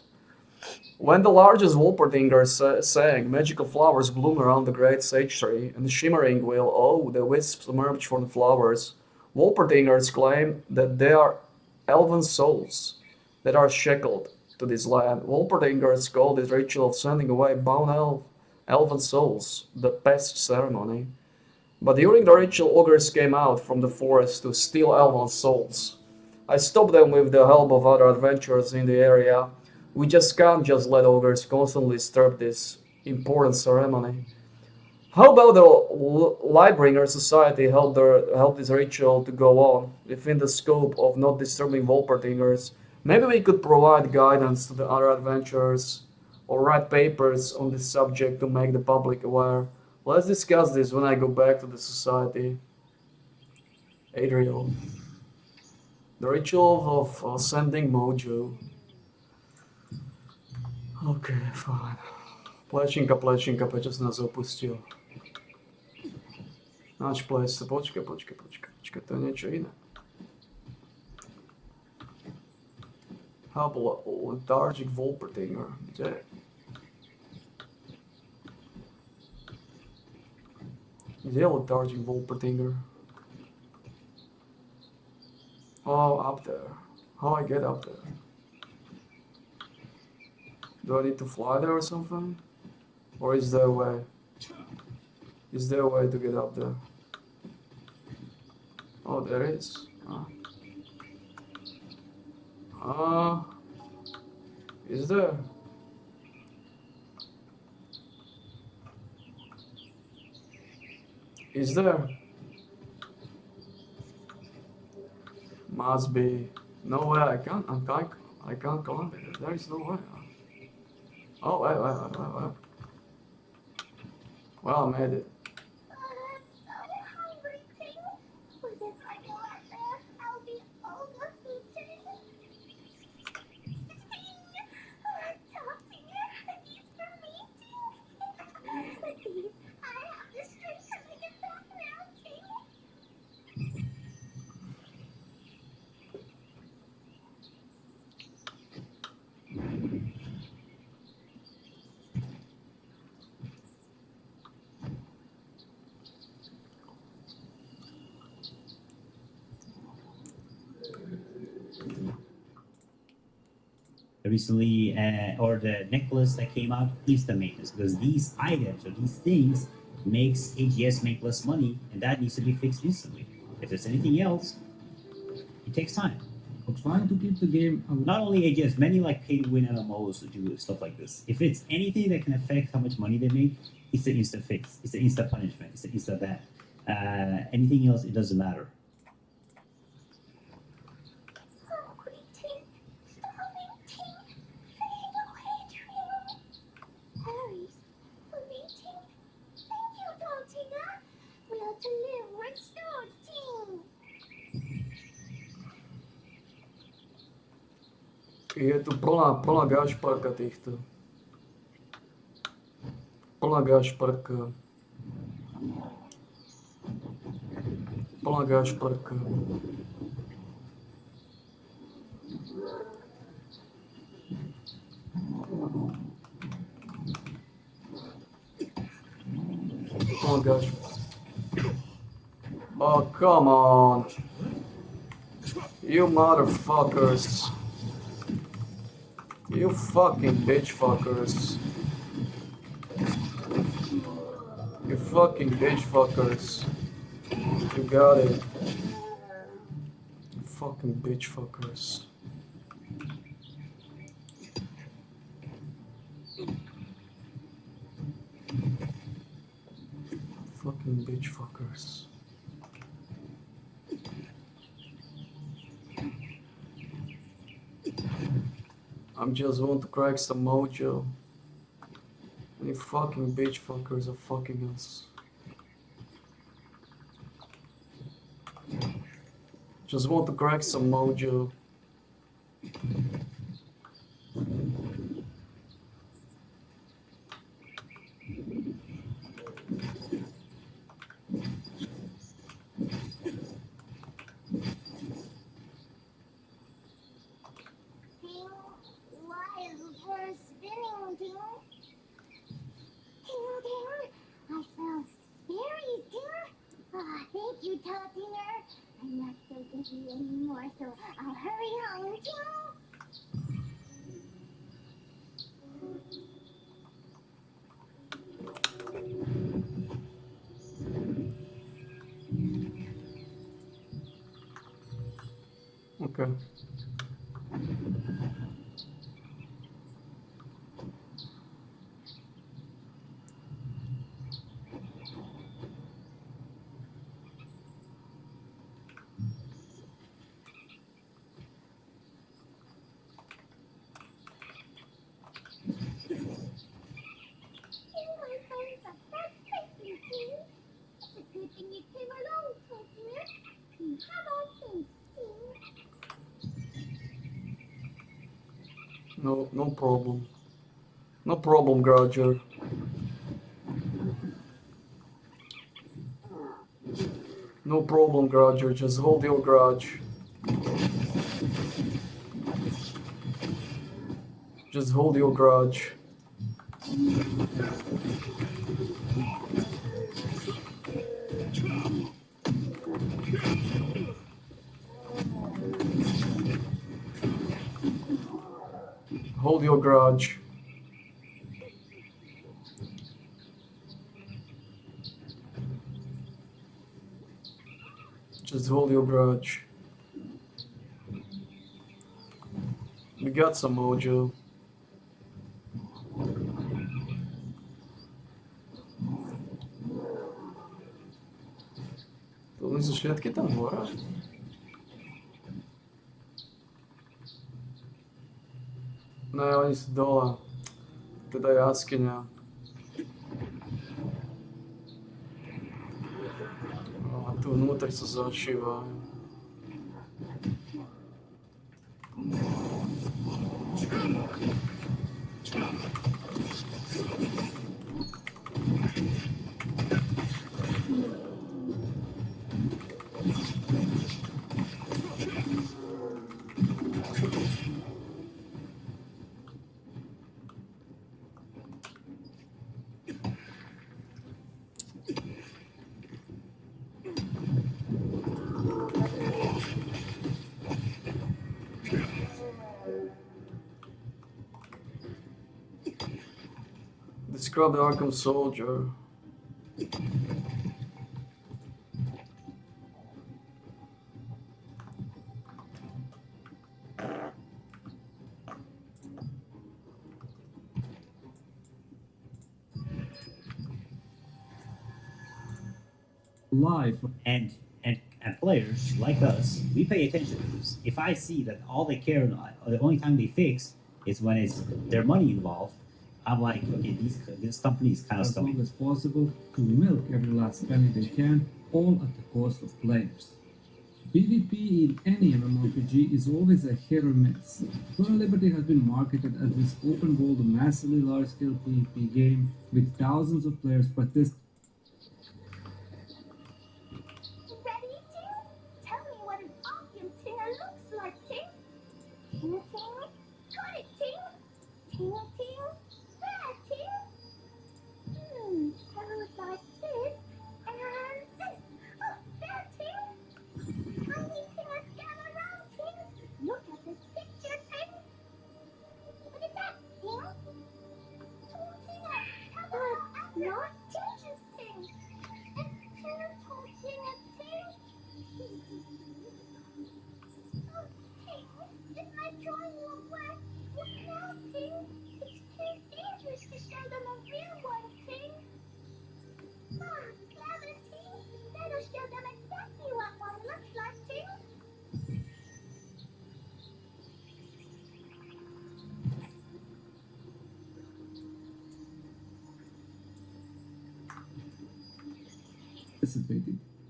When the largest Wolpertinger sang, magical flowers bloom around the great sage tree, and the shimmering will, oh, the wisps emerge from the flowers. Wolpertingers claim that they are elven souls that are shackled to this land. Wolpertingers call this ritual of sending away bound elven souls the pest ceremony. But during the ritual, ogres came out from the forest to steal elven souls. I stopped them with the help of other adventurers in the area. We just can't just let ogres constantly disturb this important ceremony. How about the Lightbringer Society help this ritual to go on, within the scope of not disturbing Wolpertingers? Maybe we could provide guidance to the other adventurers, or write papers on this subject to make the public aware. Let's discuss this when I go back to the society. Adriel. The ritual of sending Mojo. OK, fajn. Plečinka, prečo si nás opustil? Náš ples, počkaj, to je niečo iné. Help lethargic Wolpertinger, kde? Kde je lethargic Wolpertinger? Oh, up there. How I get up there? Do I need to fly there or something? Or is there a way? Is there a way to get up there? Oh, there is. Is there? Is there? Must be. No way, I can't climb it. There is no way. Oh, wait. Well, I made it. Recently, or the necklace that came out, instant maintenance, because these items or these things makes AGS make less money, and that needs to be fixed instantly. If there's anything else, it takes time. We're trying to keep the game not only AGS, many like pay-to-win MMOs do stuff like this. If it's anything that can affect how much money they make, it's an instant fix, it's an instant punishment, it's an instant ban. Anything else, it doesn't matter. Je tu plná gašparka týchto. Plná gašparka. Plná gašparka. Plná gašparka. Oh, come on. You motherfuckers. You fucking bitch fuckers. You fucking bitch fuckers. You got it. You fucking bitch fuckers. Fucking bitch fuckers. I just want to crack some mojo. And you fucking bitch fuckers are fucking us. Just want to crack some mojo. Okay. No problem. No problem, Grouger. No problem, Grouger. Just hold your grudge. Just hold your grudge. Hold your grudge. Just hold your grudge. We got some mojo. To oni sú všetky tam hore? Ne, oni sú dole. Teda jaskyňa. A tu vnútri sa zašívajú. Describe the Arkham Soldier. Live. And players like us, we pay attention to this. If I see that all they care, the only time they fix is when it's their money involved, I'm like, okay, this company is kind of As scummy. long as possible to milk every last penny they can, all at the cost of players. PvP in any MMORPG is always a hit or miss. Throne of Liberty has been marketed as this open-world, massively large-scale PvP game with thousands of players participating. Ready, Ting? Tell me what an awesome Tinger looks like, Ting. Ting, Ting? Got it, Ting? Ting, Ting? There, Ting? Goes like this, and this. Oh, there, Ting? Tiny Tinger stand around, Ting. Look at this picture, Ting. What is that, Ting? Two Tinger. Not changes, Ting. It's two Tinger, Ting. Oh, Ting, is my drawing your work? What now, Ting? It's too dangerous to show them a real one, Ting. Clever, Ting. That'll show them exactly what one looks like, Ting.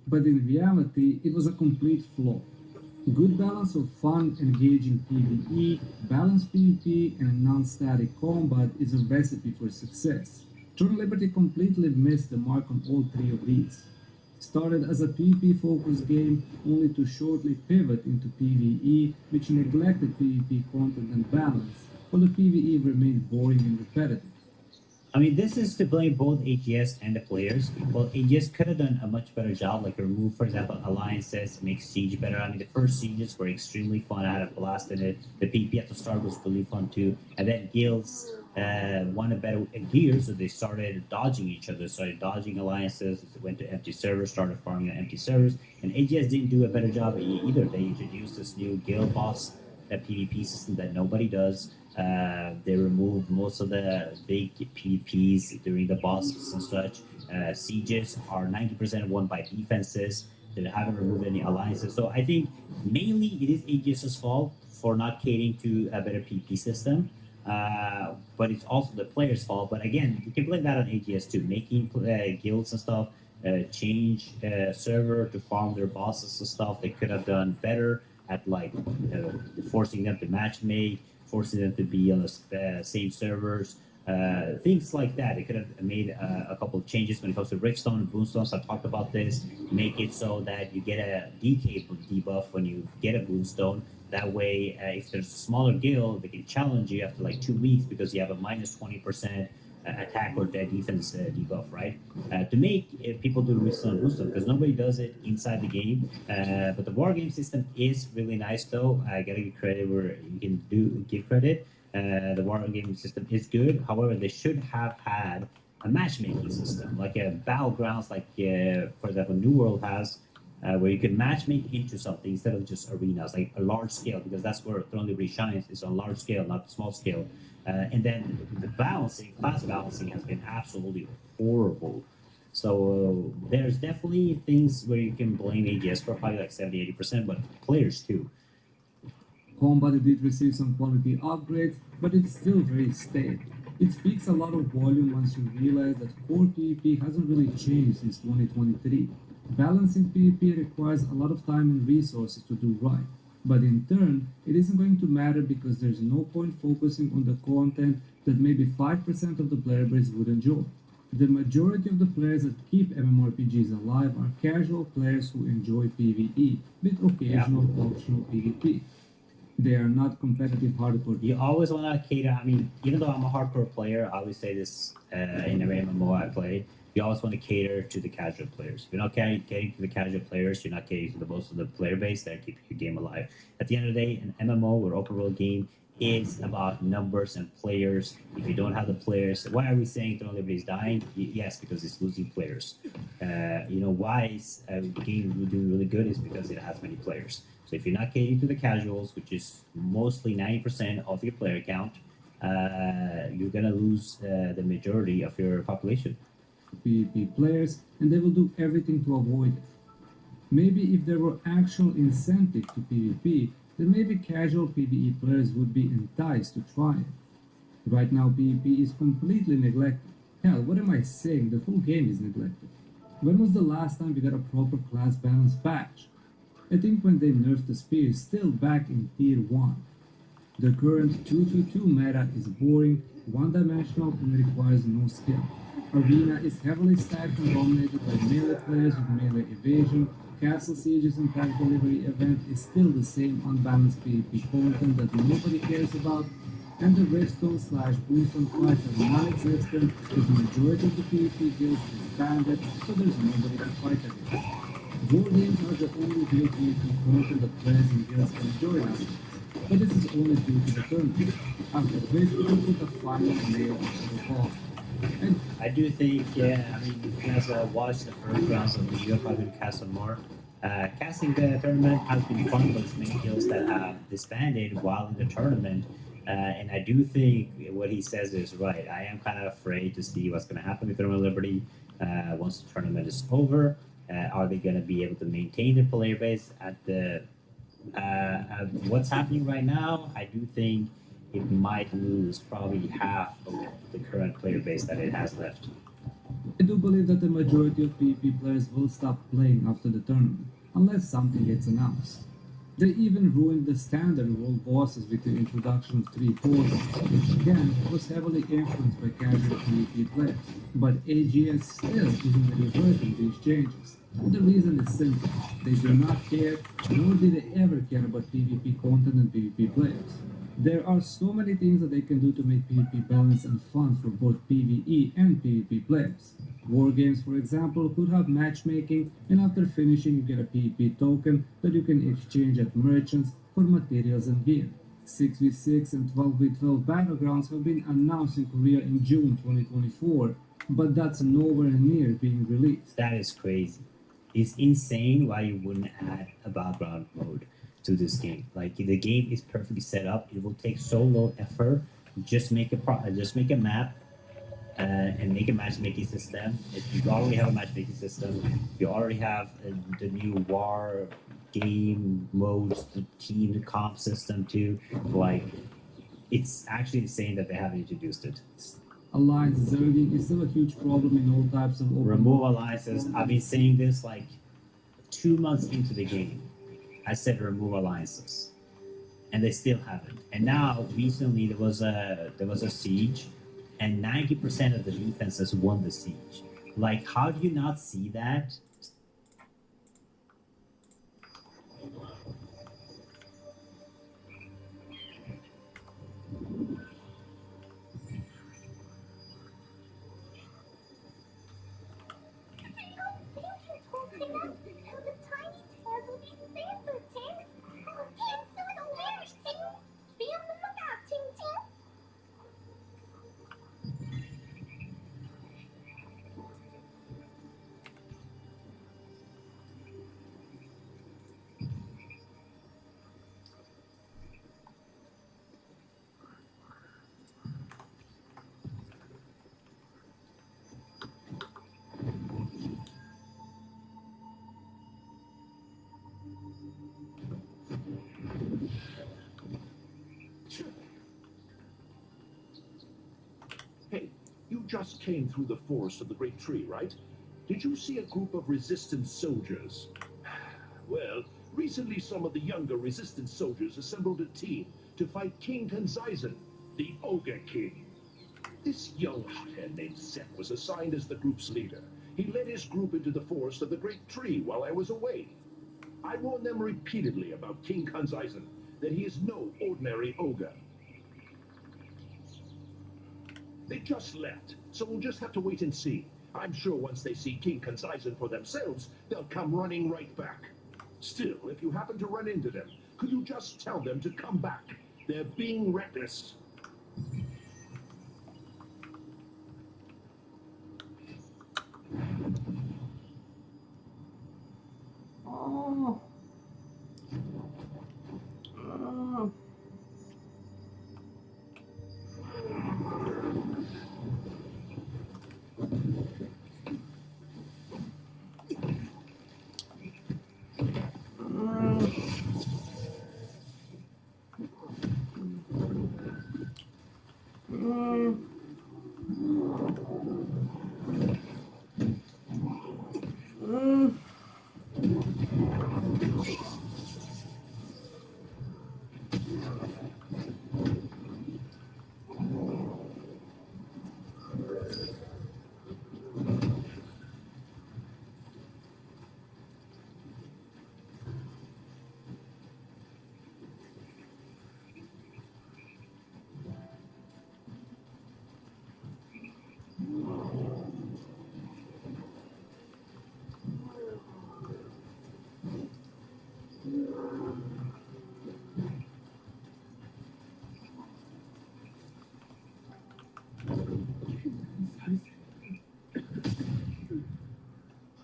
But in reality, it was a complete flop. Good balance of fun, engaging PvE, balanced PvP, and a non-static combat is a recipe for success. Throne of Liberty completely missed the mark on all three of these. Started as a PvP-focused game, only to shortly pivot into PvE, which neglected PvP content and balance, while the PvE remained boring and repetitive. I mean, this is to blame both AGS and the players. Well, AGS could have done a much better job, like remove, for example, alliances, make Siege better. I mean, the first Sieges were extremely fun. I had a blast in it. The PvP at the start was really fun too. And then guilds wanted better gear, so they started dodging each other, started dodging alliances, went to empty servers, started farming on empty servers. And AGS didn't do a better job either. They introduced this new guild boss PvP system that nobody does. They removed most of the big PvPs during the bosses and such. Sieges are 90% won by defenses. They haven't removed any alliances. So I think mainly it is AGS's fault for not catering to a better PvP system. But it's also the players' fault. But again, you can blame that on AGS too, making guilds and stuff, change server to farm their bosses and stuff. They could have done better at like forcing them to matchmake, forcing them to be on the same servers, things like that. They could have made a couple of changes when it comes to Riftstone and Boonstones. I've talked about this. Make it so that you get a DK debuff when you get a Boonstone. That way, if there's a smaller guild, they can challenge you after like 2 weeks because you have a minus 20% attack or defense debuff, right? To make people do Riftstone and Boonstone, because nobody does it inside the game. But the war game system is really nice, though. I gotta give credit where you can give credit. The war game system is good. However, they should have had a matchmaking system, like a battlegrounds, like for example, New World has, where you can matchmake into something instead of just arenas, like a large scale, because that's where Throne Liberty shines, is on large scale, not small scale. And then the class balancing has been absolutely horrible. So there's definitely things where you can blame AGS for, probably like 70-80%, but players too. Homebody did receive some quality upgrades, but it's still very stale. It speaks a lot of volume once you realize that core PvP hasn't really changed since 2023. Balancing PvP requires a lot of time and resources to do right. But in turn, it isn't going to matter because there's no point focusing on the content that maybe 5% of the player base would enjoy. The majority of the players that keep MMORPGs alive are casual players who enjoy PvE, with occasional optional PvP. They are not competitive hardcore. You always want to cater. I mean, even though I'm a hardcore player, I always say this in every MMO I play. You always want to cater to the casual players. If you're not catering to the casual players, you're not catering to the most of the player base that keep your game alive. At the end of the day, an MMO or open world game is about numbers and players. If you don't have the players, why are we saying Throne Liberty is dying? Yes, because it's losing players. Why is the game doing really good is because it has many players. So if you're not catering to the casuals, which is mostly 90% of your player count, you're gonna lose the majority of your population. PvP players, and they will do everything to avoid it. Maybe if there were actual incentive to PvP, then maybe casual PvE players would be enticed to try it. Right now PvP is completely neglected. Hell, what am I saying? The full game is neglected. When was the last time we got a proper class balance patch? I think when they nerfed the spear, still back in tier 1. The current 2-2-2 meta is boring, one-dimensional, and requires no skill. Arena is heavily stacked and dominated by melee players with melee evasion. Castle Sieges and Pack Delivery event is still the same unbalanced PvP content that nobody cares about, and the Redstone/Boonstone fights are non-existent because the majority of the PvP guilds is banded, so there's nobody to fight against. War games are the only real PvP content that players and guilds can enjoy nowadays, but this is only due to the tournament. After which, we will put a final nail to the ball. I do think, I mean, if you guys watched the first rounds of the League, probably going to cast some more. Casting the tournament has been fun, but it's many guilds that have disbanded while in the tournament. And I do think what he says is right. I am kind of afraid to see what's going to happen with Throne Liberty once the tournament is over. Are they going to be able to maintain the player base at the what's happening right now? I do think it might lose probably half of the current player base that it has left. I do believe that the majority of PvP players will stop playing after the tournament, unless something gets announced. They even ruined the standard world bosses with the introduction of 3 portals, which again was heavily influenced by casual PvP players. But AGS still isn't reverting these changes. And the reason is simple. They do not care, nor did they ever care about PvP content and PvP players. There are so many things that they can do to make PvP balanced and fun for both PvE and PvP players. War games, for example, could have matchmaking, and after finishing you get a PvP token that you can exchange at merchants for materials and gear. 6v6 and 12v12 battlegrounds have been announced in Korea in June 2024, but that's nowhere near being released. That is crazy. It's insane why you wouldn't add a battleground mode to this game. Like, the game is perfectly set up. It will take so low effort. Just make a map and make a matchmaking system. If you already have a matchmaking system, you already have the new war game modes, the team comp system too. Like, it's actually insane that they haven't introduced it. Alliance zerging is still a huge problem in all types of open Remove world. alliances. I've been saying this like 2 months into the game. I said remove alliances, and they still haven't. And now recently there was a siege, and 90% of the defenses won the siege. Like, how do you not see that? Hey, you just came through the forest of the Great Tree, right? Did you see a group of resistance soldiers? Well, recently some of the younger resistance soldiers assembled a team to fight King Kanzaizen, the Ogre King. This young hothead named Seth was assigned as the group's leader. He led his group into the forest of the Great Tree while I was away. I warned them repeatedly about King Kanzaizen, that he is no ordinary ogre. They just left, so we'll just have to wait and see. I'm sure once they see King Kanzaizen for themselves, they'll come running right back. Still, if you happen to run into them, could you just tell them to come back? They're being reckless. Oh.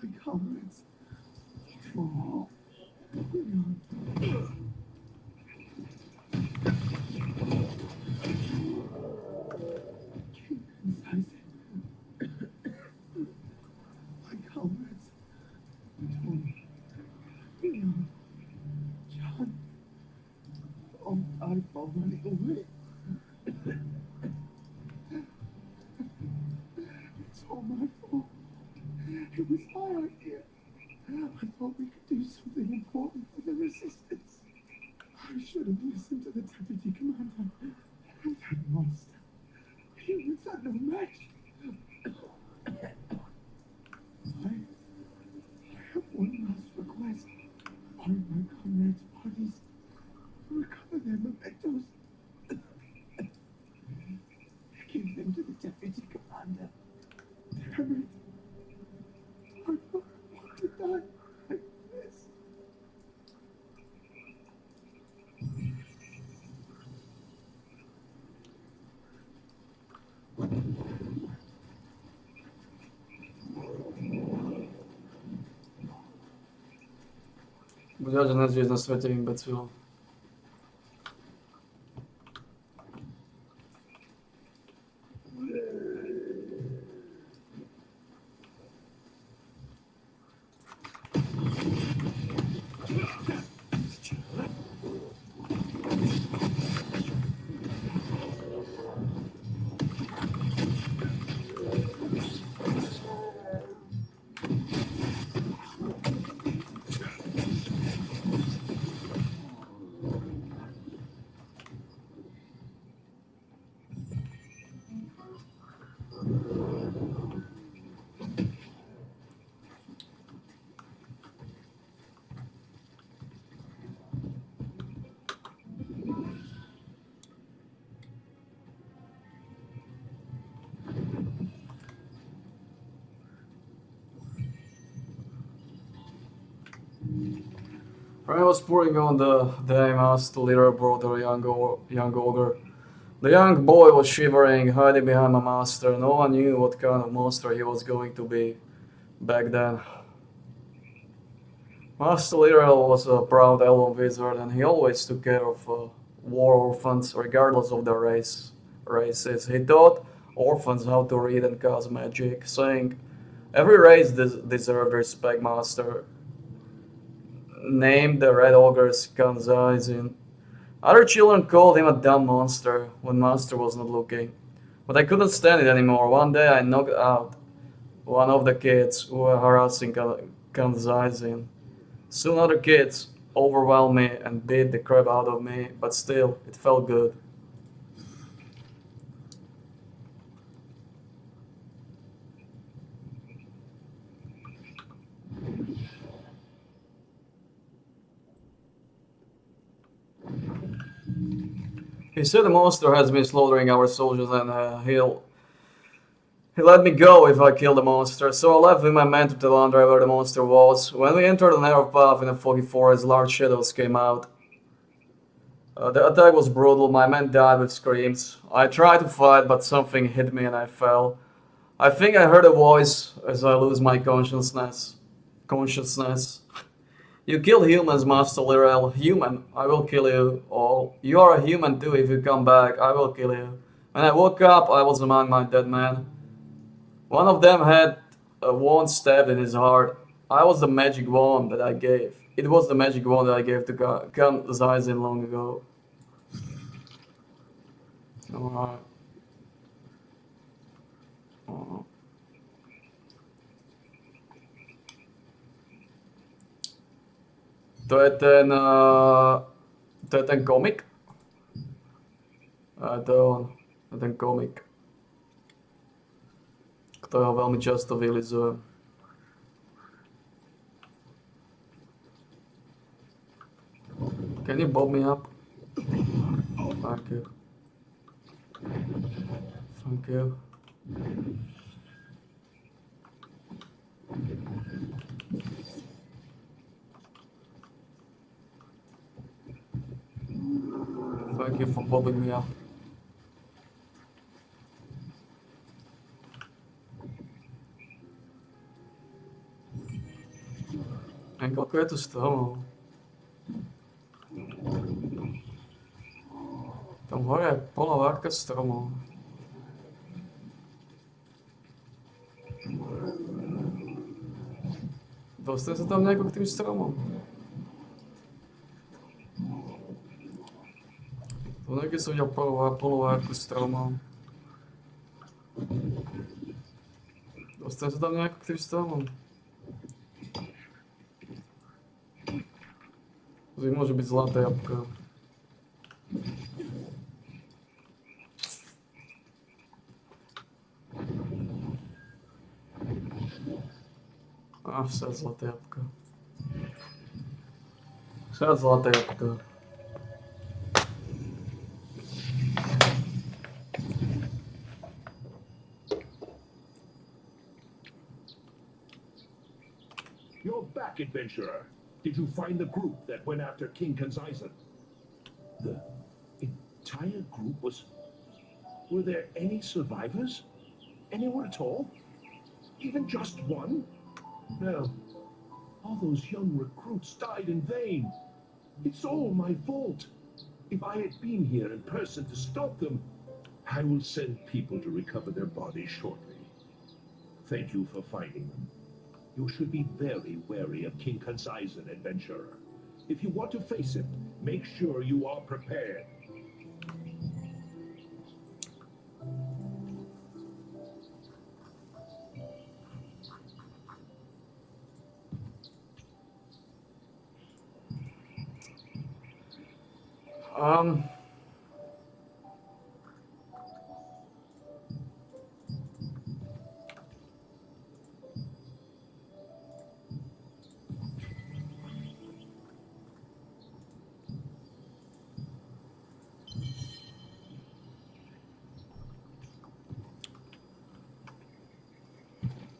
My comrades. Oh. My comrades. Tony. Leon. John. Oh, I'm already away. It's all my fault. It was my idea. I thought we could do something important for the resistance. I should have listened to the deputy commander. That monster. Humans are no match. I have one last request. Find my comrades' bodies. Recover their mementos. Buď že nežiješ na svete, imbecil. I was pouring on the masked little brother, young ogre. The young boy was shivering, hiding behind my master. No one knew what kind of monster he was going to be back then. Master Literal was a proud elven wizard, and he always took care of war orphans, regardless of their races. He taught orphans how to read and cast magic, saying, "Every race deserved respect, Master." Named the Red Ogre's Kanzaisin. Other children called him a dumb monster when Master was not looking. But I couldn't stand it anymore. One day I knocked out one of the kids who were harassing Kanzaisin. Soon other kids overwhelmed me and beat the crap out of me, but still, it felt good. He said the monster has been slaughtering our soldiers and he'll let me go if I kill the monster. So I left with my men to tell Andre where the monster was. When we entered a narrow path in a foggy forest, large shadows came out. The attack was brutal. My men died with screams. I tried to fight, but something hit me and I fell. I think I heard a voice as I lose my consciousness. You kill humans, Master Lirel. Human, I will kill you all. You are a human too. If you come back, I will kill you. When I woke up, I was among my dead men. One of them had a wand stabbed in his heart. I was the magic wand that I gave. It was the magic wand that I gave to Kanzaisin long ago. Alright. To je ten komik? To je on. To je ten komik. Ktorého veľmi často vylizujem. Can you bob me up? Thank you. Thank you. Thank you for bobbing me up. Koľko je tu stromov? Tam hore je plná várka stromov. Dostane sa tam nejako k tým stromom? To niekde som videl plnú várku stromov. Dostane sa tam nejako k tým stromom? To môže byť zlaté jabko. Však zlaté jabko. Však zlaté jabko. You're back, adventurer. Did you find the group that went after King Kanzaisin? The entire group was... Were there any survivors? Anyone at all? Even just one? Well, All those young recruits died in vain. It's all my fault. If I had been here in person to stop them, I will send people to recover their bodies shortly. Thank you for finding them. You should be very wary of King Kanzaizen, adventurer. If you want to face him, make sure you are prepared.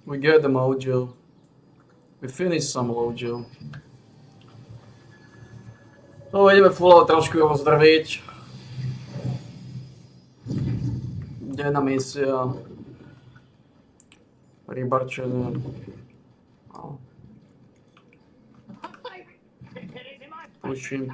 We get the mojo. We finish some mojo. No, ideme Fallout trošku rozdraviť. Denná misia. Rybarčenie. No. Pushing.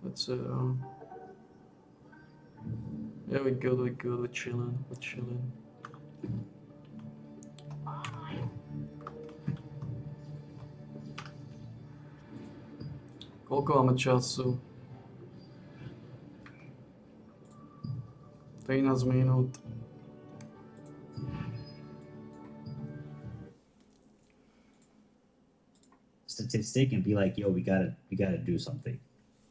That's it. Yeah, we're good. We're chilling. Koľko máme času? 13 minút. Statistic and be like, yo, we gotta do something.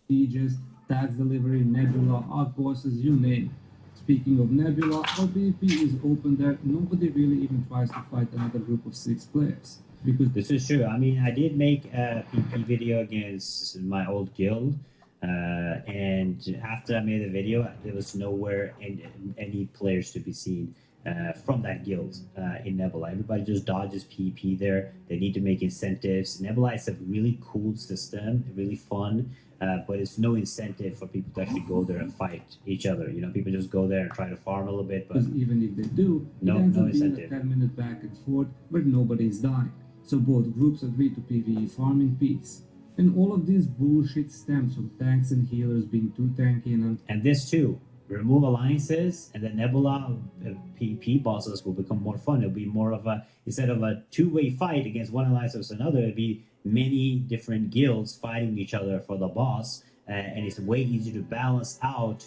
Sieges, tax delivery, Nebula, outposts, you name it. Speaking of Nebula, our PvP is open there. Nobody really even tries to fight another group of 6 players. Because this is true. I mean, I did make a PvP video against my old guild, and after I made the video, there was nowhere any players to be seen from that guild in Nebula. Everybody just dodges PvP there. They need to make incentives. Nebula is a really cool system, really fun, but it's no incentive for people to actually go there and fight each other. You know, people just go there and try to farm a little bit, but even if they do, no it ends up being incentive. a 10-minute back and forth where nobody is dying. So both groups agree to PvE farming peace. And all of this bullshit stems from tanks and healers being too tanky and this too. Remove alliances, and the Nebula PvP bosses will become more fun. It'll be more of a, instead of a two-way fight against one alliance versus another, it'll be many different guilds fighting each other for the boss, and it's way easier to balance out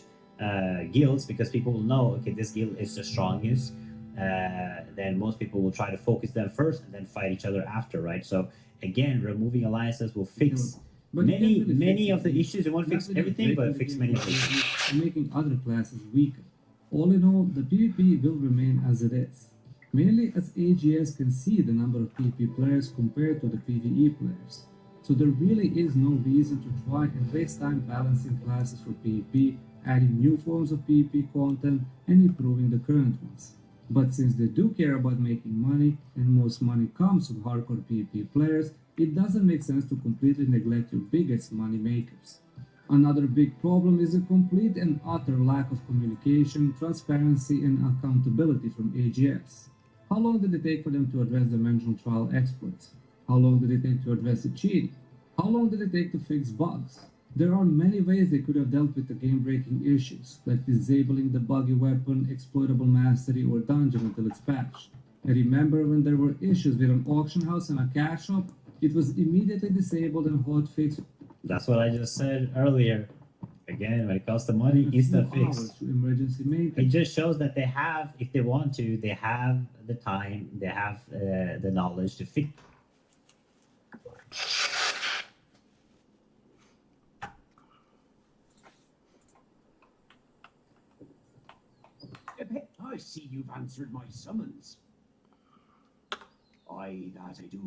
guilds because people will know, okay, this guild is the strongest. Then most people will try to focus them first and then fight each other after, right? So again, removing alliances will fix many of the issues. It won't fix everything, but fix many of the issues. And making other classes weaker. All in all, the PvP will remain as it is. Mainly as AGS can see the number of PvP players compared to the PvE players. So there really is no reason to try and waste time balancing classes for PvP, adding new forms of PvP content, and improving the current ones. But since they do care about making money, and most money comes from hardcore PvP players, it doesn't make sense to completely neglect your biggest money makers. Another big problem is a complete and utter lack of communication, transparency, and accountability from AGS. How long did it take for them to address Dimensional Trial exploits? How long did it take to address the cheating? How long did it take to fix bugs? There are many ways they could have dealt with the game-breaking issues, like disabling the buggy weapon, exploitable mastery, or dungeon until it's patched. I remember when there were issues with an auction house and a cash shop, it was immediately disabled and hotfixed. That's what I just said earlier. Again, when it comes to money, instant fix. Emergency maintenance. It just shows that they have, if they want to, they have the time, they have the knowledge to fix. I see you've answered my summons. Aye, that I do.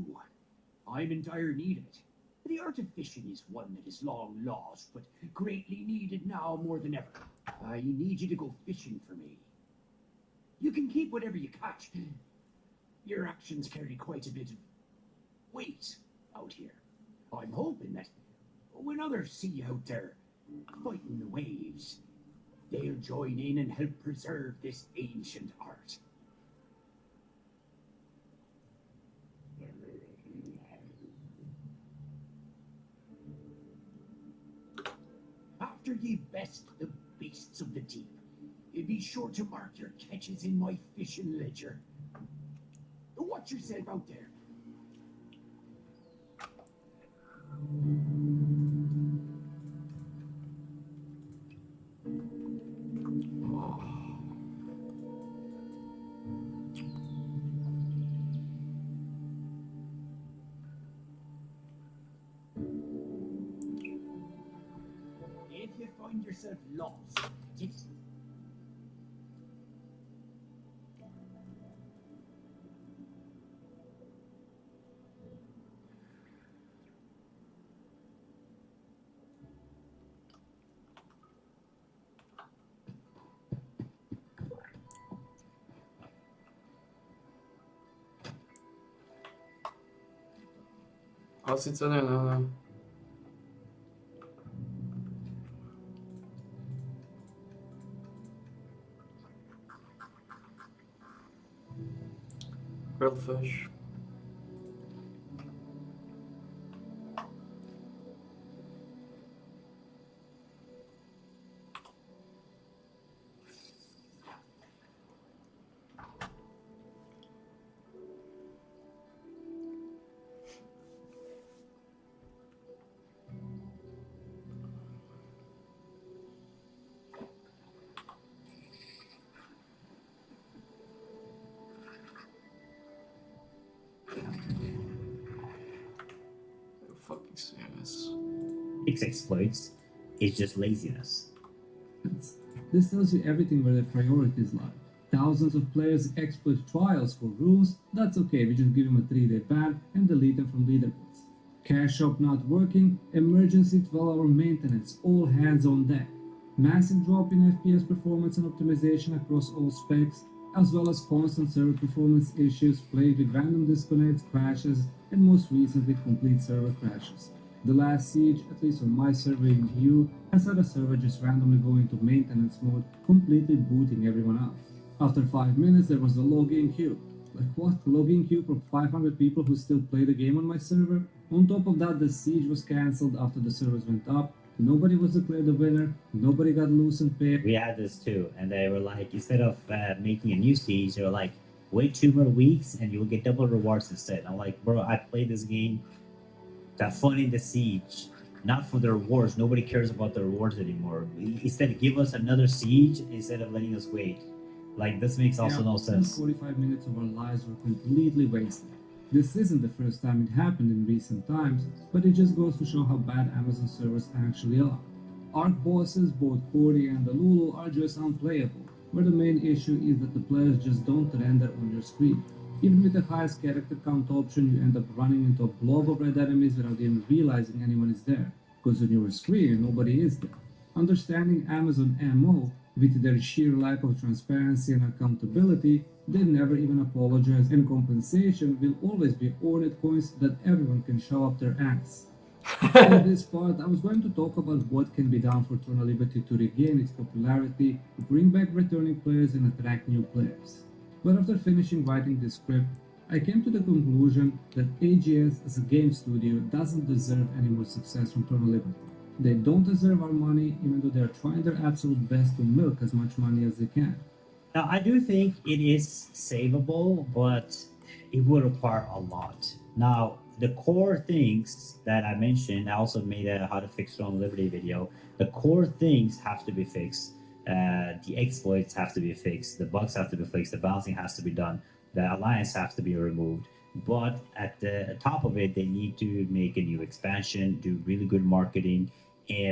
I'm in dire need of it. The art of fishing is one that is long lost, but greatly needed now more than ever. I need you to go fishing for me. You can keep whatever you catch. Your actions carry quite a bit of weight out here. I'm hoping that When others see you out there fighting the waves, they'll join in and help preserve this ancient art. After ye best the beasts of the deep, be sure to mark your catches in my fishing ledger. Watch yourself out there. If you find yourself lost, just Asi co ne, no. Grilled fish. Fucking serious. Fix exploits. It's just laziness. This tells you everything where their priorities lie. Thousands of players exploit trials for rules. That's okay, we just give them a 3-day ban and delete them from leaderboards. Cash shop not working, emergency 12-hour maintenance, all hands on deck. Massive drop in FPS performance and optimization across all specs, as well as constant server performance issues plagued with random disconnects, crashes, and most recently complete server crashes. The last siege, at least on my server in EU, has had a server just randomly go into maintenance mode, completely booting everyone out. After 5 minutes there was a login queue. Like what? Login queue for 500 people who still play the game on my server? On top of that, the siege was cancelled after the servers went up, nobody was declared the winner, nobody got loose and paid. We had this too, and they were like, instead of making a new siege, they were like, wait 2 more weeks and you'll get double rewards instead. I'm like, bro, I played this game to have fun in the siege, not for the rewards. Nobody cares about the rewards anymore. Instead, give us another siege instead of letting us wait. Like, this makes also no sense. 45 minutes of our lives were completely wasted. This isn't the first time it happened in recent times, but it just goes to show how bad Amazon servers actually are. Arc bosses, both Cordy and the Lulu, are just unplayable, where the main issue is that the players just don't render on your screen. Even with the highest character count option, you end up running into a blob of red enemies without even realizing anyone is there, because on your screen nobody is there. Understanding Amazon MO, with their sheer lack of transparency and accountability, they never even apologize, and compensation will always be ornate coins that everyone can show up their ass. In this part, I was going to talk about what can be done for Throne of Liberty to regain its popularity, bring back returning players, and attract new players. But after finishing writing this script, I came to the conclusion that AGS as a game studio doesn't deserve any more success from Throne of Liberty. They don't deserve our money, even though they are trying their absolute best to milk as much money as they can. Now, I do think it is savable, but it would require a lot. Now, the core things that I mentioned, I also made a how to fix Throne of Liberty video. The core things have to be fixed. The exploits have to be fixed. The bugs have to be fixed. The balancing has to be done. The alliance has to be removed. But at the top of it, they need to make a new expansion, do really good marketing.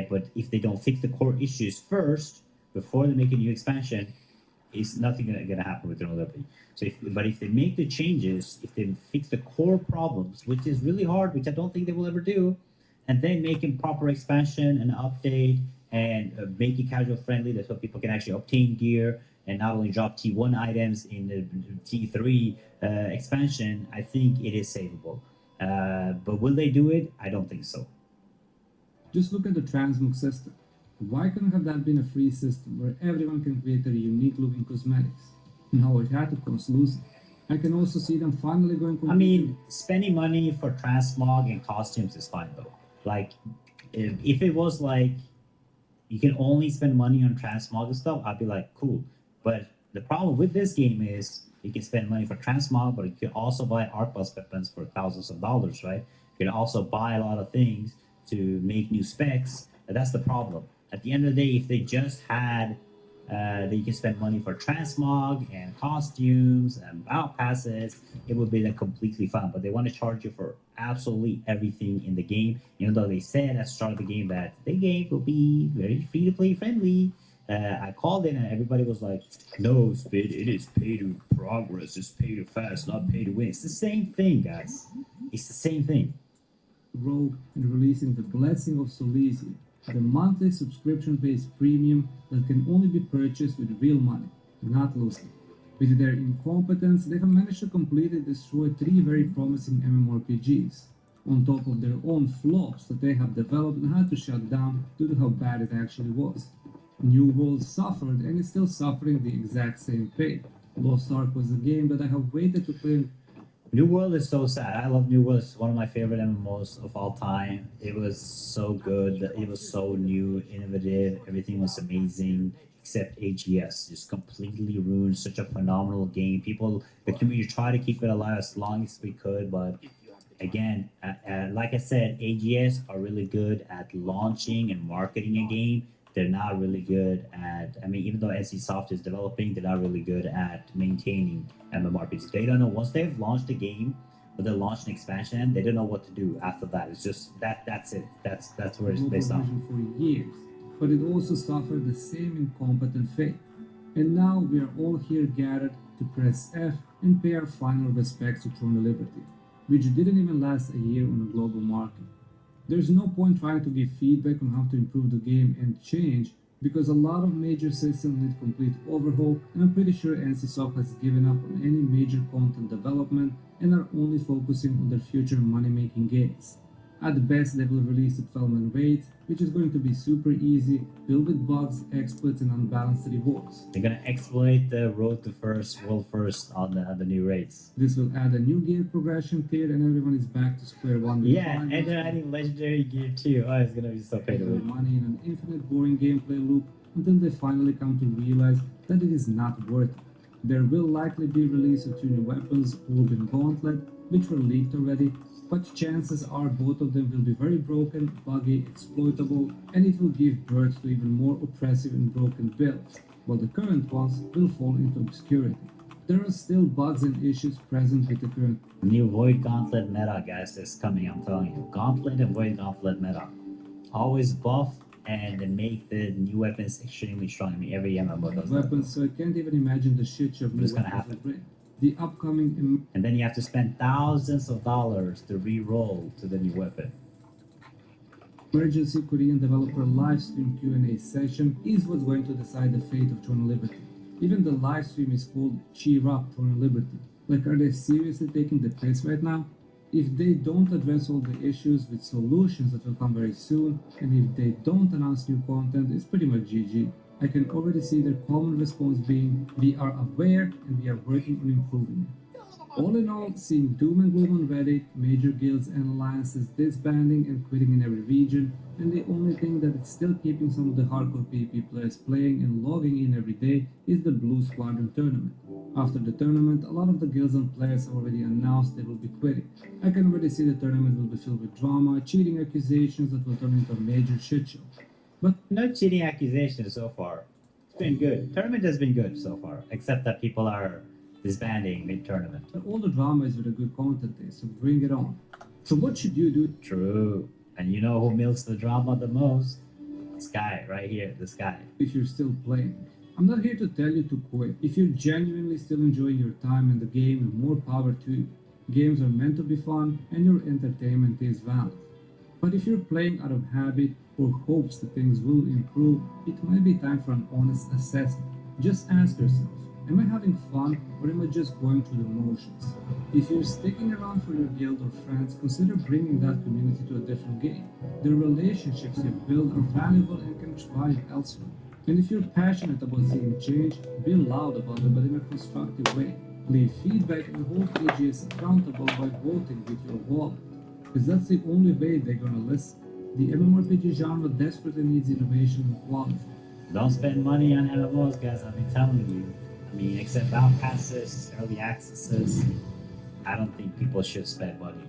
But if they don't fix the core issues first, before they make a new expansion, it's nothing going to happen with Throne of Liberty. So, if they make the changes, if they fix the core problems, which is really hard, which I don't think they will ever do, and then make a proper expansion and update and make it casual friendly, so people can actually obtain gear and not only drop T1 items in the T3 expansion, I think it is savable. But will they do it? I don't think so. Just look at the transmog system. Why couldn't have that been a free system where everyone can create their unique looking cosmetics? No, it had to cost Lucy. I can also see them finally going. I mean, spending money for transmog and costumes is fine though. Like, if it was like you can only spend money on transmog and stuff, I'd be like, cool. But the problem with this game is you can spend money for transmog, but you can also buy arc bus weapons for thousands of dollars, right? You can also buy a lot of things to make new specs. And that's the problem. At the end of the day, if they just had that you can spend money for transmog and costumes and battle passes, it would be then completely fun. But they want to charge you for absolutely everything in the game, even though they said at the start of the game that the game will be very free-to-play friendly. I called in and everybody was like, no, Spid, it is pay to progress. It's pay to fast, not pay to win. It's the same thing, guys. It's the same thing. Rogue and releasing the Blessing of Solesia, the monthly subscription-based premium that can only be purchased with real money, not Lucy. With their incompetence, they have managed to completely destroy 3 very promising MMORPGs, on top of their own flops that they have developed and had to shut down due to how bad it actually was. New World suffered and is still suffering the exact same fate. Lost Ark was a game that I have waited to play. New World is so sad. I love New World. It's one of my favorite MMOs of all time. It was so good. It was so new, innovative. Everything was amazing, except AGS. Just completely ruined such a phenomenal game. People, the community tried to keep it alive as long as we could, but again, like I said, AGS are really good at launching and marketing a game. They're not really good at, I mean, even though NCSoft is developing, they're not really good at maintaining MMORPGs. They don't know, once they've launched a game, or they launched an expansion, they don't know what to do after that. It's just, that's it. That's where it's based on. For years, but it also suffered the same incompetent fate. And now we are all here gathered to press F and pay our final respects to Throne of Liberty, which didn't even last a year on a global market. There's no point trying to give feedback on how to improve the game and change, because a lot of major systems need complete overhaul, and I'm pretty sure NCSoft has given up on any major content development and are only focusing on their future money-making games. At best, they will release the 12-man raid, which is going to be super easy, filled with bugs, exploits, and unbalanced rewards. They're gonna exploit the road to first, world first on the new raids. This will add a new gear progression tier, and everyone is back to square one. Yeah, and they're adding legendary gear too. Oh, it's gonna be so pay to win. Money in an infinite boring gameplay loop until they finally come to realize that it is not worth it. There will likely be release of 2 new weapons, Orb and Gauntlet, which were leaked already, but chances are both of them will be very broken, buggy, exploitable, and it will give birth to even more oppressive and broken builds, while the current ones will fall into obscurity. There are still bugs and issues present with the current new Void Gauntlet meta, guys, that's coming, I'm telling you. Gauntlet and Void Gauntlet meta. Always buff and make the new weapons extremely strong. I mean, every MMO does weapons, so I can't even imagine the shit show what's gonna happen. The upcoming and then you have to spend thousands of dollars to re-roll to the new weapon. Emergency Korean developer livestream Q&A session is what's going to decide the fate of Throne of Liberty. Even the livestream is called Cheer Up Throne of Liberty. Like, are they seriously taking the piss right now? If they don't address all the issues with solutions that will come very soon, and if they don't announce new content, it's pretty much GG. I can already see their common response being, we are aware and we are working on improving it. All in all, seeing doom and gloom on Reddit, major guilds and alliances disbanding and quitting in every region, and the only thing that is still keeping some of the hardcore PvP players playing and logging in every day is the Blue Squadron tournament. After the tournament, a lot of the guilds and players have already announced they will be quitting. I can already see the tournament will be filled with drama, cheating accusations that will turn into a major shitshow. But no cheating accusations so far. It's been good. Tournament has been good so far, except that people are disbanding mid-tournament. All the drama is with a good content day, so bring it on. So what should you do? True. And you know who milks the drama the most? This guy right here, this guy. If you're still playing. I'm not here to tell you to quit. If you're genuinely still enjoying your time in the game, more power to you. Games are meant to be fun, and your entertainment is valid. But if you're playing out of habit or hopes that things will improve, it might be time for an honest assessment. Just ask yourself, Am I having fun, or am I just going through the motions? If you're sticking around for your guild or friends, consider bringing that community to a different game. The relationships you've built are valuable and can thrive elsewhere. And if you're passionate about seeing change, be loud about it, but in a constructive way. Leave feedback and hold AGS accountable by voting with your wallet, because that's the only way they're gonna listen. The MMORPG genre desperately needs innovation and quality. Don't spend money on MMOs, guys. I've been telling you. I mean, except battle passes, early accesses, I don't think people should spend money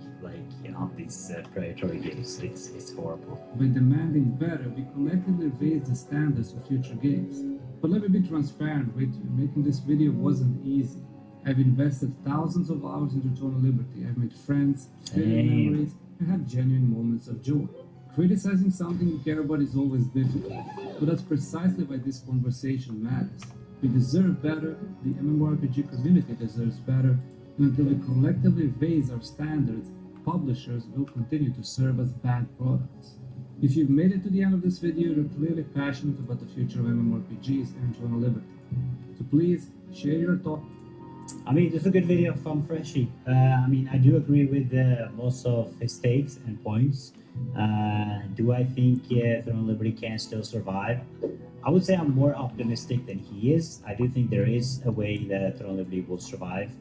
on these predatory games. It's horrible. By demanding better, we collectively raise the standards of future games. But let me be transparent with you, making this video wasn't easy. I've invested thousands of hours into Total Liberty. I've made friends, shared memories, and had genuine moments of joy. Criticizing something you care about is always difficult, but that's precisely why this conversation matters. We deserve better, the MMORPG community deserves better, and until we collectively raise our standards, publishers will continue to serve as bad products. If you've made it to the end of this video, you're clearly passionate about the future of MMORPGs and Total Liberty. So please, share your thoughts. I mean, this is a good video from Freshie. I mean, I do agree with most of his takes and points. Do I think Throne Liberty can still survive? I would say I'm more optimistic than he is. I do think there is a way that Throne Liberty will survive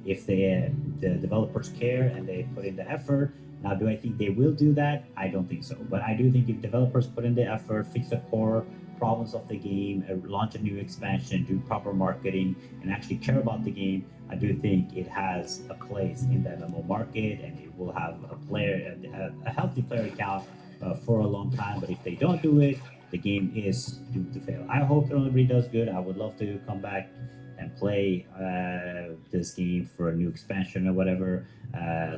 if the developers care and they put in the effort. Now, do I think they will do that? I don't think so. But I do think if developers put in the effort, fix the core problems of the game, launch a new expansion, do proper marketing, and actually care about the game, I do think it has a place in the MMO market, and it will have a healthy player count for a long time. But if they don't do it, the game is doomed to fail. I hope Throne Liberty does good. I would love to come back and play this game for a new expansion or whatever.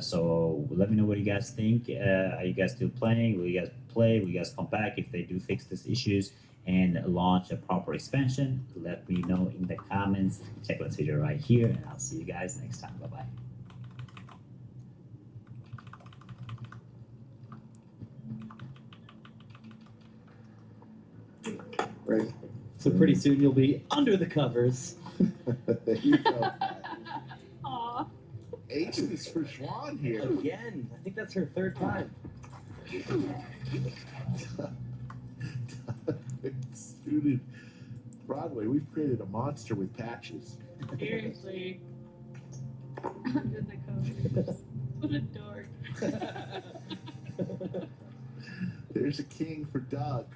So let me know what you guys think. Are you guys still playing? Will you guys play? Will you guys come back if they do fix these issues and launch a proper expansion? Let me know in the comments. Check this video right here, and I'll see you guys next time. Bye-bye. Right. So pretty soon you'll be under the covers. There you go. Aw. H is for Schwan here. Again. I think that's her third time. Student Broadway, we've created a monster with patches. Seriously. Under the covers. What a dork. There's a king for Doug.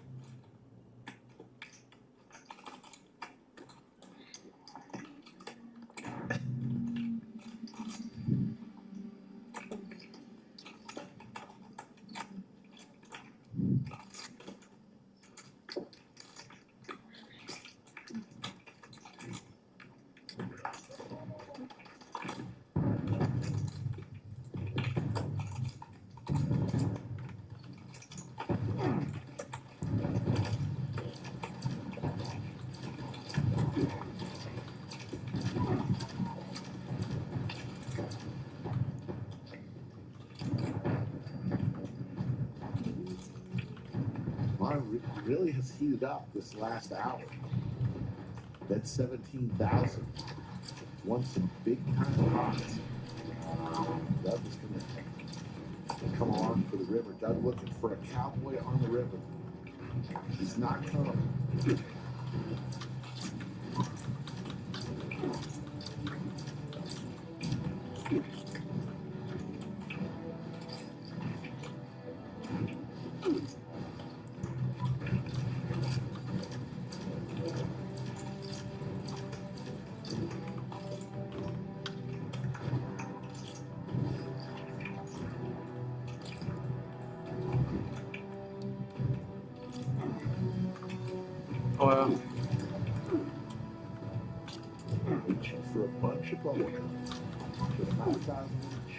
Really has heated up this last hour. That 17,000 won some big time pots. Doug is gonna come along for the river. Doug looking for a cowboy on the river. He's not coming. Reaching for a bunch of bubblegum. For 5,000 each.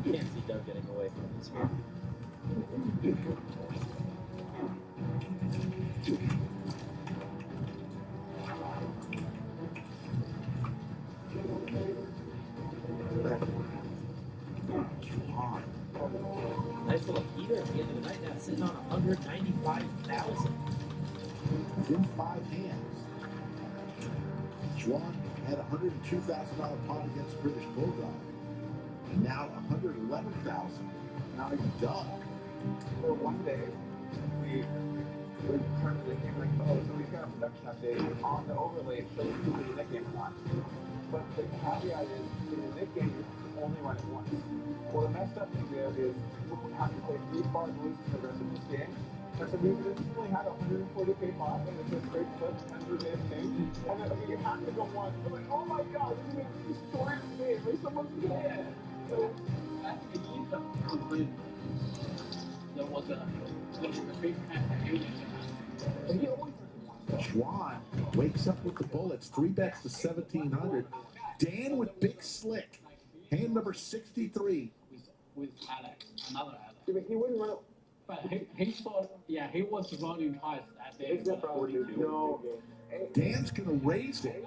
Can't see Doug getting away from this one. Nice little heater at the end of the night now, sitting on 195,000. He's in 5 hands. Schwan had a $102,000 pot against British Bulldog. And now $111,000. Now he's done. For one day, we turned to the game like, oh, so we've got a production update on the overlay, so we can do the nickname or not. But the caveat is, in the nickname, you only run it once. Well, the messed up thing there is, you have to play 3 bars loose for the rest of this game. And so we only had a 140k pot, and it's just straight flip, and the damn thing. And then you have to go once. I'm like, oh my god, this is destroying the game. Like, someone's dead. So, there was a big Schwan wakes up with the bullets. 3 bets to 1,700. Dan with Big Slick. Hand number 63. with Alex, another Alex. Yeah, but he wouldn't run it. But he thought, yeah, he was running twice that day. No. Dan's going to raise it.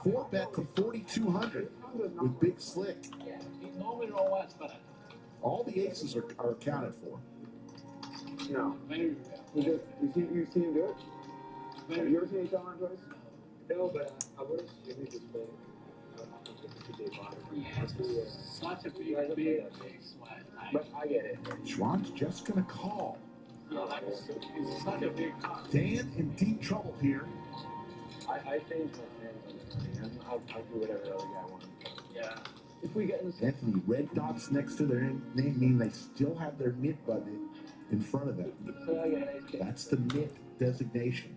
4 bet to 4,200 with Big Slick. Yeah, he normally rolls once, but All the aces are accounted for. No. very You seen him do it? Very Have you ever seen him run twice? No, but I would assume he just played. yeah, such a big sweat. But I get it. Schwan's just going to call. Yeah, like it's such a big car. Dan in deep trouble here. I changed my hands on this. I'll do whatever the other guy wants. Yeah. If we get in the Anthony, red dots next to their name mean they still have their knit button in front of them. So I got an ace king. That's the knit designation.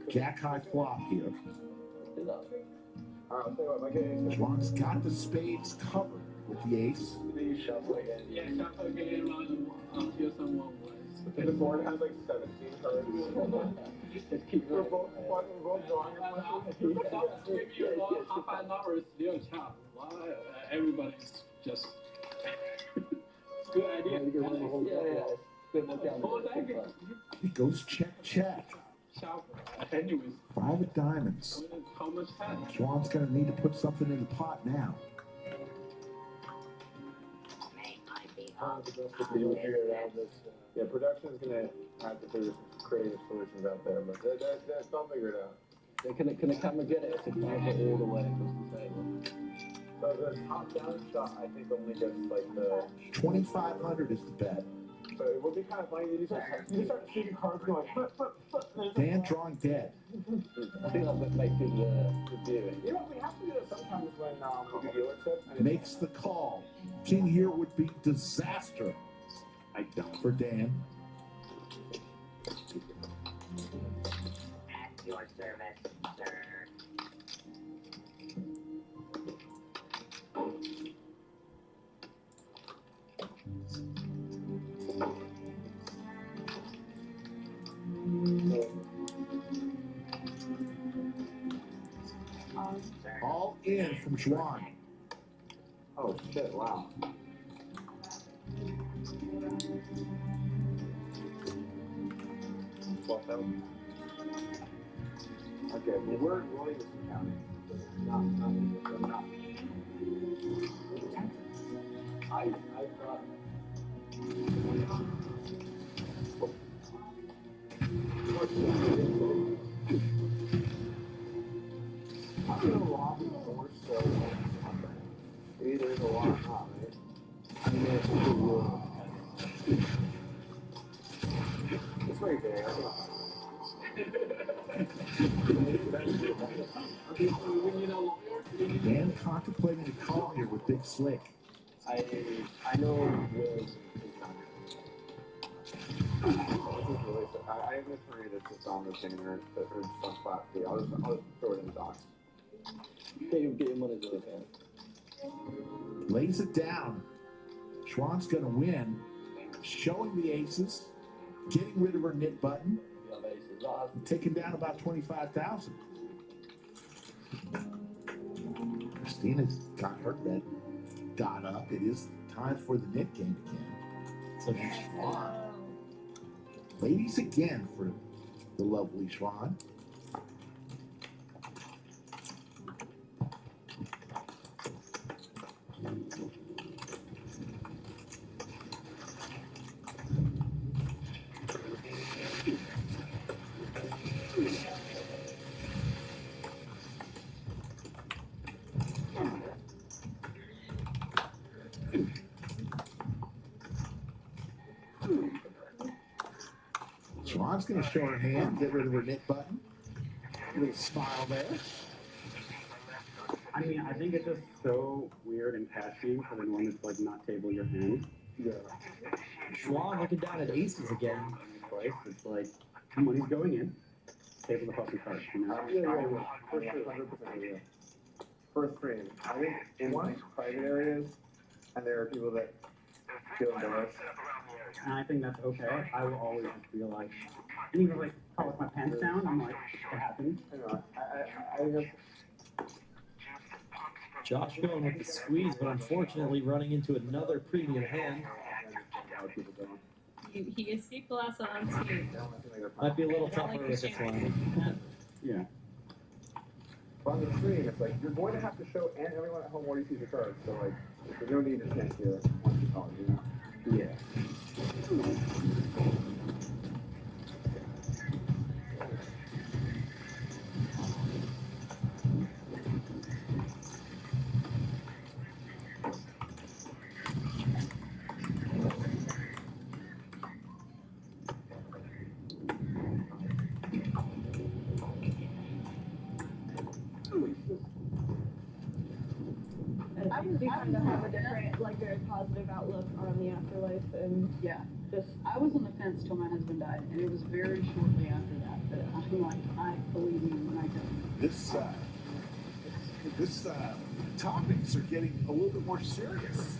Jack high flop here. I'll tell you what, my game is Schwan's got the spades covered with the ace. you shuffle again. Yeah, shuffle again until someone was. The board has like 17 cards. Just keep We're both drawing a bunch. Maybe half an hour is still chop. Everybody's just good idea. Split more down. He goes check, check. Chop. Anyways, 5 of diamonds. how much time? Schwan's going to need to put something in the pot now. You'll figure it out. Yeah, production's gonna have to figure some creative solutions out there, but they'll figure it out. Can the camera get it? If it's not all the way across the table. But the top down shot, I think, only gets like the. 2,500 is the bet. So it will be kind of funny. You start shooting cards going. Dan drawing dead. I think that's what makes it the viewing. You know, we have to do that sometimes when we do dealership. Makes the call. King here would be disaster for Dan. At your service, sir. All in from Schwan. Oh shit! Wow. Okay, well we're Williamson County. Not. I thought. I'm gonna rob more so. Either there's a lot or not, right? I mean, it's a good rule. It's very big. Dan contemplating a call here with Big Slick. I know Williams is not good. I have this for you that's just on the thing or just on flat fee. I'll just throw it in the docs. Get your money to the fan. Lays it down. Schwan's going to win. Showing the aces. Getting rid of her knit button. Taking down about 25,000. Christina's got her bet got up. It is time for the knit game again. So Schwan. Ladies again for the lovely Schwan. Ron's going to show her hand, get rid of her knit button. A little smile there. I mean, I think it's just so weird and patchy for anyone that's like not table your hand. Yeah. Schwan looking down at aces again. Twice. It's like money's going in. Table the fucking cards, you know? Yeah. For sure, 100%. Yeah. First screen. I think in private areas, and there are people that feel embarrassed. And I think that's okay. I will always just feel like, and even like, call my pants down, I'm like, it happens. I guess. Josh going with the squeeze, but unfortunately running into another premium hand. He escaped the last one unscathed. Might be a little tougher with this one. Yeah. On the screen, it's like you're going to have to show and everyone at home what you see the cards. So like, there's no need to stand here once you call it, you know? Yeah. I kind of have a different, like, very positive outlook on the afterlife, and Yeah. just I was on the fence till my husband died, and it was very shortly after that I'm like, I believe you when I tell you. This topics are getting a little bit more serious.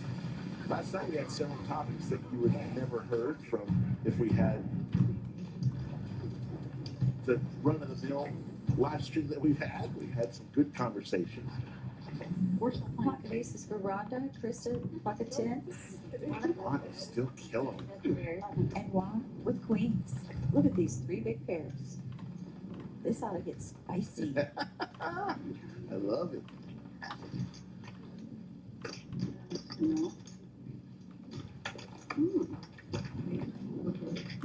Last night we had several topics that you would have never heard from if we had the run-of-the-mill live stream that we've had. We had some good conversations. Pocket aces for Rhonda, Krista, pocket tens. Ron is still killing it. And Juan with queens. Look at these three big pairs. This ought to get spicy. I love it.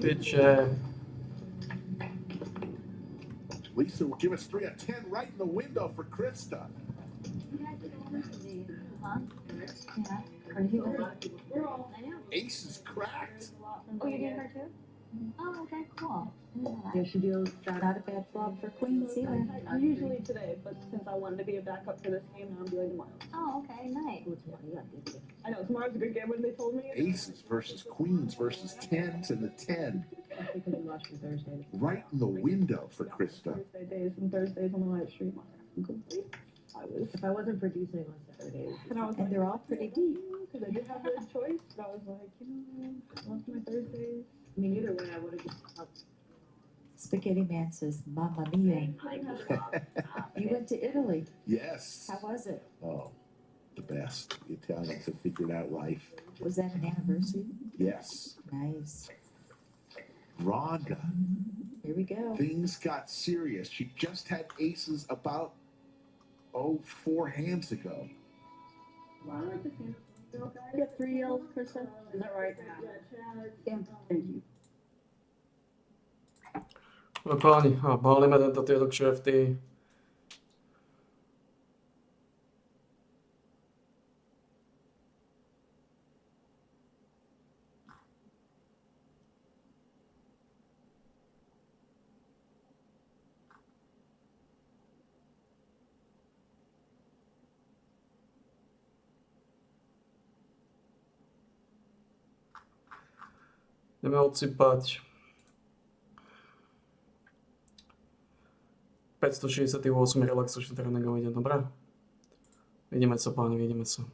Pitch. Lisa will give us 3 of 10 right in the window for Krista. Huh? Yeah. Are you Ace is cracked. Oh, you're doing her too? Oh, okay, cool. Yeah, she deals Not a bad flop for queens either. usually today, but since I wanted to be a backup for this game, now I'm doing tomorrow. Oh, okay, nice. I know, tomorrow's a good game when they told me. Aces versus queens versus tens and the 10. Because you watched me Thursday. Right in the window for Krista. Thursday days and Thursdays on the live stream. If I wasn't producing on Saturdays. And I was And they're all pretty deep. Because I did have the choice, but I was like, I love my Thursdays. I mean, either way, I would have just helped. Spaghetti Man says, Mamma Mia. You went to Italy. Yes. How was it? Oh, the best. The Italians have figured out life. Was that an anniversary? Yes. Nice. Rhonda. Here we go. Things got serious. She just had aces about, 4 hands ago. You got 3 L's, Krista? Is that right? Yeah. Thank you. No páni, balíme tento tieto kšefty. Ideme odsypať 568 relaxačný tréningový deň, dobre? Vidíme sa páni, vidíme sa.